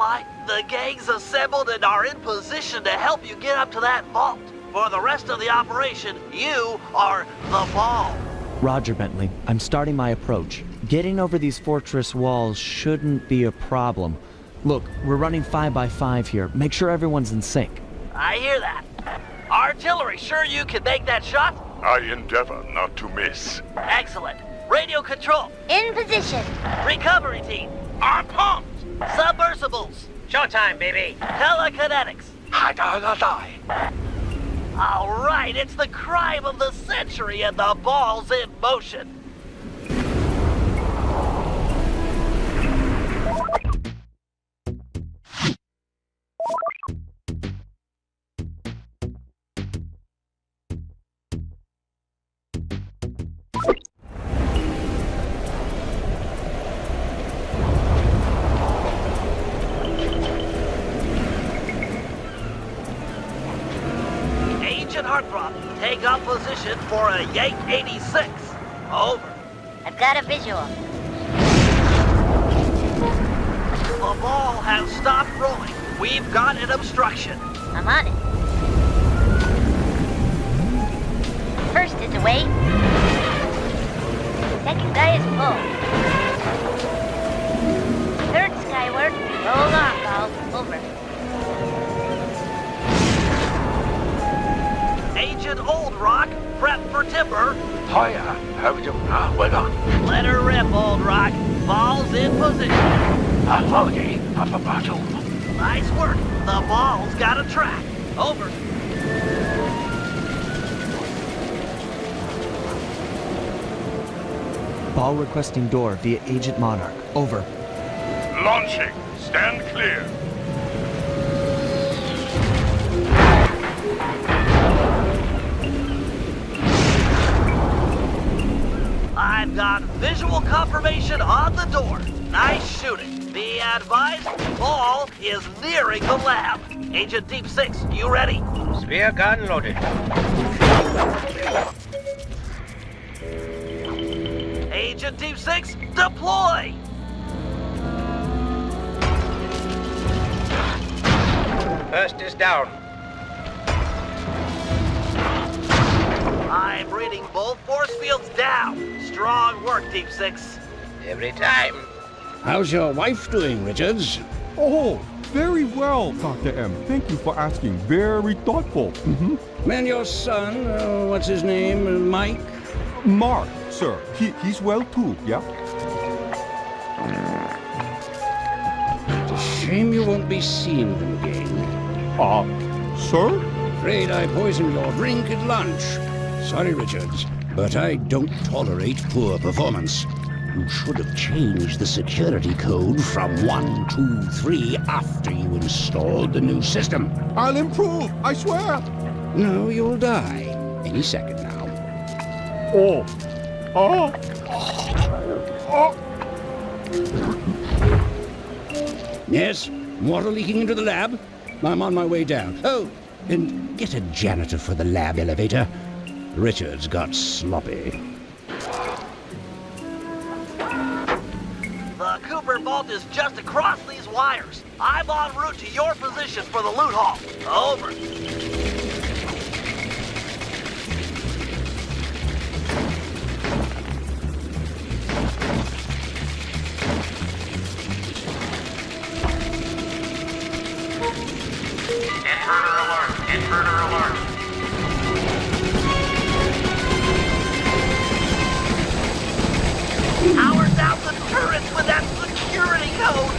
Sly. The gang's assembled and are in position to help you get up to that vault. For the rest of the operation, you are the ball. Roger, Bentley. I'm starting my approach. Getting over these fortress walls shouldn't be a problem. Look, we're running 5x5 here. Make sure everyone's in sync. I hear that. Artillery, sure you can make that shot? I endeavor not to miss. Excellent. Radio control. In position. Recovery team. I'm pumped! Submersibles. Showtime, baby. Telekinetics. All right, it's the crime of the century and the ball's in motion. Take up position for a Yank 86. Over. I've got a visual. The ball has stopped rolling. We've got an obstruction. I'm on it. First is away. Second guy is full. Third skyward. Roll on, ball. Over. Agent Old Rock, prep for timber. Hiya, how you? Well done. Let her rip, Old Rock. Ball's in position. Foggy, up a battle. Nice work. The ball's got a track. Over. Ball requesting door via Agent Monarch. Over. Launching. Stand clear. I've got visual confirmation on the door. Nice shooting. Be advised, ball is nearing the lab. Agent Deep 6, you ready? Spear gun loaded. Agent Deep 6, deploy! First is down. I'm reading both force fields down. Strong work, Deep 6. Every time. How's your wife doing, Richards? Oh, very well, Dr. M. Thank you for asking. Very thoughtful. And your son, what's his name, Mike? Mark, sir. He's well too, yeah? It's a shame you won't be seeing them again. Sir? Afraid I poisoned your drink at lunch. Sorry, Richards, but I don't tolerate poor performance. You should have changed the security code from 1, 2, 3 after you installed the new system. I'll improve, I swear. No, you'll die any second now. Yes, water leaking into the lab. I'm on my way down. Oh, and get a janitor for the lab elevator. Richards got sloppy. The Cooper vault is just across these wires. I'm en route to your position for the loot haul. Over. Intruder alert. Intruder alert. Power down the turrets with that security code!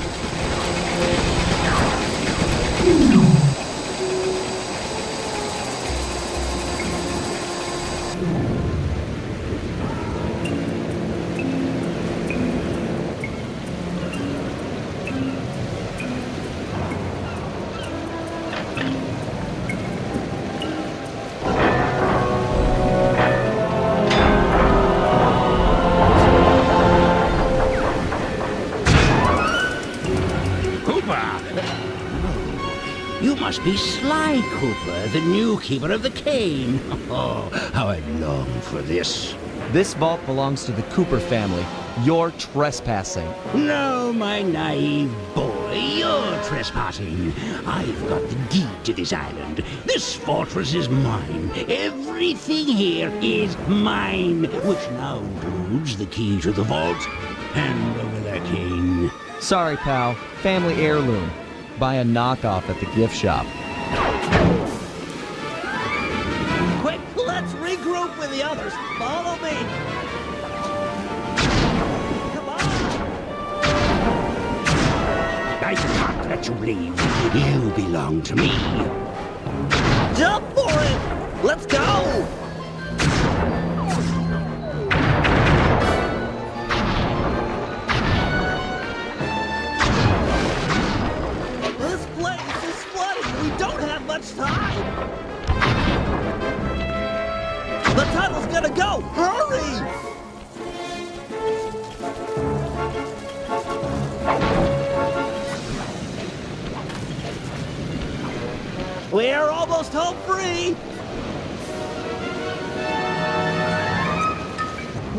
You must be Sly Cooper, the new keeper of the cane. Oh, how I long for this. This vault belongs to the Cooper family. You're trespassing. No, my naive boy. you're trespassing. I've got the deed to this island. This fortress is mine. Everything here is mine, which now includes the key to the vault. Hand over that king. Sorry, pal. Family heirloom. Buy a knockoff at the gift shop. Quick, let's regroup with the others. Follow me. Come on. I can't let you leave. You belong to me. Jump for it. Let's go. This place is flooding. We don't have much time. The tunnel's gonna go. Hurry! We're almost home free!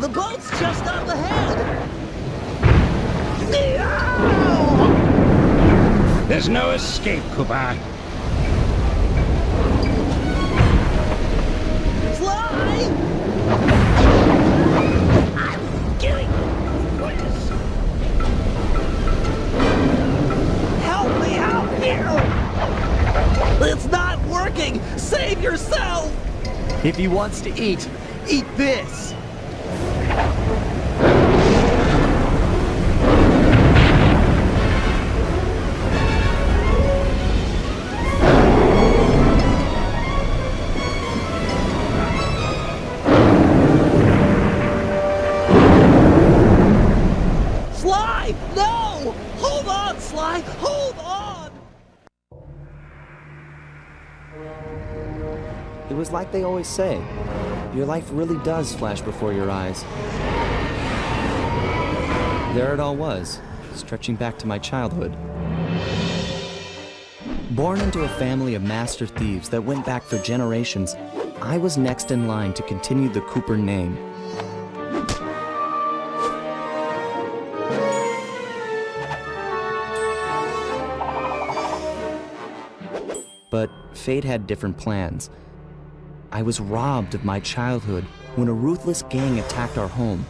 The boat's just up ahead! There's no escape, Cooper. Sly! I'm getting this. Help me out here! It's not working! Save yourself! If he wants to eat this! Sly! No! Hold on, Sly! Hold on! It was like they always say. Your life really does flash before your eyes. There it all was, stretching back to my childhood. Born into a family of master thieves that went back for generations, I was next in line to continue the Cooper name. But fate had different plans. I was robbed of my childhood when a ruthless gang attacked our home.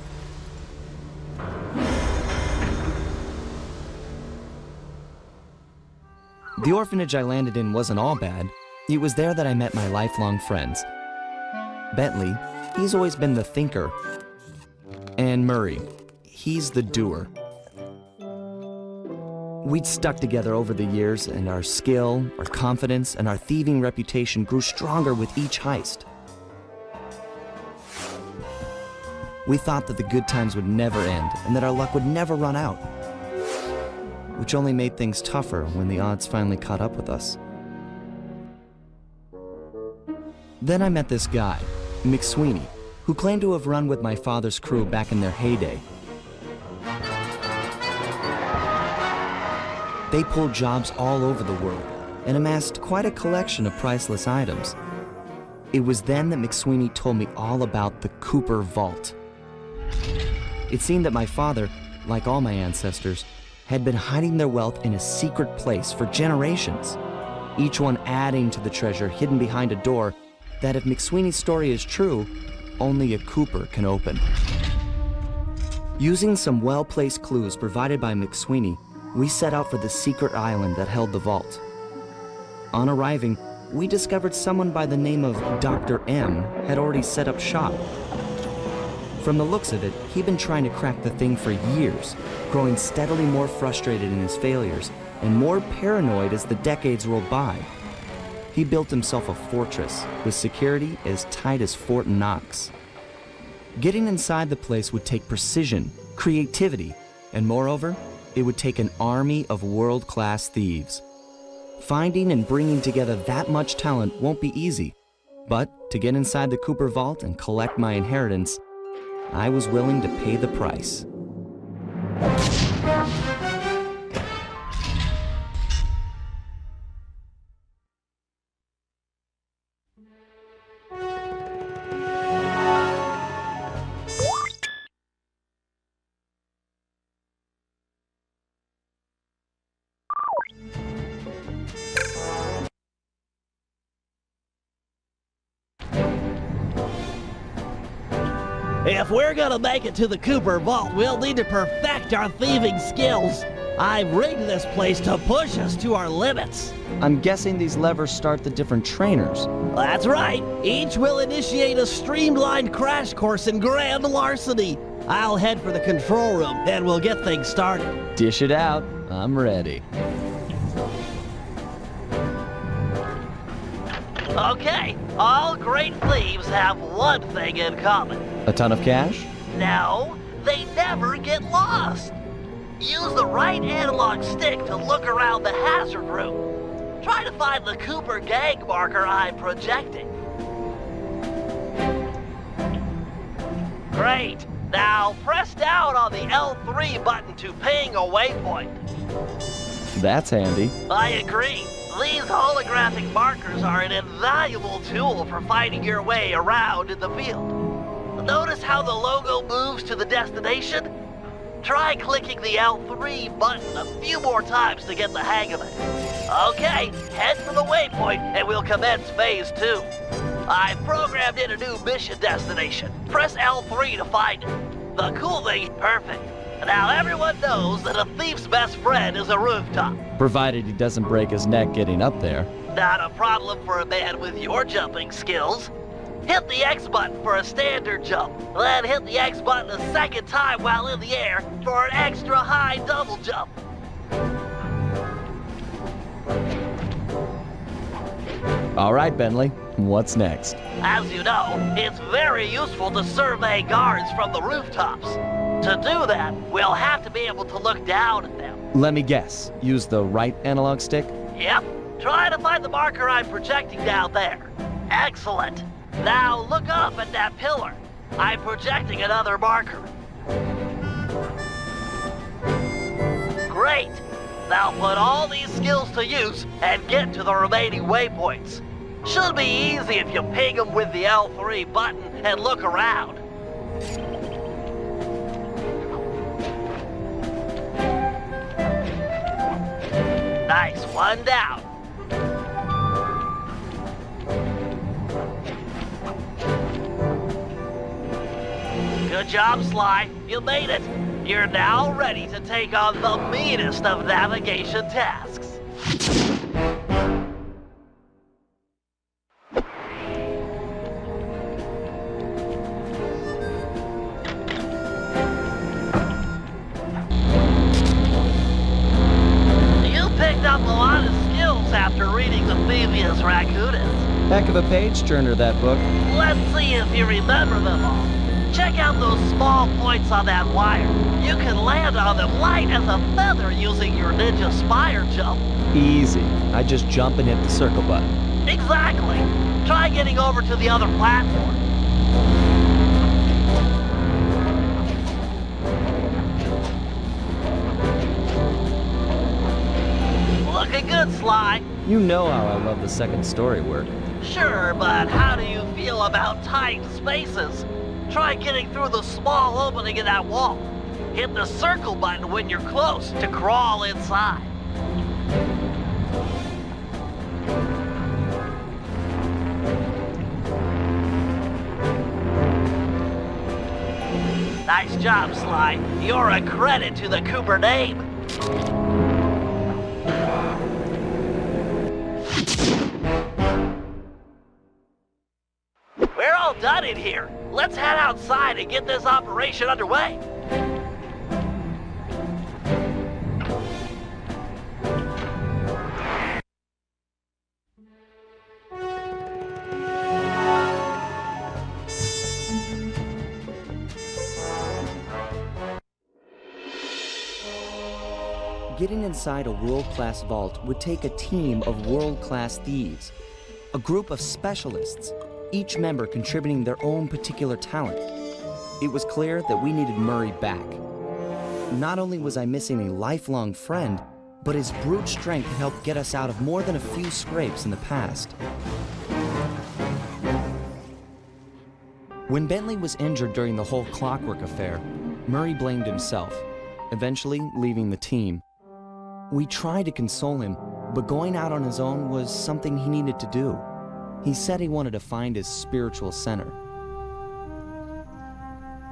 The orphanage I landed in wasn't all bad. It was there that I met my lifelong friends. Bentley, he's always been the thinker. And Murray, he's the doer. We'd stuck together over the years, and our skill, our confidence, and our thieving reputation grew stronger with each heist. We thought that the good times would never end, and that our luck would never run out, which only made things tougher when the odds finally caught up with us. Then I met this guy, McSweeney, who claimed to have run with my father's crew back in their heyday. They pulled jobs all over the world and amassed quite a collection of priceless items. It was then that McSweeney told me all about the Cooper Vault. It seemed that my father, like all my ancestors, had been hiding their wealth in a secret place for generations, each one adding to the treasure hidden behind a door that, if McSweeney's story is true, only a Cooper can open. Using some well-placed clues provided by McSweeney, we set out for the secret island that held the vault. On arriving, we discovered someone by the name of Dr. M had already set up shop. From the looks of it, he'd been trying to crack the thing for years, growing steadily more frustrated in his failures and more paranoid as the decades rolled by. He built himself a fortress with security as tight as Fort Knox. Getting inside the place would take precision, creativity, and moreover, it would take an army of world-class thieves. Finding and bringing together that much talent won't be easy, but to get inside the Cooper Vault and collect my inheritance, I was willing to pay the price. If we're gonna make it to the Cooper Vault, we'll need to perfect our thieving skills. I've rigged this place to push us to our limits. I'm guessing these levers start the different trainers. That's right. Each will initiate a streamlined crash course in grand larceny. I'll head for the control room, and we'll get things started. Dish it out. I'm ready. Okay, all great thieves have one thing in common. A ton of cash? No, they never get lost. Use the right analog stick to look around the hazard room. Try to find the Cooper gang marker I'm projecting. Great. Now press down on the L3 button to ping a waypoint. That's handy. I agree. These holographic markers are an invaluable tool for finding your way around in the field. Notice how the logo moves to the destination? Try clicking the L3 button a few more times to get the hang of it. Okay, head for the waypoint and we'll commence phase 2. I've programmed in a new mission destination. Press L3 to find it. The cool thing, perfect. Now everyone knows that a thief's best friend is a rooftop. Provided he doesn't break his neck getting up there. Not a problem for a man with your jumping skills. Hit the X button for a standard jump, then hit the X button a second time while in the air for an extra high double jump. All right, Bentley, what's next? As you know, it's very useful to survey guards from the rooftops. To do that, we'll have to be able to look down at them. Let me guess, use the right analog stick? Yep, try to find the marker I'm projecting down there. Excellent. Now look up at that pillar. I'm projecting another marker. Great. Now put all these skills to use and get to the remaining waypoints. Should be easy if you ping them with the L3 button and look around. Nice, one down. Good job, Sly. You made it. You're now ready to take on the meanest of navigation tasks. You picked up a lot of skills after reading the Thievius Raccoonus. Heck of a page-turner, that book. Let's see if you remember them all. Check out those small points on that wire. You can land on them light as a feather using your Ninja Spire jump. Easy. I just jump and hit the circle button. Exactly. Try getting over to the other platform. Looking good, Sly. You know how I love the second story work. Sure, but how do you feel about tight spaces? Try getting through the small opening in that wall. Hit the circle button when you're close to crawl inside. Nice job, Sly. You're a credit to the Cooper name. We're all done in here. Let's head outside and get this operation underway. Getting inside a world-class vault would take a team of world-class thieves, a group of specialists, each member contributing their own particular talent. It was clear that we needed Murray back. Not only was I missing a lifelong friend, but his brute strength helped get us out of more than a few scrapes in the past. When Bentley was injured during the whole Clockwork affair, Murray blamed himself, eventually leaving the team. We tried to console him, but going out on his own was something he needed to do. He said he wanted to find his spiritual center.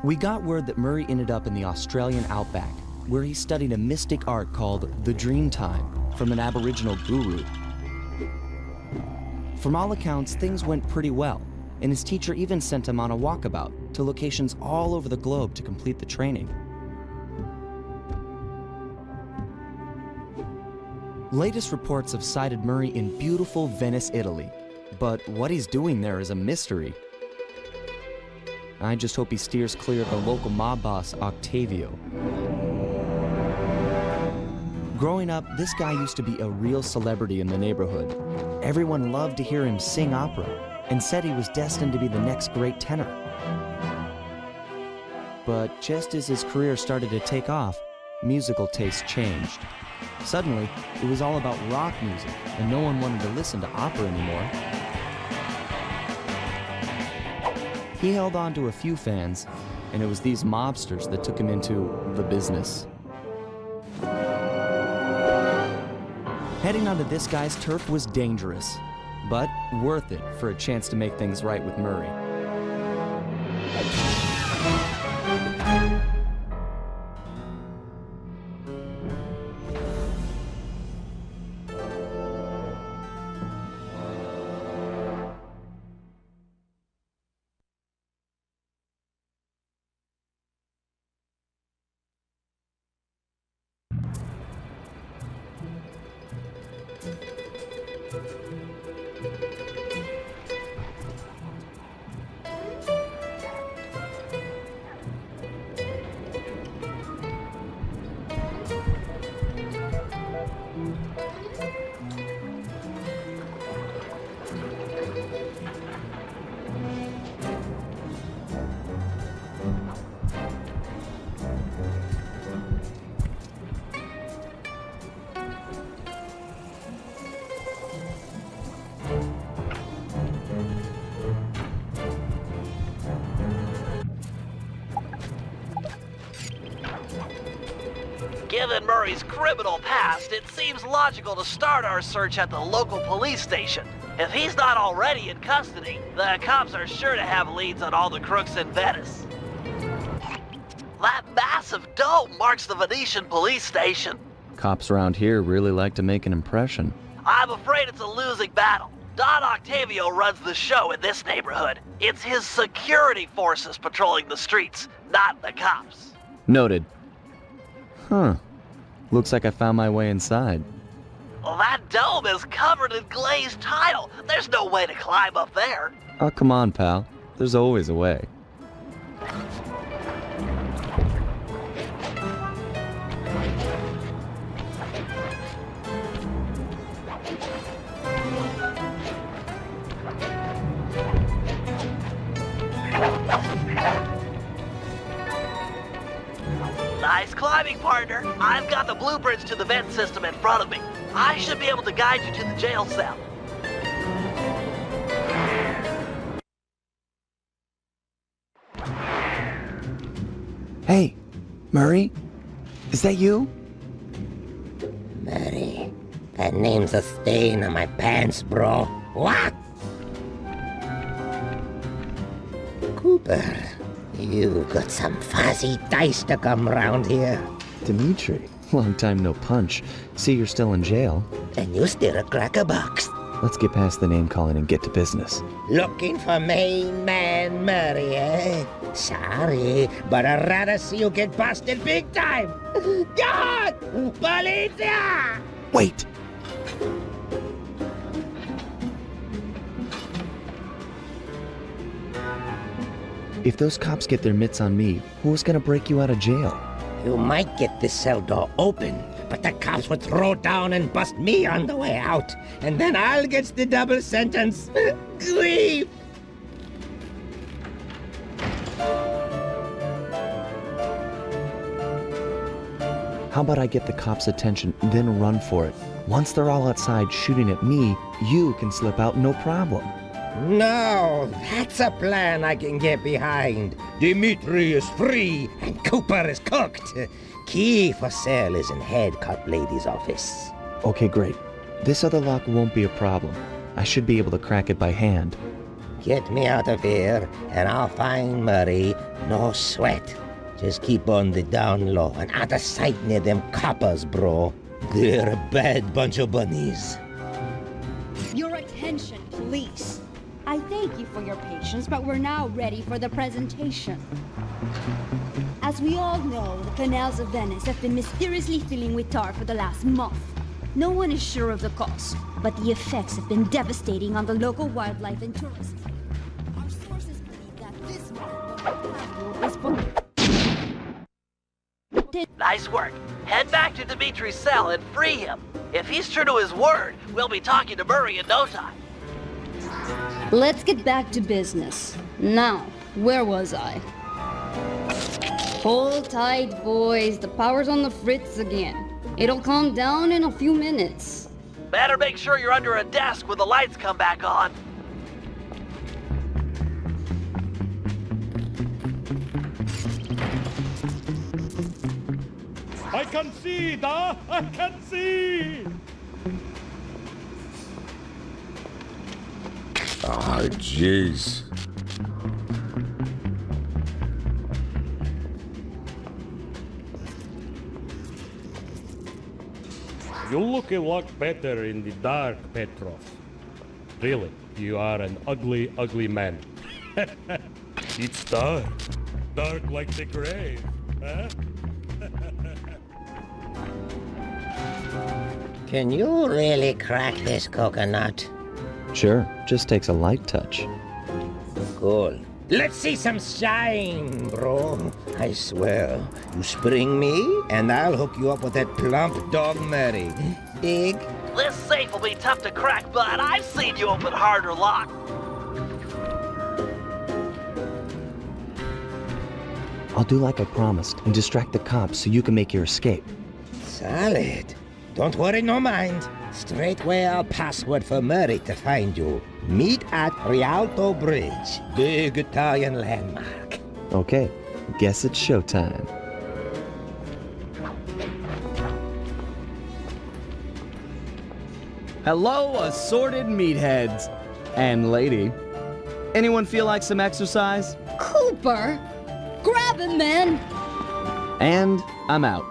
We got word that Murray ended up in the Australian outback, where he studied a mystic art called the Dreamtime from an Aboriginal guru. From all accounts, things went pretty well, and his teacher even sent him on a walkabout to locations all over the globe to complete the training. Latest reports have cited Murray in beautiful Venice, Italy, but what he's doing there is a mystery. I just hope he steers clear of the local mob boss, Octavio. Growing up, this guy used to be a real celebrity in the neighborhood. Everyone loved to hear him sing opera and said he was destined to be the next great tenor. But just as his career started to take off, musical tastes changed. Suddenly, it was all about rock music, and no one wanted to listen to opera anymore. He held on to a few fans, and it was these mobsters that took him into the business. Heading onto this guy's turf was dangerous, but worth it for a chance to make things right with Murray. Given Murray's criminal past, it seems logical to start our search at the local police station. If he's not already in custody, the cops are sure to have leads on all the crooks in Venice. That massive dome marks the Venetian police station. Cops around here really like to make an impression. I'm afraid it's a losing battle. Don Octavio runs the show in this neighborhood. It's his security forces patrolling the streets, not the cops. Noted. Huh. Looks like I found my way inside. Well, that dome is covered in glazed tile. There's no way to climb up there. Oh, come on, pal. There's always a way. Nice climbing, partner. I've got the blueprints to the vent system in front of me. I should be able to guide you to the jail cell. Hey, Murray? Is that you? Murray, that name's a stain on my pants, bro. What? Cooper, you got some fuzzy dice to come round here. Dimitri, long time no punch. See, you're still in jail. And you still a cracker box. Let's get past the name calling and get to business. Looking for main man Murray, eh? Sorry, but I'd rather see you get busted big time. God! Policia! Wait! If those cops get their mitts on me, who's gonna break you out of jail? You might get this cell door open, but the cops would throw down and bust me on the way out, and then I'll get the double sentence. Grief! How about I get the cops' attention, then run for it? Once they're all outside shooting at me, you can slip out no problem. No, that's a plan I can get behind. Dimitri is free and Cooper is cooked. Key for sale is in head cut lady's office. Okay, great. This other lock won't be a problem. I should be able to crack it by hand. Get me out of here, and I'll find Murray. No sweat. Just keep on the down low and out of sight near them coppers, bro. They're a bad bunch of bunnies. Your attention, please. I thank you for your patience, but we're now ready for the presentation. As we all know, the canals of Venice have been mysteriously filling with tar for the last month. No one is sure of the cause, but the effects have been devastating on the local wildlife and tourism. Our sources believe that this man is for... Nice work. Head back to Dimitri's cell and free him. If he's true to his word, we'll be talking to Murray in no time. Let's get back to business. Now, where was I? Hold tight, boys. The power's on the fritz again. It'll calm down in a few minutes. Better make sure you're under a desk when the lights come back on. I can see, da! I can see! Oh, jeez. You look a lot better in the dark, Petrov. Really, you are an ugly, ugly man. It's dark. Dark like the grave, huh? Can you really crack this coconut? Sure, just takes a light touch. Cool. Let's see some shine, bro. I swear. You spring me, and I'll hook you up with that plump dog Murray. Dig? This safe will be tough to crack, but I've seen you open harder lock. I'll do like I promised and distract the cops so you can make your escape. Solid. Don't worry, no mind. Straightway I'll password for Murray to find you. Meet at Rialto Bridge. Big Italian landmark. Okay, guess it's showtime. Hello, assorted meatheads. And lady. Anyone feel like some exercise? Cooper! Grab him, man! And I'm out.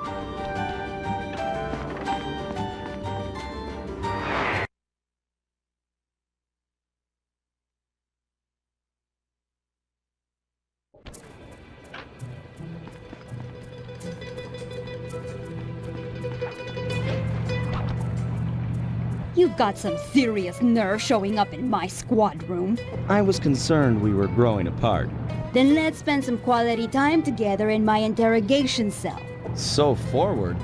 You've got some serious nerve showing up in my squad room. I was concerned we were growing apart. Then let's spend some quality time together in my interrogation cell. So forward.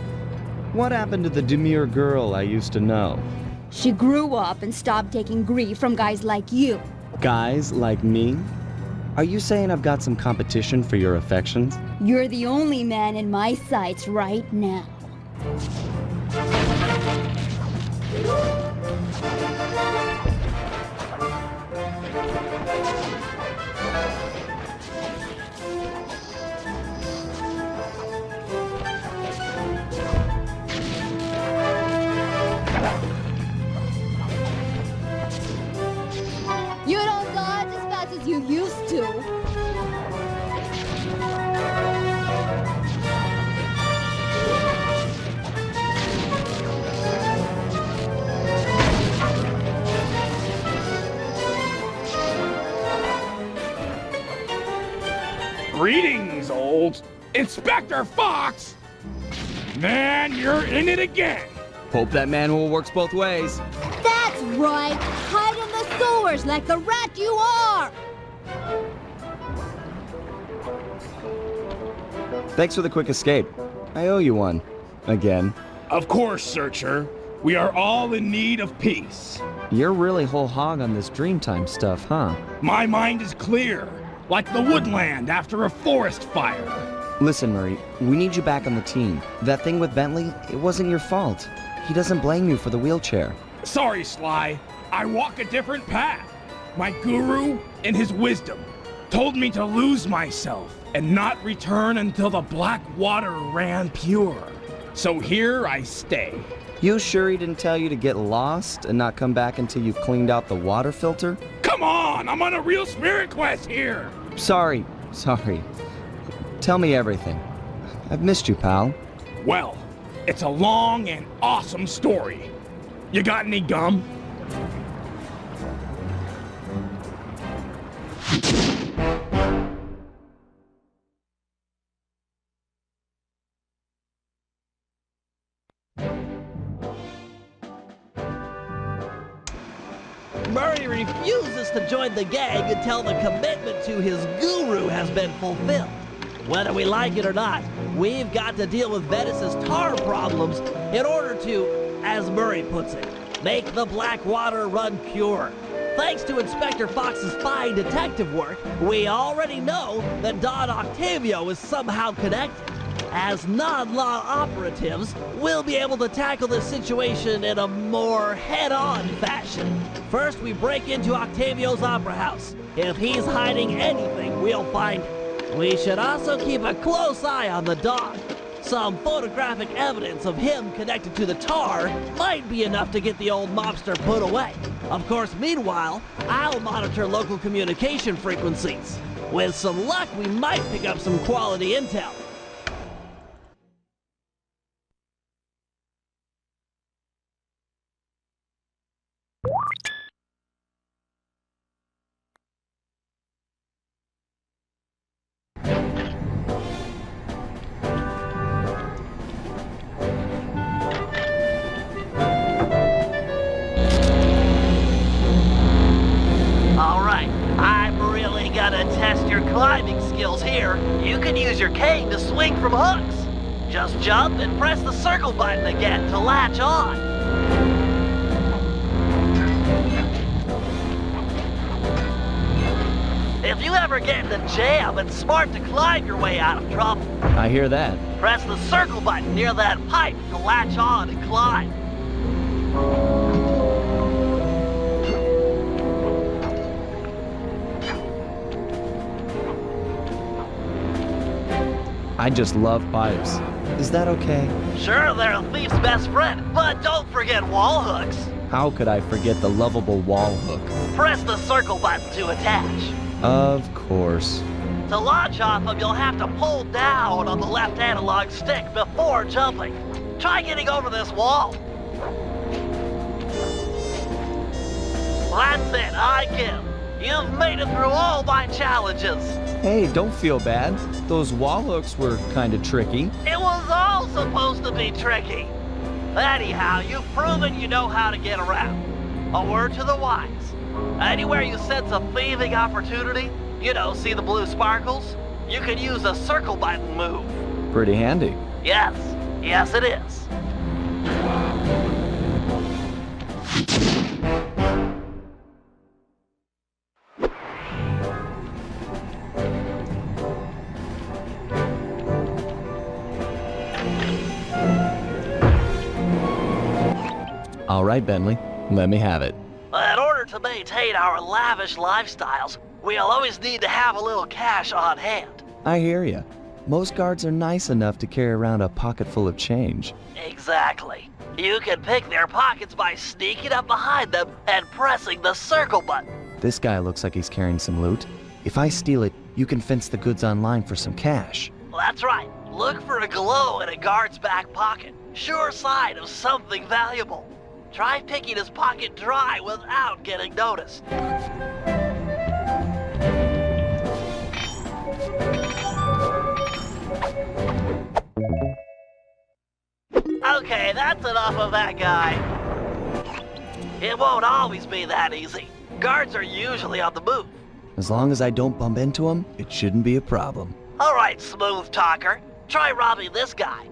What happened to the demure girl I used to know? She grew up and stopped taking grief from guys like you. Guys like me? Are you saying I've got some competition for your affections? You're the only man in my sights right now. You don't dodge as fast as you used to. Greetings, old Inspector Fox! Man, you're in it again! Hope that manhole works both ways. That's right! Hide in the sewers like the rat you are! Thanks for the quick escape. I owe you one. Again. Of course, Searcher. We are all in need of peace. You're really whole hog on this Dreamtime stuff, huh? My mind is clear, like the woodland after a forest fire. Listen, Murray, we need you back on the team. That thing with Bentley, it wasn't your fault. He doesn't blame you for the wheelchair. Sorry, Sly. I walk a different path. My guru, in his wisdom, told me to lose myself and not return until the black water ran pure. So here I stay. You sure he didn't tell you to get lost and not come back until you've cleaned out the water filter? Come Come on, I'm on a real spirit quest here. Sorry. Tell me everything. I've missed you, pal. Well, it's a long and awesome story. You got any gum? Murray refuses to join the gang until the commitment to his guru has been fulfilled. Whether we like it or not, we've got to deal with Venice's tar problems in order to, as Murray puts it, make the black water run pure. Thanks to Inspector Fox's fine detective work, we already know that Don Octavio is somehow connected. As non-law operatives, we'll be able to tackle this situation in a more head-on fashion. First, we break into Octavio's opera house. If he's hiding anything, we'll find it. We should also keep a close eye on the dog. Some photographic evidence of him connected to the tar might be enough to get the old mobster put away. Of course, meanwhile, I'll monitor local communication frequencies. With some luck, we might pick up some quality intel. Climbing skills here, you can use your cane to swing from hooks. Just jump and press the circle button again to latch on. If you ever get in a jam, it's smart to climb your way out of trouble. I hear that. Press the circle button near that pipe to latch on and climb. I just love pipes. Is that okay? Sure, they're a thief's best friend, but don't forget wall hooks. How could I forget the lovable wall hook? Press the circle button to attach. Of course. To launch off them, you'll have to pull down on the left analog stick before jumping. Try getting over this wall. That's it, I give. You've made it through all my challenges. Hey, don't feel bad. Those wall hooks were kind of tricky. It was all supposed to be tricky. Anyhow, you've proven you know how to get around. A word to the wise. Anywhere you sense a thieving opportunity, see the blue sparkles? You can use a circle button move. Pretty handy. Yes it is. All right, Bentley, let me have it. In order to maintain our lavish lifestyles, we'll always need to have a little cash on hand. I hear ya. Most guards are nice enough to carry around a pocket full of change. Exactly. You can pick their pockets by sneaking up behind them and pressing the circle button. This guy looks like he's carrying some loot. If I steal it, you can fence the goods online for some cash. That's right. Look for a glow in a guard's back pocket. Sure sign of something valuable. Try picking his pocket dry without getting noticed. Okay, that's enough of that guy. It won't always be that easy. Guards are usually on the move. As long as I don't bump into him, it shouldn't be a problem. All right, smooth talker. Try robbing this guy.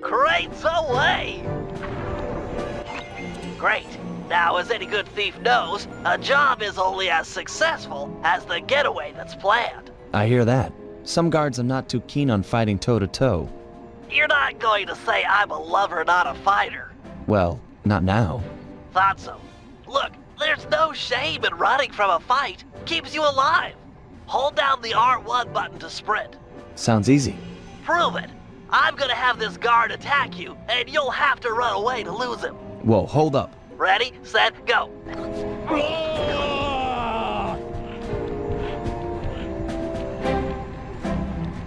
Crates away! Great. Now, as any good thief knows, a job is only as successful as the getaway that's planned. I hear that. Some guards are not too keen on fighting toe-to-toe. You're not going to say I'm a lover, not a fighter. Well, not now. Thought so. Look, there's no shame in running from a fight. Keeps you alive. Hold down the R1 button to sprint. Sounds easy. Prove it. I'm gonna have this guard attack you, and you'll have to run away to lose him. Whoa, hold up. Ready, set, go.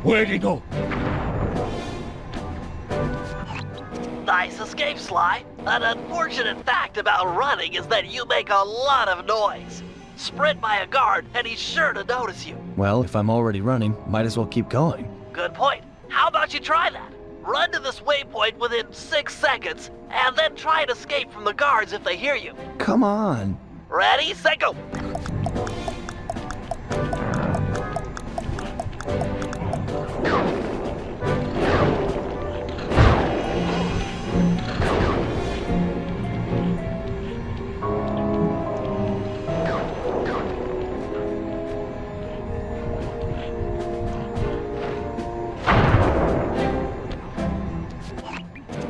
Where'd he go? Nice escape, Sly. An unfortunate fact about running is that you make a lot of noise. Sprint by a guard, and he's sure to notice you. Well, if I'm already running, might as well keep going. Good point. How about you try that? Run to this waypoint within 6 seconds, and then try and escape from the guards if they hear you. Come on. Ready, set, go.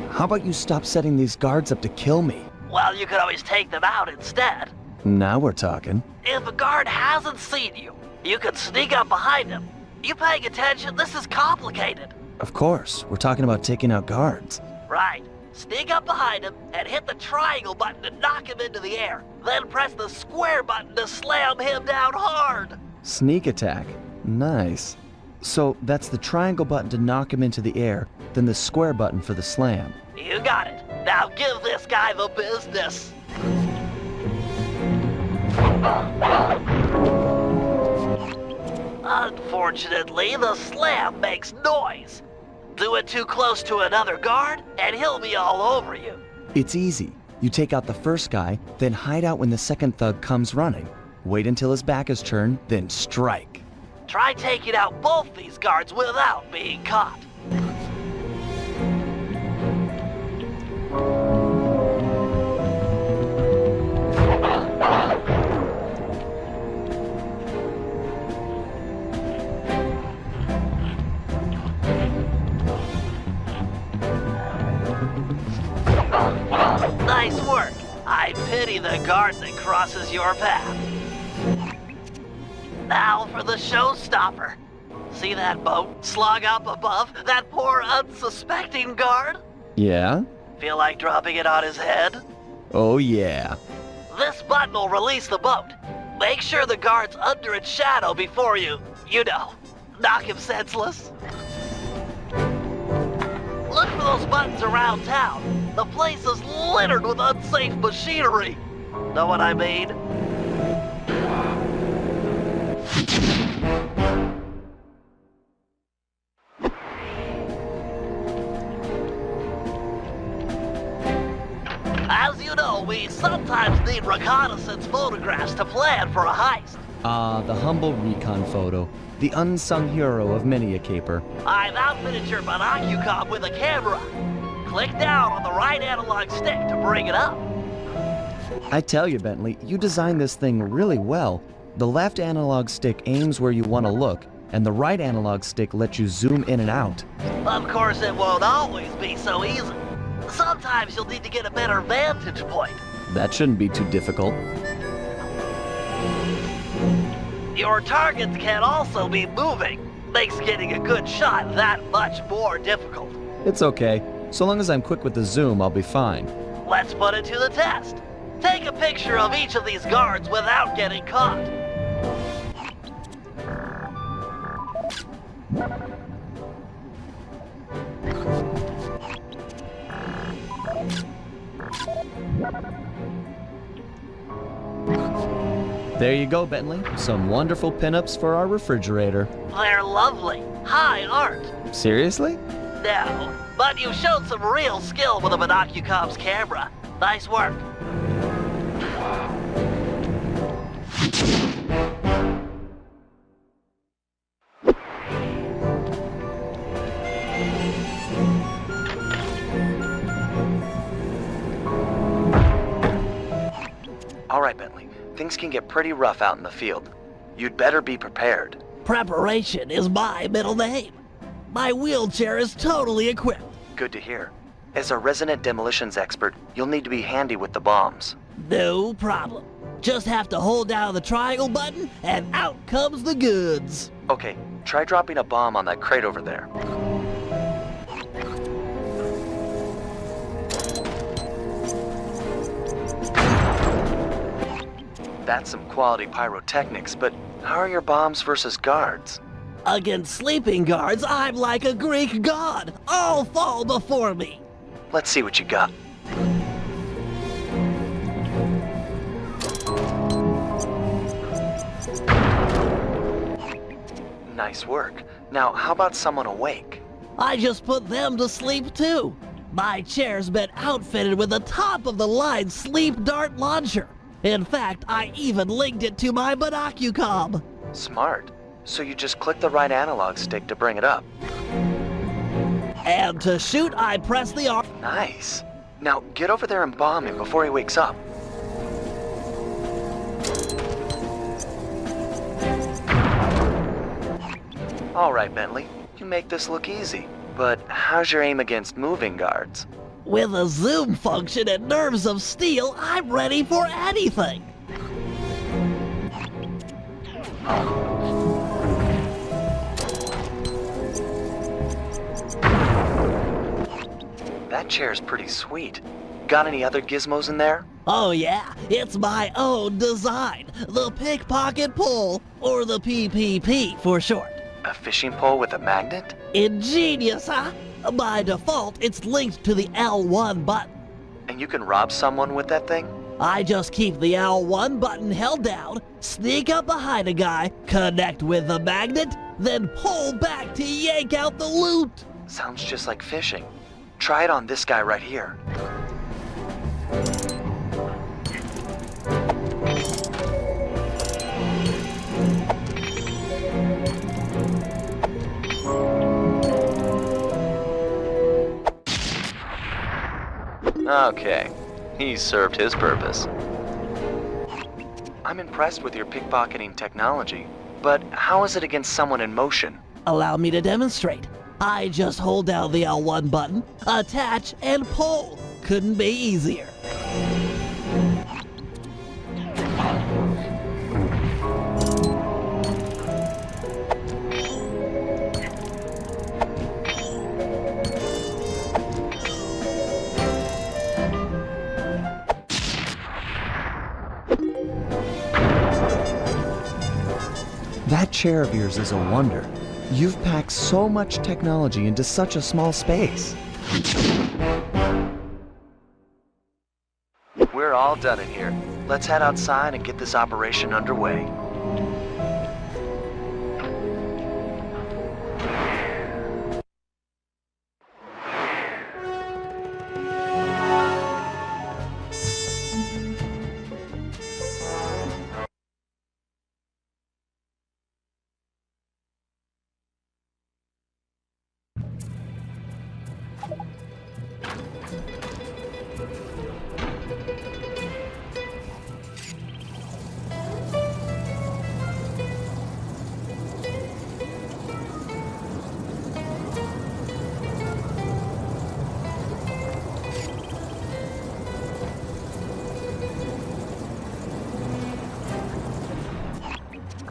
How about you stop setting these guards up to kill me? Well, you could always take them out instead. Now we're talking. If a guard hasn't seen you, you can sneak up behind him. You paying attention? This is complicated. Of course, we're talking about taking out guards. Right. Sneak up behind him and hit the triangle button to knock him into the air. Then press the square button to slam him down hard. Sneak attack. Nice. So that's the triangle button to knock him into the air, then the square button for the slam. You got it. Now give this guy the business. Unfortunately, the slam makes noise. Do it too close to another guard, and he'll be all over you. It's easy. You take out the first guy, then hide out when the second thug comes running. Wait until his back is turned, then strike. Try taking out both these guards without being caught. Nice work. I pity the guard that crosses your path. Now for the showstopper. See that boat slung up above? That poor unsuspecting guard? Yeah? Feel like dropping it on his head? Oh yeah. This button will release the boat. Make sure the guard's under its shadow before you know, knock him senseless. Look for those buttons around town. The place is littered with unsafe machinery. Know what I mean? As you know, we sometimes need reconnaissance photographs to plan for a heist. The humble recon photo. The unsung hero of many a caper. I've outfitted your Monocucom with a camera. Click down on the right analog stick to bring it up. I tell you, Bentley, you designed this thing really well. The left analog stick aims where you want to look, and the right analog stick lets you zoom in and out. Of course, it won't always be so easy. Sometimes you'll need to get a better vantage point. That shouldn't be too difficult. Your targets can also be moving. Makes getting a good shot that much more difficult. It's okay. So long as I'm quick with the zoom, I'll be fine. Let's put it to the test. Take a picture of each of these guards without getting caught. There you go, Bentley. Some wonderful pinups for our refrigerator. They're lovely. High art. Seriously? No, but you showed some real skill with a Monocucom's camera. Nice work. All right, Bentley. Things can get pretty rough out in the field. You'd better be prepared. Preparation is my middle name. My wheelchair is totally equipped. Good to hear. As a resident demolitions expert, you'll need to be handy with the bombs. No problem. Just have to hold down the triangle button, and out comes the goods. Okay, try dropping a bomb on that crate over there. That's some quality pyrotechnics, but how are your bombs versus guards? Against sleeping guards, I'm like a Greek god. All fall before me. Let's see what you got. Nice work. Now, how about someone awake? I just put them to sleep too. My chair's been outfitted with a top-of-the-line sleep dart launcher. In fact, I even linked it to my Binocucom. Smart. So you just click the right analog stick to bring it up. And to shoot, I press the R. Nice. Now, get over there and bomb him before he wakes up. All right, Bentley. You make this look easy. But how's your aim against moving guards? With a zoom function and nerves of steel, I'm ready for anything. That chair's pretty sweet. Got any other gizmos in there? Oh yeah, it's my own design. The pickpocket pole, or the PPP for short. A fishing pole with a magnet? Ingenious, huh? By default, it's linked to the L1 button. And you can rob someone with that thing? I just keep the L1 button held down, sneak up behind a guy, connect with the magnet, then pull back to yank out the loot. Sounds just like fishing. Try it on this guy right here. Okay, he served his purpose. I'm impressed with your pickpocketing technology, but how is it against someone in motion? Allow me to demonstrate. I just hold down the L1 button, attach, and pull. Couldn't be easier. That chair of yours is a wonder. You've packed so much technology into such a small space. We're all done in here. Let's head outside and get this operation underway.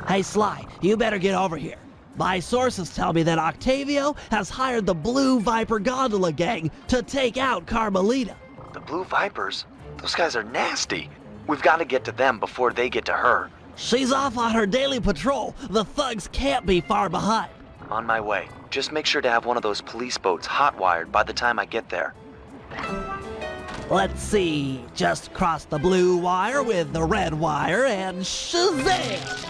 Hey Sly, you better get over here. My sources tell me that Octavio has hired the Blue Viper Gondola gang to take out Carmelita. The Blue Vipers? Those guys are nasty. We've got to get to them before they get to her. She's off on her daily patrol. The thugs can't be far behind. On my way. Just make sure to have one of those police boats hot-wired by the time I get there. Let's see. Just cross the blue wire with the red wire and shazam!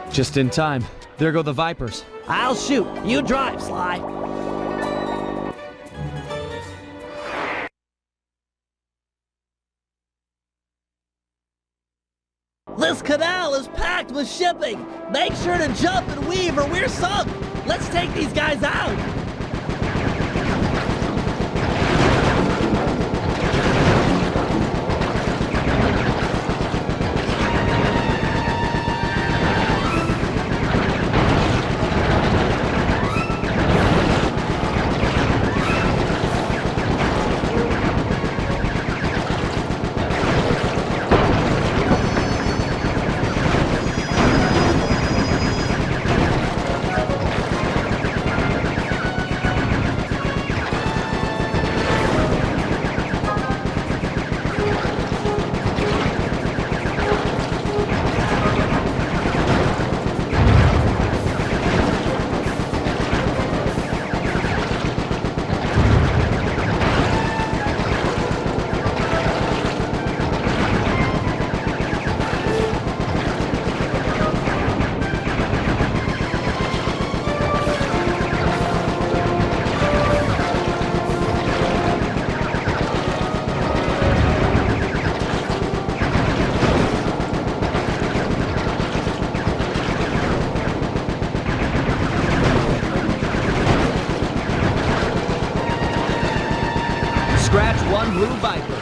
Just in time. There go the Vipers. I'll shoot. You drive, Sly. This canal is packed with shipping. Make sure to jump and weave or we're sunk. Let's take these guys out. Scratch one blue viper.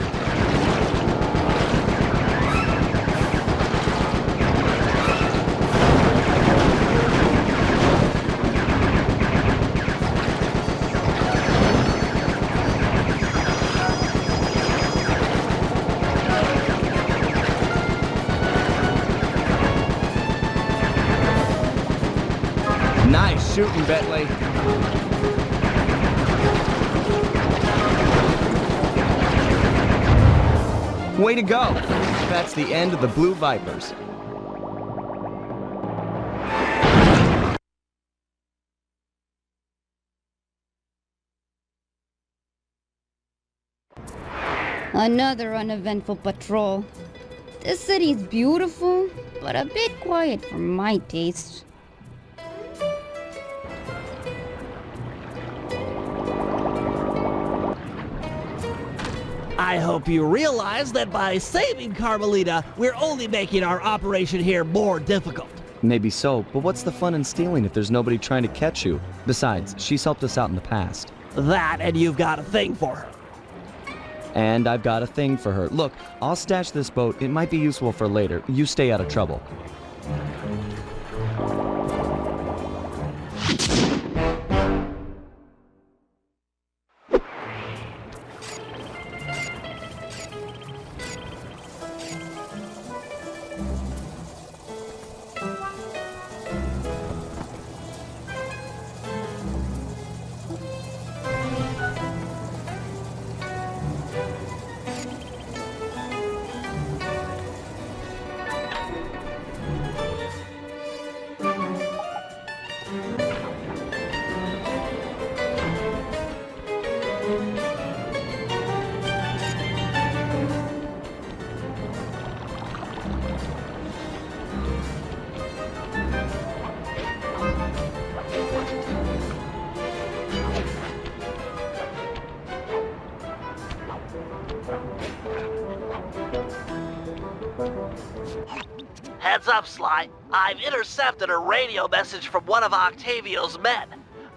Nice shooting, Bentley. Way to go! That's the end of the Blue Vipers. Another uneventful patrol. This city's beautiful, but a bit quiet for my taste. I hope you realize that by saving Carmelita, we're only making our operation here more difficult. Maybe so, but what's the fun in stealing if there's nobody trying to catch you? Besides, she's helped us out in the past. That, and you've got a thing for her. And I've got a thing for her. Look, I'll stash this boat. It might be useful for later. You stay out of trouble. Heads up, Sly. I've intercepted a radio message from one of Octavio's men.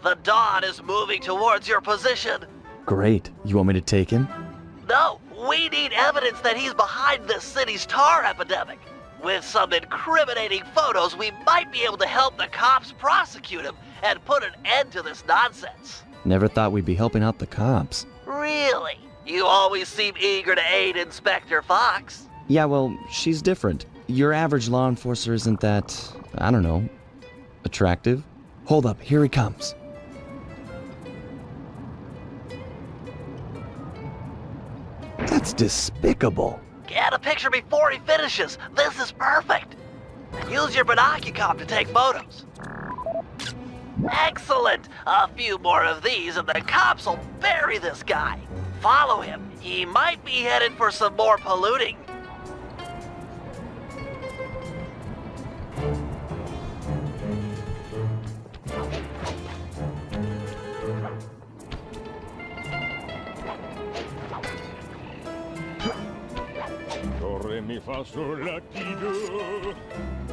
The Dawn is moving towards your position. Great. You want me to take him? No, we need evidence that he's behind this city's tar epidemic. With some incriminating photos, we might be able to help the cops prosecute him and put an end to this nonsense. Never thought we'd be helping out the cops. Really? You always seem eager to aid Inspector Fox. Yeah, well, she's different. Your average law enforcer isn't that, I don't know, attractive? Hold up, here he comes. That's despicable. Get a picture before he finishes. This is perfect. Use your Binocucom to take photos. Excellent. A few more of these and the cops will bury this guy. Follow him. He might be headed for some more polluting. Mi fa sul latido,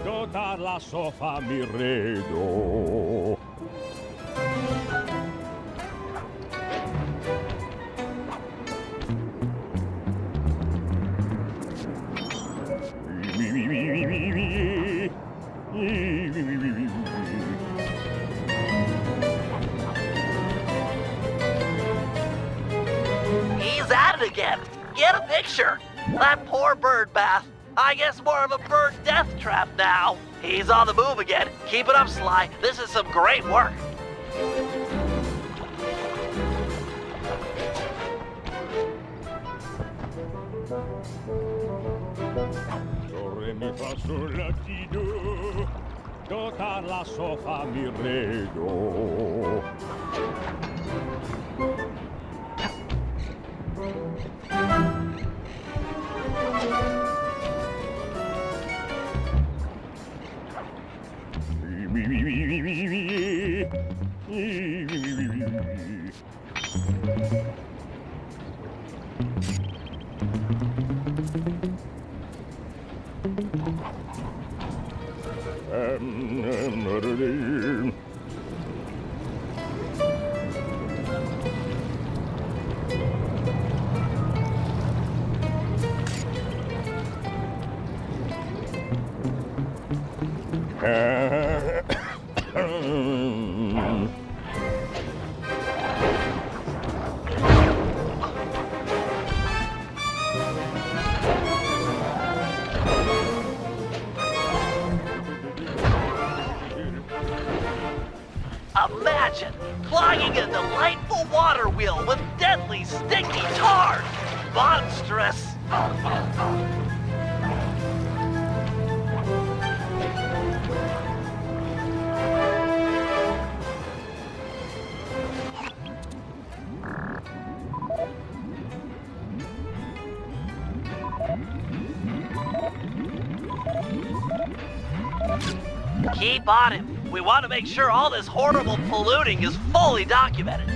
tutta la sofa mi redo. He's at it again. Get a picture. That poor bird bath. I guess more of a bird death trap now. He's on the move again. Keep it up, Sly. This is some great work. Do, re, mi, fa, sol, latido, tutta la sofa mi redo. filled with deadly, stinky tar. Monstrous. Keep on him. We want to make sure all this horrible polluting is fully documented.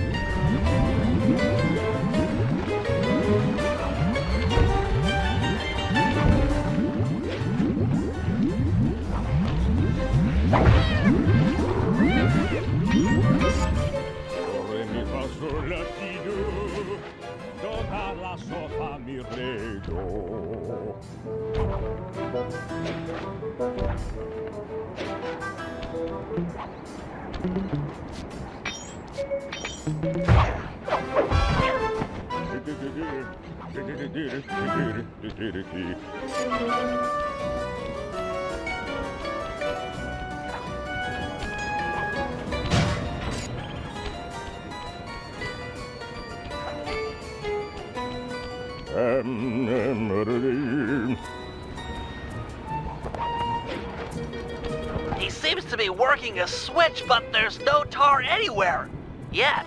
He seems to be working a switch, but there's no tar anywhere. Yet.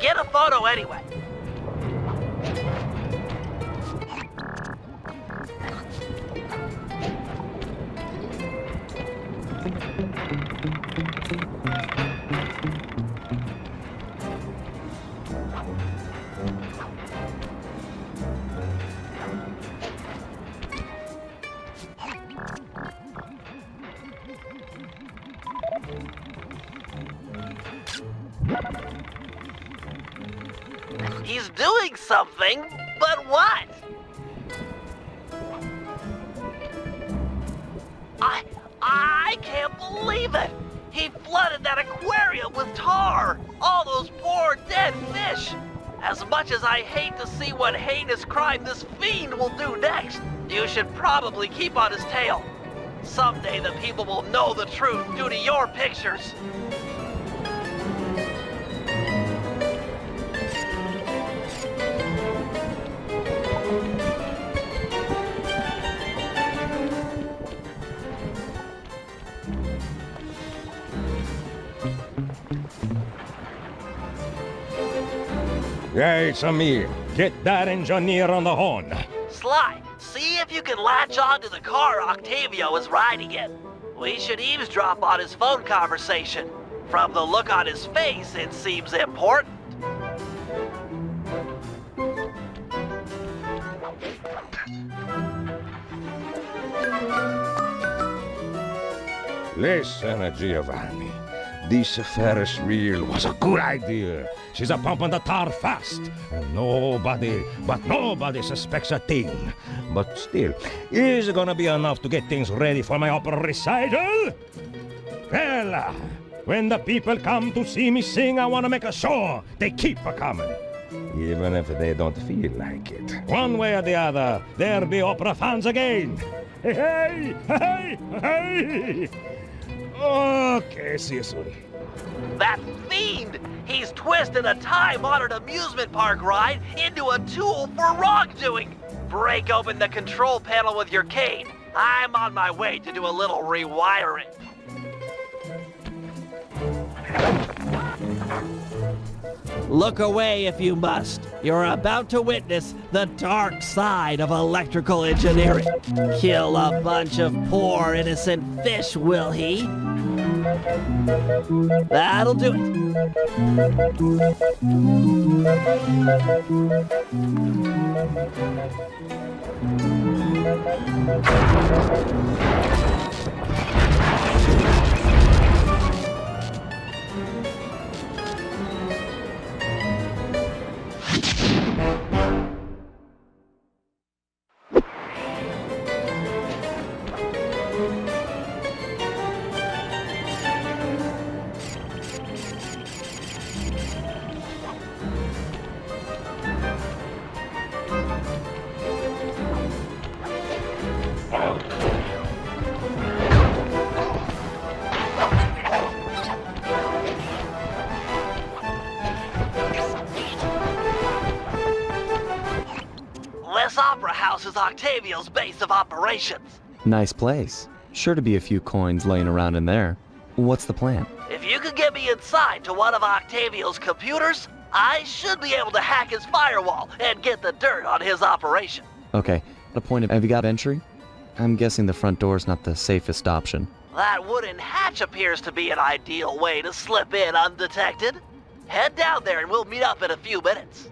Get a photo anyway. He's doing something, but what? I can't believe it! He flooded that aquarium with tar! All those poor dead fish! As much as I hate to see what heinous crime this fiend will do next, you should probably keep on his tail. Someday the people will know the truth due to your pictures. Yeah, it's a me. Get that engineer on the horn. Sly, see if you can latch onto the car Octavio is riding in. We should eavesdrop on his phone conversation. From the look on his face, it seems important. Listen, Giovanni. This Ferris wheel was a good idea. She's a pumping the tar fast. And nobody suspects a thing. But still, is it gonna be enough to get things ready for my opera recital? Well, when the people come to see me sing, I want to make a show. They keep a-coming. Even if they don't feel like it. One way or the other, there'll be opera fans again. Hey, hey, hey, hey! Okay, see you soon. That fiend! He's twisted a time-honored amusement park ride into a tool for wrongdoing! Break open the control panel with your cane. I'm on my way to do a little rewiring. Look away if you must. You're about to witness the dark side of electrical engineering. Kill a bunch of poor innocent fish, will he? That'll do warehouse is Octavio's base of operations. Nice place. Sure to be a few coins laying around in there. What's the plan? If you could get me inside to one of Octavio's computers, I should be able to hack his firewall and get the dirt on his operation. Okay, have you got entry? I'm guessing the front door's not the safest option. That wooden hatch appears to be an ideal way to slip in undetected. Head down there and we'll meet up in a few minutes.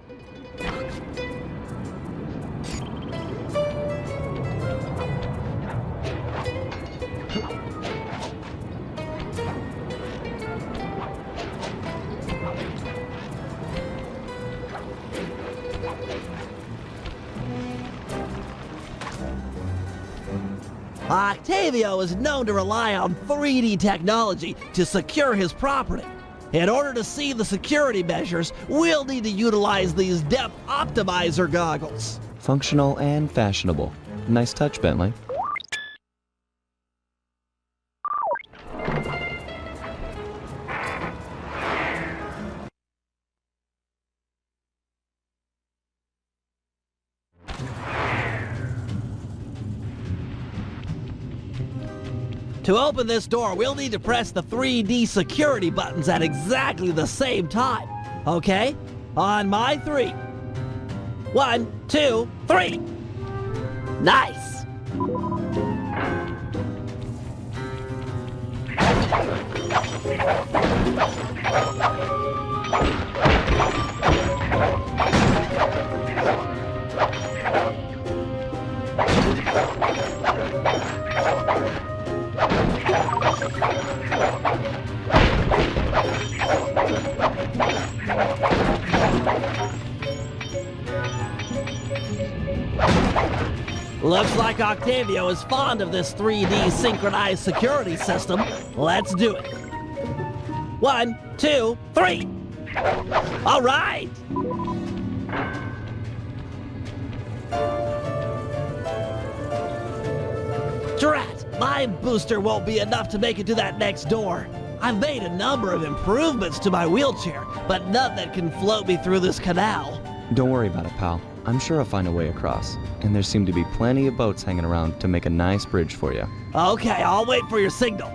Octavio is known to rely on 3D technology to secure his property. In order to see the security measures, we'll need to utilize these depth optimizer goggles. Functional and fashionable. Nice touch, Bentley. To open this door, we'll need to press the 3D security buttons at exactly the same time. Okay? On my 3. 1, 2, 3. Nice! Looks like Octavio is fond of this 3D synchronized security system. Let's do it. 1, 2, 3. All right. Drat, my booster won't be enough to make it to that next door. I've made a number of improvements to my wheelchair, but none that can float me through this canal. Don't worry about it, pal. I'm sure I'll find a way across. And there seem to be plenty of boats hanging around to make a nice bridge for you. Okay, I'll wait for your signal.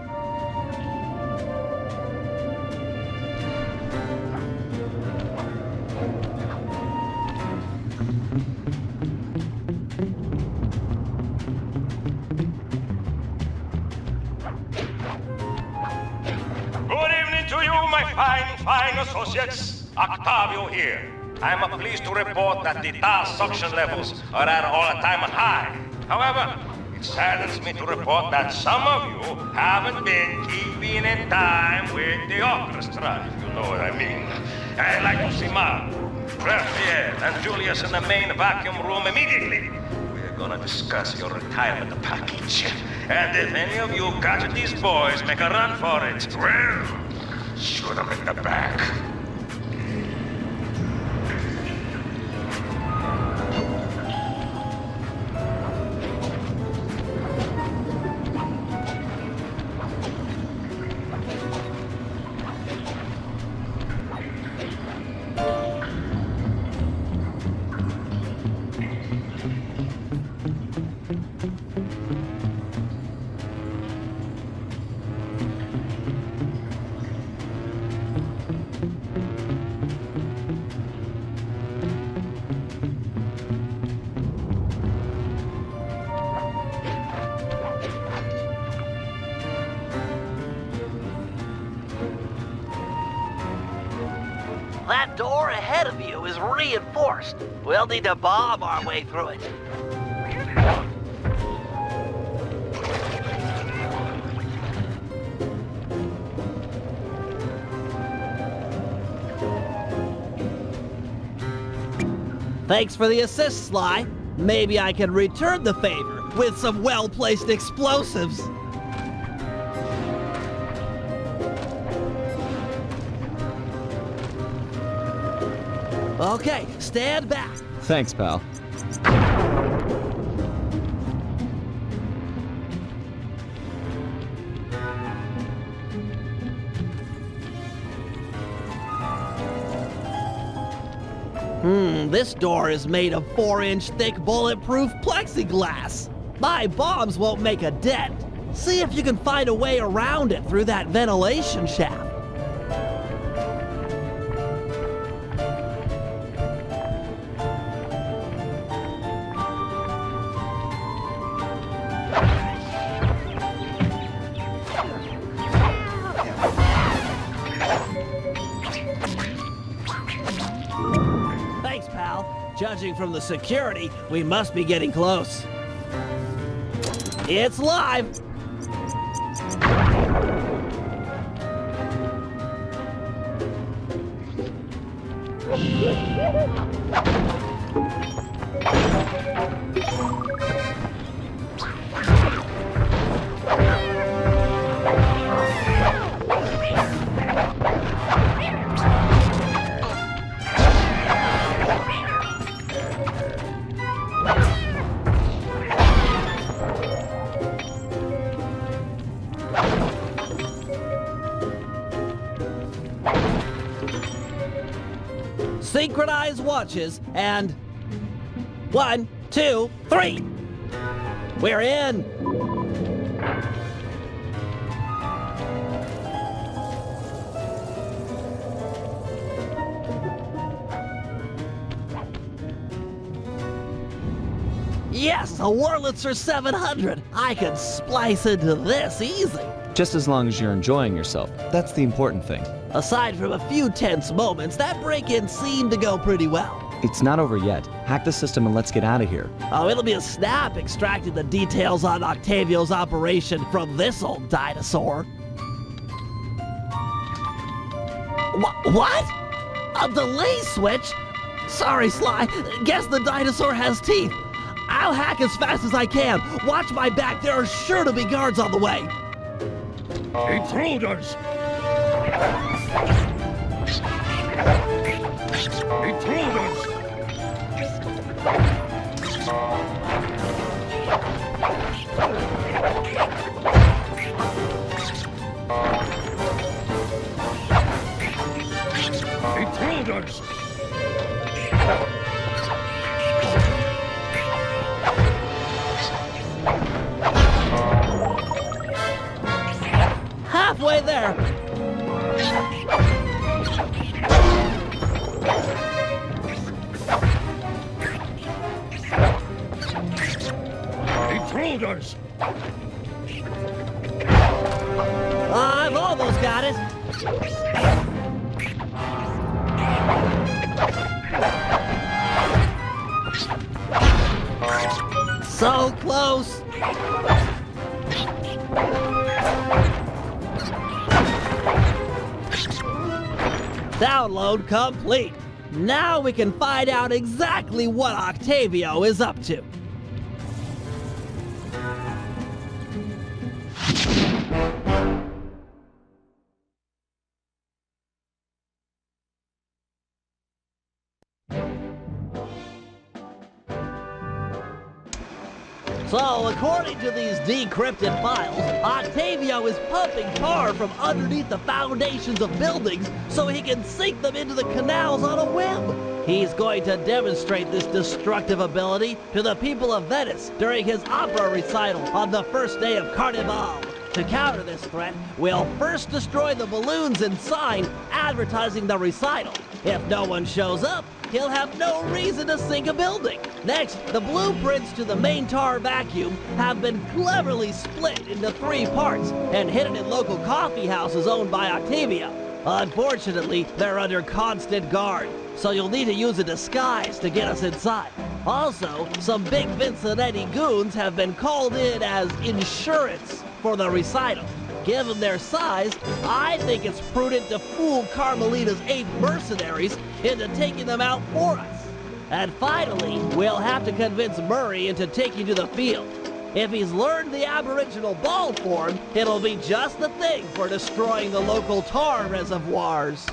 Good evening to you, my fine associates. Octavio here. I'm pleased to report that the tar suction levels are at an all-time high. However, it saddens me to report that some of you haven't been keeping in time with the orchestra, if you know what I mean. I'd like to see Mark, Raphael, and Julius in the main vacuum room immediately. We're gonna discuss your retirement package. And if any of you catch these boys make a run for it, well, shoot them in the back. That door ahead of you is reinforced. We'll need to bomb our way through it. Thanks for the assist, Sly. Maybe I can return the favor with some well-placed explosives. Okay, stand back. Thanks, pal. This door is made of 4-inch thick bulletproof plexiglass. My bombs won't make a dent. See if you can find a way around it through that ventilation shaft. Thanks, pal. Judging from the security, we must be getting close. It's live! Synchronized watches, and 1, 2, 3. We're in. Yes, a Wurlitzer 700. I could splice into this easy. Just as long as you're enjoying yourself. That's the important thing. Aside from a few tense moments, that break-in seemed to go pretty well. It's not over yet. Hack the system and let's get out of here. Oh, it'll be a snap extracting the details on Octavio's operation from this old dinosaur. What? A delay switch? Sorry, Sly. Guess the dinosaur has teeth. I'll hack as fast as I can. Watch my back. There are sure to be guards on the way. Intruders! Intruders! Intruders! Halfway there. Intruders! I've almost got it. So close. Download complete. Now we can find out exactly what Octavio is up to. So, according to these decrypted files, Octavio is pumping tar from underneath the foundations of buildings so he can sink them into the canals on a whim. He's going to demonstrate this destructive ability to the people of Venice during his opera recital on the first day of Carnival. To counter this threat, we'll first destroy the balloons and sign advertising the recital. If no one shows up, he'll have no reason to sink a building. Next, the blueprints to the main tar vacuum have been cleverly split into 3 parts and hidden in local coffee houses owned by Octavio. Unfortunately, they're under constant guard, so you'll need to use a disguise to get us inside. Also, some big Vincennetti goons have been called in as insurance for the recital. Given their size, I think it's prudent to fool Carmelita's 8 mercenaries into taking them out for us. And finally, we'll have to convince Murray into taking to the field. If he's learned the aboriginal ball form, it'll be just the thing for destroying the local tar reservoirs.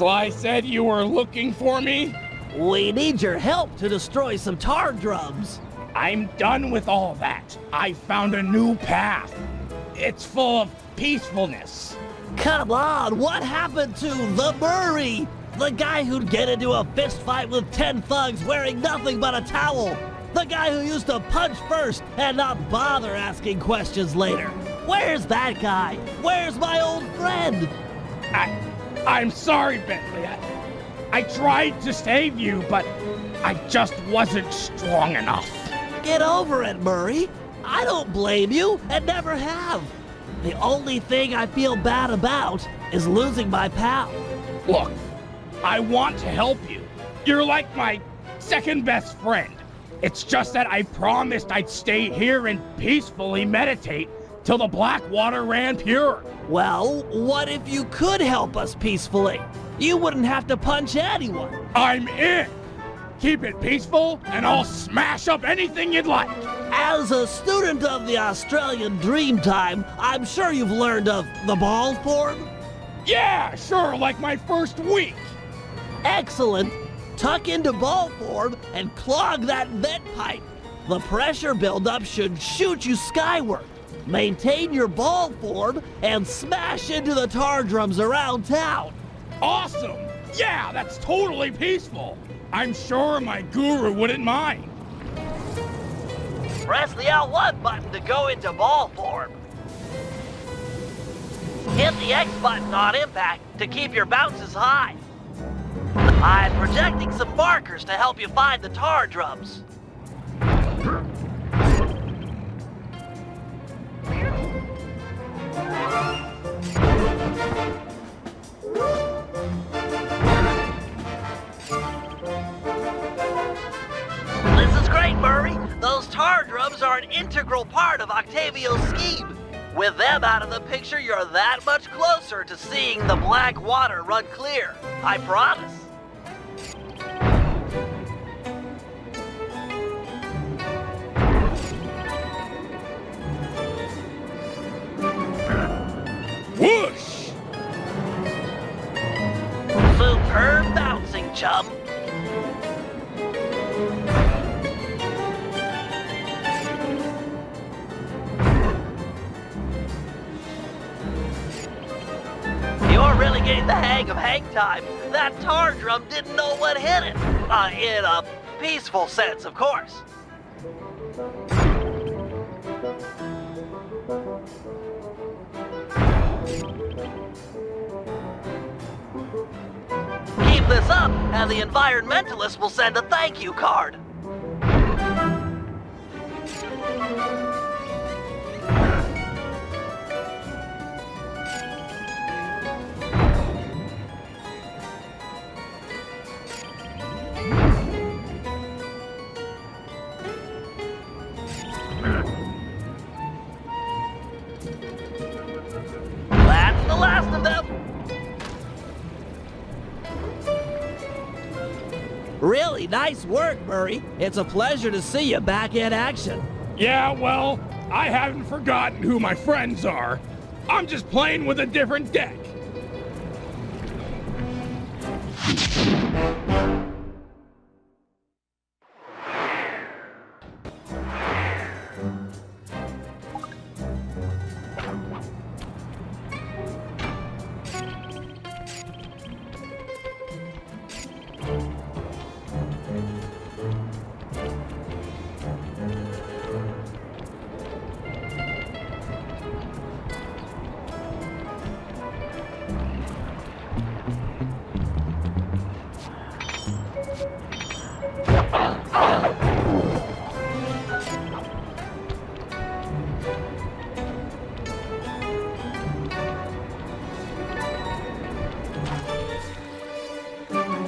Sly said you were looking for me? We need your help to destroy some tar drums. I'm done with all that. I found a new path. It's full of peacefulness. Come on, what happened to the Murray? The guy who'd get into a fist fight with 10 thugs wearing nothing but a towel. The guy who used to punch first and not bother asking questions later. Where's that guy? Where's my old friend? I'm sorry, Bentley. I tried to save you, but I just wasn't strong enough. Get over it, Murray. I don't blame you and never have. The only thing I feel bad about is losing my pal. Look, I want to help you. You're like my second best friend. It's just that I promised I'd stay here and peacefully meditate till the black water ran pure. Well, what if you could help us peacefully? You wouldn't have to punch anyone. I'm in. Keep it peaceful and I'll smash up anything you'd like. As a student of the Australian Dreamtime, I'm sure you've learned of the ball form? Yeah, sure, like my first week. Excellent. Tuck into ball form and clog that vent pipe. The pressure buildup should shoot you skyward. Maintain your ball form and smash into the tar drums around town. Awesome! Yeah, that's totally peaceful. I'm sure my guru wouldn't mind. Press the L1 button to go into ball form. Hit the X button on impact to keep your bounces high. I'm projecting some markers to help you find the tar drums. This is great, Murray. Those tar drums are an integral part of Octavio's scheme. With them out of the picture, you're that much closer to seeing the black water run clear. I promise. Whoosh! Superb bouncing, chum. You're really getting the hang of hang time. That tar drum didn't know what hit it. In a peaceful sense, of course. Keep this up, and the environmentalists will send a thank you card. That's the last of them. Really nice work, Murray. It's a pleasure to see you back in action. Yeah, well, I haven't forgotten who my friends are. I'm just playing with a different deck.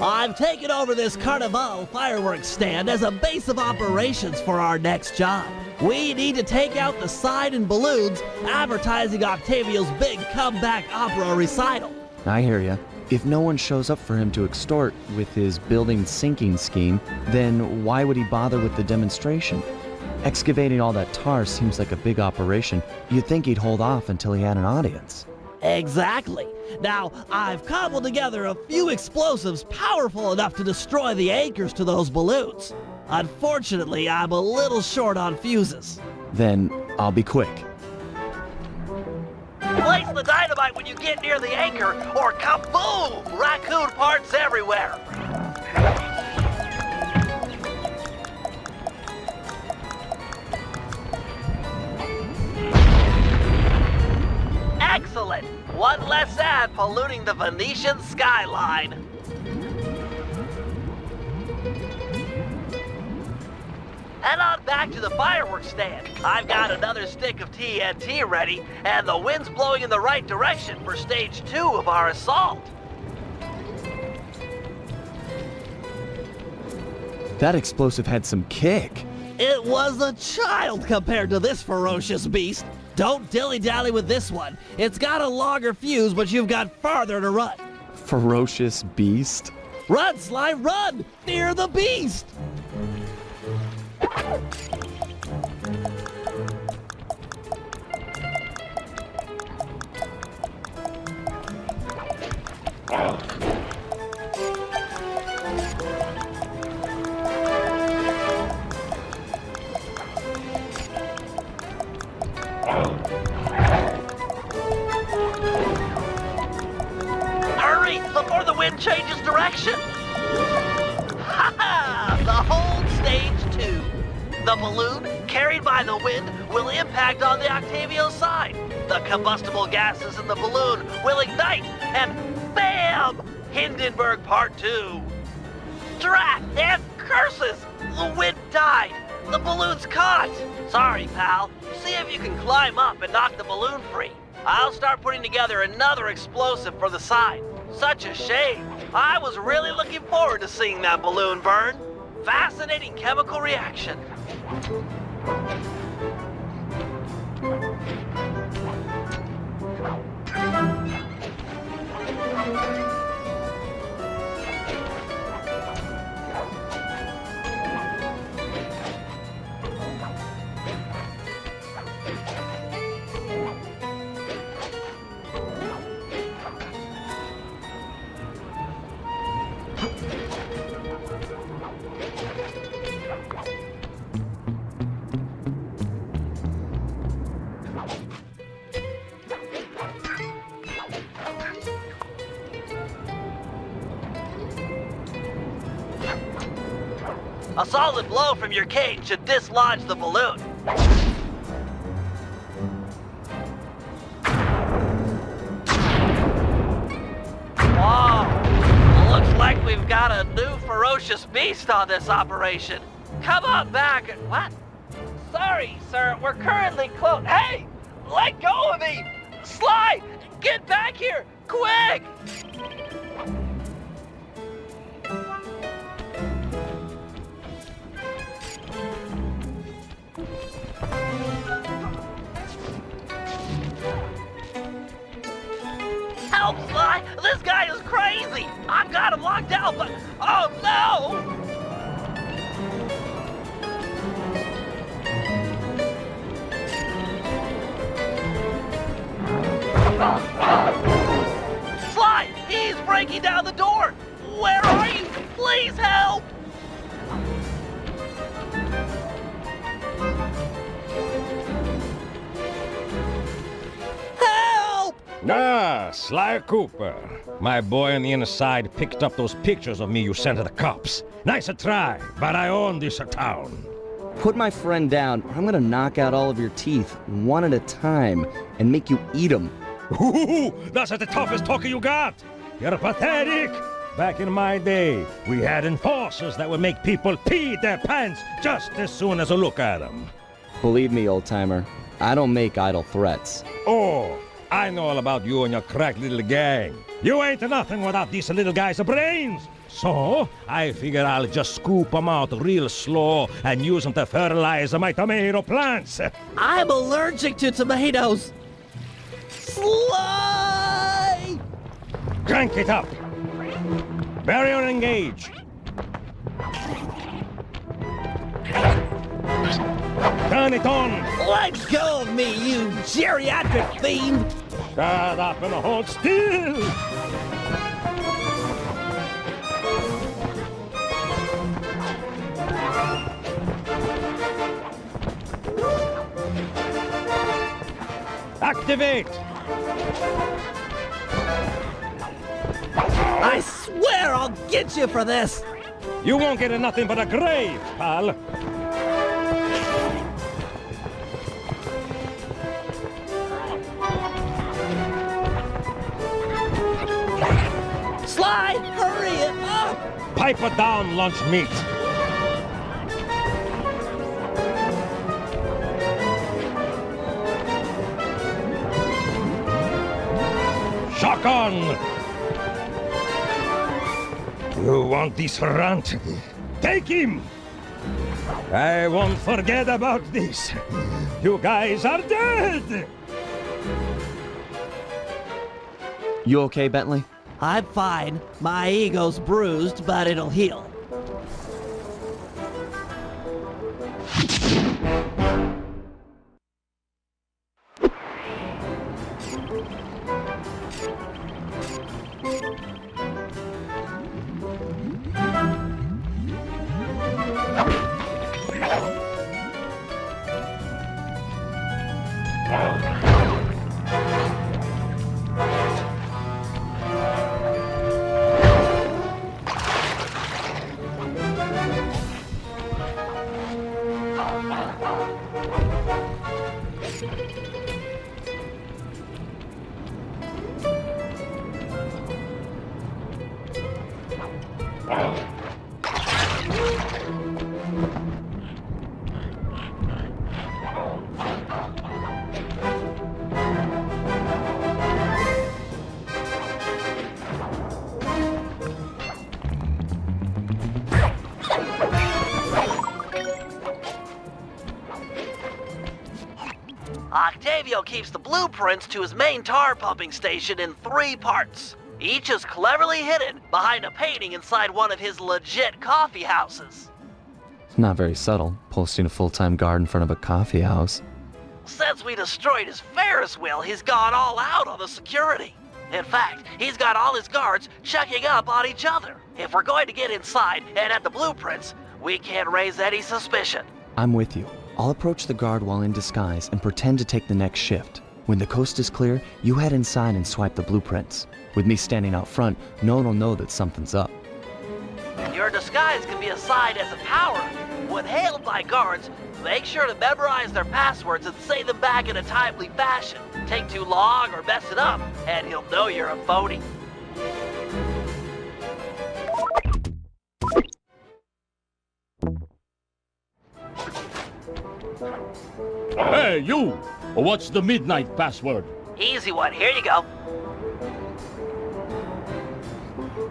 I've taken over this Carnival fireworks stand as a base of operations for our next job. We need to take out the sign and balloons advertising Octavio's big comeback opera recital. I hear ya. If no one shows up for him to extort with his building sinking scheme, then why would he bother with the demonstration? Excavating all that tar seems like a big operation. You'd think he'd hold off until he had an audience. Exactly. Now, I've cobbled together a few explosives powerful enough to destroy the anchors to those balloons. Unfortunately, I'm a little short on fuses. Then I'll be quick. Place the dynamite when you get near the anchor, or kaboom! Raccoon parts everywhere. Excellent! One less ad polluting the Venetian skyline. Head on back to the fireworks stand. I've got another stick of TNT ready, and the wind's blowing in the right direction for stage 2 of our assault. That explosive had some kick. It was a child compared to this ferocious beast. Don't dilly-dally with this one. It's got a longer fuse, but you've got farther to run. Ferocious beast? Run, Sly, run! Near the beast! Hurry, before the wind changes direction! Ha ha! The whole stage 2. The balloon, carried by the wind, will impact on the Octavio side. The combustible gases in the balloon will ignite, and BAM! Hindenburg Part 2. Drat and curses! The wind died. The balloon's caught. Sorry, pal. See if you can climb up and knock the balloon free. I'll start putting together another explosive for the side. Such a shame. I was really looking forward to seeing that balloon burn. Fascinating chemical reaction. A solid blow from your cane should dislodge the balloon. Whoa! Looks like we've got a new ferocious beast on this operation. Come on back and... What? Sorry, sir, we're currently closed. Hey! Let go of me! Sly! Get back here! Quick! Help, Sly! This guy is crazy! I've got him locked out, but... Oh, no! Sly! He's breaking down the door! Where are you? Please help! Ah, Sly Cooper. My boy on the inside picked up those pictures of me you sent to the cops. Nice a try, but I own this town. Put my friend down, or I'm gonna knock out all of your teeth, one at a time, and make you eat them. Ooh, that's the toughest talker you got. You're pathetic. Back in my day, we had enforcers that would make people pee their pants just as soon as a look at them. Believe me, old-timer, I don't make idle threats. Oh, I know all about you and your crack little gang. You ain't nothing without these little guys' brains. So, I figure I'll just scoop them out real slow and use them to fertilize my tomato plants. I'm allergic to tomatoes. Sly! Crank it up. Barrier engage. Turn it on. Let go of me, you geriatric fiend! Shut up and hold still! Activate! I swear I'll get you for this! You won't get nothing but a grave, pal. Sly, hurry it up! Pipe it down, lunch meat. Shotgun! You want this runt? Take him! I won't forget about this. You guys are dead! You okay, Bentley? I'm fine. My ego's bruised, but it'll heal. Octavio keeps the blueprints to his main tar pumping station in 3 parts. Each is cleverly hidden behind a painting inside one of his legit coffee houses. It's not very subtle, posting a full-time guard in front of a coffee house. Since we destroyed his Ferris wheel, he's gone all out on the security. In fact, he's got all his guards checking up on each other. If we're going to get inside and at the blueprints, we can't raise any suspicion. I'm with you. I'll approach the guard while in disguise and pretend to take the next shift. When the coast is clear, you head inside and swipe the blueprints. With me standing out front, no one will know that something's up. Your disguise can be assigned as a power. When hailed by guards, make sure to memorize their passwords and say them back in a timely fashion. Take too long or mess it up, and he'll know you're a phony. Hey, you! What's the midnight password? Easy one, here you go.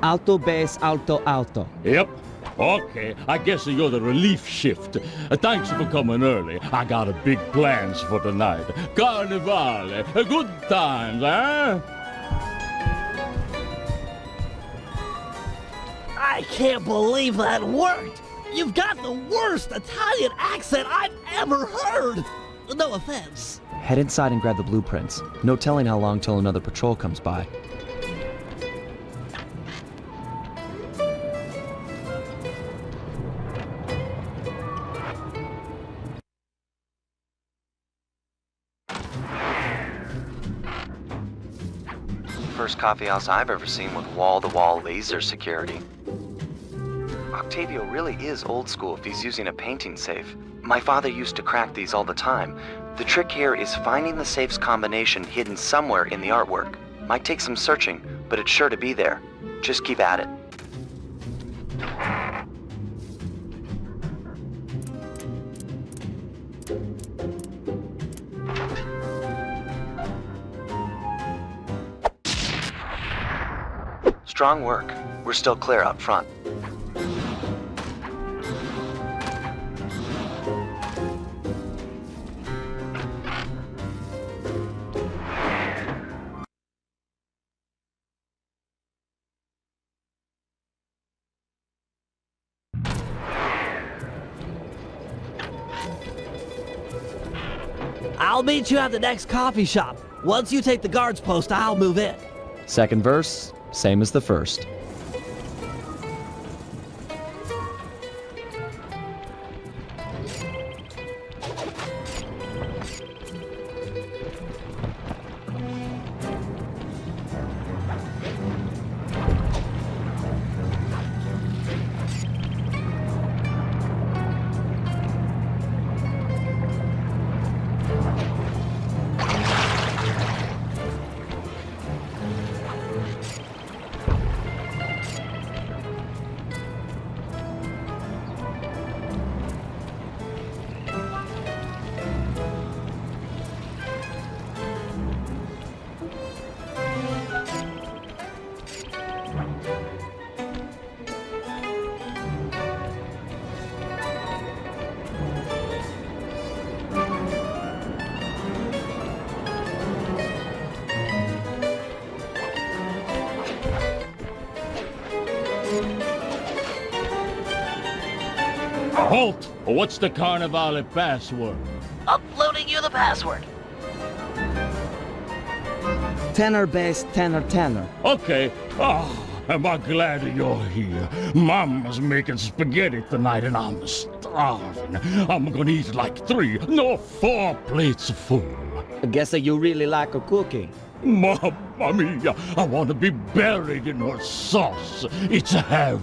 Alto, base, alto, alto. Yep. Okay, I guess you're the relief shift. Thanks for coming early. I got a big plans for tonight. Carnivale, good times, eh? I can't believe that worked! You've got the worst Italian accent I've ever heard! No offense. Head inside and grab the blueprints. No telling how long till another patrol comes by. First coffee house I've ever seen with wall-to-wall laser security. Octavio really is old school if he's using a painting safe. My father used to crack these all the time. The trick here is finding the safe's combination hidden somewhere in the artwork. Might take some searching, but it's sure to be there. Just keep at it. Strong work. We're still clear up front. I'll meet you at the next coffee shop. Once you take the guard's post, I'll move in. Second verse, same as the first. Halt! What's the Carnivale password? Uploading you the password. Tenor bass, tenor, tenor. Okay. Oh, am I glad you're here. Mama's making spaghetti tonight and I'm starving. I'm gonna eat like 3, no 4 plates full. I guess that you really like a cookie. Mamma mia, I want to be buried in her sauce. It's heaven.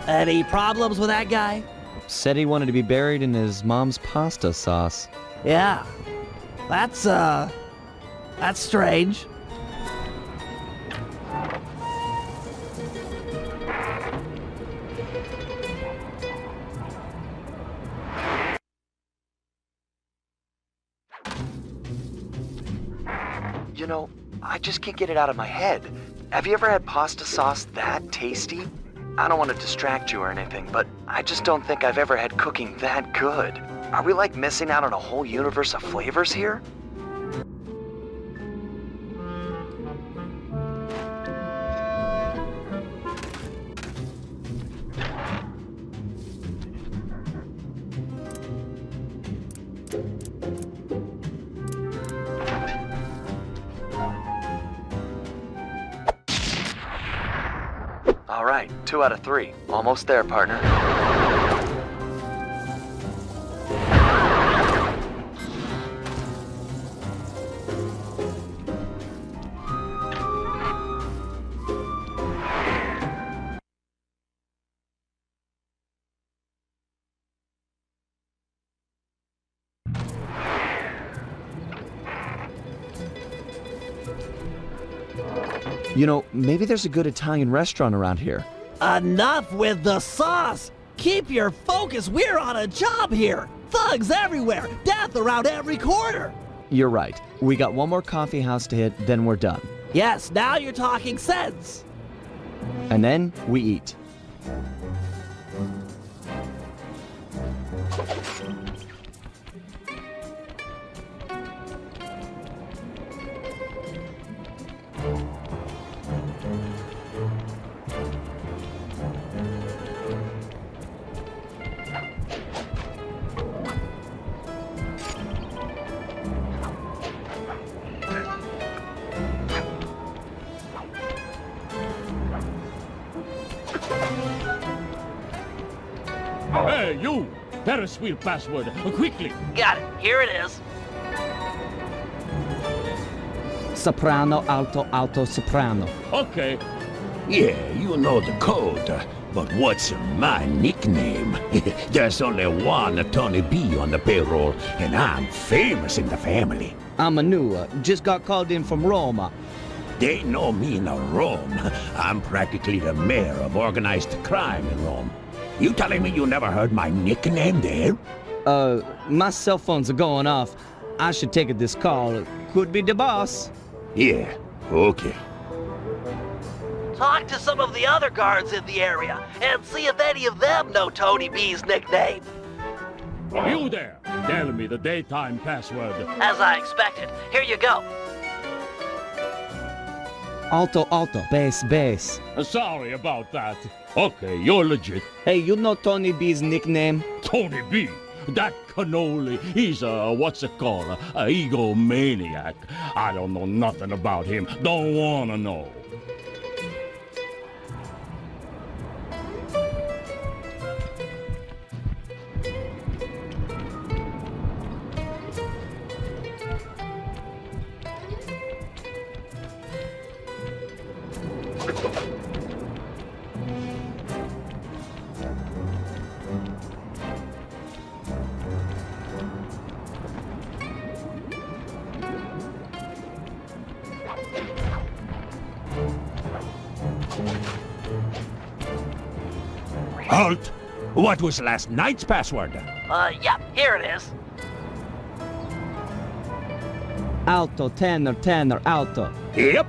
Any problems with that guy? Said he wanted to be buried in his mom's pasta sauce. Yeah. That's strange. You know, I just can't get it out of my head. Have you ever had pasta sauce that tasty? I don't want to distract you or anything, but I just don't think I've ever had cooking that good. Are we like missing out on a whole universe of flavors here? All right, 2 out of 3. Almost there, partner. You know, maybe there's a good Italian restaurant around here. Enough with the sauce! Keep your focus, we're on a job here! Thugs everywhere, death around every corner! You're right. We got one more coffee house to hit, then we're done. Yes, now you're talking sense! And then we eat. Hey, you! Ferris wheel password, quickly! Got it. Here it is. Soprano, alto, alto, soprano. Okay. Yeah, you know the code. But what's my nickname? There's only one Tony B on the payroll, and I'm famous in the family. I'm a new, just got called in from Roma. They know me in Rome. I'm practically the mayor of organized crime in Rome. You telling me you never heard my nickname there? My cell phones are going off. I should take this call. Could be the boss. Yeah, okay. Talk to some of the other guards in the area and see if any of them know Tony B's nickname. You there! Tell me the daytime password. As I expected. Here you go. Alto, alto. Bass, bass. Sorry about that. Okay, you're legit. Hey, you know Tony B's nickname? Tony B? That cannoli, he's a, what's it called, a egomaniac. I don't know nothing about him. Don't wanna know. Halt! What was last night's password? Yeah, here it is. Alto, tenor, tenor, alto. Yep.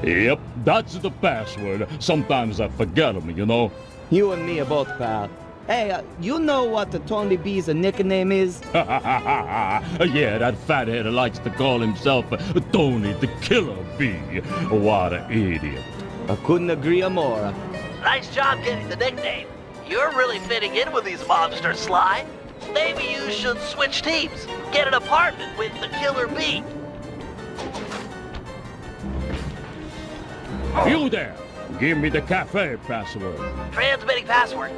Yep, that's the password. Sometimes I forget them, you know. You and me are both, pal. Hey, you know what the Tony B's nickname is? Yeah, that fathead likes to call himself Tony the Killer Bee. What an idiot. I couldn't agree more. Nice job getting the nickname. You're really fitting in with these monsters, Sly. Maybe you should switch teams. Get an apartment with the Killer Bee. You there! Give me the cafe password. Transmitting password.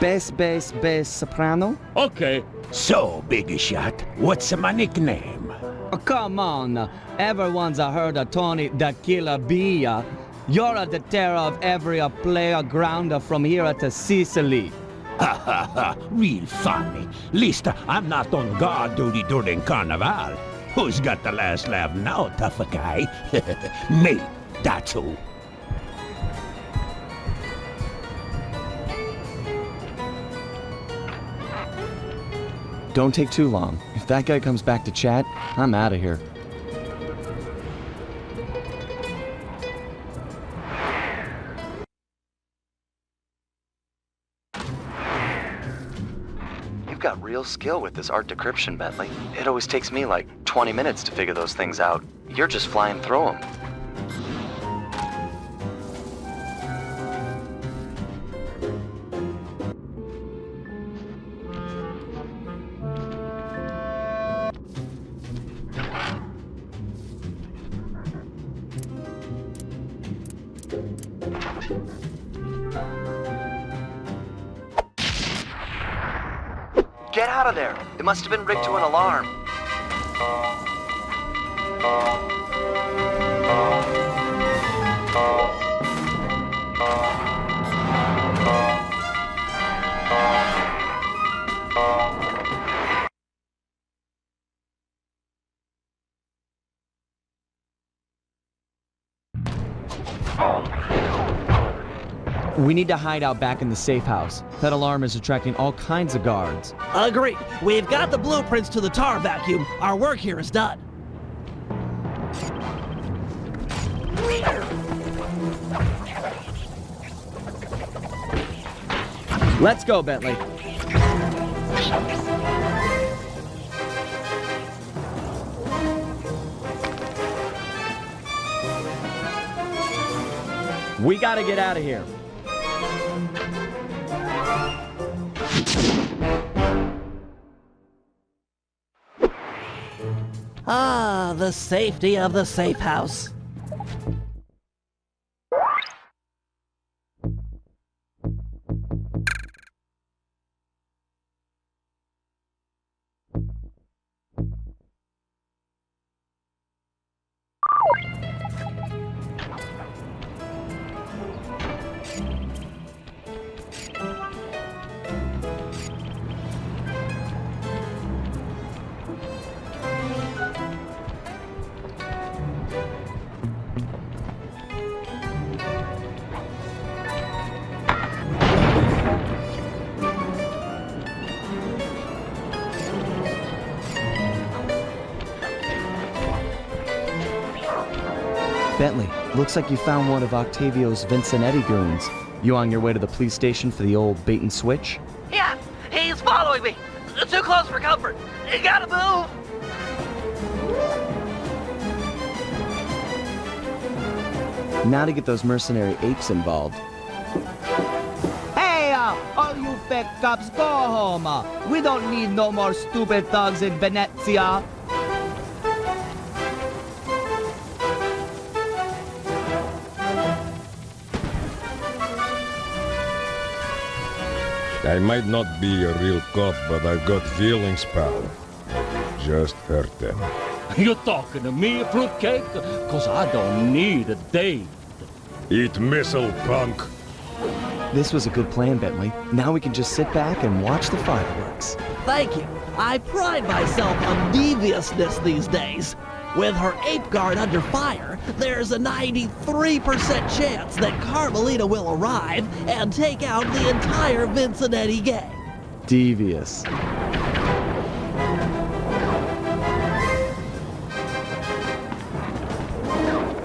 Bass, bass, bass, soprano? Okay. So, Big Shot, what's my nickname? Oh, come on. Everyone's heard of Tony the Killer Bee. You're the terror of every player grounder from here to Sicily. Ha ha ha, real funny. Least I'm not on guard duty during Carnival. Who's got the last laugh now, tough guy? Me, that's who. Don't take too long. If that guy comes back to chat, I'm out of here. You've got real skill with this art decryption, Bentley. It always takes me like 20 minutes to figure those things out. You're just flying through them. Get out of there! It must have been rigged to an alarm. We need to hide out back in the safe house. That alarm is attracting all kinds of guards. Agreed. We've got the blueprints to the tar vacuum. Our work here is done. Let's go, Bentley. We gotta get out of here. Ah, the safety of the safe house. Bentley, looks like you found one of Octavio's Vincennetti goons. You on your way to the police station for the old bait and switch? Yeah, he's following me. Too close for comfort. You gotta move. Now to get those mercenary apes involved. Hey, all you fake cops, go home. We don't need no more stupid thugs in Venezia. I might not be a real cop, but I've got feelings, pal. Just hurt them. You talking to me, fruitcake? Cause I don't need a date. Eat missile, punk. This was a good plan, Bentley. Now we can just sit back and watch the fireworks. Thank you. I pride myself on deviousness these days. With her ape guard under fire, there's a 93% chance that Carmelita will arrive and take out the entire Vincenetti gang. Devious.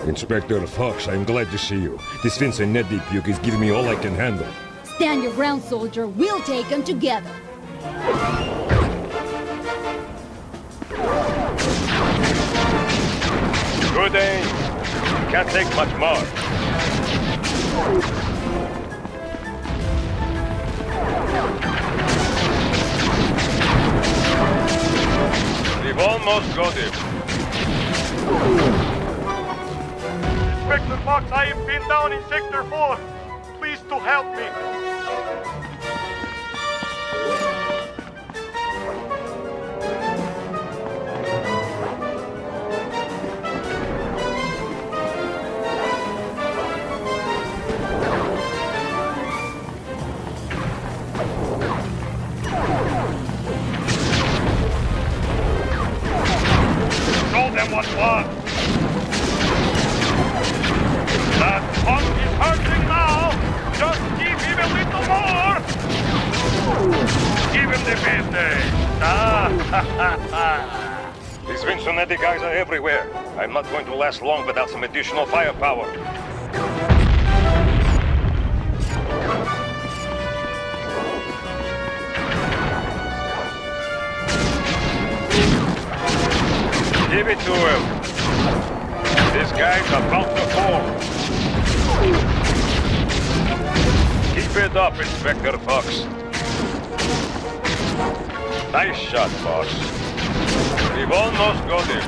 Inspector Fox, I'm glad to see you. This Vincenetti puke is giving me all I can handle. Stand your ground, soldier. We'll take them together. Good aim. Can't take much more. We've almost got him. Inspector Fox, I have been down in Sector 4. Please to help me. Show them what's what. That punk is hurting now! Just give him a little more! Give him the business! These Vincenetti guys are everywhere. I'm not going to last long without some additional firepower. Give it to him. This guy's about to fall. Keep it up, Inspector Fox. Nice shot, boss. We've almost got him.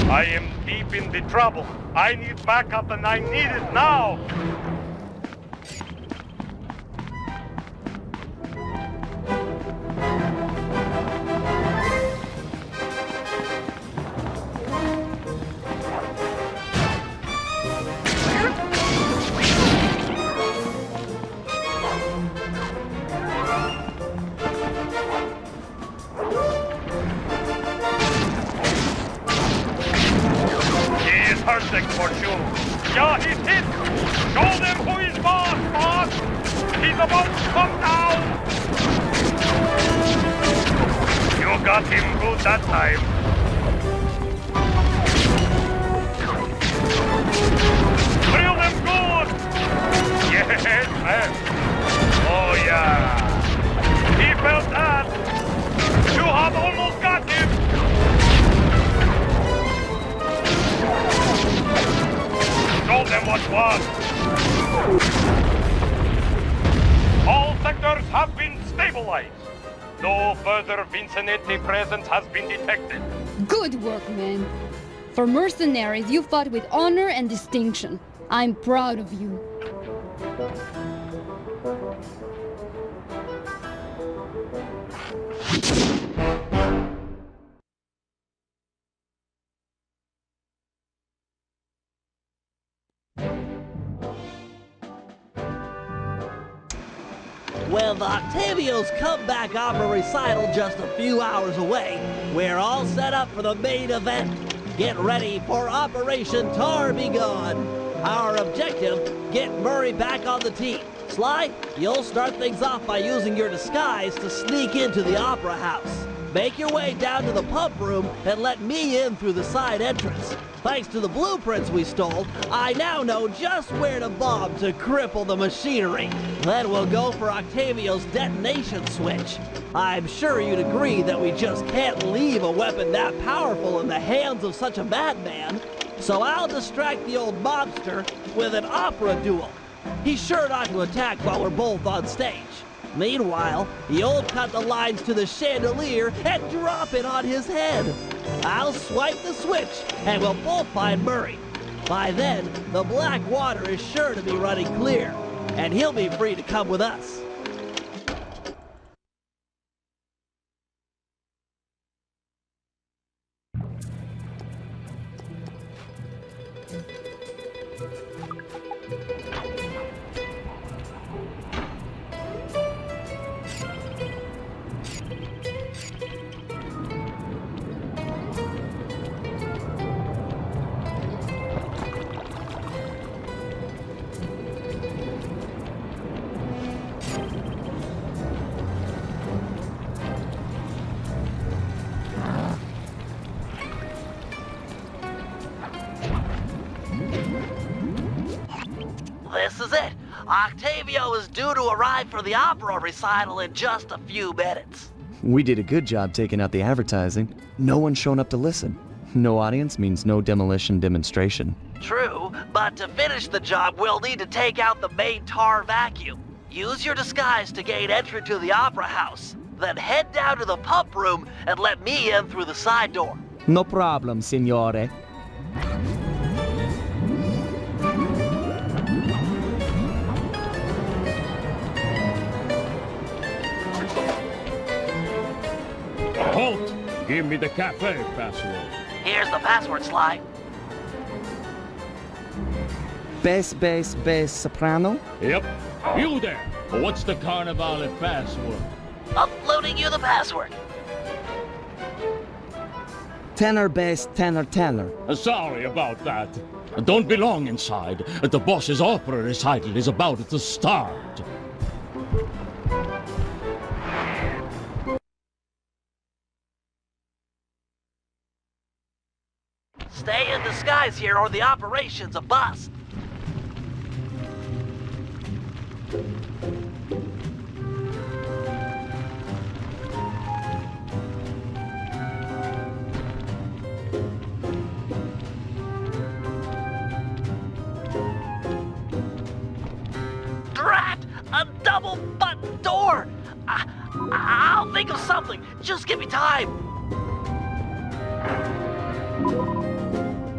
I am deep in the trouble. I need backup and I need it now! For sure. Yeah, he's hit! Show them who is boss, boss! He's about to come down! You got him good that time. Drill them good! Yes, man. Oh, yeah. He felt that. You have almost got him. Show them what's what. All sectors have been stabilized. No further Vincenetti presence has been detected. Good work, man. For mercenaries, you fought with honor and distinction. I'm proud of you. With Octavio's comeback opera recital just a few hours away, we're all set up for the main event. Get ready for Operation Tar Be Gone. Our objective, get Murray back on the team. Sly, you'll start things off by using your disguise to sneak into the opera house. Make your way down to the pump room and let me in through the side entrance. Thanks to the blueprints we stole, I now know just where to bomb to cripple the machinery. Then we'll go for Octavio's detonation switch. I'm sure you'd agree that we just can't leave a weapon that powerful in the hands of such a madman. So I'll distract the old mobster with an opera duel. He's sure not to attack while we're both on stage. Meanwhile, you'll cut the lines to the chandelier and drop it on his head. I'll swipe the switch, and we'll both find Murray. By then, the black water is sure to be running clear, and he'll be free to come with us. This is it. Octavio is due to arrive for the opera recital in just a few minutes. We did a good job taking out the advertising. No one's shown up to listen. No audience means no demolition demonstration. True, but to finish the job, we'll need to take out the main tar vacuum. Use your disguise to gain entry to the opera house. Then head down to the pump room and let me in through the side door. No problem, signore. Halt! Give me the cafe password. Here's the password, Sly. Bass, soprano? Yep. You there! What's the Carnivale password? Uploading you the password. Tenor, bass, tenor. Sorry about that. Don't belong inside. The boss's opera recital is about to start. Stay in disguise here or the operation's a bust. Drat! A double button door! I'll think of something. Just give me time.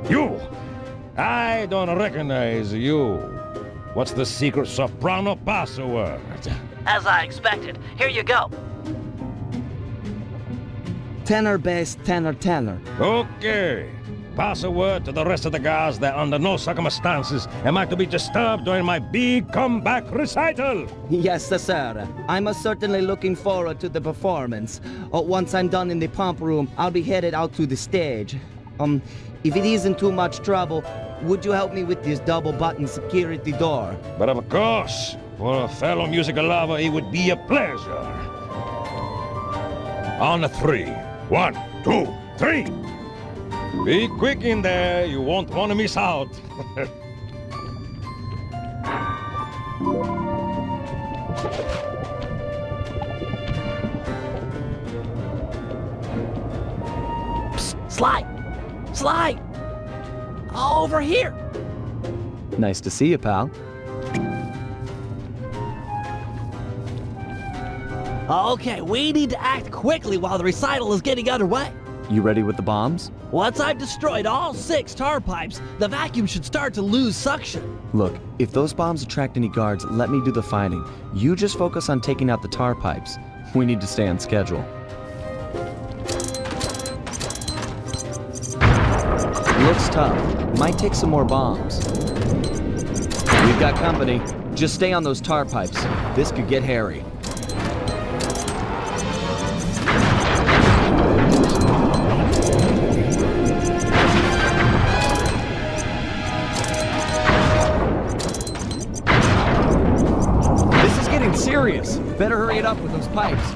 You! I don't recognize you. What's the secret soprano password? As I expected. Here you go. Tenor, bass, tenor. Okay. Pass a word to the rest of the guys that under no circumstances am I to be disturbed during my big comeback recital. Yes, sir. I'm certainly looking forward to the performance. Once I'm done in the pump room, I'll be headed out to the stage. If it isn't too much trouble, would you help me with this double-button security door? But of course, for a fellow musical lover, it would be a pleasure. On the 3. 1, 2, 3. Be quick in there, you won't want to miss out. Psst, Sly! Over here! Nice to see you, pal. Okay, we need to act quickly while the recital is getting underway. You ready with the bombs? Once I've destroyed all 6 tar pipes, the vacuum should start to lose suction. Look, if those bombs attract any guards, let me do the fighting. You just focus on taking out the tar pipes. We need to stay on schedule. Looks tough. Might take some more bombs. We've got company. Just stay on those tar pipes. This could get hairy. Serious. Better hurry it up with those pipes.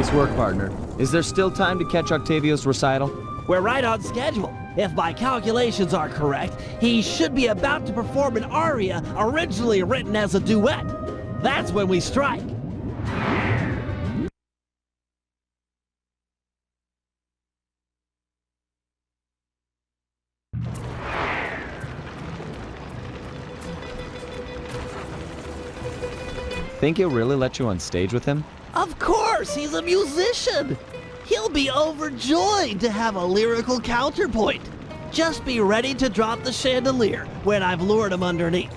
Nice work, partner. Is there still time to catch Octavio's recital? We're right on schedule. If my calculations are correct, he should be about to perform an aria originally written as a duet. That's when we strike. Think he'll really let you on stage with him? Of course, he's a musician. He'll be overjoyed to have a lyrical counterpoint. Just be ready to drop the chandelier when I've lured him underneath.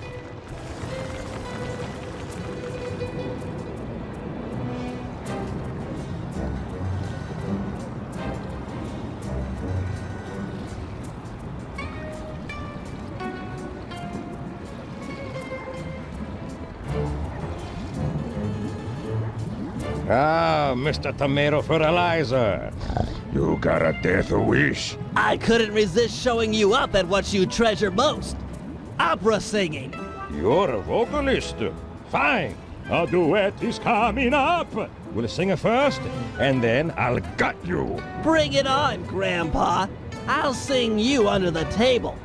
Ah, Mr. Tomato Fertilizer. You got a death wish. I couldn't resist showing you up at what you treasure most. Opera singing. You're a vocalist. Fine. A duet is coming up. We'll sing it first, and then I'll gut you. Bring it on, Grandpa. I'll sing you under the table.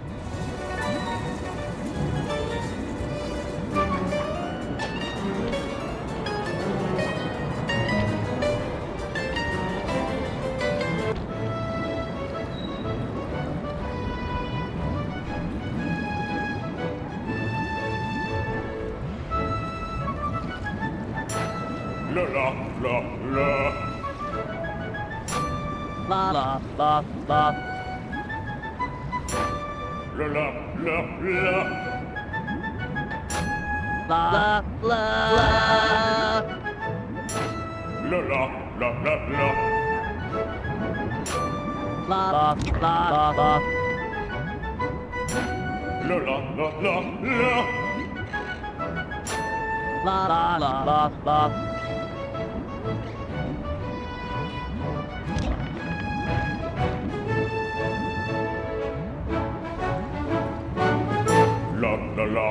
La la la la. La la la la. La la la la. La la la. La la la la la. La la la la. La la la la la. La la la la. La la la.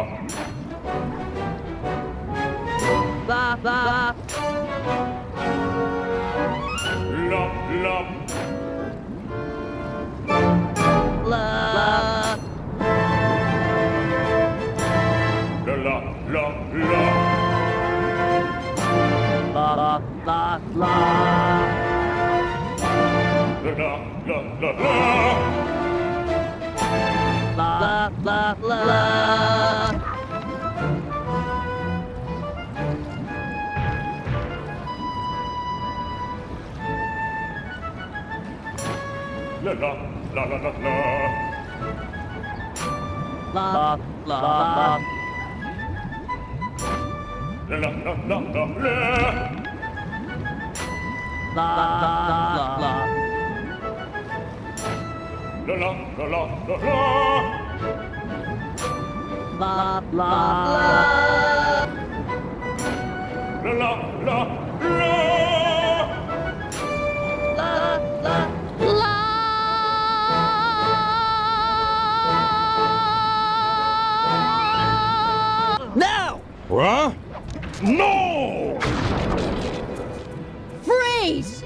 La la. La la. La. La la la la. La la la la. La la la la la. La la la la. La la la la la la. La la la. La la la la la la. La la la. La la la la la la. La la la. La la la la. Now! What? No! Freeze!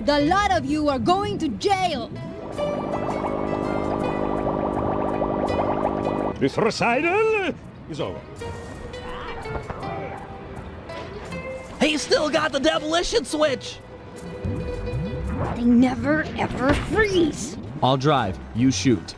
The lot of you are going to jail! This recital is over. He's still got the demolition switch! They never ever freeze! I'll drive, you shoot.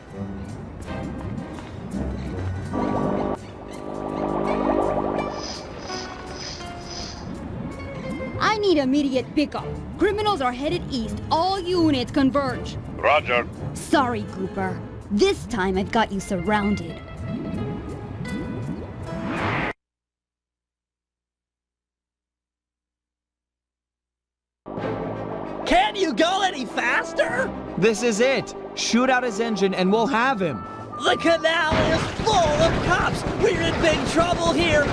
I need immediate pickup. Criminals are headed east. All units converge. Roger. Sorry, Cooper. This time I've got you surrounded. Can you go any faster? This is it. Shoot out his engine and we'll have him. The canal is full of cops. We're in big trouble here.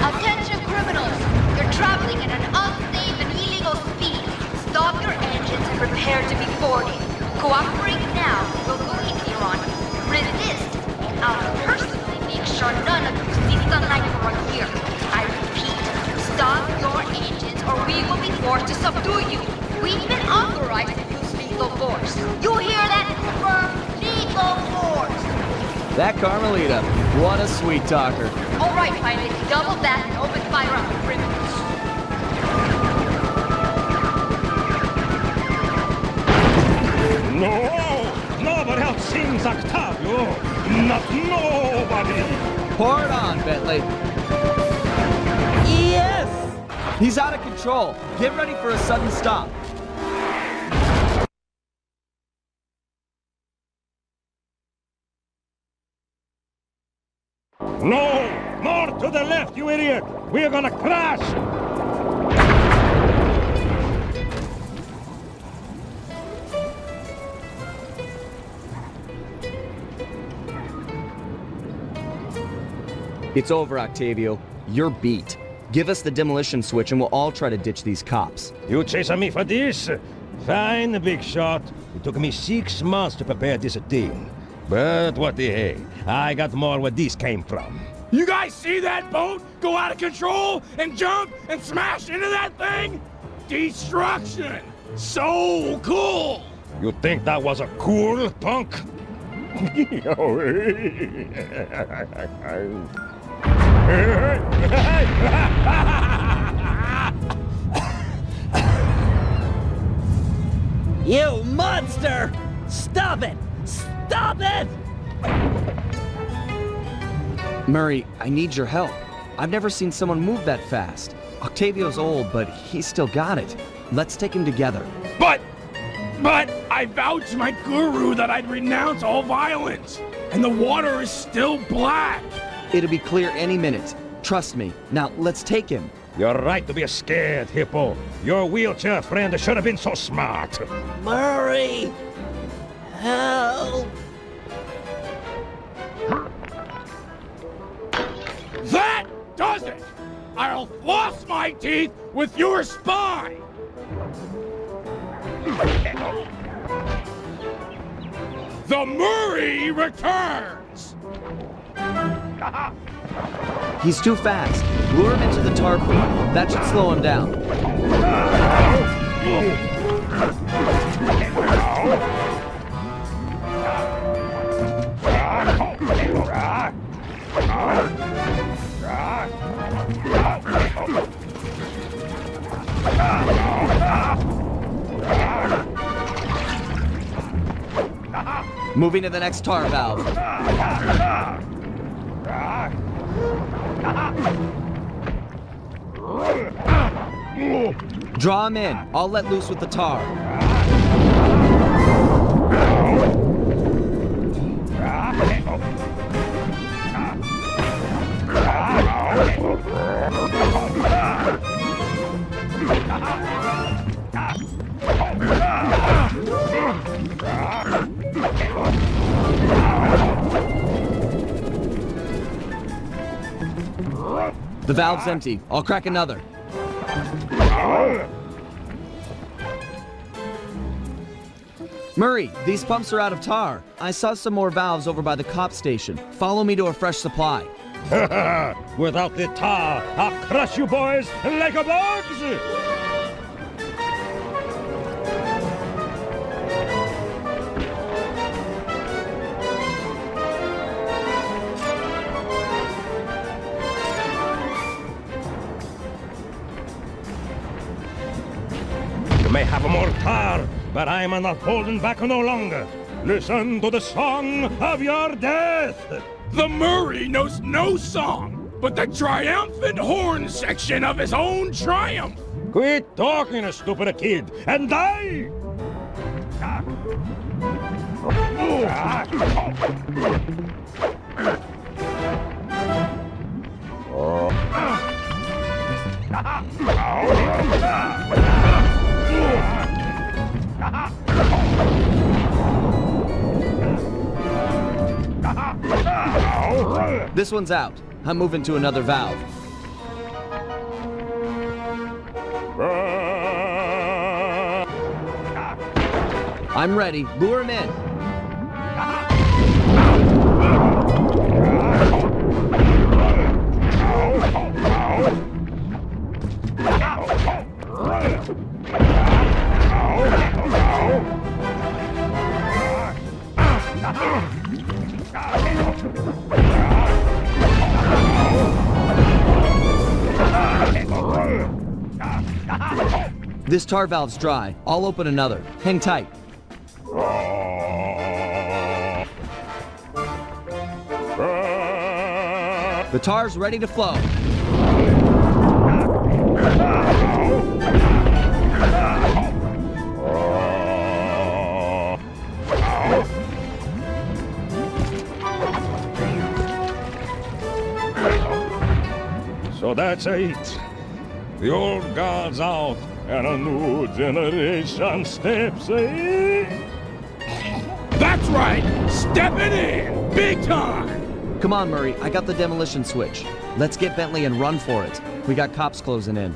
Attention criminals! You're traveling at an unsafe and illegal speed. Stop your engines and prepare to be boarded. Cooperate now, we'll go Iran. Resist, and I'll personally make sure none of you see sunlight for a year. I repeat, stop your engines or we will be forced to subdue you. We've been authorized to use lethal force. You hear that, Cooper? Lethal force! That Carmelita, what a sweet talker. All right, pilot, double back and open fire on the criminals. No! Nobody outsings Octavio! Not nobody! Pour it on, Bentley. Yes! He's out of control. Get ready for a sudden stop. No! More to the left, you idiot! We're gonna crash! It's over, Octavio. You're beat. Give us the demolition switch and we'll all try to ditch these cops. You chasing me for this? Fine, big shot. It took me 6 months to prepare this thing. But what the hey? I got more where this came from. You guys see that boat go out of control and jump and smash into that thing? Destruction! So cool! You think that was a cool, punk? You monster! Stop it! Stop it! Murray, I need your help. I've never seen someone move that fast. Octavio's old, but he's still got it. Let's take him together. But I vowed to my guru that I'd renounce all violence, and the water is still black. It'll be clear any minute. Trust me. Now, let's take him. You're right to be scared, Hippo. Your wheelchair friend should have been so smart. Murray! Help! That does it! I'll floss my teeth with your spine! The Murray returns! He's too fast. Lure him into the tar pool. That should slow him down. Moving to the next tar valve. Draw him in. I'll let loose with the tar. The valve's empty. I'll crack another. Murray, these pumps are out of tar. I saw some more valves over by the cop station. Follow me to a fresh supply. Without the tar, I'll crush you boys like a bugs! You may have more tar, but I'm not holding back no longer. Listen to the song of your death! The Murray knows no song, but the triumphant horn section of his own triumph! Quit talking, stupid kid, and die! This one's out. I'm moving to another valve. I'm ready. Lure him in. This tar valve's dry. I'll open another. Hang tight. The tar's ready to flow. So that's it. The old guard's out, and a new generation steps in. That's right! Stepping in! Big time! Come on, Murray. I got the demolition switch. Let's get Bentley and run for it. We got cops closing in.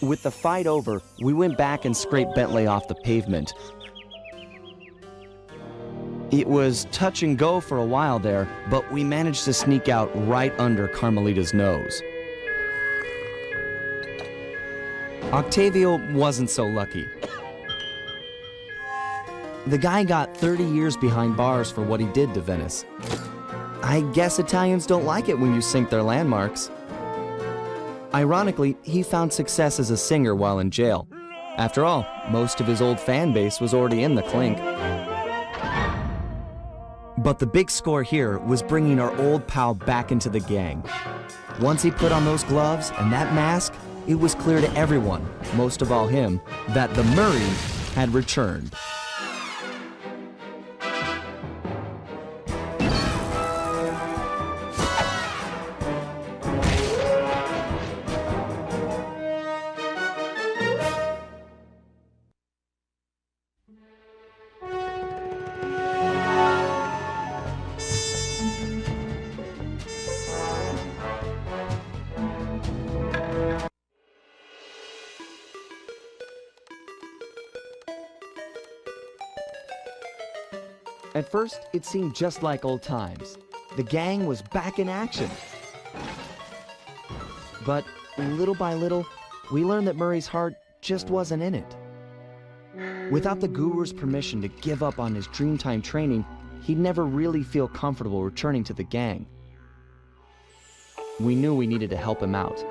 With the fight over, we went back and scraped Bentley off the pavement. It was touch and go for a while there, but we managed to sneak out right under Carmelita's nose. Octavio wasn't so lucky. The guy got 30 years behind bars for what he did to Venice. I guess Italians don't like it when you sink their landmarks. Ironically, he found success as a singer while in jail. After all, most of his old fan base was already in the clink. But the big score here was bringing our old pal back into the gang. Once he put on those gloves and that mask, it was clear to everyone, most of all him, that the Murray had returned. At first, it seemed just like old times. The gang was back in action. But little by little, we learned that Murray's heart just wasn't in it. Without the guru's permission to give up on his Dreamtime training, he'd never really feel comfortable returning to the gang. We knew we needed to help him out.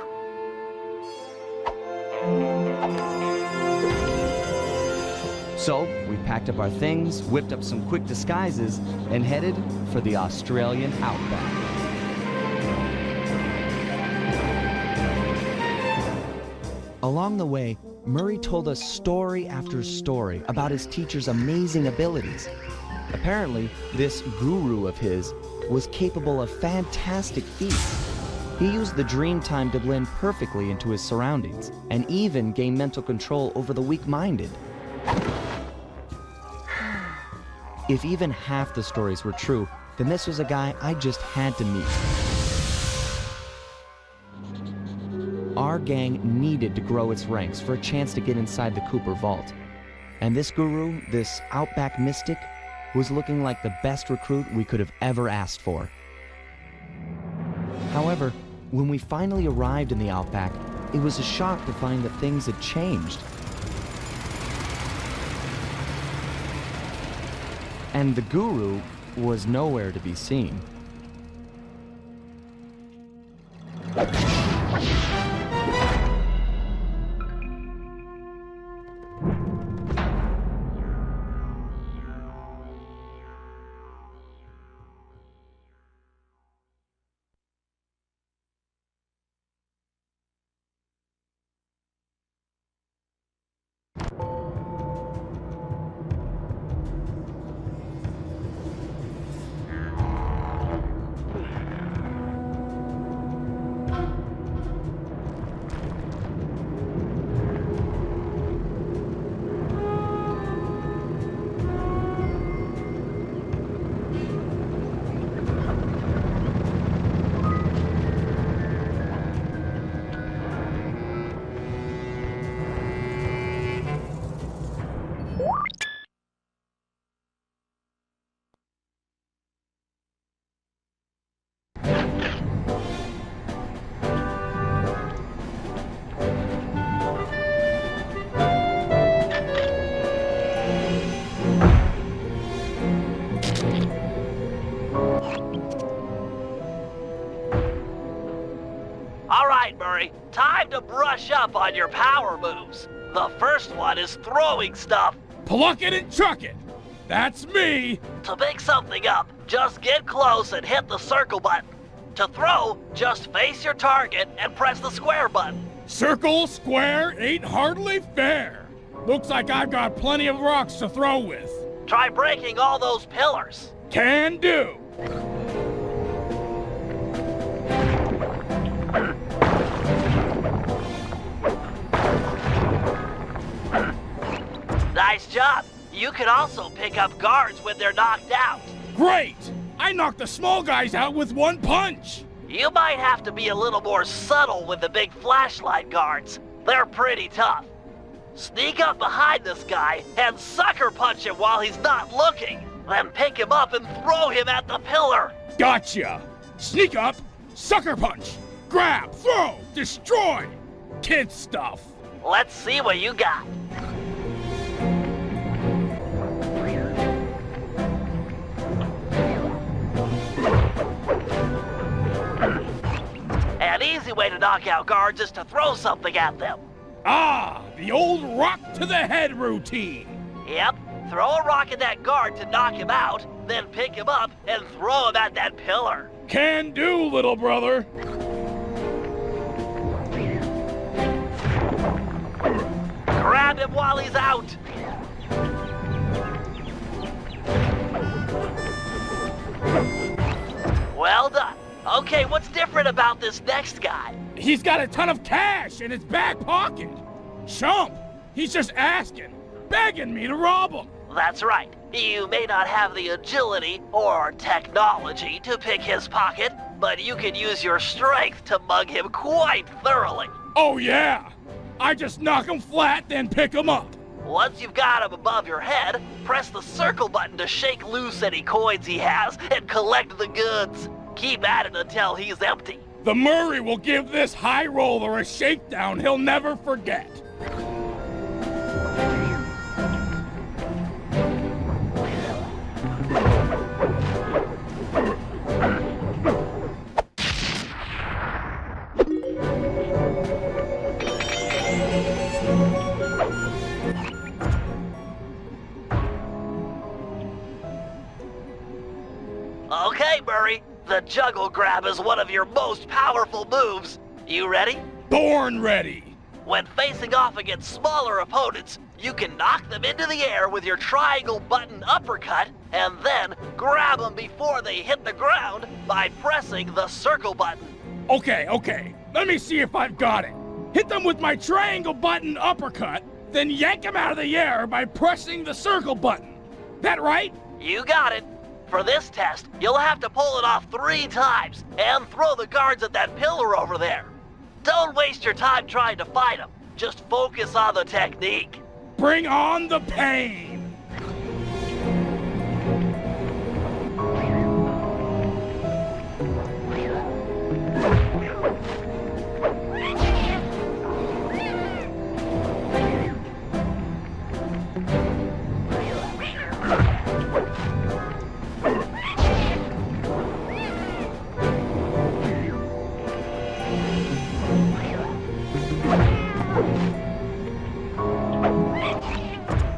So, we packed up our things, whipped up some quick disguises, and headed for the Australian outback. Along the way, Murray told us story after story about his teacher's amazing abilities. Apparently, this guru of his was capable of fantastic feats. He used the Dreamtime to blend perfectly into his surroundings, and even gain mental control over the weak-minded. If even half the stories were true, then this was a guy I just had to meet. Our gang needed to grow its ranks for a chance to get inside the Cooper Vault. And this guru, this outback mystic, was looking like the best recruit we could have ever asked for. However, when we finally arrived in the outback, it was a shock to find that things had changed. And the guru was nowhere to be seen. brush up on your power moves. The first one is throwing stuff. Pluck it and chuck it. That's me. To pick something up, just get close and hit the circle button. To throw, just face your target and press the square button. Circle, square, ain't hardly fair. Looks like I've got plenty of rocks to throw with. Try breaking all those pillars. Can do. Nice job. You can also pick up guards when they're knocked out. Great! I knocked the small guys out with one punch. You might have to be a little more subtle with the big flashlight guards. They're pretty tough. Sneak up behind this guy and sucker punch him while he's not looking. Then pick him up and throw him at the pillar. Gotcha. Sneak up, sucker punch, grab, throw, destroy. Kid stuff. Let's see what you got. An easy way to knock out guards is to throw something at them. Ah, the old rock to the head routine. Yep, throw a rock at that guard to knock him out, then pick him up and throw him at that pillar. Can do, little brother. Grab him while he's out. Well done. Okay, what's different about this next guy? He's got a ton of cash in his back pocket. Chump, he's just asking, begging me to rob him. That's right. You may not have the agility or technology to pick his pocket, but you can use your strength to mug him quite thoroughly. Oh yeah, I just knock him flat, then pick him up. Once you've got him above your head, press the circle button to shake loose any coins he has and collect the goods. Keep at it until he's empty. The Murray will give this high roller a shakedown he'll never forget. Okay, Murray. The juggle grab is one of your most powerful moves. You ready? Born ready. When facing off against smaller opponents, you can knock them into the air with your triangle button uppercut, and then grab them before they hit the ground by pressing the circle button. Okay. Let me see if I've got it. Hit them with my triangle button uppercut, then yank them out of the air by pressing the circle button. That right? You got it. For this test, you'll have to pull it off 3 times and throw the guards at that pillar over there. Don't waste your time trying to fight them. Just focus on the technique. Bring on the pain!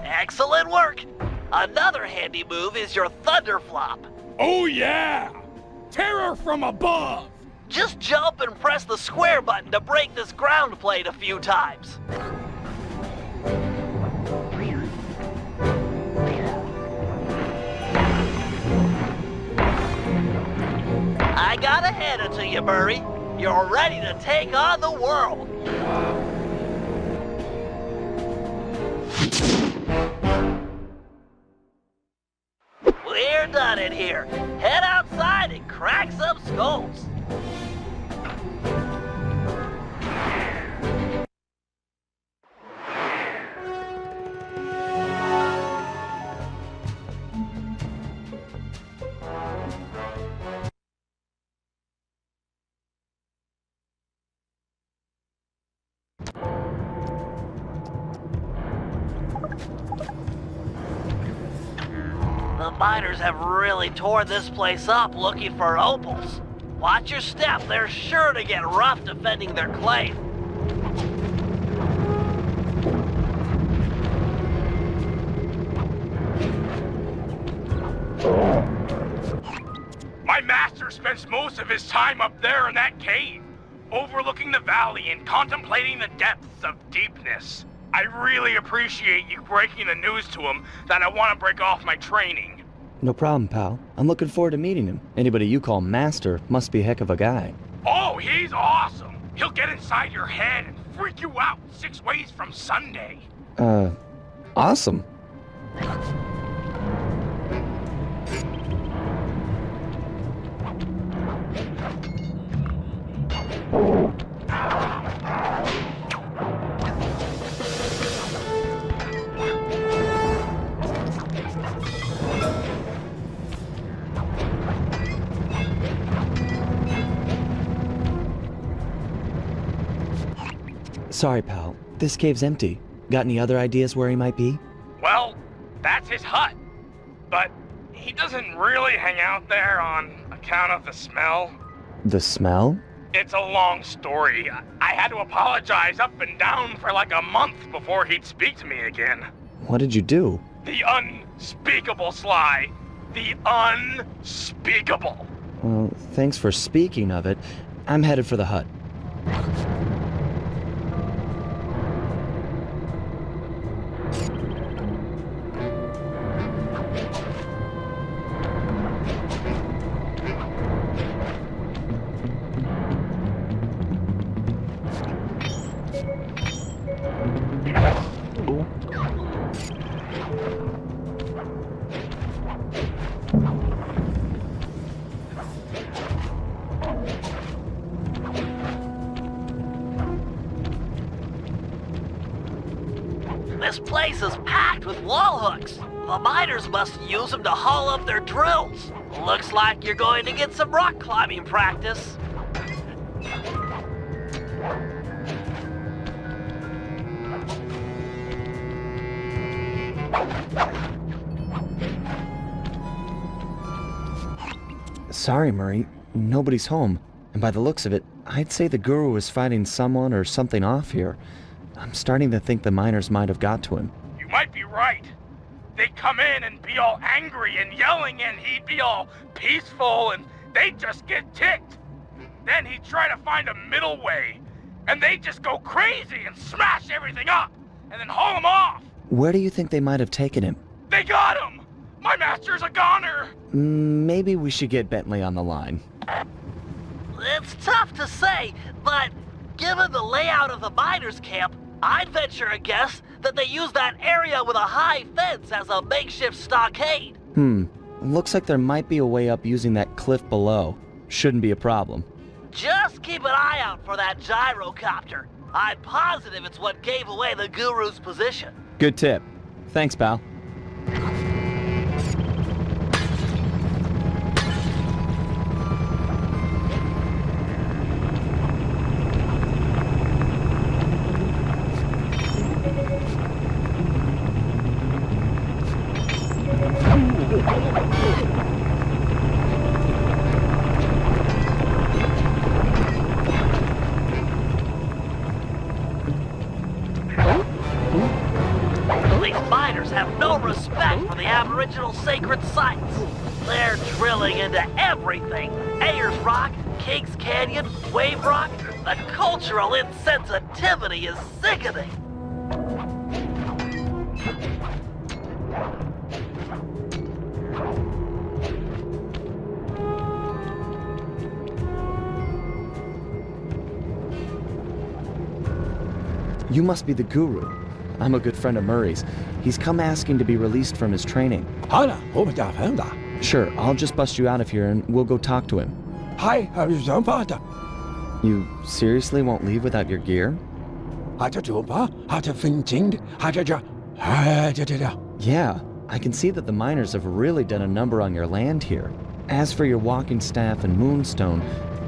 Excellent work! Another handy move is your Thunder Flop. Oh yeah! Terror from above! Just jump and press the square button to break this ground plate a few times. I gotta hand it to you, Murray. You're ready to take on the world. We're done in here. Head outside and crack some skulls. The miners have really torn this place up looking for opals. Watch your step, they're sure to get rough defending their claim. spends most of his time up there in that cave, overlooking the valley and contemplating the depths of deepness. I really appreciate you breaking the news to him that I want to break off my training. No problem, pal. I'm looking forward to meeting him. Anybody you call master must be a heck of a guy. Oh, he's awesome! He'll get inside your head and freak you out 6 ways from Sunday. Awesome. Sorry, pal. This cave's empty. Got any other ideas where he might be? Well, that's his hut. But he doesn't really hang out there on account of the smell. The smell? It's a long story. I had to apologize up and down for like a month before he'd speak to me again. What did you do? The unspeakable, Sly. The unspeakable. Well, thanks for speaking of it. I'm headed for the hut. This place is packed with wall hooks. The miners must use them to haul up their drills. Looks like you're going to get some rock climbing practice. Sorry, Murray. Nobody's home. And by the looks of it, I'd say the guru is fighting someone or something off here. I'm starting to think the miners might have got to him. You might be right. They'd come in and be all angry and yelling, and he'd be all peaceful, and they'd just get ticked. Then he'd try to find a middle way, and they'd just go crazy and smash everything up, and then haul him off. Where do you think they might have taken him? They got him! My master's a goner! Maybe we should get Bentley on the line. It's tough to say, but given the layout of the miners' camp, I'd venture a guess that they use that area with a high fence as a makeshift stockade. Looks like there might be a way up using that cliff below. Shouldn't be a problem. Just keep an eye out for that gyrocopter. I'm positive it's what gave away the guru's position. Good tip. Thanks, pal. These miners have no respect for the Aboriginal sacred sites. They're drilling into everything. Ayers Rock, Kings Canyon, Wave Rock. The cultural insensitivity is sickening. You must be the guru. I'm a good friend of Murray's. He's come asking to be released from his training. Sure, I'll just bust you out of here and we'll go talk to him. You seriously won't leave without your gear? Yeah, I can see that the miners have really done a number on your land here. As for your walking staff and moonstone,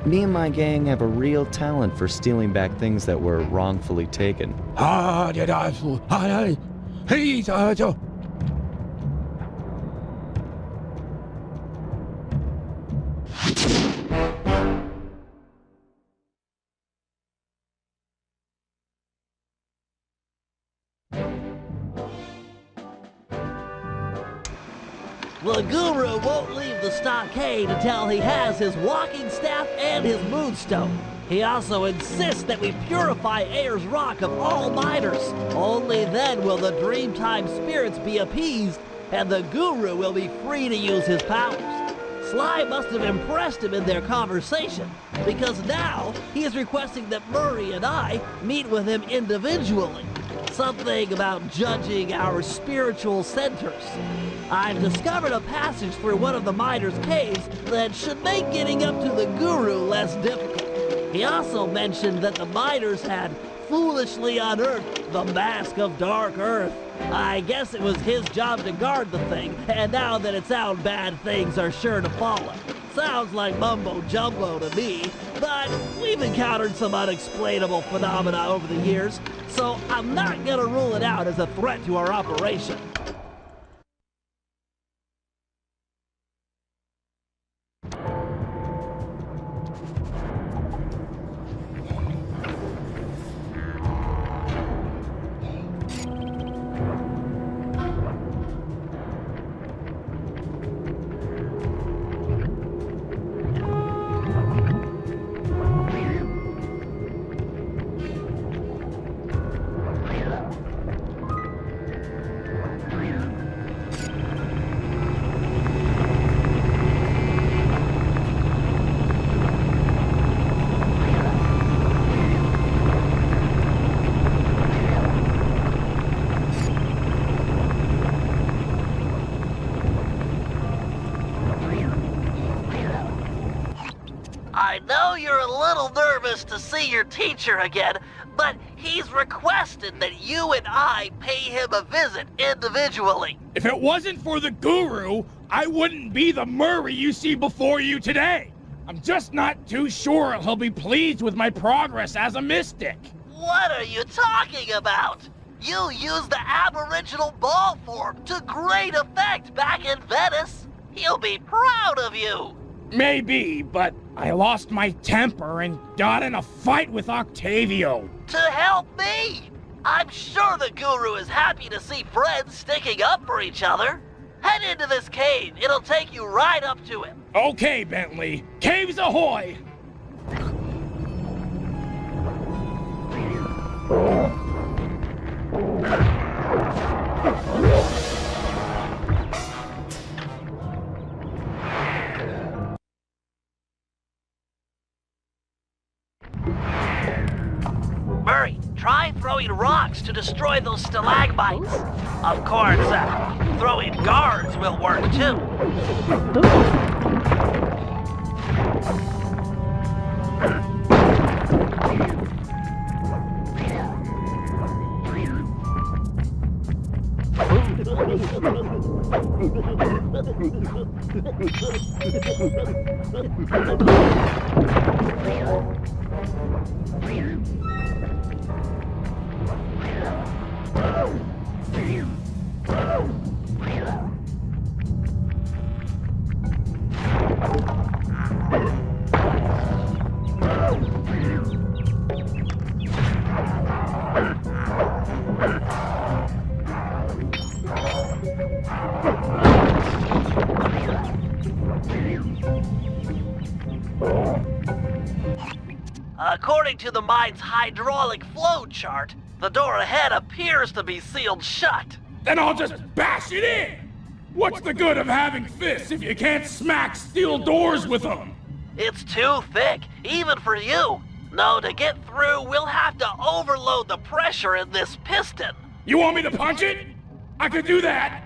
me and my gang have a real talent for stealing back things that were wrongfully taken. The guru won't leave the stockade until he has his walking staff and his moonstone. He also insists that we purify Ayers Rock of all miners. Only then will the Dreamtime spirits be appeased, and the guru will be free to use his powers. Sly must have impressed him in their conversation, because now he is requesting that Murray and I meet with him individually. Something about judging our spiritual centers. I've discovered a passage through one of the miners' caves that should make getting up to the guru less difficult. He also mentioned that the miners had foolishly unearthed the Mask of Dark Earth. I guess it was his job to guard the thing, and now that it's out, bad things are sure to follow. Sounds like mumbo-jumbo to me, but we've encountered some unexplainable phenomena over the years, so I'm not gonna rule it out as a threat to our operation. I know you're a little nervous to see your teacher again, but he's requested that you and I pay him a visit individually. If it wasn't for the guru, I wouldn't be the Murray you see before you today. I'm just not too sure he'll be pleased with my progress as a mystic. What are you talking about? You used the Aboriginal ball form to great effect back in Venice. He'll be proud of you. Maybe, but I lost my temper and got in a fight with Octavio. To help me? I'm sure the guru is happy to see friends sticking up for each other. Head into this cave. It'll take you right up to him. Okay, Bentley. Caves ahoy! Murray, try throwing rocks to destroy those stalagmites. Of course, throwing guards will work too. According to the mine's hydraulic flow chart, the door ahead appears to be sealed shut. Then I'll just bash it in! What's the good of having fists if you can't smack steel doors with them? It's too thick, even for you. No, to get through, we'll have to overload the pressure in this piston. You want me to punch it? I could do that.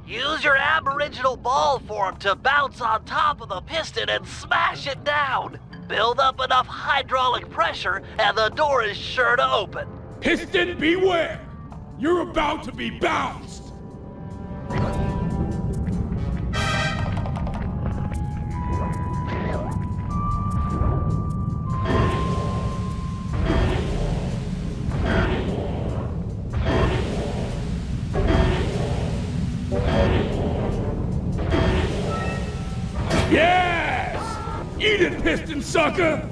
Use your Aboriginal ball form to bounce on top of the piston and smash it down. Build up enough hydraulic pressure and the door is sure to open. Piston beware! You're about to be bounced! Yes! Eat it, piston sucker!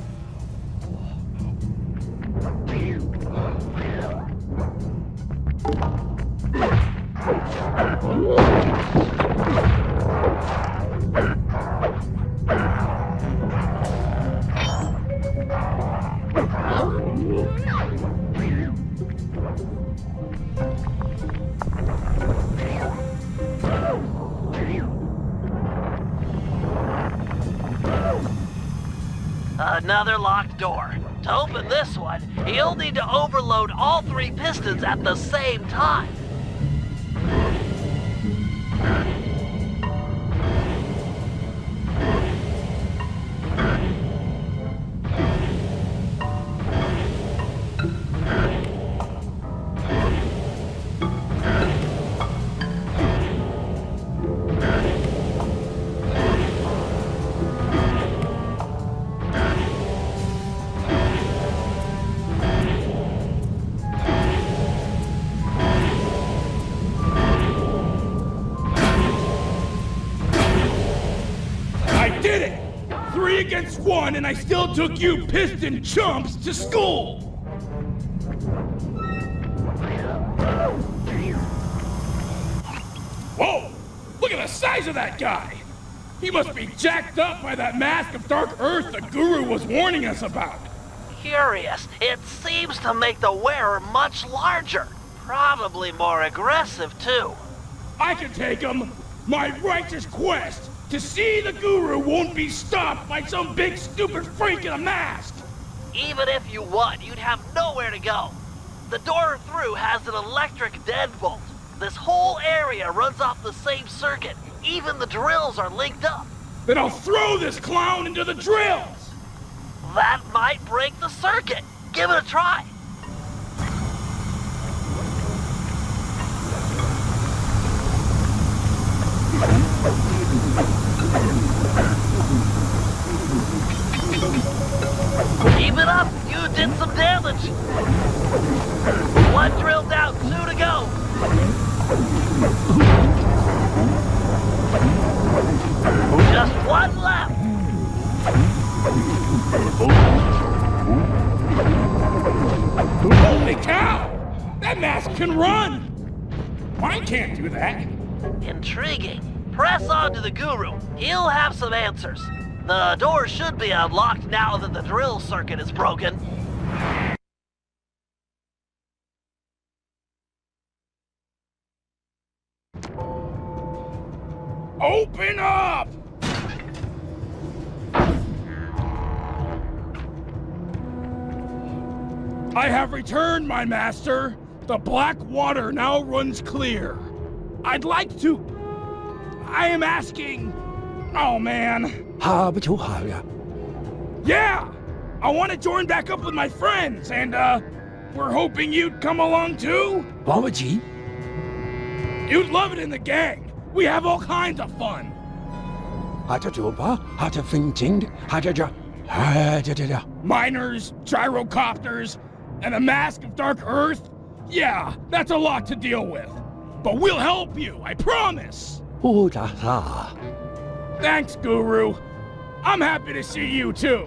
Another locked door. To open this one, you'll need to overload all 3 pistons at the same time. Against 1, and I still took you piston chumps to school! Whoa! Look at the size of that guy! He must be jacked up by that mask of dark earth the Guru was warning us about. Curious, it seems to make the wearer much larger. Probably more aggressive, too. I can take him! My righteous quest to see the Guru won't be stopped by some big stupid freak in a mask! Even if you won, you'd have nowhere to go. The door through has an electric deadbolt. This whole area runs off the same circuit. Even the drills are linked up. Then I'll throw this clown into the drills! That might break the circuit. Give it a try. Keep it up! You did some damage! 1 drill down, 2 to go! Just 1 left! Holy cow! That mask can run! Mine can't do that. Intriguing. Press on to the Guru. He'll have some answers. The door should be unlocked now that the drill circuit is broken. Open up! I have returned, my master. The black water now runs clear. I'd like to... I am asking... Oh, man. Yeah! I want to join back up with my friends, and, we're hoping you'd come along, too? You'd love it in the gang. We have all kinds of fun. Miners, gyrocopters, and a mask of dark earth? Yeah, that's a lot to deal with. But we'll help you, I promise! Thanks, Guru. I'm happy to see you, too.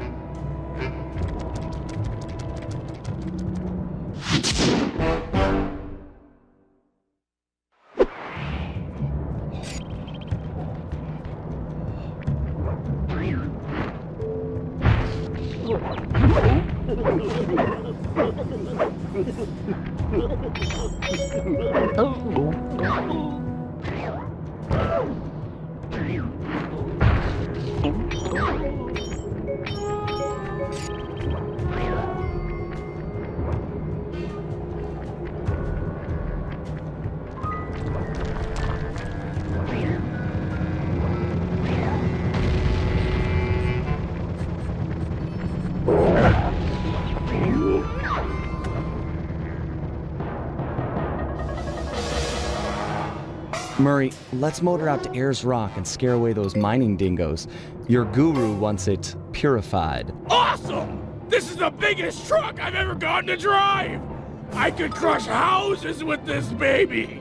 Murray, let's motor out to Ayers Rock and scare away those mining dingoes. Your Guru wants it purified. Awesome! This is the biggest truck I've ever gotten to drive! I could crush houses with this baby!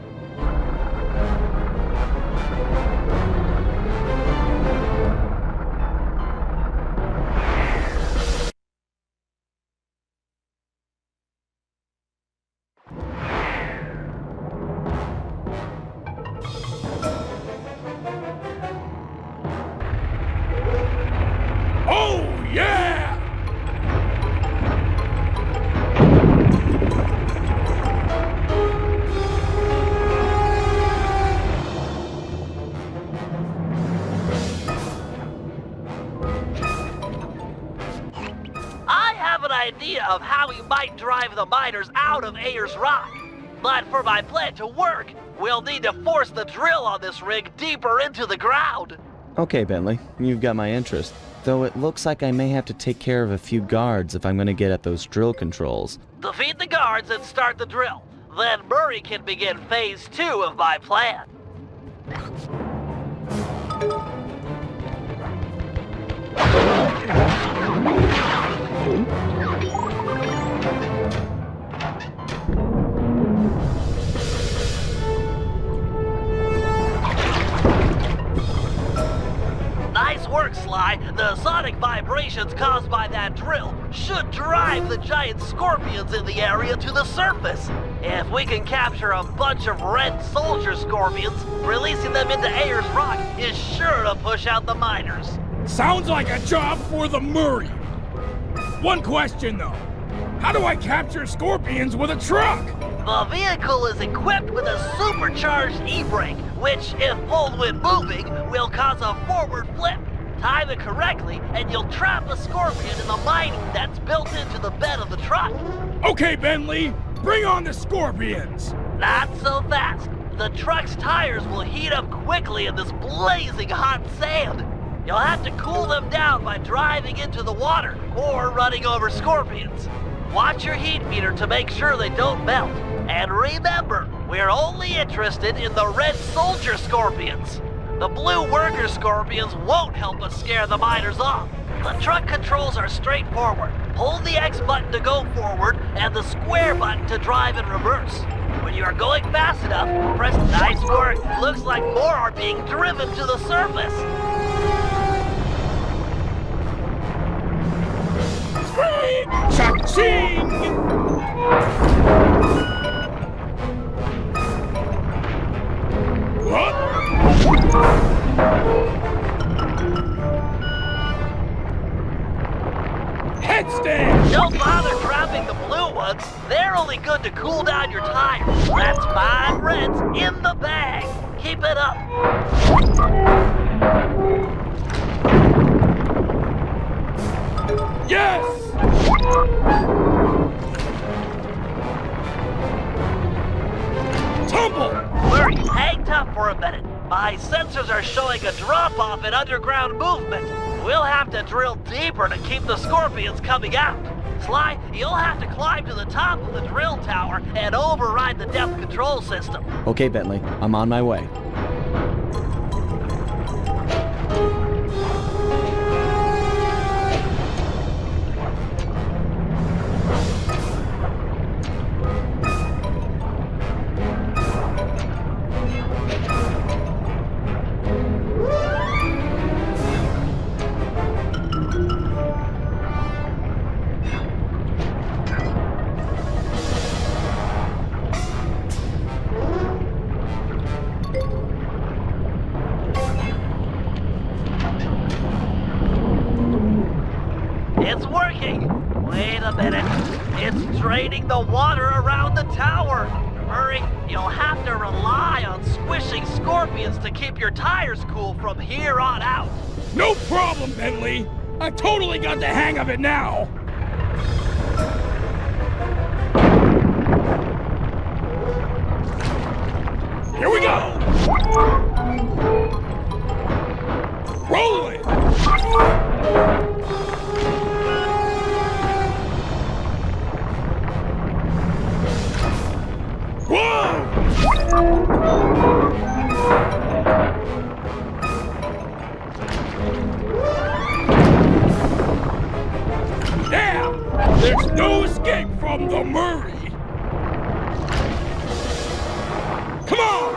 of how we might drive the miners out of Ayers Rock. But for my plan to work, we'll need to force the drill on this rig deeper into the ground. Okay, Bentley, you've got my interest. Though it looks like I may have to take care of a few guards if I'm going to get at those drill controls. Defeat the guards and start the drill. Then Murray can begin phase 2 of my plan. Nice work, Sly. The sonic vibrations caused by that drill should drive the giant scorpions in the area to the surface. If we can capture a bunch of red soldier scorpions, releasing them into Ayers Rock is sure to push out the miners. Sounds like a job for the Murray. One question, though. How do I capture scorpions with a truck? The vehicle is equipped with a supercharged e-brake, which, if pulled when moving, will cause a forward flip. Time it correctly, and you'll trap a scorpion in the mining that's built into the bed of the truck. Okay, Bentley, bring on the scorpions. Not so fast. The truck's tires will heat up quickly in this blazing hot sand. You'll have to cool them down by driving into the water or running over scorpions. Watch your heat meter to make sure they don't melt. And remember, we're only interested in the red soldier scorpions. The blue worker scorpions won't help us scare the miners off. The truck controls are straightforward. Hold the X button to go forward and the square button to drive in reverse. When you are going fast enough, press nice work. Looks like more are being driven to the surface. Cha-ching! What? Headstand! Don't bother trapping the blue ones. They're only good to cool down your tires. That's 5 reds in the bag. Keep it up. Yes! Tumble! Murray, hang tough for a minute. My sensors are showing a drop-off in underground movement. We'll have to drill deeper to keep the scorpions coming out. Sly, you'll have to climb to the top of the drill tower and override the depth control system. Okay, Bentley, I'm on my way. It's working! Wait a minute. It's draining the water around the tower. Murray, you'll have to rely on squishing scorpions to keep your tires cool from here on out. No problem, Bentley. I totally got the hang of it now. Here we go! Rolling! Whoa! Yeah! There's no escape from the Murray! Come on!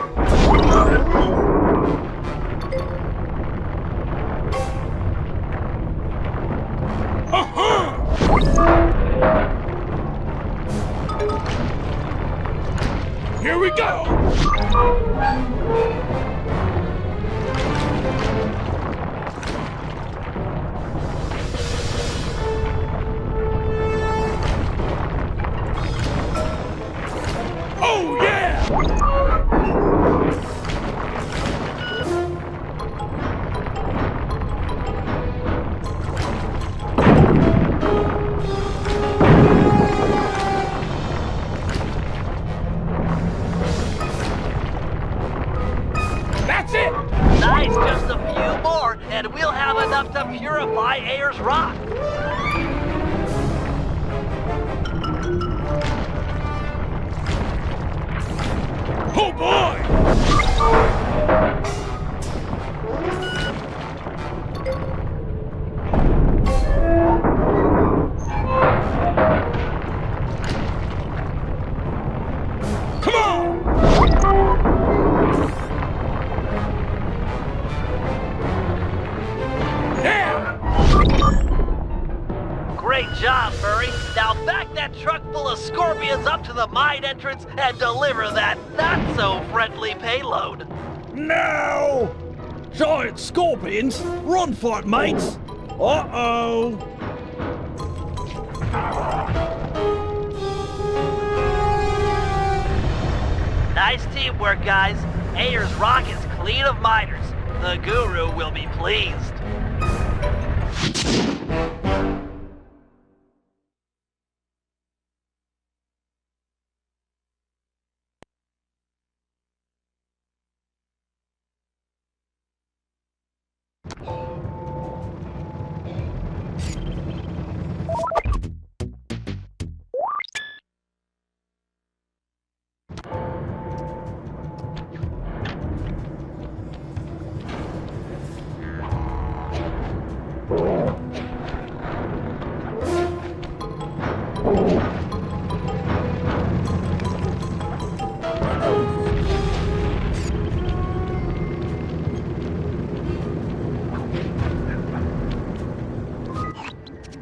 Here we go! Oh, yeah! and we'll have enough to purify Ayers Rock. Oh boy! Come on! Yeah! Great job, Murray. Now back that truck full of scorpions up to the mine entrance and deliver that not-so-friendly payload. No! Giant scorpions? Run for it, mates! Uh-oh! Nice teamwork, guys. Ayers Rock is clean of miners. The Guru will be pleased.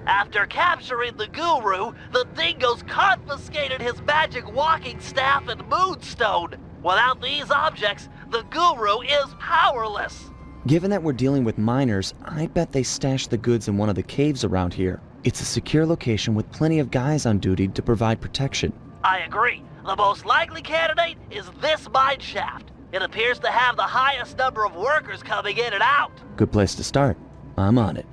After capturing the Guru, the Dingoes confiscated his magic walking staff and moonstone. Without these objects, the Guru is powerless. Given that we're dealing with miners, I bet they stashed the goods in one of the caves around here. It's a secure location with plenty of guys on duty to provide protection. I agree. The most likely candidate is this mine shaft. It appears to have the highest number of workers coming in and out. Good place to start. I'm on it.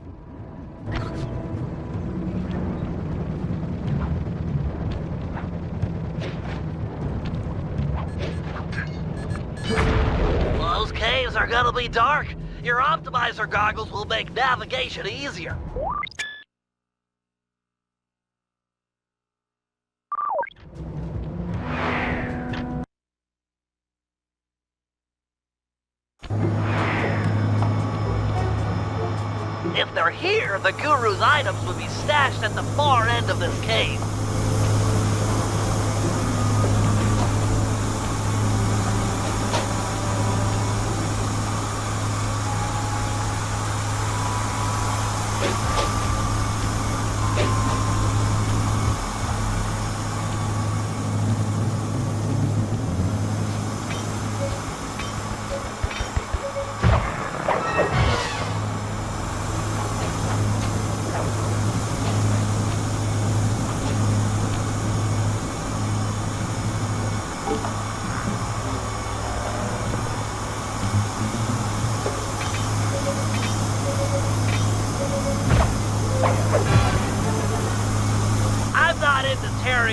Those caves are gonna be dark. Your optimizer goggles will make navigation easier. If they're here, the Guru's items would be stashed at the far end of this cave.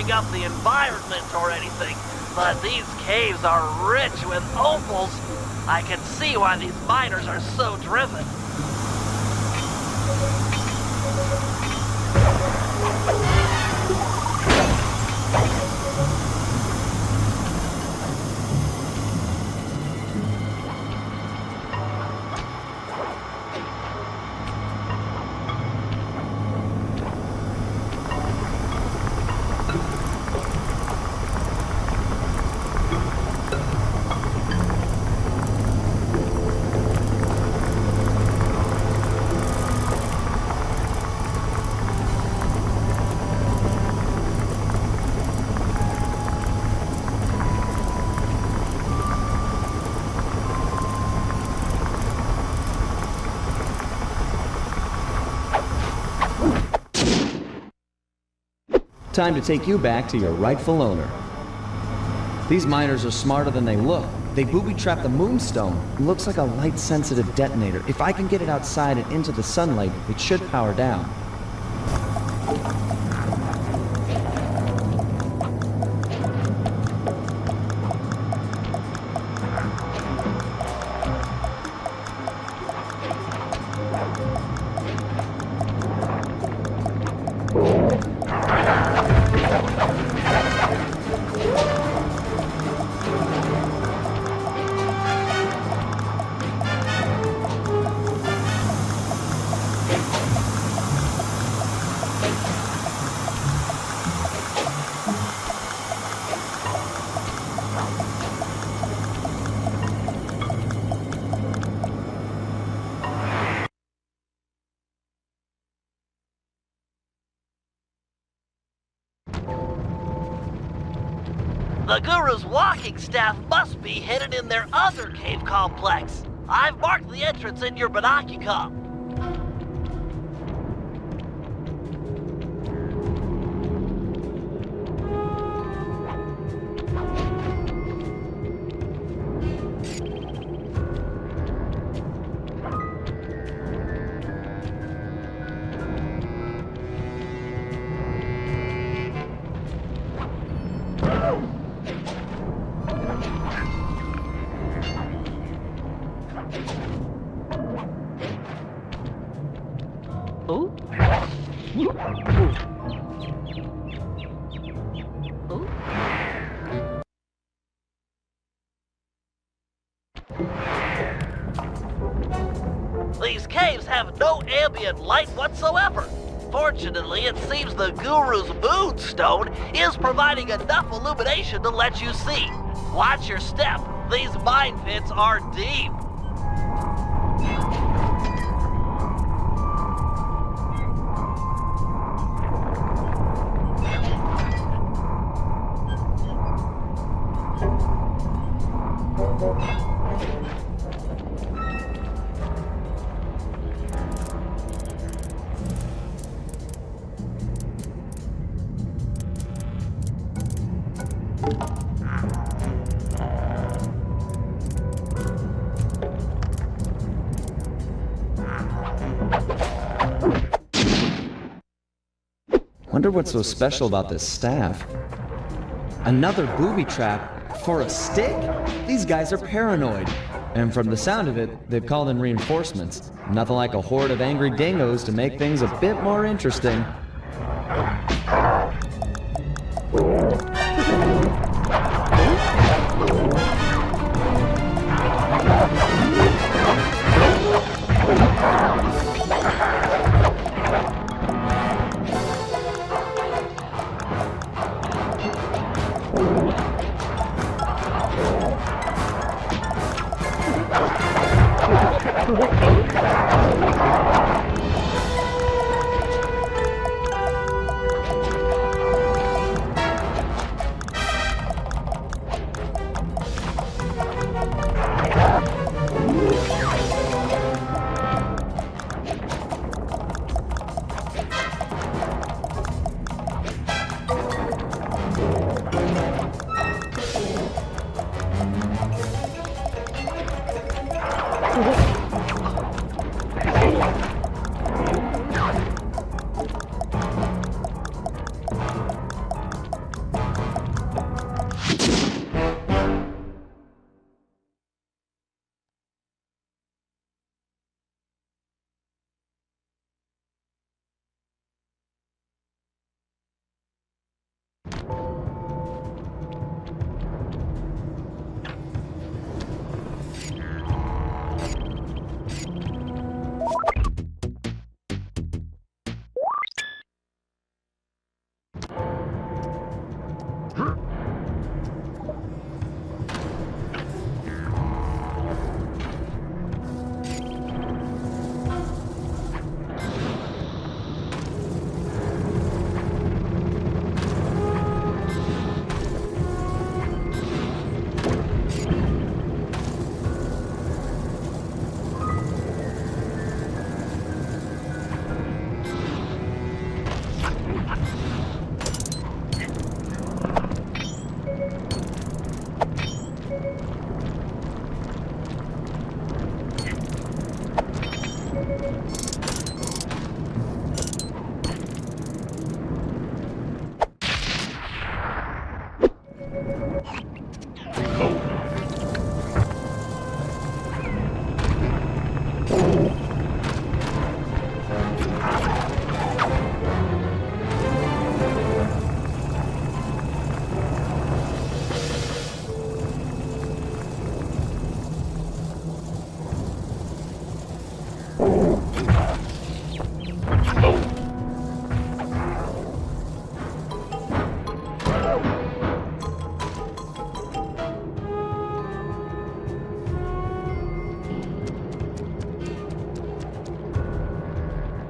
Up the environment or anything, but these caves are rich with opals. I can see why these miners are so driven. Time to take you back to your rightful owner. These miners are smarter than they look. They booby-trapped the moonstone. It looks like a light-sensitive detonator. If I can get it outside and into the sunlight, it should power down. The Guru's walking staff must be hidden in their other cave complex. I've marked the entrance in your binocular. These caves have no ambient light whatsoever. Fortunately, it seems the Guru's moonstone is providing enough illumination to let you see. Watch your step. These mine pits are deep. Wonder what's so special about this staff. Another booby trap for a stick? These guys are paranoid. And from the sound of it, they've called in reinforcements. Nothing like a horde of angry dingoes to make things a bit more interesting.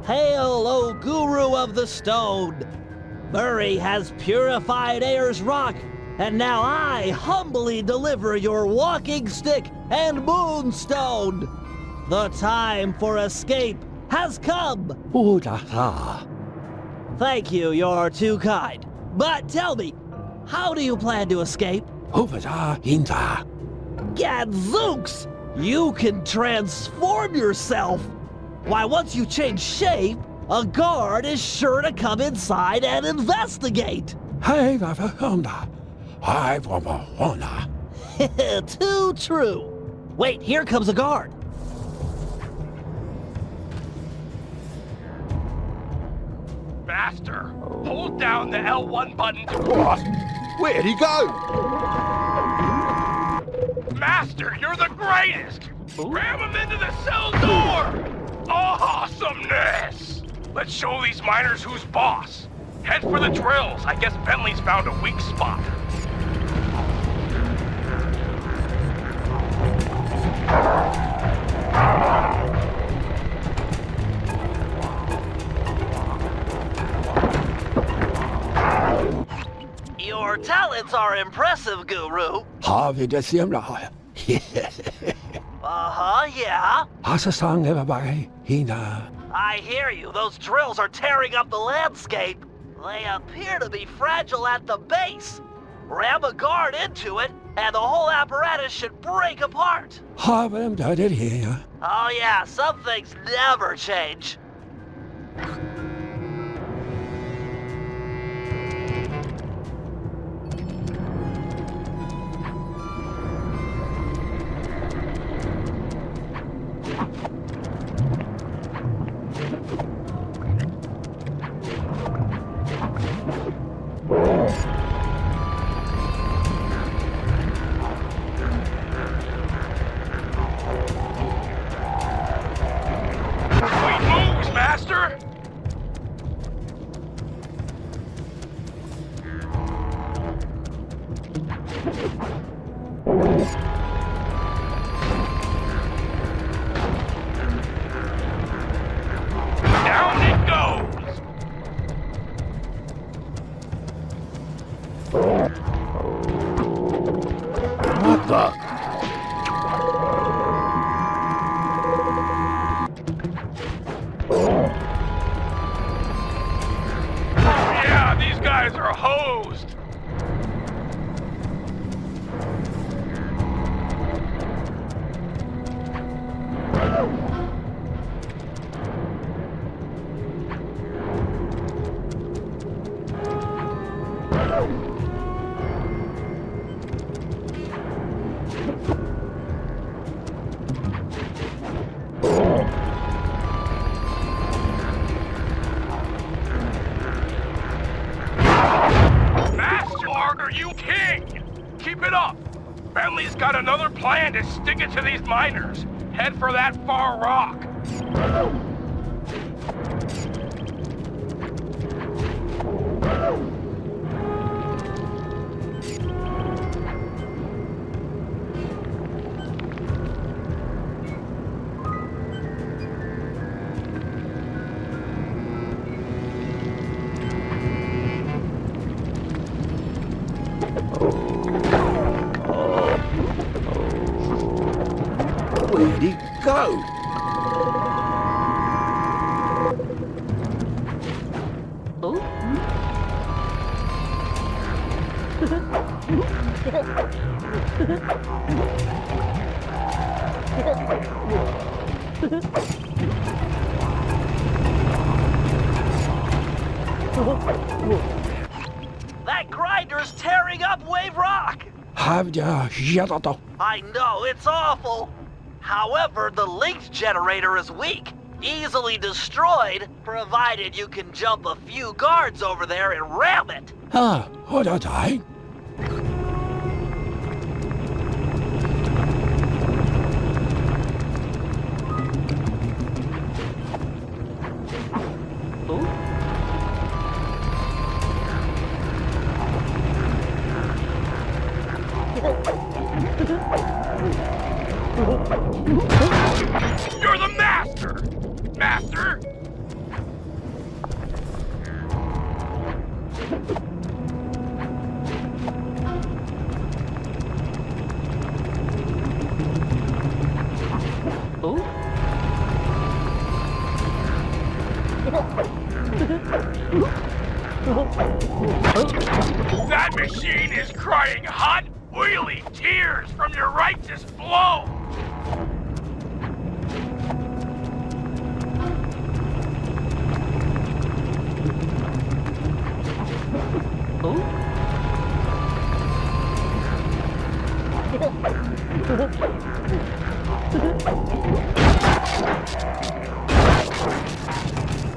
Hail, O Guru of the Stone! Murray has purified Ayer's rock and now I humbly deliver your walking stick and moonstone. The time for escape has come. Thank you, you're too kind. But tell me, how do you plan to escape? Gadzooks! You can transform yourself! Why, once you change shape, a guard is sure to come inside and investigate! Too true! Wait, here comes a guard! Master, hold down the L1 button to cross. Where'd he go? Master, you're the greatest! Ram him into the cell door! Awesomeness! Let's show these miners who's boss. Head for the drills. I guess Bentley's found a weak spot. Your talents are impressive, Guru. Uh-huh, yeah. I hear you. Those drills are tearing up the landscape. They appear to be fragile at the base. Ram a guard into it, and the whole apparatus should break apart. Oh yeah, some things never change. Sweet moves, Master! Down it goes! What the? Yeah, these guys are hosed! Master, are you king? Keep it up! Bentley's got another plan to stick it to these miners. Head for that far rock. Where'd he go? That grinder's tearing up Wave Rock! I know, it's awful. However, the linked generator is weak, easily destroyed, provided you can jump a few guards over there and ram it. You're the master! Master? machine is crying hot, oily tears from your righteous blow!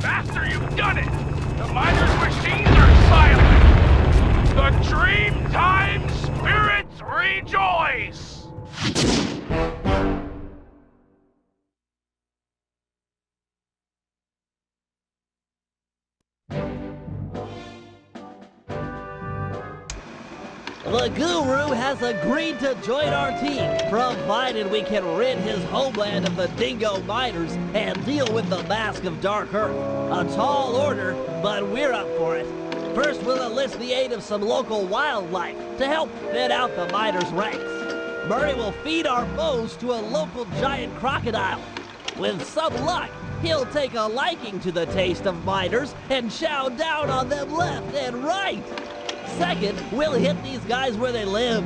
Master, you've done it! The miners' machines are silent! The dream time spirits rejoice! The Guru has agreed to join our team, provided we can rid his homeland of the dingo miners and deal with the Mask of Dark Earth. A tall order, but we're up for it. First, we'll enlist the aid of some local wildlife to help thin out the miners' ranks. Murray will feed our foes to a local giant crocodile. With some luck, he'll take a liking to the taste of miners and chow down on them left and right. Second, we'll hit these guys where they live,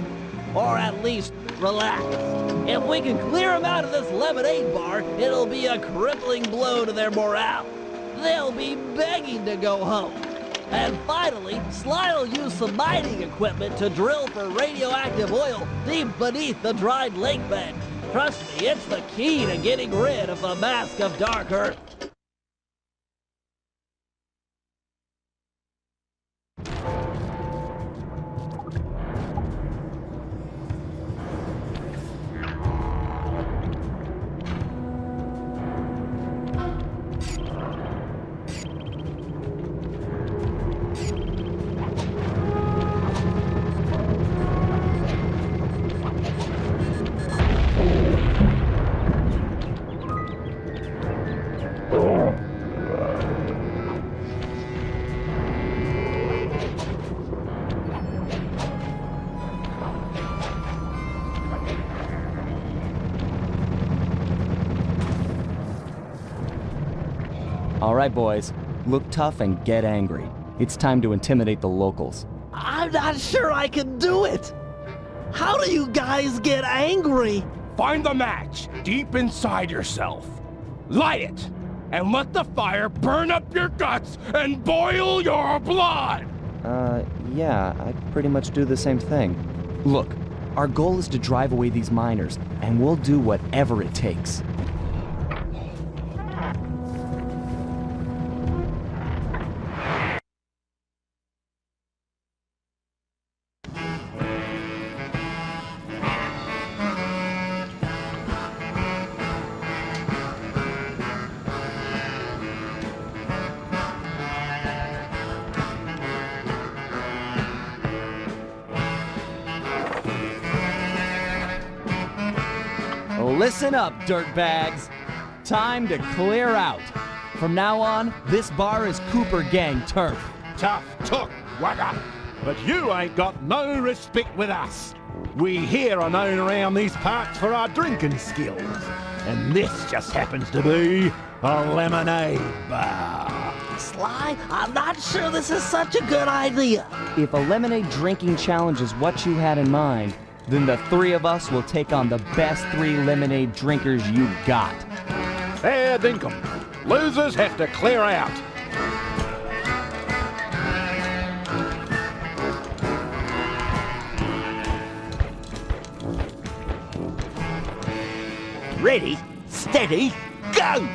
or at least relax. If we can clear them out of this lemonade bar, it'll be a crippling blow to their morale. They'll be begging to go home. And finally, Sly will use some mining equipment to drill for radioactive oil deep beneath the dried lake bed. Trust me, it's the key to getting rid of the Mask of Dark Earth. All right, boys. Look tough and get angry. It's time to intimidate the locals. I'm not sure I can do it. How do you guys get angry? Find the match deep inside yourself. Light it, and let the fire burn up your guts and boil your blood! Yeah, I pretty much do the same thing. Look, our goal is to drive away these miners, and we'll do whatever it takes. Listen up, dirtbags. Time to clear out. From now on, this bar is Cooper Gang turf. Tough talk, wagger. But you ain't got no respect with us. We here are known around these parts for our drinking skills. And this just happens to be a lemonade bar. Sly, I'm not sure this is such a good idea. If a lemonade drinking challenge is what you had in mind, then the three of us will take on the best 3 lemonade drinkers you got. Fair dinkum. Losers have to clear out. Ready, steady, go!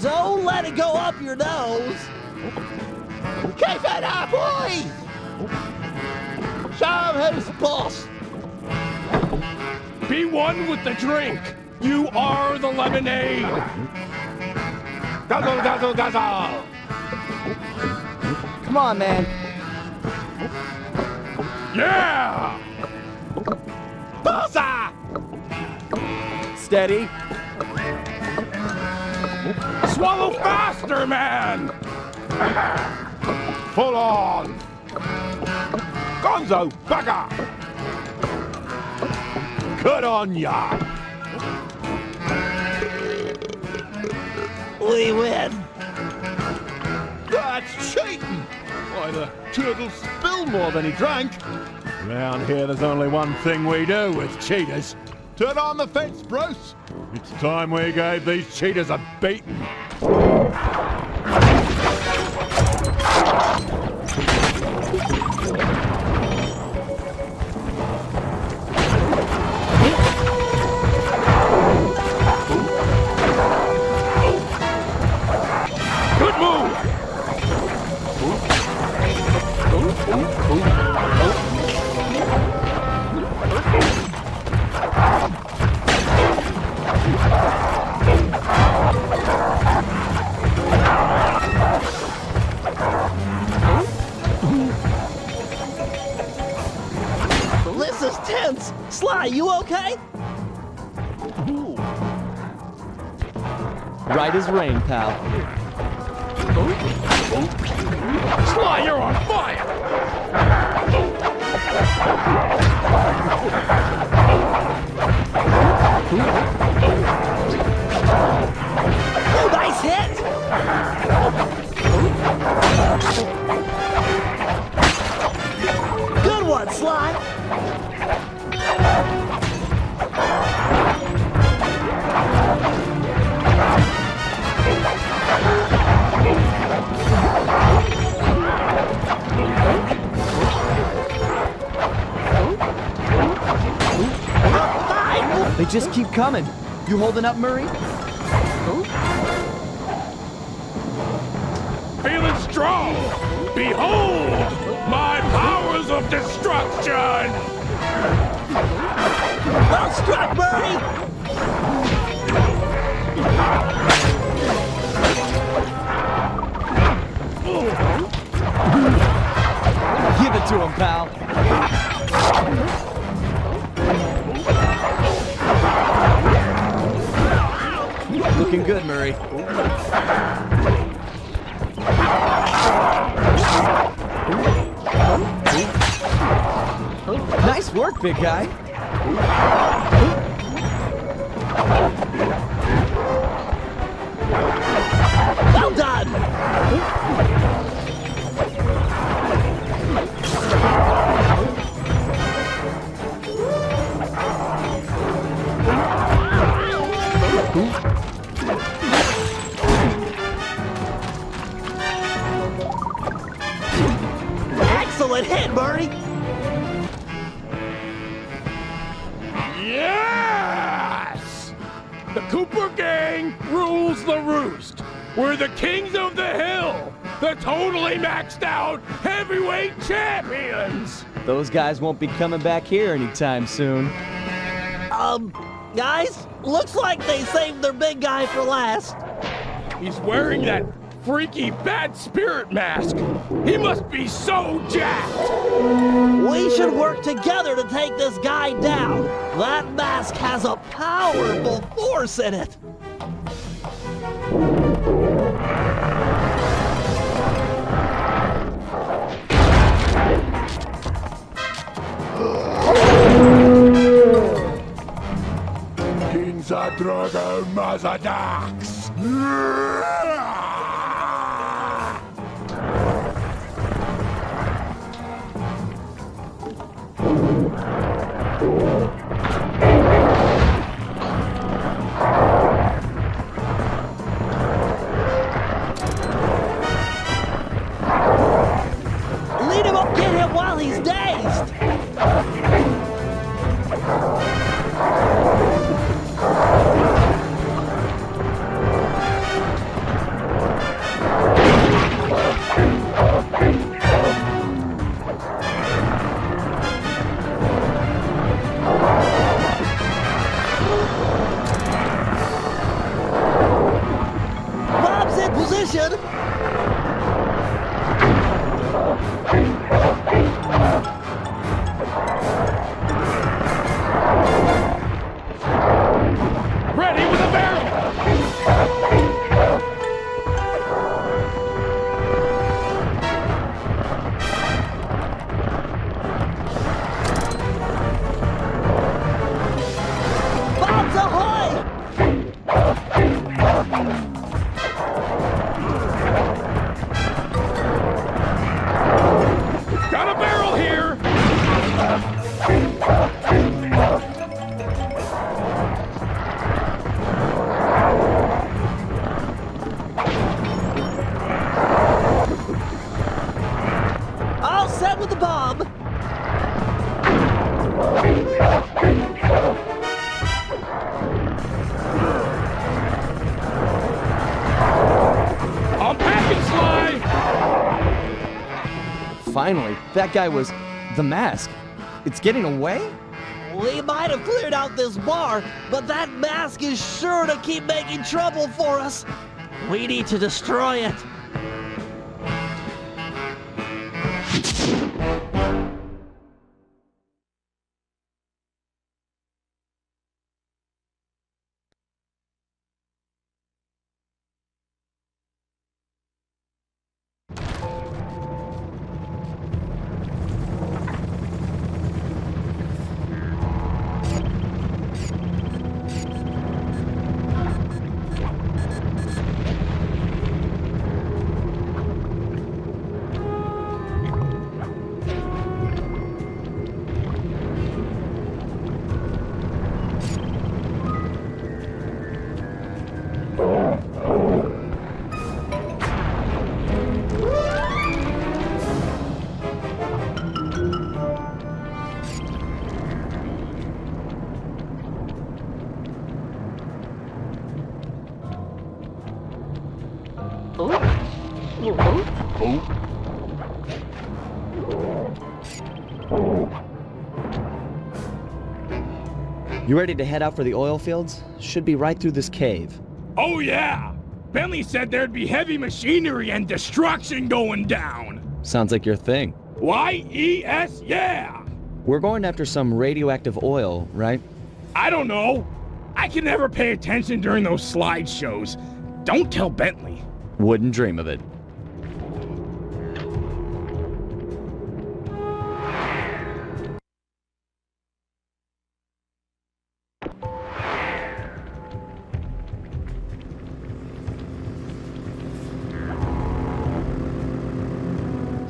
Don't let it go up your nose. Keep it up, boy! Show him who's boss! Be one with the drink! You are the lemonade! Guzzle, guzzle, guzzle! Come on, man. Yeah! Bossa! Steady. Swallow faster, man! Full on! Gonzo, bugger! Good on ya! We win. That's cheating! Why, the turtle spilled more than he drank. Round here, there's only one thing we do with cheaters. Turn on the fence, Bruce. It's time we gave these cheaters a beating. Good move! This is tense! Sly, you okay? Right as rain, pal. Sly, you're on fire! Oh, nice hit! Good one, Sly! They just keep coming. You holding up, Murray? Feeling strong! Behold my powers of destruction! Well struck, Murray! Give it to him, pal. Looking good, Murray. Nice work, big guy. Well done! Excellent hit, Murray! Yes! The Cooper Gang rules the roost. We're the kings of the hill. The totally maxed out heavyweight champions. Those guys won't be coming back here anytime soon. Guys, looks like they saved their big guy for last. He's wearing that freaky bad spirit mask. He must be so jacked. We should work together to take this guy down. That mask has a powerful force in it. Kinza Drogo Mazadax. Lead him up, get him while he's dazed. That guy was the mask. It's getting away? We might have cleared out this bar, but that mask is sure to keep making trouble for us. We need to destroy it. You ready to head out for the oil fields? Should be right through this cave. Oh yeah! Bentley said there'd be heavy machinery and destruction going down. Sounds like your thing. Y-E-S, yeah! We're going after some radioactive oil, right? I don't know. I can never pay attention during those slideshows. Don't tell Bentley. Wouldn't dream of it.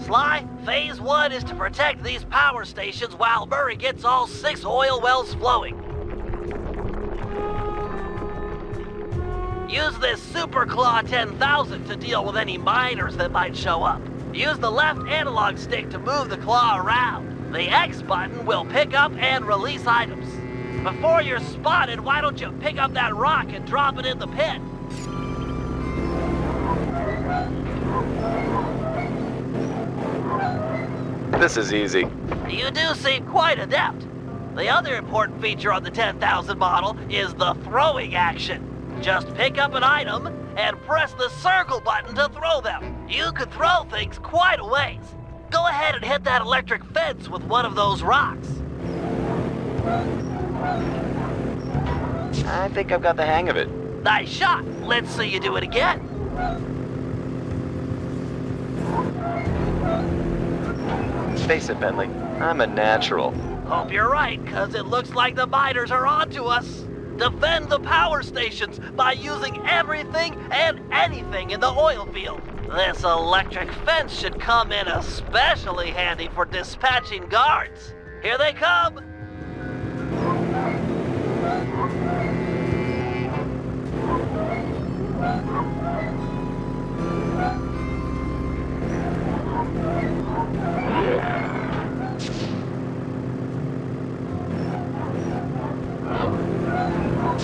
Sly, Phase 1 is to protect these power stations while Murray gets all 6 oil wells flowing. Use this Super Claw 10,000 to deal with any miners that might show up. Use the left analog stick to move the claw around. The X button will pick up and release items. Before you're spotted, why don't you pick up that rock and drop it in the pit? This is easy. You do seem quite adept. The other important feature on the 10,000 model is the throwing action. Just pick up an item and press the circle button to throw them. You could throw things quite a ways. Go ahead and hit that electric fence with one of those rocks. I think I've got the hang of it. Nice shot. Let's see you do it again. Face it, Bentley. I'm a natural. Hope you're right, because it looks like the miners are onto us. Defend the power stations by using everything and anything in the oil field. This electric fence should come in especially handy for dispatching guards. Here they come.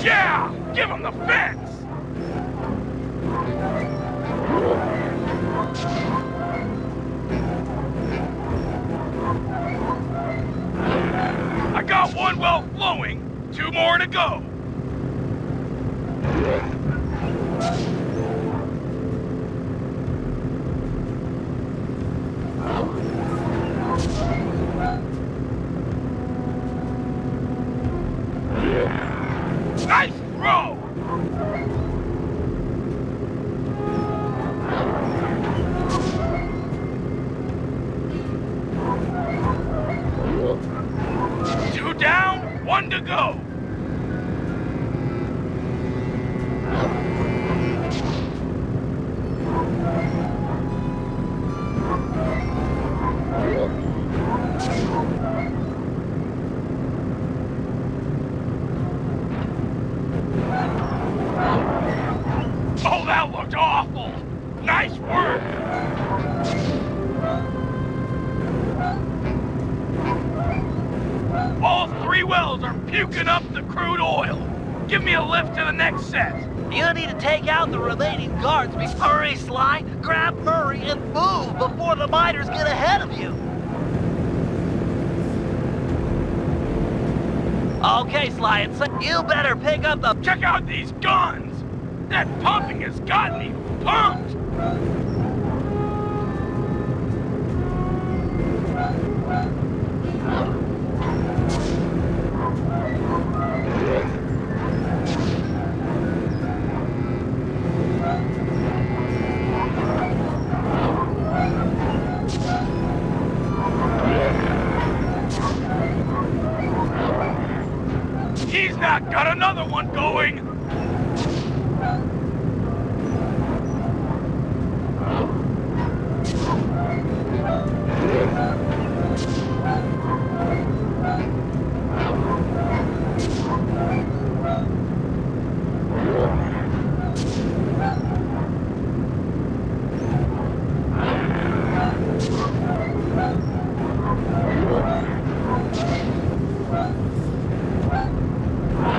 Yeah! Give him the fence! I got one well flowing, 2 more to go. Nice throw! Two down, 1 to go. Oh, that looked awful! Nice work! All 3 wells are puking up the crude oil. Give me a lift to the next set. You need to take out the remaining guards. Hurry, Sly, grab Murray, and move before the miners get ahead of you. Okay, Sly and Safe, you better pick up the... Check out these guns! That pumping has got me pumped! He's not got another one going!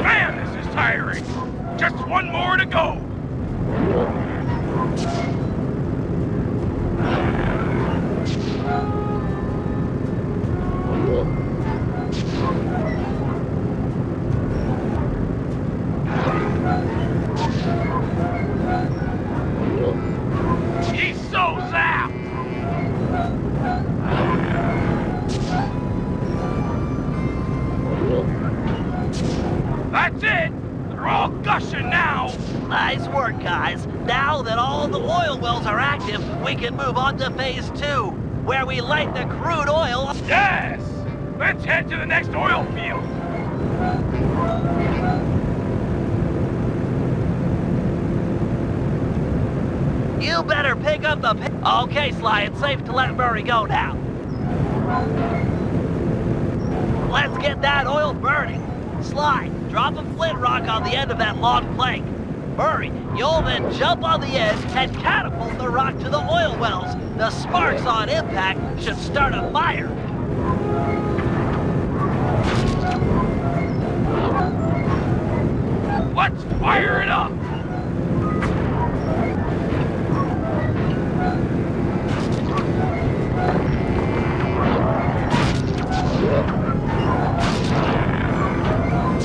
Man, this is tiring! Just one more to go! He's so zapped! That's it! They're all gushing now! Nice work, guys. Now that all the oil wells are active, we can move on to phase 2, where we light the crude oil. Yes! Let's head to the next oil field! You better pick up the... Okay, Sly, it's safe to let Murray go now. Let's get that oil burning. Sly, drop a flint rock on the end of that long plank. Murray, you'll then jump on the edge and catapult the rock to the oil wells. The sparks on impact should start a fire. Let's fire it up!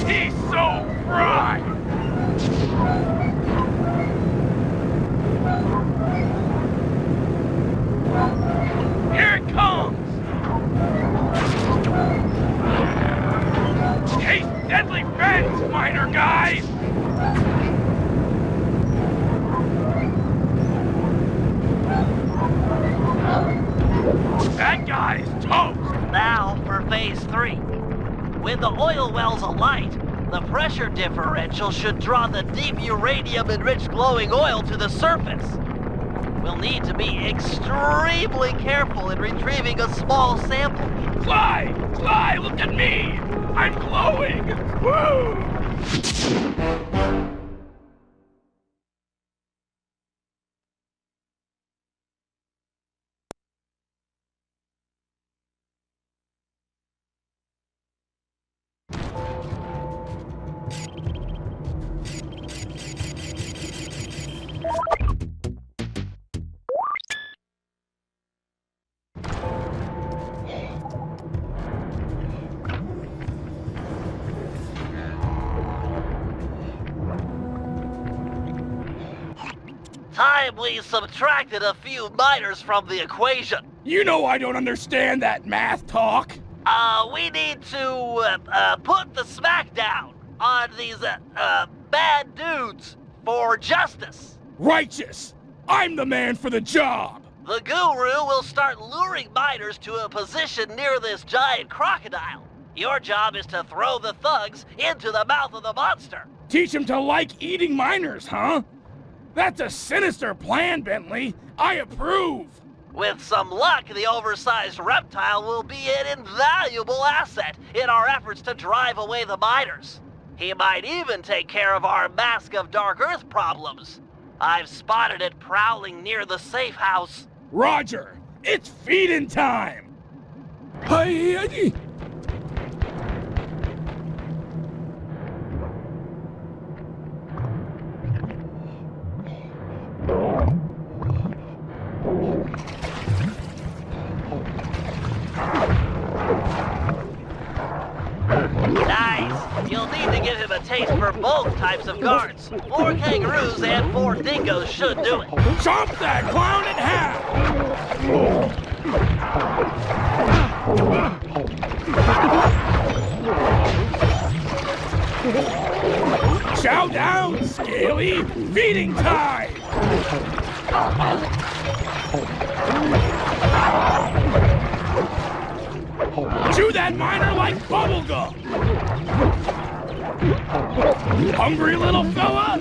He's so fried! Here it comes! Taste deadly vents, miner guys! That guy's toast! Now for phase 3. With the oil wells alight, the pressure differential should draw the deep uranium-enriched glowing oil to the surface. We'll need to be extremely careful in retrieving a small sample. Sly! Sly, look at me! I'm glowing! Woo! Time we subtracted a few miners from the equation. You know I don't understand that math talk. We need to, put the smack down on these, bad dudes for justice. Righteous! I'm the man for the job! The guru will start luring miners to a position near this giant crocodile. Your job is to throw the thugs into the mouth of the monster. Teach them to like eating miners, huh? That's a sinister plan, Bentley. I approve. With some luck, the oversized reptile will be an invaluable asset in our efforts to drive away the miners. He might even take care of our Mask of Dark Earth problems. I've spotted it prowling near the safe house. Roger! It's feeding time! Hey, Nice! You'll need to give him a taste for both types of guards. 4 kangaroos and 4 dingoes should do it. Chomp that clown in half! Chow down, Scaly! Feeding time! Chew that miner like bubblegum! Hungry little fella?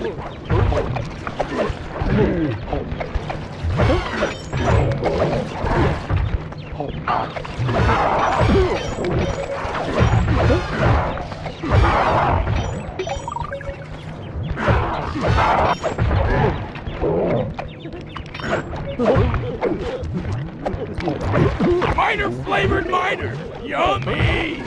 Miner flavored miner! Yummy!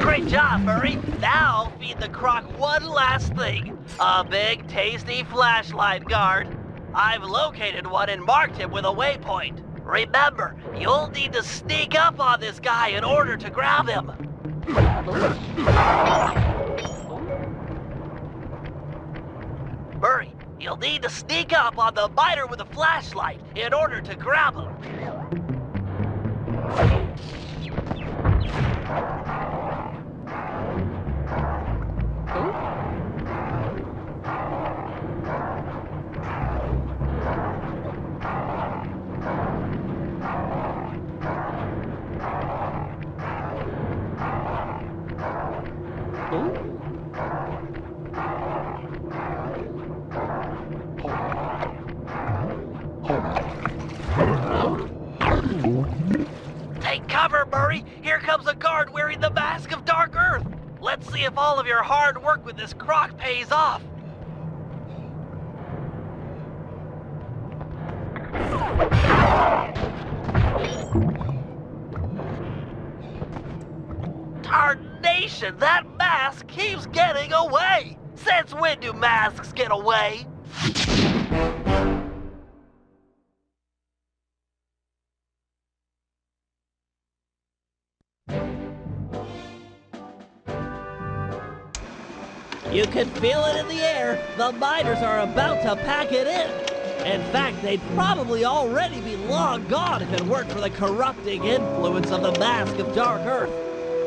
Great job, Murray. Now feed the Croc one last thing. A big, tasty flashlight guard. I've located one and marked him with a waypoint. Remember, you'll need to sneak up on this guy in order to grab him. Murray, you'll need to sneak up on the miner with a flashlight in order to grab him. Take cover, Murray! Here comes a guard wearing the Mask of Dark Earth! Let's see if all of your hard work with this Croc pays off! Tarnation! That mask keeps getting away! Since when do masks get away? You can feel it in the air. The miners are about to pack it in. In fact, they'd probably already be long gone if it weren't for the corrupting influence of the Mask of Dark Earth.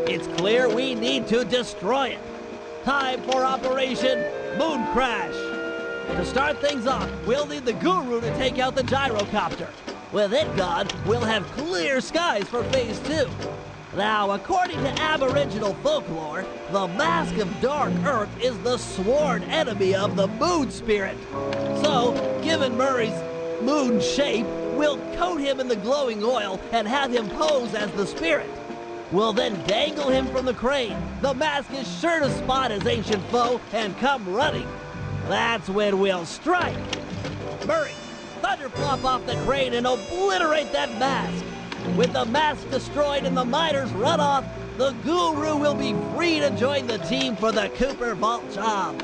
It's clear we need to destroy it. Time for Operation Moon Crash. To start things off, we'll need the Guru to take out the gyrocopter. With it gone, we'll have clear skies for Phase 2. Now, according to Aboriginal folklore, the Mask of Dark Earth is the sworn enemy of the Moon Spirit. So, given Murray's moon shape, we'll coat him in the glowing oil and have him pose as the spirit. We'll then dangle him from the crane. The mask is sure to spot his ancient foe and come running. That's when we'll strike. Murray, thunderflop off the crane and obliterate that mask. With the mask destroyed and the miners run off, the Guru will be free to join the team for the Cooper Vault job.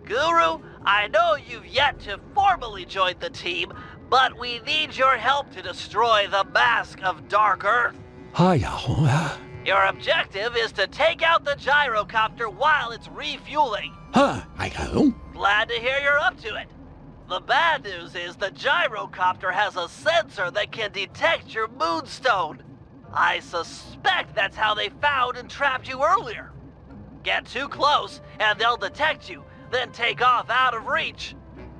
Guru, I know you've yet to formally join the team, but we need your help to destroy the Mask of Dark Earth. Your objective is to take out the gyrocopter while it's refueling. Glad to hear you're up to it. The bad news is the gyrocopter has a sensor that can detect your moonstone. I suspect that's how they found and trapped you earlier. Get too close and they'll detect you, then take off out of reach.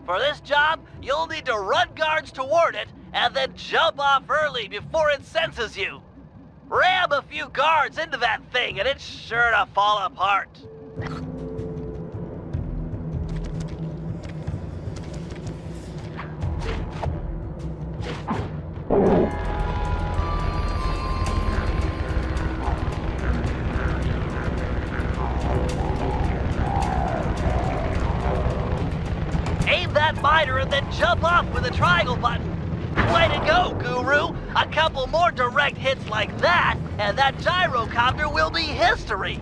For this job, you'll need to run guards toward it and then jump off early before it senses you. Ram a few guards into that thing and it's sure to fall apart. and then jump off with a triangle button. Way to go, Guru! A couple more direct hits like that, and that gyrocopter will be history!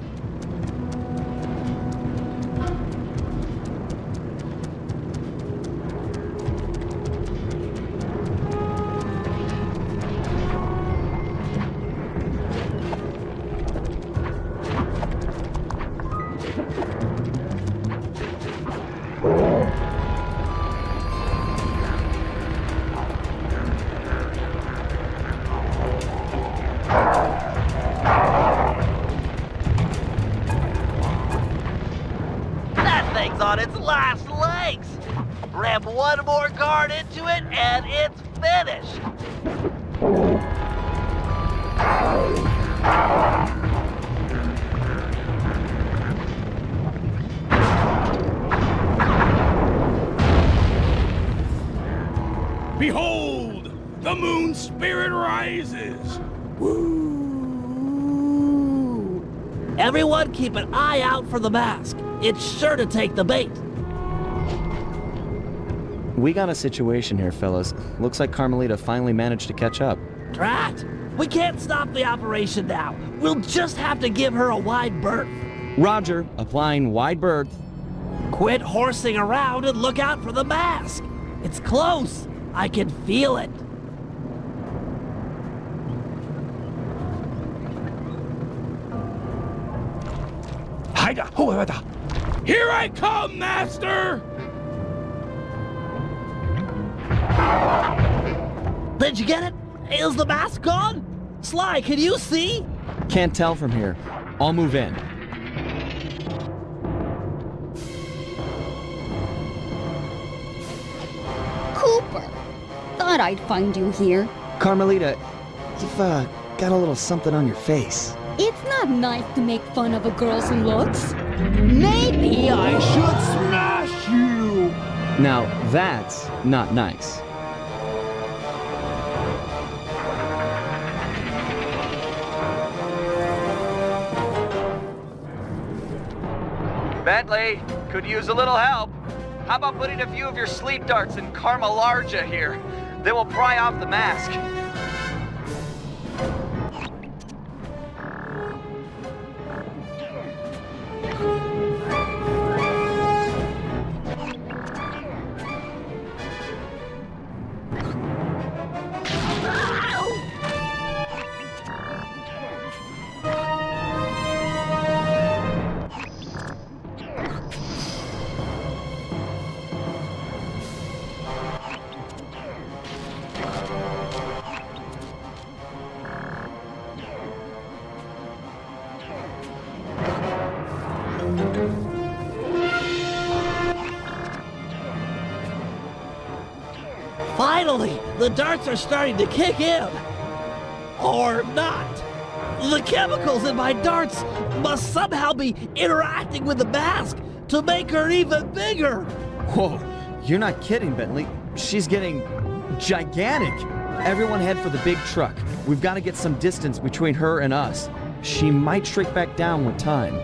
On its last legs. Ram one more guard into it, and it's finished. Behold, the moon spirit rises. Woo! Everyone keep an eye out for the mask. It's sure to take the bait. We got a situation here, fellas. Looks like Carmelita finally managed to catch up. Drat! We can't stop the operation now. We'll just have to give her a wide berth. Roger, applying wide berth. Quit horsing around and look out for the mask. It's close. I can feel it. Here I come, Master! Did you get it? Is the mask gone? Sly, can you see? Can't tell from here. I'll move in. Cooper! Thought I'd find you here. Carmelita, you've got a little something on your face. It's not nice to make fun of a girl's looks. Maybe I should smash you! Now, that's not nice. Bentley, could use a little help. How about putting a few of your sleep darts in Carmelita here? Then we'll pry off the mask. Finally, the darts are starting to kick in. Or not. The chemicals in my darts must somehow be interacting with the mask to make her even bigger. Whoa, you're not kidding, Bentley. She's getting gigantic. Everyone head for the big truck. We've got to get some distance between her and us. She might shrink back down with time.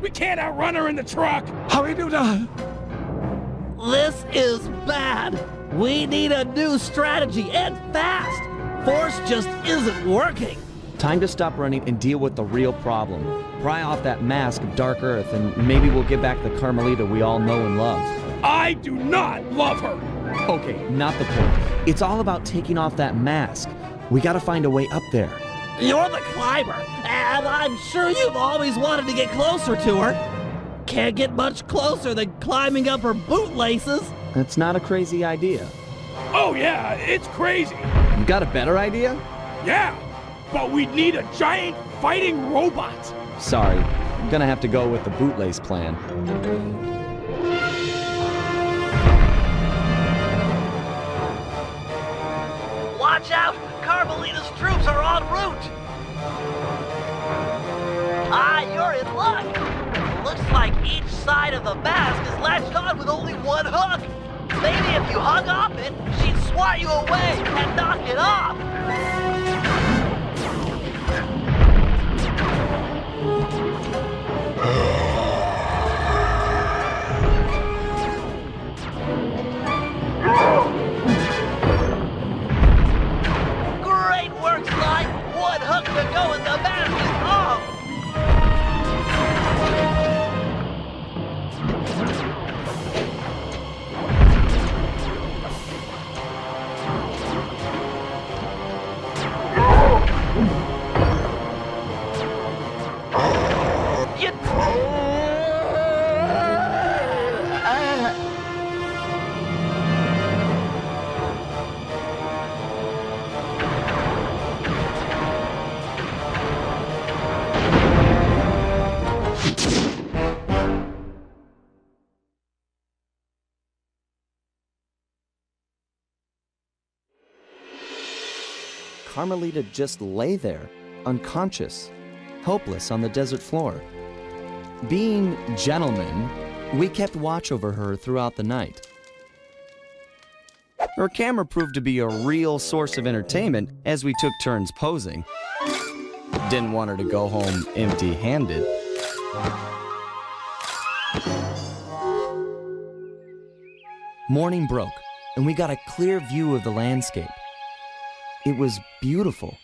We can't outrun her in the truck! How we do that? This is bad. We need a new strategy, and fast. Force just isn't working. Time to stop running and deal with the real problem. Pry off that mask of Dark Earth, and maybe we'll get back the Carmelita we all know and love. I do not love her! Okay, not the point. It's all about taking off that mask. We gotta find a way up there. You're the climber, and I'm sure you've always wanted to get closer to her. Can't get much closer than climbing up her bootlaces. That's not a crazy idea. Oh yeah, it's crazy. You got a better idea? Yeah, but we'd need a giant fighting robot. Sorry, I'm gonna have to go with the bootlace plan. Watch out! Carmelita's troops are en route! Ah, you're in luck! Looks like each side of the mask is latched on with only one hook! Maybe if you hung off it, she'd swat you away and knock it off! Great work, Sly! One hook to go and the mask is off! Carmelita just lay there, unconscious, helpless on the desert floor. Being gentlemen, we kept watch over her throughout the night. Her camera proved to be a real source of entertainment as we took turns posing. Didn't want her to go home empty-handed. Morning broke, and we got a clear view of the landscape. It was beautiful,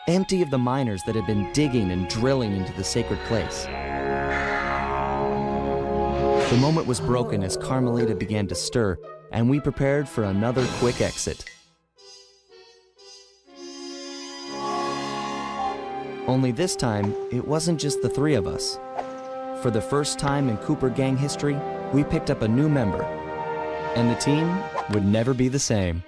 empty of the miners that had been digging and drilling into the sacred place. The moment was broken as Carmelita began to stir, and we prepared for another quick exit. Only this time, it wasn't just the three of us. For the first time in Cooper Gang history, we picked up a new member, and the team would never be the same.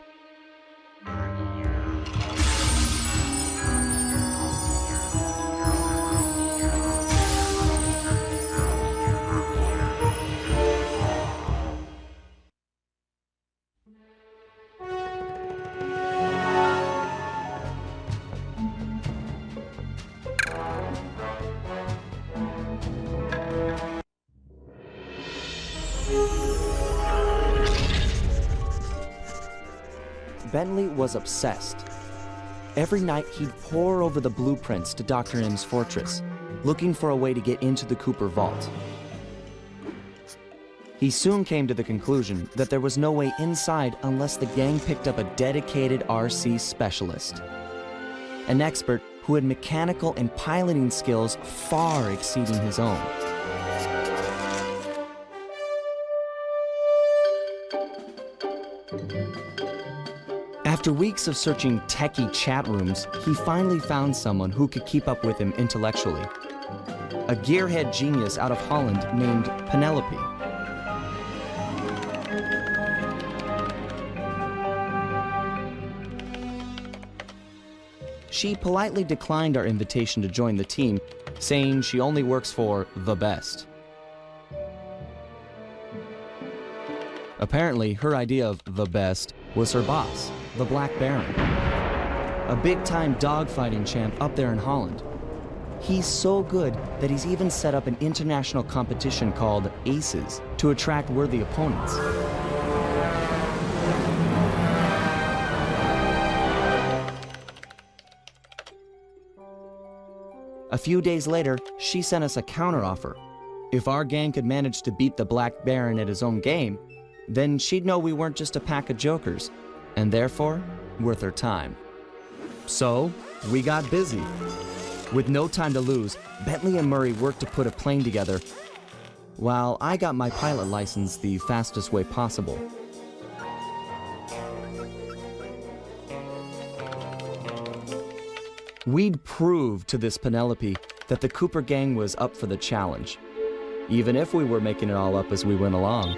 Bentley was obsessed. Every night he'd pore over the blueprints to Dr. M's fortress, looking for a way to get into the Cooper vault. He soon came to the conclusion that there was no way inside unless the gang picked up a dedicated RC specialist, an expert who had mechanical and piloting skills far exceeding his own. After weeks of searching techie chat rooms, he finally found someone who could keep up with him intellectually. A gearhead genius out of Holland named Penelope. She politely declined our invitation to join the team, saying she only works for the best. Apparently, her idea of the best was her boss, the Black Baron, a big-time dogfighting champ up there in Holland. He's so good that he's even set up an international competition called Aces to attract worthy opponents. A few days later, she sent us a counteroffer. If our gang could manage to beat the Black Baron at his own game, then she'd know we weren't just a pack of jokers, and therefore, worth her time. So, we got busy. With no time to lose, Bentley and Murray worked to put a plane together, while I got my pilot license the fastest way possible. We'd proved to this Penelope that the Cooper gang was up for the challenge, even if we were making it all up as we went along.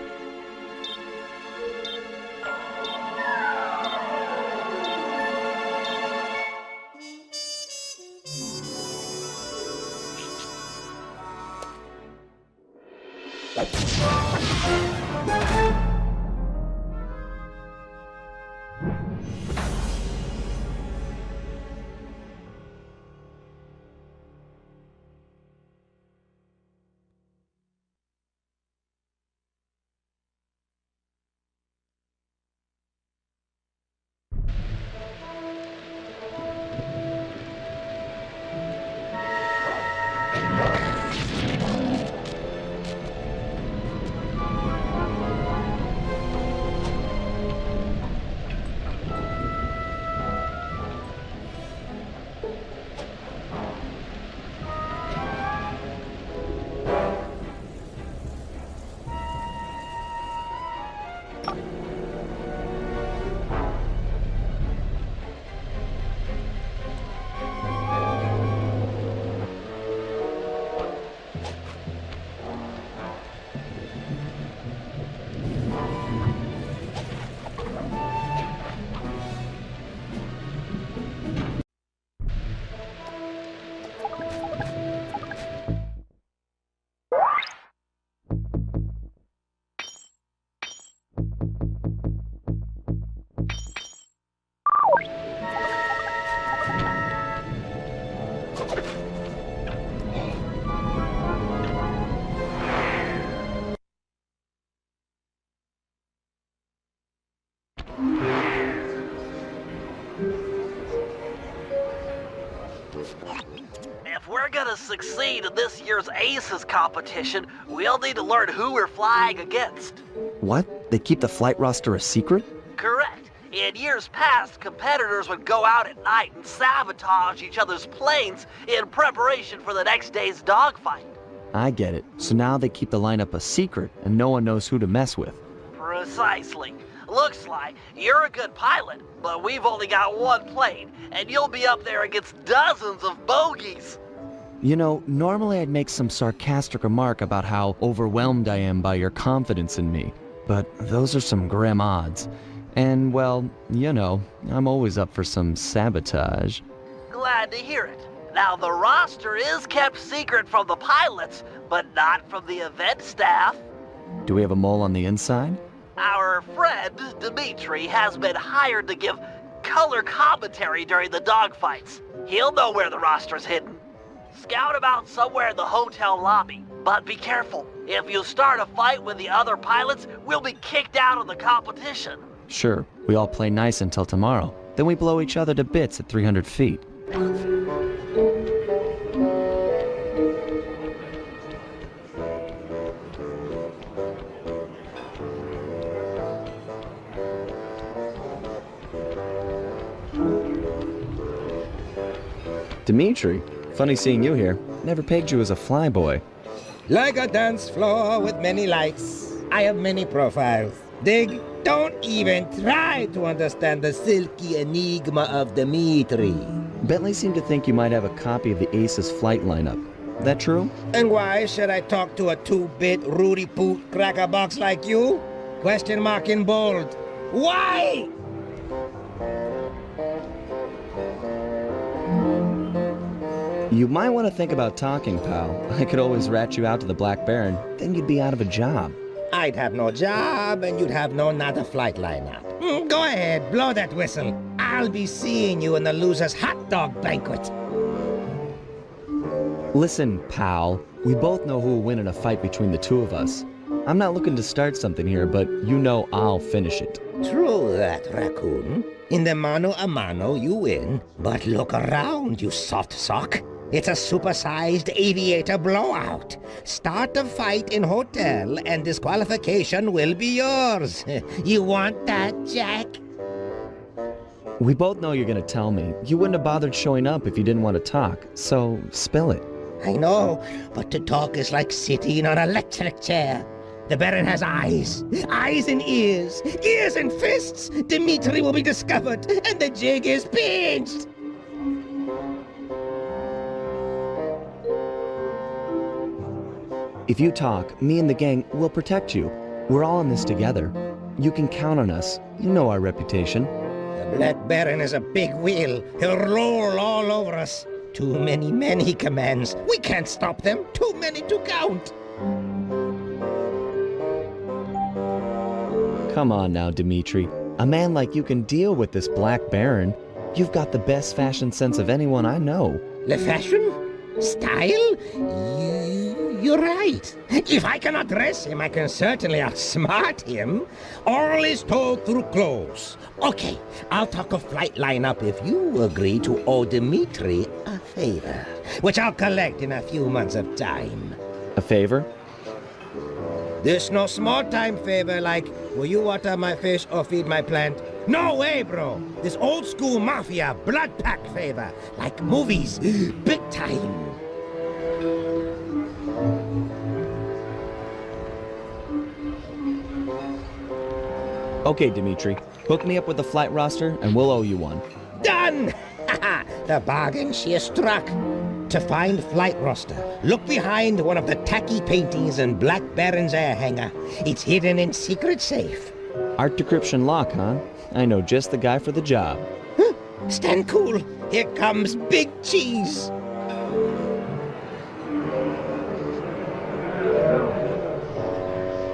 If we're gonna succeed in this year's Aces competition, we'll need to learn who we're flying against. What? They keep the flight roster a secret? Correct. In years past, competitors would go out at night and sabotage each other's planes in preparation for the next day's dogfight. I get it. So now they keep the lineup a secret, and no one knows who to mess with. Precisely. Look, Sly, you're a good pilot, but we've only got one plane, and you'll be up there against dozens of bogeys. You know, normally I'd make some sarcastic remark about how overwhelmed I am by your confidence in me, but those are some grim odds. And, well, you know, I'm always up for some sabotage. Glad to hear it. Now, the roster is kept secret from the pilots, but not from the event staff. Do we have a mole on the inside? Our friend, Dimitri, has been hired to give color commentary during the dogfights. He'll know where the roster's hidden. Scout him out somewhere in the hotel lobby, but be careful. If you start a fight with the other pilots, we'll be kicked out of the competition. Sure, we all play nice until tomorrow. Then we blow each other to bits at 300 feet. Dimitri, funny seeing you here. Never pegged you as a flyboy. Like a dance floor with many lights, I have many profiles. Dig? Don't even try to understand the silky enigma of Dimitri. Bentley seemed to think you might have a copy of the Aces flight lineup. That true? And why should I talk to a 2-bit Rudy Poot crackerbox like you? Question mark in bold. Why? You might want to think about talking, pal. I could always rat you out to the Black Baron, then you'd be out of a job. I'd have no job, and you'd have no nada flight lineup. Go ahead, blow that whistle. I'll be seeing you in the loser's hot dog banquet. Listen, pal. We both know who will win in a fight between the two of us. I'm not looking to start something here, but you know I'll finish it. True that, raccoon. In the mano a mano, you win. But look around, you soft sock. It's a supersized aviator blowout. Start a fight in hotel and disqualification will be yours. You want that, Jack? We both know you're gonna tell me. You wouldn't have bothered showing up if you didn't want to talk, so spill it. I know, but to talk is like sitting on an electric chair. The Baron has eyes and ears and fists. Dimitri will be discovered, and the jig is pinched. If you talk, me and the gang will protect you. We're all in this together. You can count on us. You know our reputation. The Black Baron is a big wheel. He'll roll all over us. Too many men he commands. We can't stop them. Too many to count. Come on now, Dimitri. A man like you can deal with this Black Baron. You've got the best fashion sense of anyone I know. The fashion? Style? You're right. If I cannot dress him, I can certainly outsmart him. All is told through clothes. Okay, I'll talk a flight lineup if you agree to owe Dimitri a favor, which I'll collect in a few months of time. A favor? This no small time favor like, will you water my fish or feed my plant? No way, bro. This old school mafia blood pact favor, like movies, big time. Okay, Dimitri. Hook me up with the flight roster and we'll owe you one. Done! The bargain she has struck. To find flight roster, look behind one of the tacky paintings in Black Baron's air hangar. It's hidden in secret safe. Art decryption lock, huh? I know just the guy for the job. Stand cool. Here comes Big Cheese.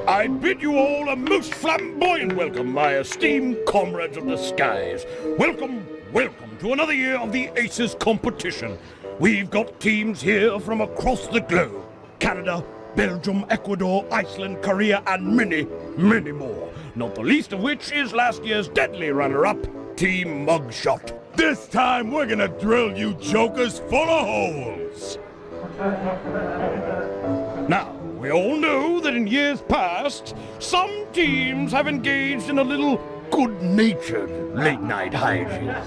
I bid you all a most flamboyant welcome, my esteemed comrades of the skies. Welcome, welcome to another year of the Aces competition. We've got teams here from across the globe. Canada, Belgium, Ecuador, Iceland, Korea, and many, many more. Not the least of which is last year's deadly runner-up, Team Mugshot. This time we're gonna drill you jokers full of holes. Now, we all know that in years past, some teams have engaged in a little good-natured late-night hijinks.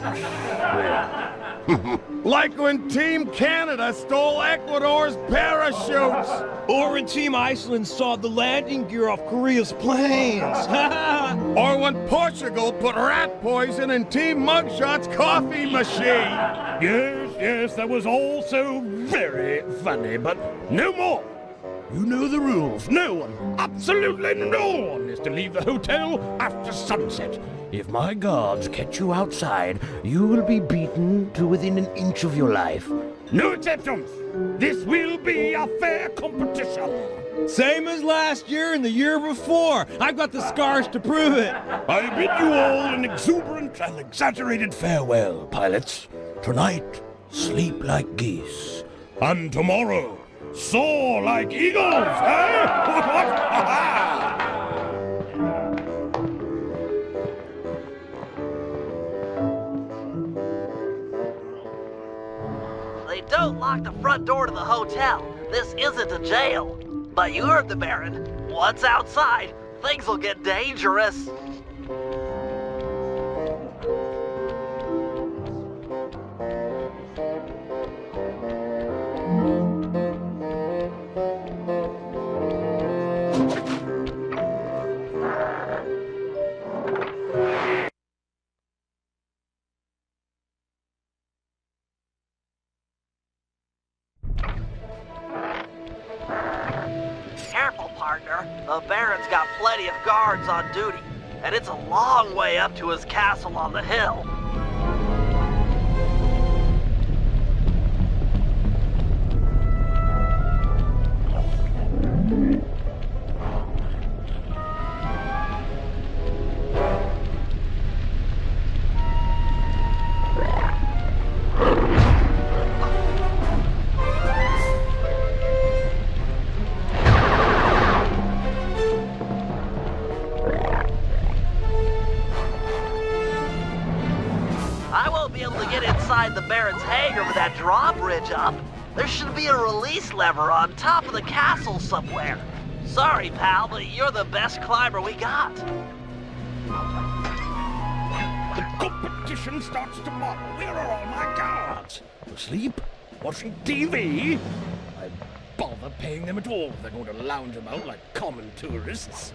Like when Team Canada stole Ecuador's parachutes. Or when Team Iceland sawed the landing gear off Korea's planes. Or when Portugal put rat poison in Team Mugshot's coffee machine. Yes, that was all so very funny, but no more. You know the rules. No one, absolutely no one, is to leave the hotel after sunset. If my guards catch you outside, you will be beaten to within an inch of your life. No exceptions. This will be a fair competition. Same as last year and the year before. I've got the scars to prove it. I bid you all an exuberant and exaggerated farewell, pilots. Tonight, sleep like geese. And tomorrow, soar like eagles, eh? They don't lock the front door to the hotel. This isn't a jail. But you heard the Baron. Once outside, things will get dangerous. Careful, partner. The Baron's got plenty of guards on duty, and it's a long way up to his castle on the hill. I won't be able to get inside the Baron's hangar with that drawbridge up. There should be a release lever on top of the castle somewhere. Sorry, pal, but you're the best climber we got. The competition starts tomorrow. Where are all my guards? Asleep? Watching TV? I bother paying them at all if they're going to lounge about like common tourists.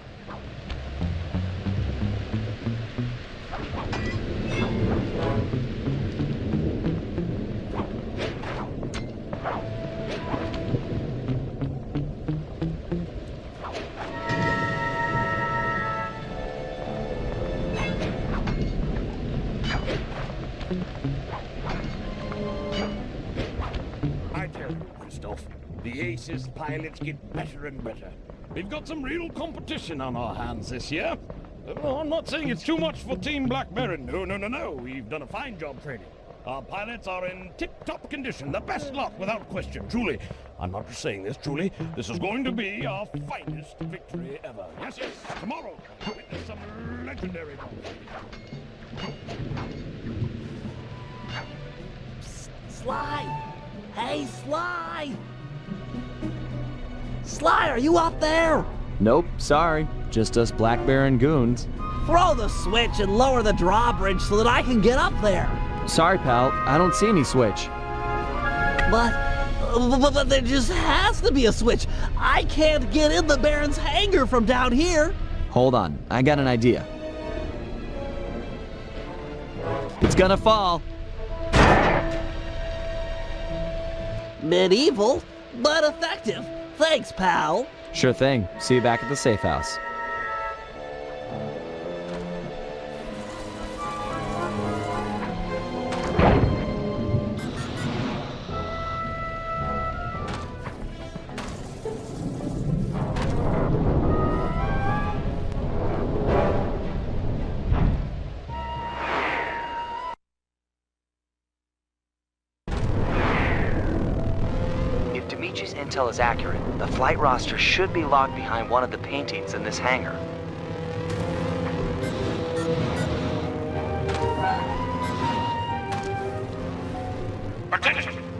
The Aces pilots get better and better. We've got some real competition on our hands this year. I'm not saying it's too much for Team Black Baron. No. We've done a fine job training. Our pilots are in tip-top condition. The best lot, without question. Truly, I'm not just saying this, truly, this is going to be our finest victory ever. Yes, tomorrow, witness some legendary moments. Sly! Hey, Sly! Sly, are you up there? Nope, sorry. Just us Black Baron goons. Throw the switch and lower the drawbridge so that I can get up there. Sorry, pal. I don't see any switch. But there just has to be a switch. I can't get in the Baron's hangar from down here. Hold on. I got an idea. It's gonna fall. Medieval, but effective. Thanks, pal. Sure thing. See you back at the safe house. Intel is accurate. The flight roster should be locked behind one of the paintings in this hangar.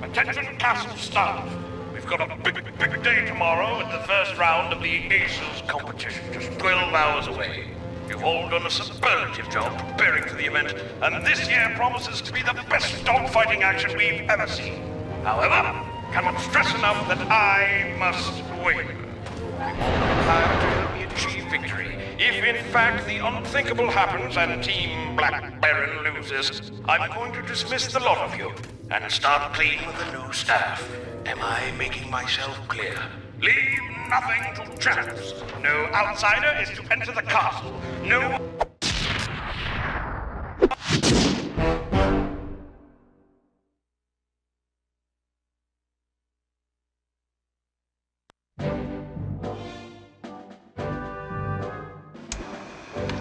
Attention castle staff. We've got a big day tomorrow at the first round of the Aces competition, just 12 hours away. You've all done a superlative job preparing for the event, and this year promises to be the best dogfighting action we've ever seen. However, cannot stress enough that I must win. We all have to help me achieve victory. If in fact the unthinkable happens and Team Black Baron loses, I'm going to dismiss the lot of you and start clean with the new staff. Am I making myself clear? Leave nothing to chance. No outsider is to enter the castle. No...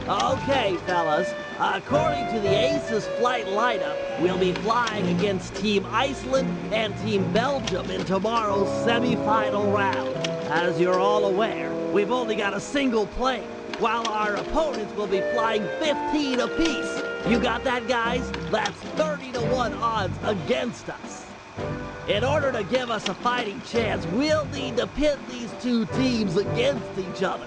Okay, fellas. According to the Aces flight lineup, we'll be flying against Team Iceland and Team Belgium in tomorrow's semi-final round. As you're all aware, we've only got a single plane, while our opponents will be flying 15 apiece. You got that, guys? That's 30-to-1 odds against us. In order to give us a fighting chance, we'll need to pit these two teams against each other.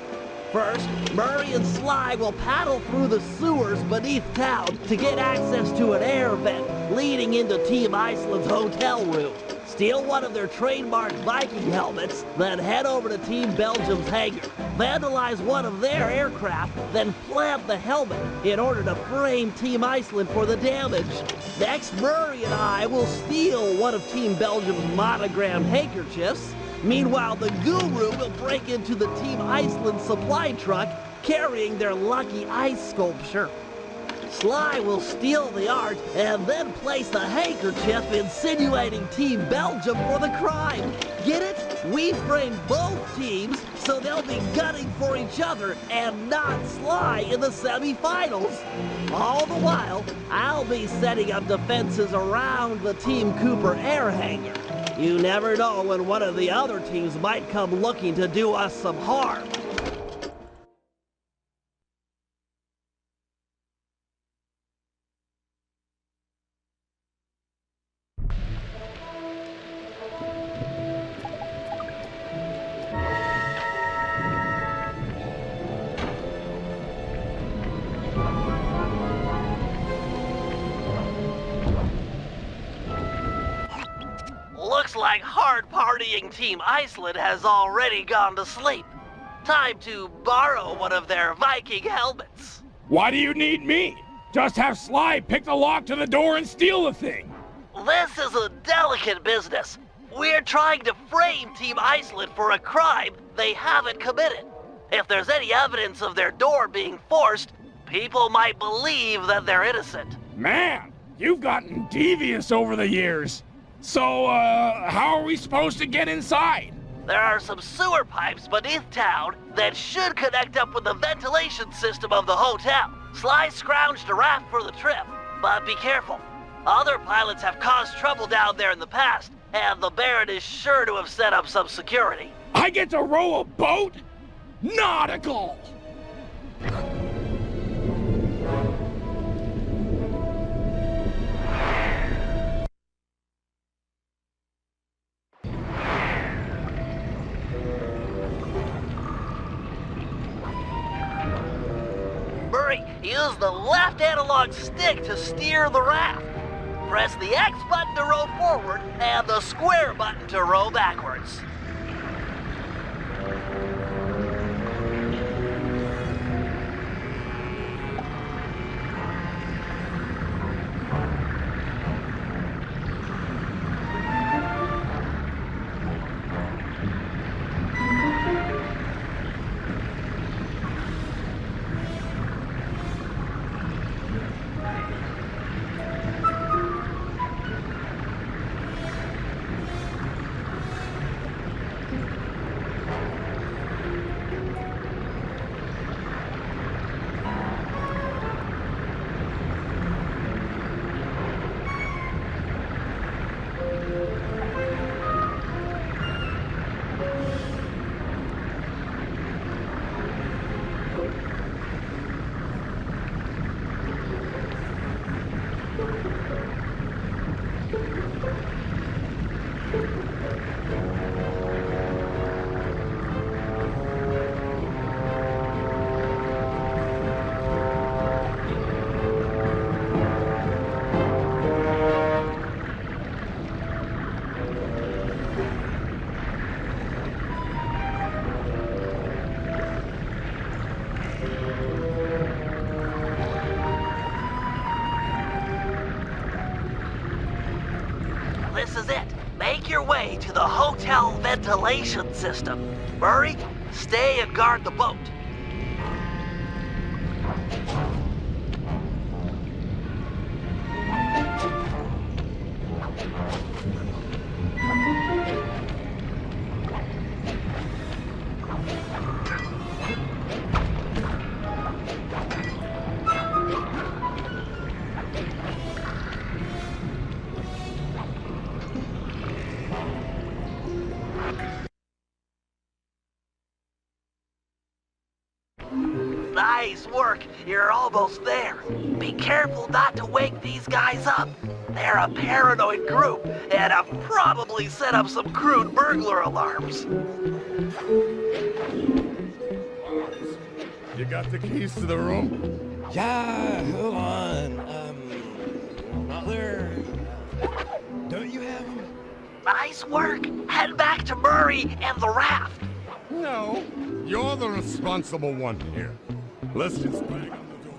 First, Murray and Sly will paddle through the sewers beneath town to get access to an air vent leading into Team Iceland's hotel room. Steal one of their trademark Viking helmets, then head over to Team Belgium's hangar. Vandalize one of their aircraft, then plant the helmet in order to frame Team Iceland for the damage. Next, Murray and I will steal one of Team Belgium's monogrammed handkerchiefs. Meanwhile, the Guru will break into the Team Iceland supply truck carrying their lucky ice sculpture. Sly will steal the art and then place the handkerchief insinuating Team Belgium for the crime. Get it? We frame both teams so they'll be gunning for each other and not Sly in the semi-finals. All the while, I'll be setting up defenses around the Team Cooper air hangar. You never know when one of the other teams might come looking to do us some harm. like hard-partying Team Iceland has already gone to sleep. Time to borrow one of their Viking helmets. Why do you need me? Just have Sly pick the lock to the door and steal the thing. This is a delicate business. We're trying to frame Team Iceland for a crime they haven't committed. If there's any evidence of their door being forced, people might believe that they're innocent. Man, you've gotten devious over the years. So, how are we supposed to get inside? There are some sewer pipes beneath town that should connect up with the ventilation system of the hotel. Sly scrounged a raft for the trip, but be careful. Other pilots have caused trouble down there in the past, and the Baron is sure to have set up some security. I get to row a boat? Nautical! Murray, use the left analog stick to steer the raft. Press the X button to row forward and the square button to row backwards. This is it. Make your way to the hotel ventilation system. Murray, stay and guard the boat. Nice work. You're almost there. Be careful not to wake these guys up. They're a paranoid group and have probably set up some crude burglar alarms. You got the keys to the room? Yeah, hold on. Mother, don't you have them? Nice work. Head back to Murray and the raft. No, you're the responsible one here. Let's just bang on the door.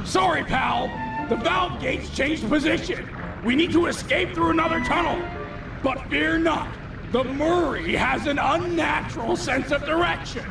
Sorry, pal. The valve gates changed position. We need to escape through another tunnel. But fear not. The Murray has an unnatural sense of direction.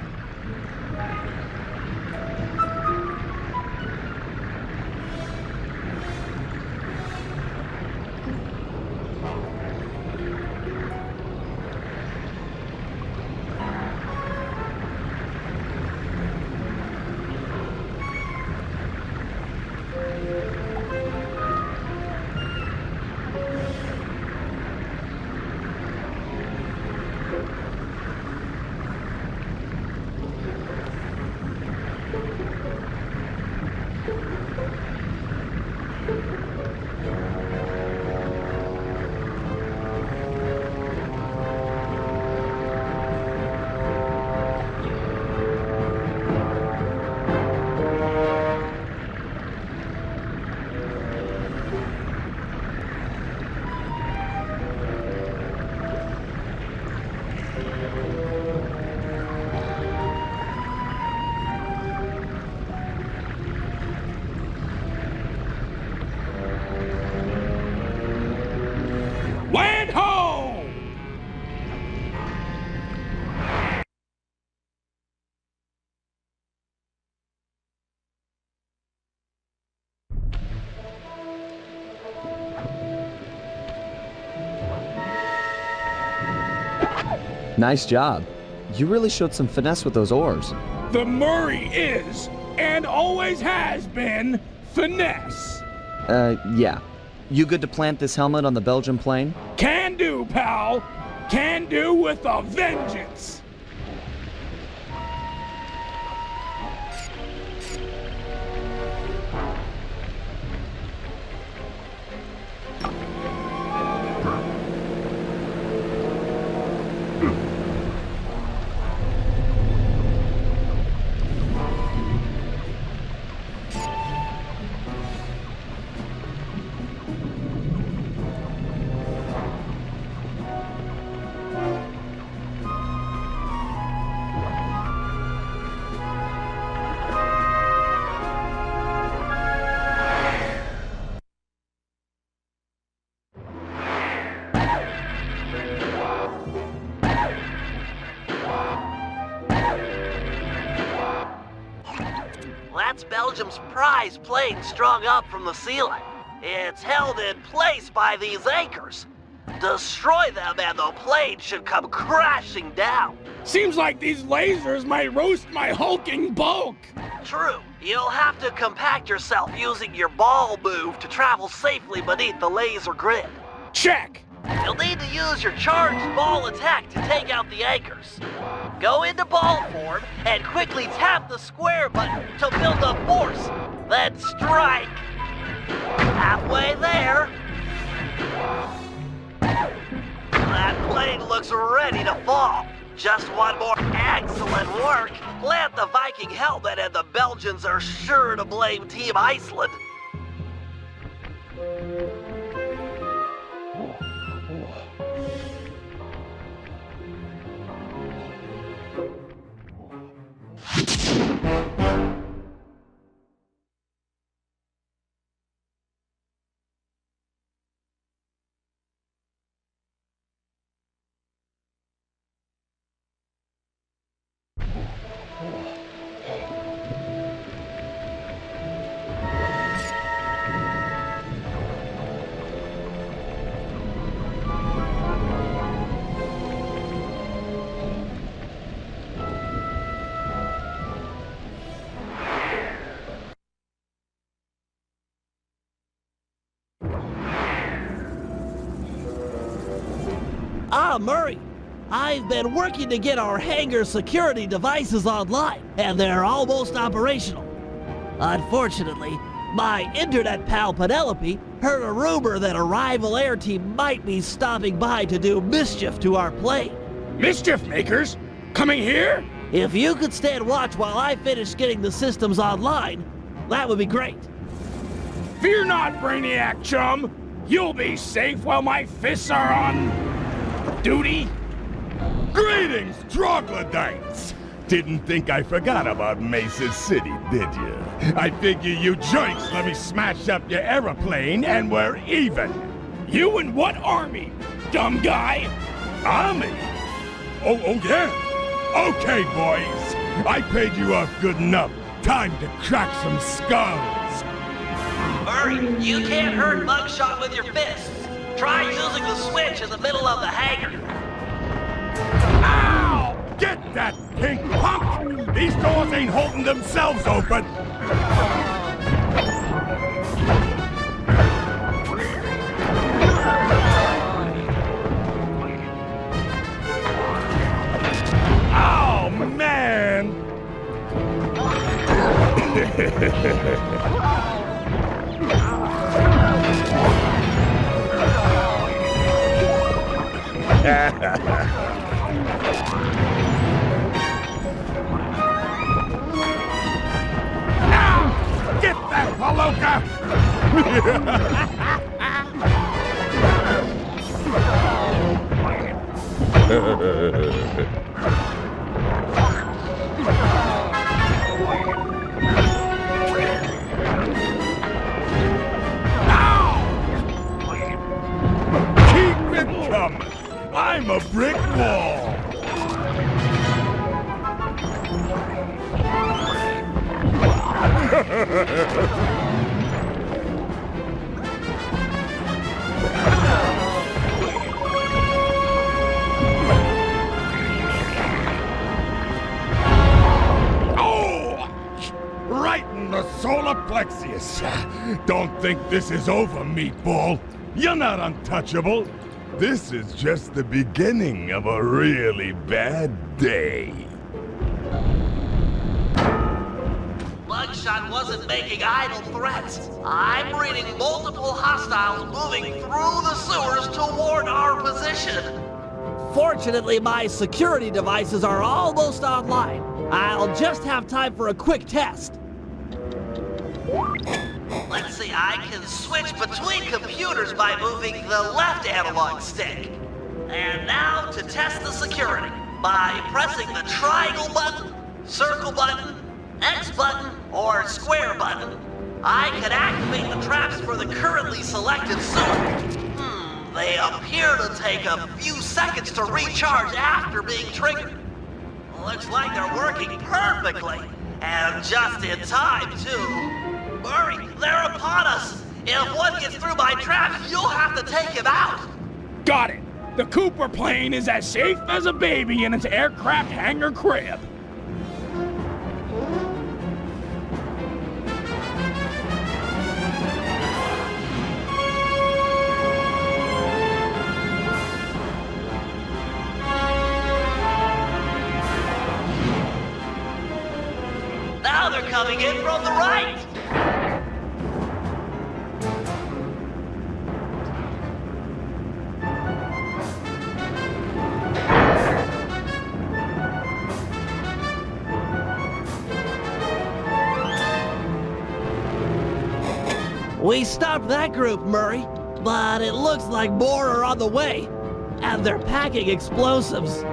Nice job. You really showed some finesse with those oars. The Murray is, and always has been, finesse. Yeah. You good to plant this helmet on the Belgian plane? Can do, pal. Can do with a vengeance. That's Belgium's prize plane strung up from the ceiling. It's held in place by these anchors. Destroy them and the plane should come crashing down. Seems like these lasers might roast my hulking bulk. True. You'll have to compact yourself using your ball move to travel safely beneath the laser grid. Check. You'll need to use your charged ball attack to take out the anchors. Go into ball form and quickly tap the square button to build up force. Then strike. Halfway there. That plane looks ready to fall. Just one more excellent work. Plant the Viking helmet and the Belgians are sure to blame Team Iceland. Ah, Murray, I've been working to get our hangar security devices online, and they're almost operational. Unfortunately, my internet pal Penelope heard a rumor that a rival air team might be stopping by to do mischief to our plane. Mischief makers? Coming here? If you could stand watch while I finish getting the systems online, that would be great. Fear not, Brainiac chum. You'll be safe while my fists are on duty. Greetings, troglodytes! Didn't think I forgot about Mesa City, did you? I figure you joints let me smash up your aeroplane and we're even. You and what army, dumb guy? Army? Oh yeah? Okay, boys. I paid you off good enough. Time to crack some skulls. Murray, you can't hurt Mugshot with your fists. Try using the switch in the middle of the hangar. Ow! Get that, pink punk! These doors ain't holding themselves open. Oh, man! Get that, Paloka! Keep it coming! I'm a brick wall! Right in the solar plexus. Don't think this is over, meatball. You're not untouchable. This is just the beginning of a really bad day. Mugshot wasn't making idle threats. I'm reading multiple hostiles moving through the sewers toward our position. Fortunately, my security devices are almost online. I'll just have time for a quick test. Let's see, I can switch between computers by moving the left analog stick. And now to test the security. By pressing the triangle button, circle button, X button, or square button, I can activate the traps for the currently selected sewer. They appear to take a few seconds to recharge after being triggered. Looks like they're working perfectly. And just in time, too. Murray, they're upon us. If one gets through my traps, you'll have to take him out. Got it. The Cooper plane is as safe as a baby in its aircraft hangar crib. Now they're coming in from the right. We stopped that group, Murray, but it looks like more are on the way, and they're packing explosives.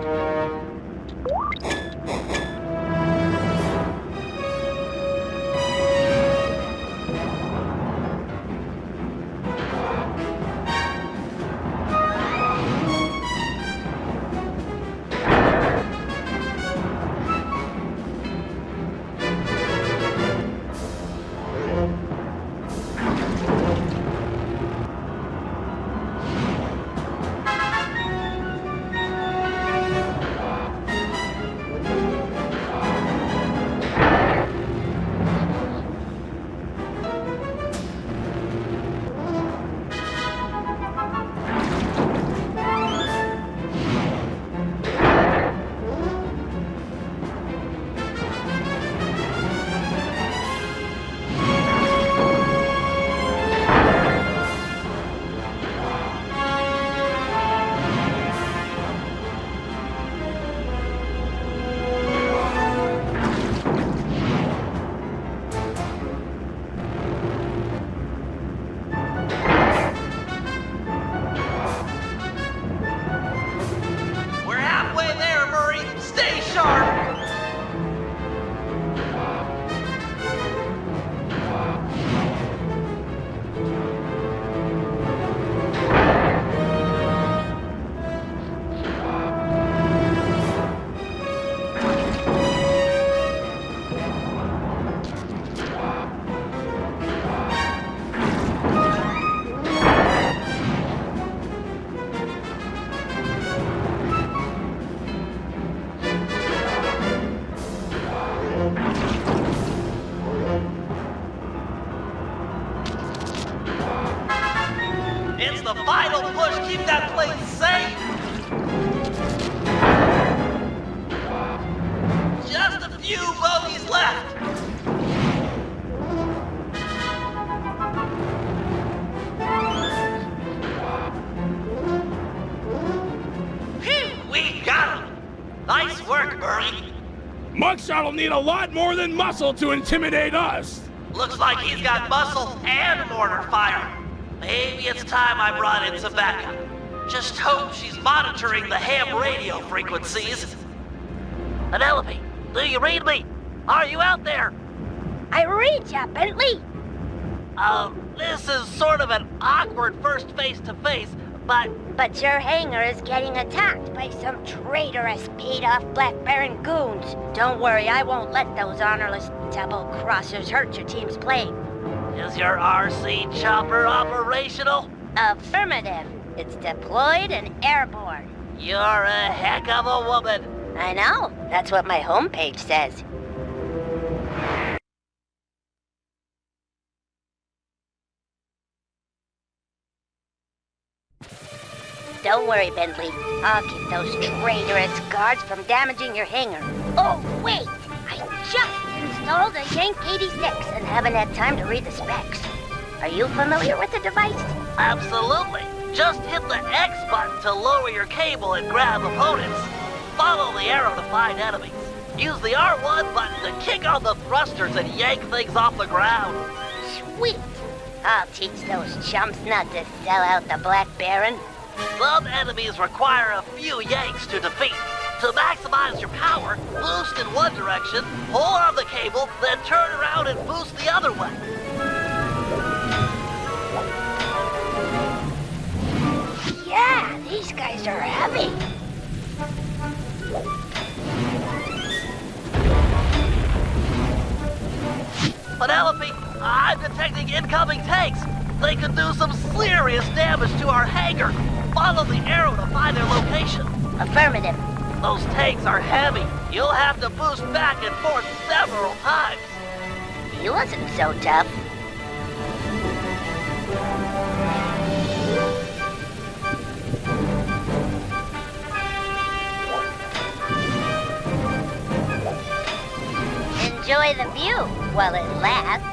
Mugshot will need a lot more than muscle to intimidate us. Looks like he's got muscle and mortar fire. Maybe it's time I brought in some backup. Just hope she's monitoring the ham radio frequencies. Penelope, do you read me? Are you out there? I read ya, Bentley. This is sort of an awkward first face-to-face, but... But your hangar is getting attacked by some traitorous, paid-off Black Baron goons. Don't worry, I won't let those honorless double-crossers hurt your team's plane. Is your RC chopper operational? Affirmative. It's deployed and airborne. You're a heck of a woman. I know. That's what my homepage says. Don't worry, Bentley. I'll keep those traitorous guards from damaging your hangar. Oh, wait! I just installed a Yank 86 and haven't had time to read the specs. Are you familiar with the device? Absolutely. Just hit the X button to lower your cable and grab opponents. Follow the arrow to find enemies. Use the R1 button to kick on the thrusters and yank things off the ground. Sweet! I'll teach those chumps not to sell out the Black Baron. Some enemies require a few yanks to defeat. To maximize your power, boost in one direction, pull on the cable, then turn around and boost the other way. Yeah, these guys are heavy. Penelope, I'm detecting incoming tanks. They could do some serious damage to our hangar. Follow the arrow to find their location. Affirmative. Those tanks are heavy. You'll have to boost back and forth several times. He wasn't so tough. Enjoy the view while it lasts.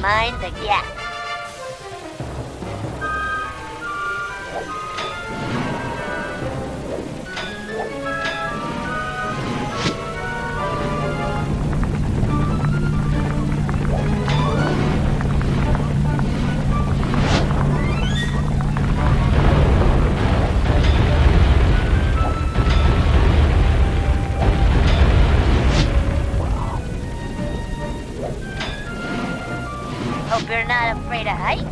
Mind the gap. Hope you're not afraid of heights.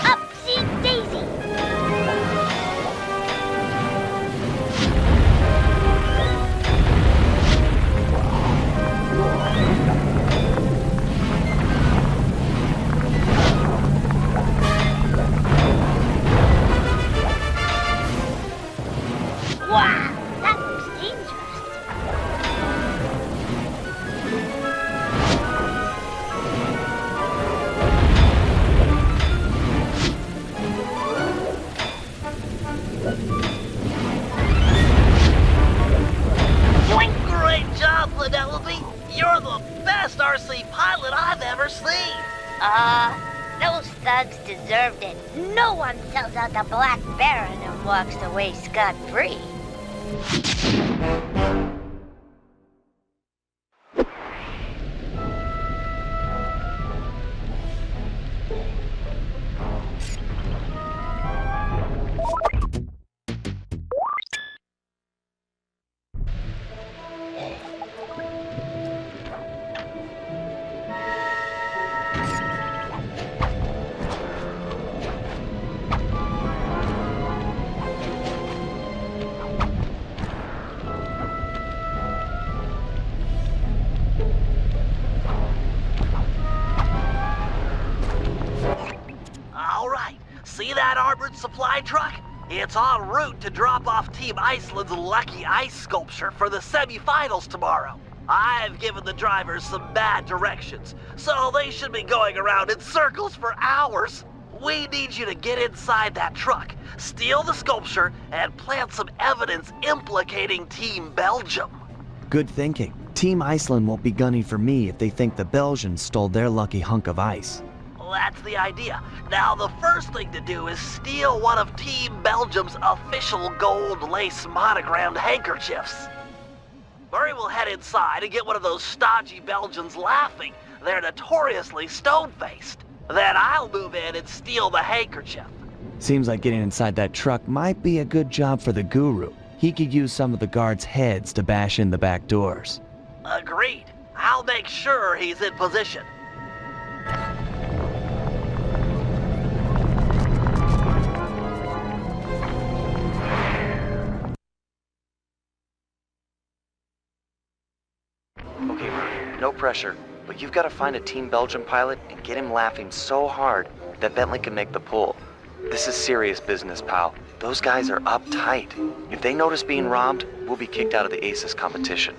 Upsy daisy. Wow, that looks dangerous. Great job, Penelope. You're the best RC pilot I've ever seen. Those thugs deserved it. No one sells out the Black Baron and walks away scot-free. See that armored supply truck? It's en route to drop off Team Iceland's lucky ice sculpture for the semifinals tomorrow. I've given the drivers some bad directions, so they should be going around in circles for hours. We need you to get inside that truck, steal the sculpture, and plant some evidence implicating Team Belgium. Good thinking. Team Iceland won't be gunning for me if they think the Belgians stole their lucky hunk of ice. That's the idea. Now, the first thing to do is steal one of Team Belgium's official gold lace monogrammed handkerchiefs. Murray will head inside and get one of those stodgy Belgians laughing. They're notoriously stone-faced. Then I'll move in and steal the handkerchief. Seems like getting inside that truck might be a good job for the guru. He could use some of the guards' heads to bash in the back doors. Agreed. I'll make sure he's in position. Okay, Murray, no pressure, but you've got to find a Team Belgium pilot and get him laughing so hard that Bentley can make the pull. This is serious business, pal. Those guys are uptight. If they notice being robbed, we'll be kicked out of the Aces competition.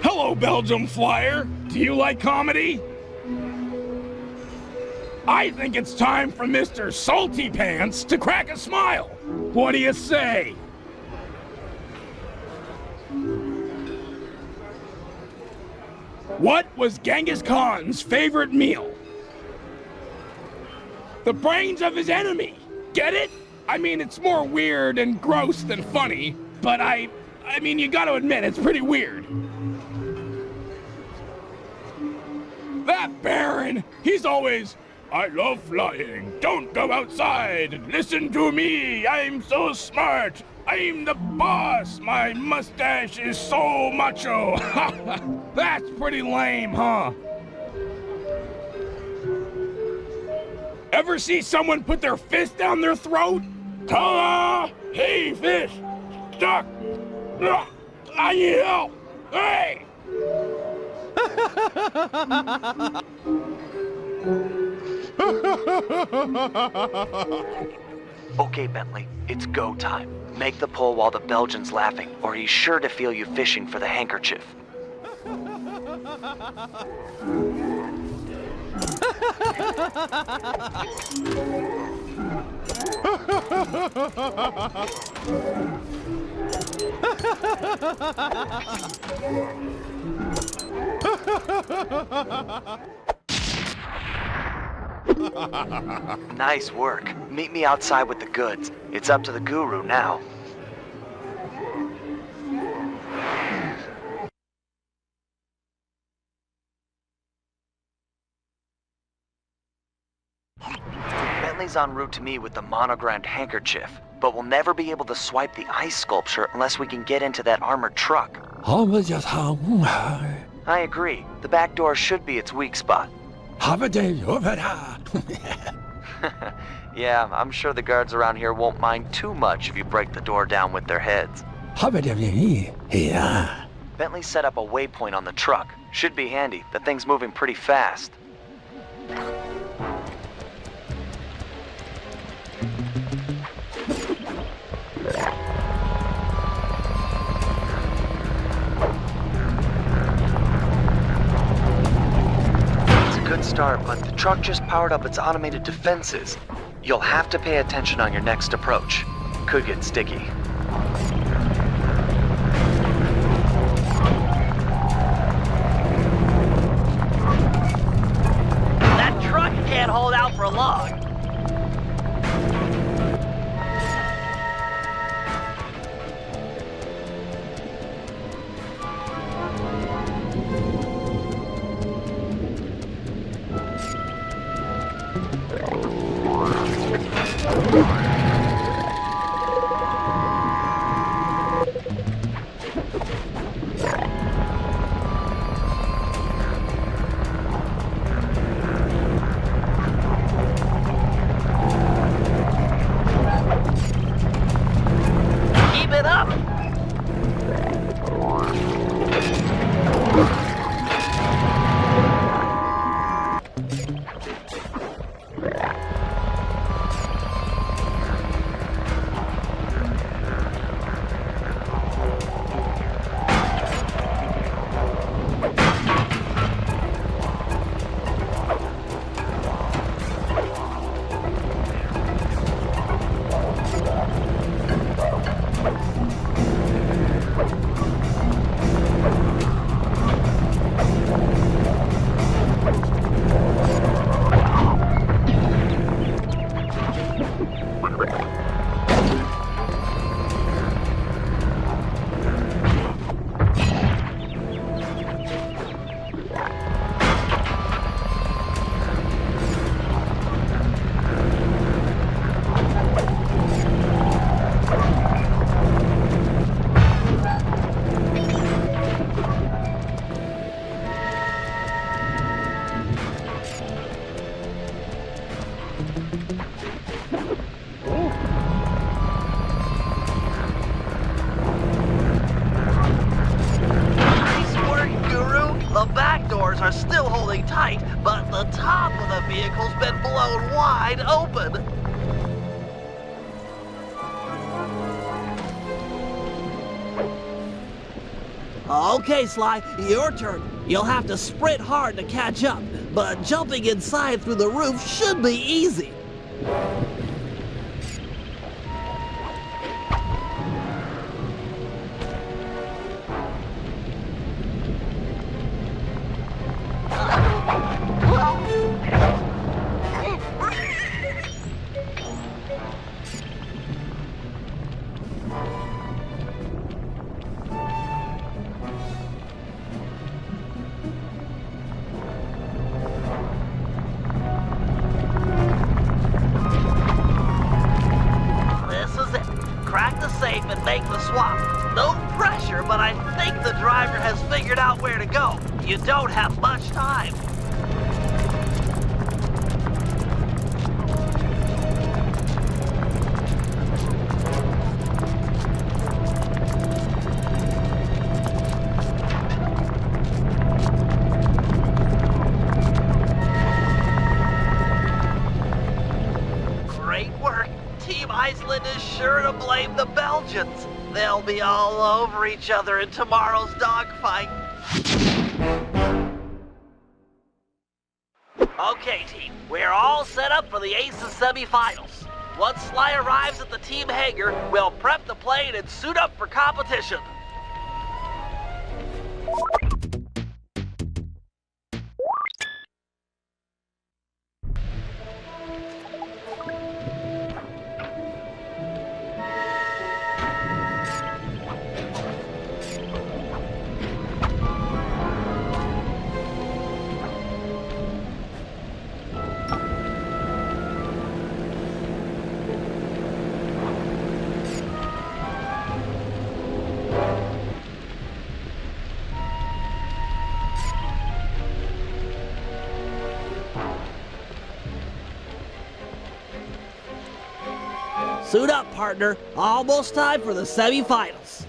Hello, Belgium Flyer. Do you like comedy? I think it's time for Mr. Salty Pants to crack a smile. What do you say? What was Genghis Khan's favorite meal? The brains of his enemy. Get it? I mean, it's more weird and gross than funny, but I mean, you gotta admit, it's pretty weird. That Baron, he's always, I love flying, don't go outside, listen to me, I'm so smart, I'm the boss, my mustache is so macho. That's pretty lame, huh? Ever see someone put their fist down their throat? Ta-da! Hey, fish! Stuck! I need help! Hey! Okay, Bentley, it's go time. Make the pull while the Belgian's laughing, or he's sure to feel you fishing for the handkerchief. Nice work. Meet me outside with the goods. It's up to the guru now. Bentley's en route to me with the monogrammed handkerchief, but we'll never be able to swipe the ice sculpture unless we can get into that armored truck. I agree. The back door should be its weak spot. Yeah, I'm sure the guards around here won't mind too much if you break the door down with their heads. Bentley set up a waypoint on the truck. Should be handy. The thing's moving pretty fast. Good start, but the truck just powered up its automated defenses. You'll have to pay attention on your next approach. Could get sticky. That truck can't hold out for long. the top of the vehicle's been blown wide open. Okay, Sly, your turn. You'll have to sprint hard to catch up, but jumping inside through the roof should be easy. But I think the driver has figured out where to go. You don't have much time. Great work. Team Iceland is sure to blame the Belgians. They'll be all over each other in tomorrow's dogfight. Okay, team. We're all set up for the Aces semifinals. Once Sly arrives at the team hangar, we'll prep the plane and suit up for competition. Suit up, partner. Almost time for the semifinals.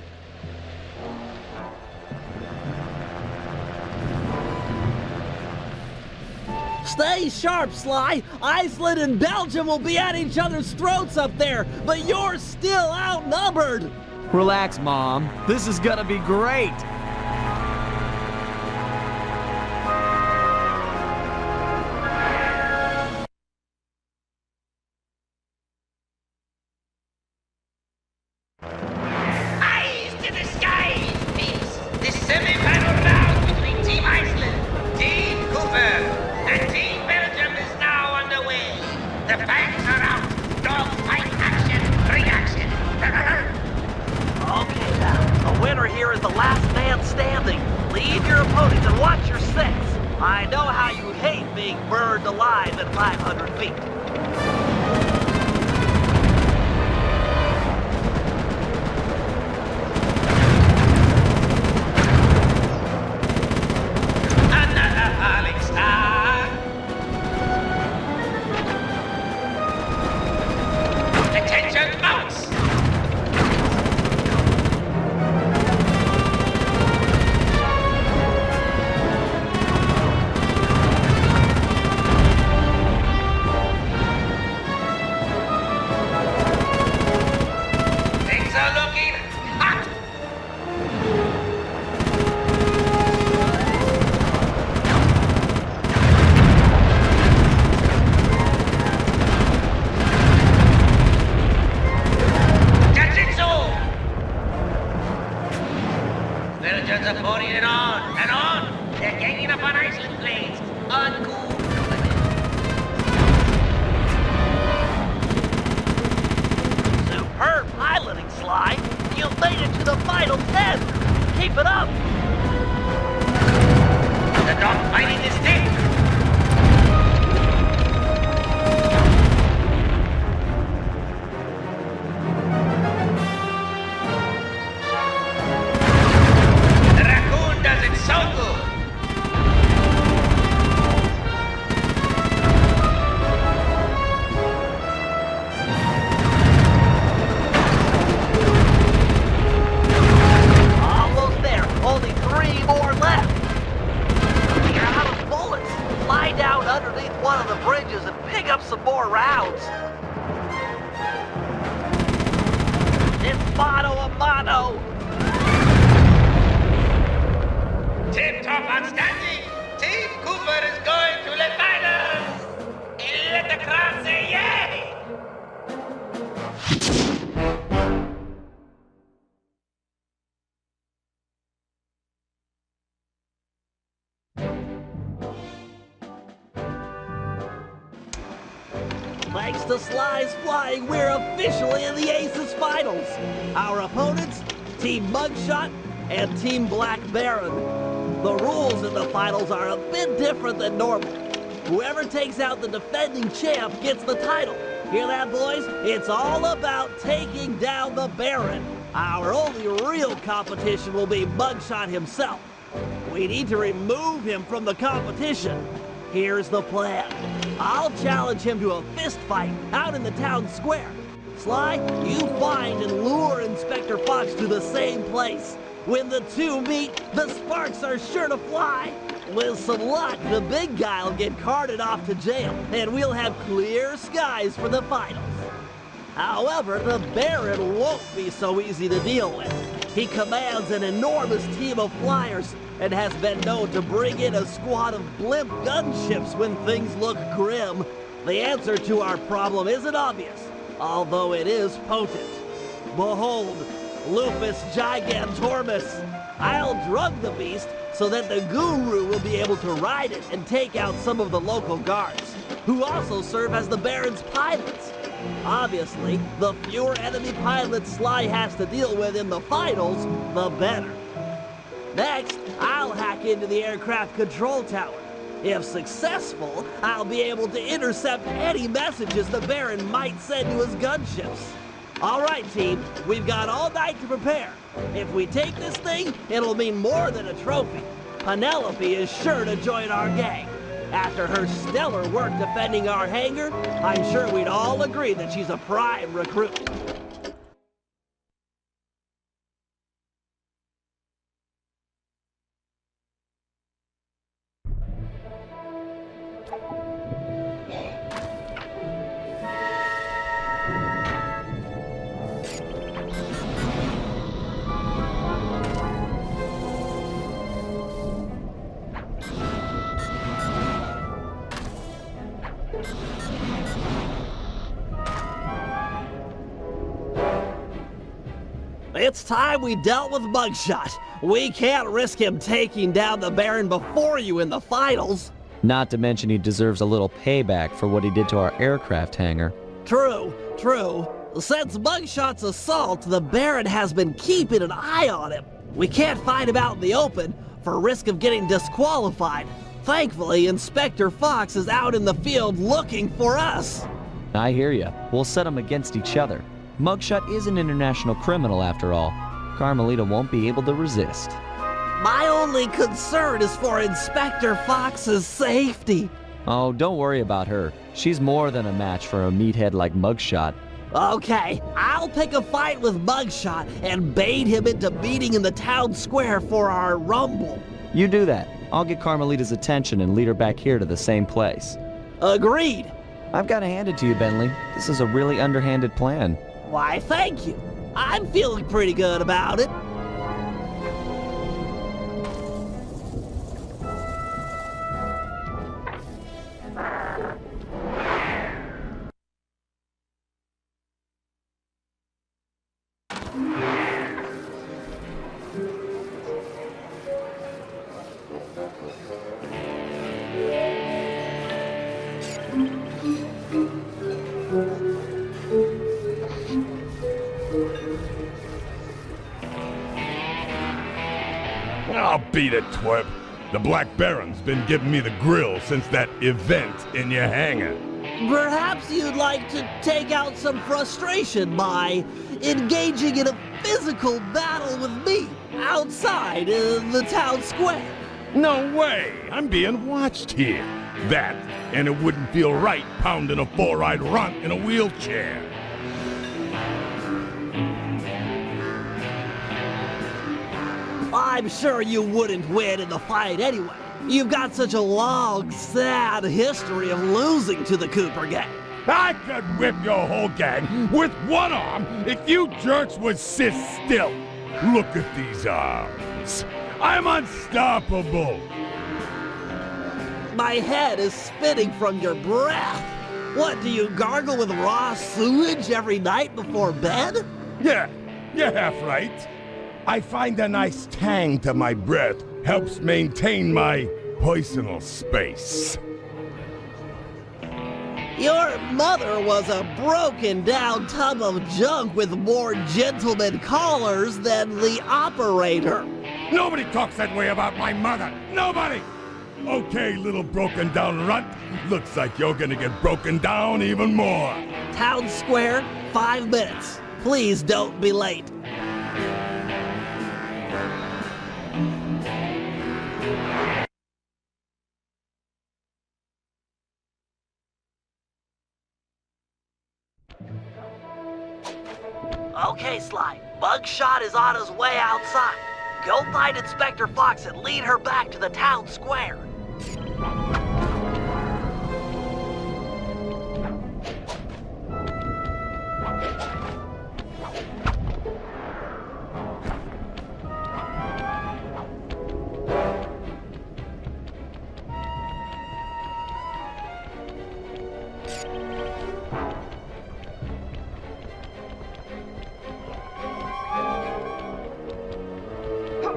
Stay sharp, Sly. Iceland and Belgium will be at each other's throats up there, but you're still outnumbered. Relax, Mom. This is gonna be great. I know how you hate being burned alive at 500 feet. Another falling star. Attention, mounts. Mono! Tip-top outstanding! Team Cooper is going to the finals! And let the crowd say yay! Thanks to Sly's flying, we're officially in the Aces Finals. Our opponents, Team Mugshot and Team Black Baron. The rules in the finals are a bit different than normal. Whoever takes out the defending champ gets the title. Hear that, boys? It's all about taking down the Baron. Our only real competition will be Mugshot himself. We need to remove him from the competition. Here's the plan. I'll challenge him to a fist fight out in the town square. Sly, you find and lure Inspector Fox to the same place. When the two meet, the sparks are sure to fly. With some luck, the big guy will get carted off to jail, and we'll have clear skies for the finals. However, the Baron won't be so easy to deal with. He commands an enormous team of flyers and has been known to bring in a squad of blimp gunships when things look grim. The answer to our problem isn't obvious, although it is potent. Behold, Lupus Gigantormus. I'll drug the beast so that the Guru will be able to ride it and take out some of the local guards, who also serve as the Baron's pilots. Obviously, the fewer enemy pilots Sly has to deal with in the finals, the better. Next, I'll hack into the aircraft control tower. If successful, I'll be able to intercept any messages the Baron might send to his gunships. All right, team, we've got all night to prepare. If we take this thing, it'll mean more than a trophy. Penelope is sure to join our gang. After her stellar work defending our hangar, I'm sure we'd all agree that she's a prime recruit. It's time we dealt with Mugshot. We can't risk him taking down the Baron before you in the finals. Not to mention he deserves a little payback for what he did to our aircraft hangar. True. Since Mugshot's assault, the Baron has been keeping an eye on him. We can't fight him out in the open for risk of getting disqualified. Thankfully, Inspector Fox is out in the field looking for us. I hear ya. We'll set them against each other. Mugshot is an international criminal after all. Carmelita won't be able to resist. My only concern is for Inspector Fox's safety. Oh, don't worry about her. She's more than a match for a meathead like Mugshot. Okay, I'll pick a fight with Mugshot and bait him into meeting in the town square for our rumble. You do that. I'll get Carmelita's attention and lead her back here to the same place. Agreed. I've got to hand it to you, Bentley. This is a really underhanded plan. Why, thank you. I'm feeling pretty good about it. I'll beat it, twerp. The Black Baron's been giving me the grill since that event in your hangar. Perhaps you'd like to take out some frustration by engaging in a physical battle with me outside in the town square. No way! I'm being watched here. That, and it wouldn't feel right pounding a four-eyed runt in a wheelchair. I'm sure you wouldn't win in the fight anyway. You've got such a long, sad history of losing to the Cooper gang. I could whip your whole gang with one arm if you jerks would sit still. Look at these arms. I'm unstoppable. My head is spinning from your breath. What, do you gargle with raw sewage every night before bed? Yeah, you're half right. I find a nice tang to my breath helps maintain my personal space. Your mother was a broken down tub of junk with more gentleman callers than the operator. Nobody talks that way about my mother. Nobody! Okay, little broken down runt. Looks like you're gonna get broken down even more. Town Square, 5 minutes. Please don't be late. Okay, Sly. Bugshot is on his way outside. Go find Inspector Fox and lead her back to the town square.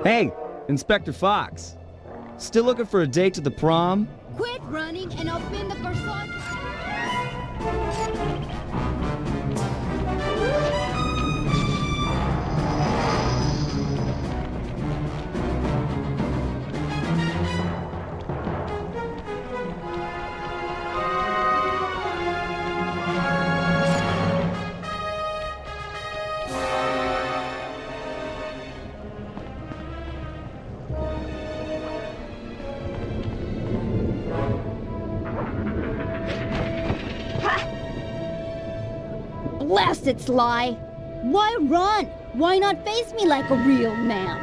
Hey, Inspector Fox. Still looking for a date to the prom? Quit running and I'll spin the corsage. Blast it, Sly! Why run? Why not face me like a real man?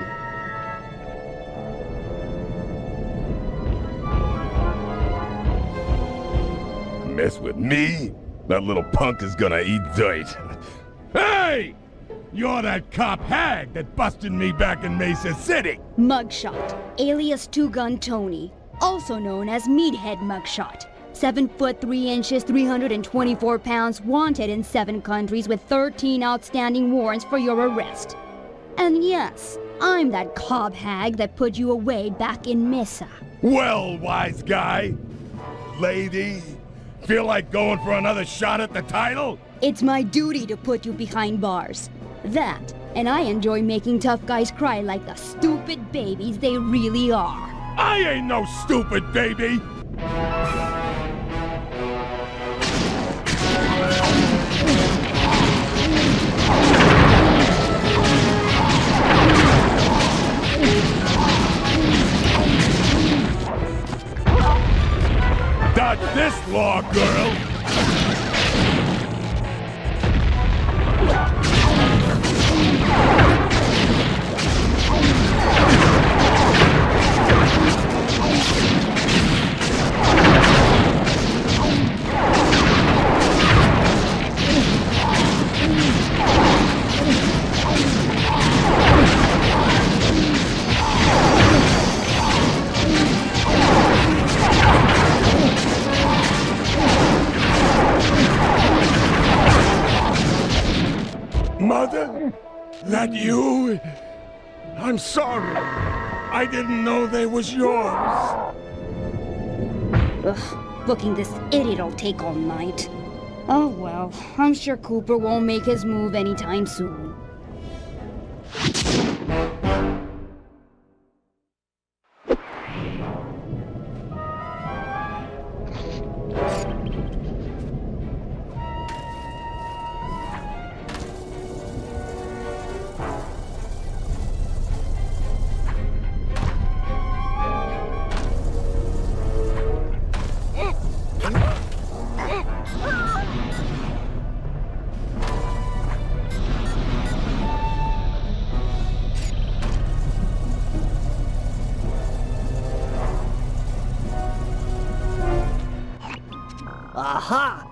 Mess with me? That little punk is gonna eat dirt. Hey! You're that cop hag that busted me back in Mesa City! Mugshot, alias Two Gun Tony, also known as Meathead Mugshot. 7 foot 3 inches, 324 pounds, wanted in 7 countries with 13 outstanding warrants for your arrest. And yes, I'm that cob hag that put you away back in Mesa. Well, wise guy, lady, feel like going for another shot at the title? It's my duty to put you behind bars. That, and I enjoy making tough guys cry like the stupid babies they really are. I ain't no stupid baby! Dodge this law, girl! Mother? That you? I'm sorry. I didn't know they was yours. Ugh, booking this idiot'll take all night. Oh well, I'm sure Cooper won't make his move anytime soon.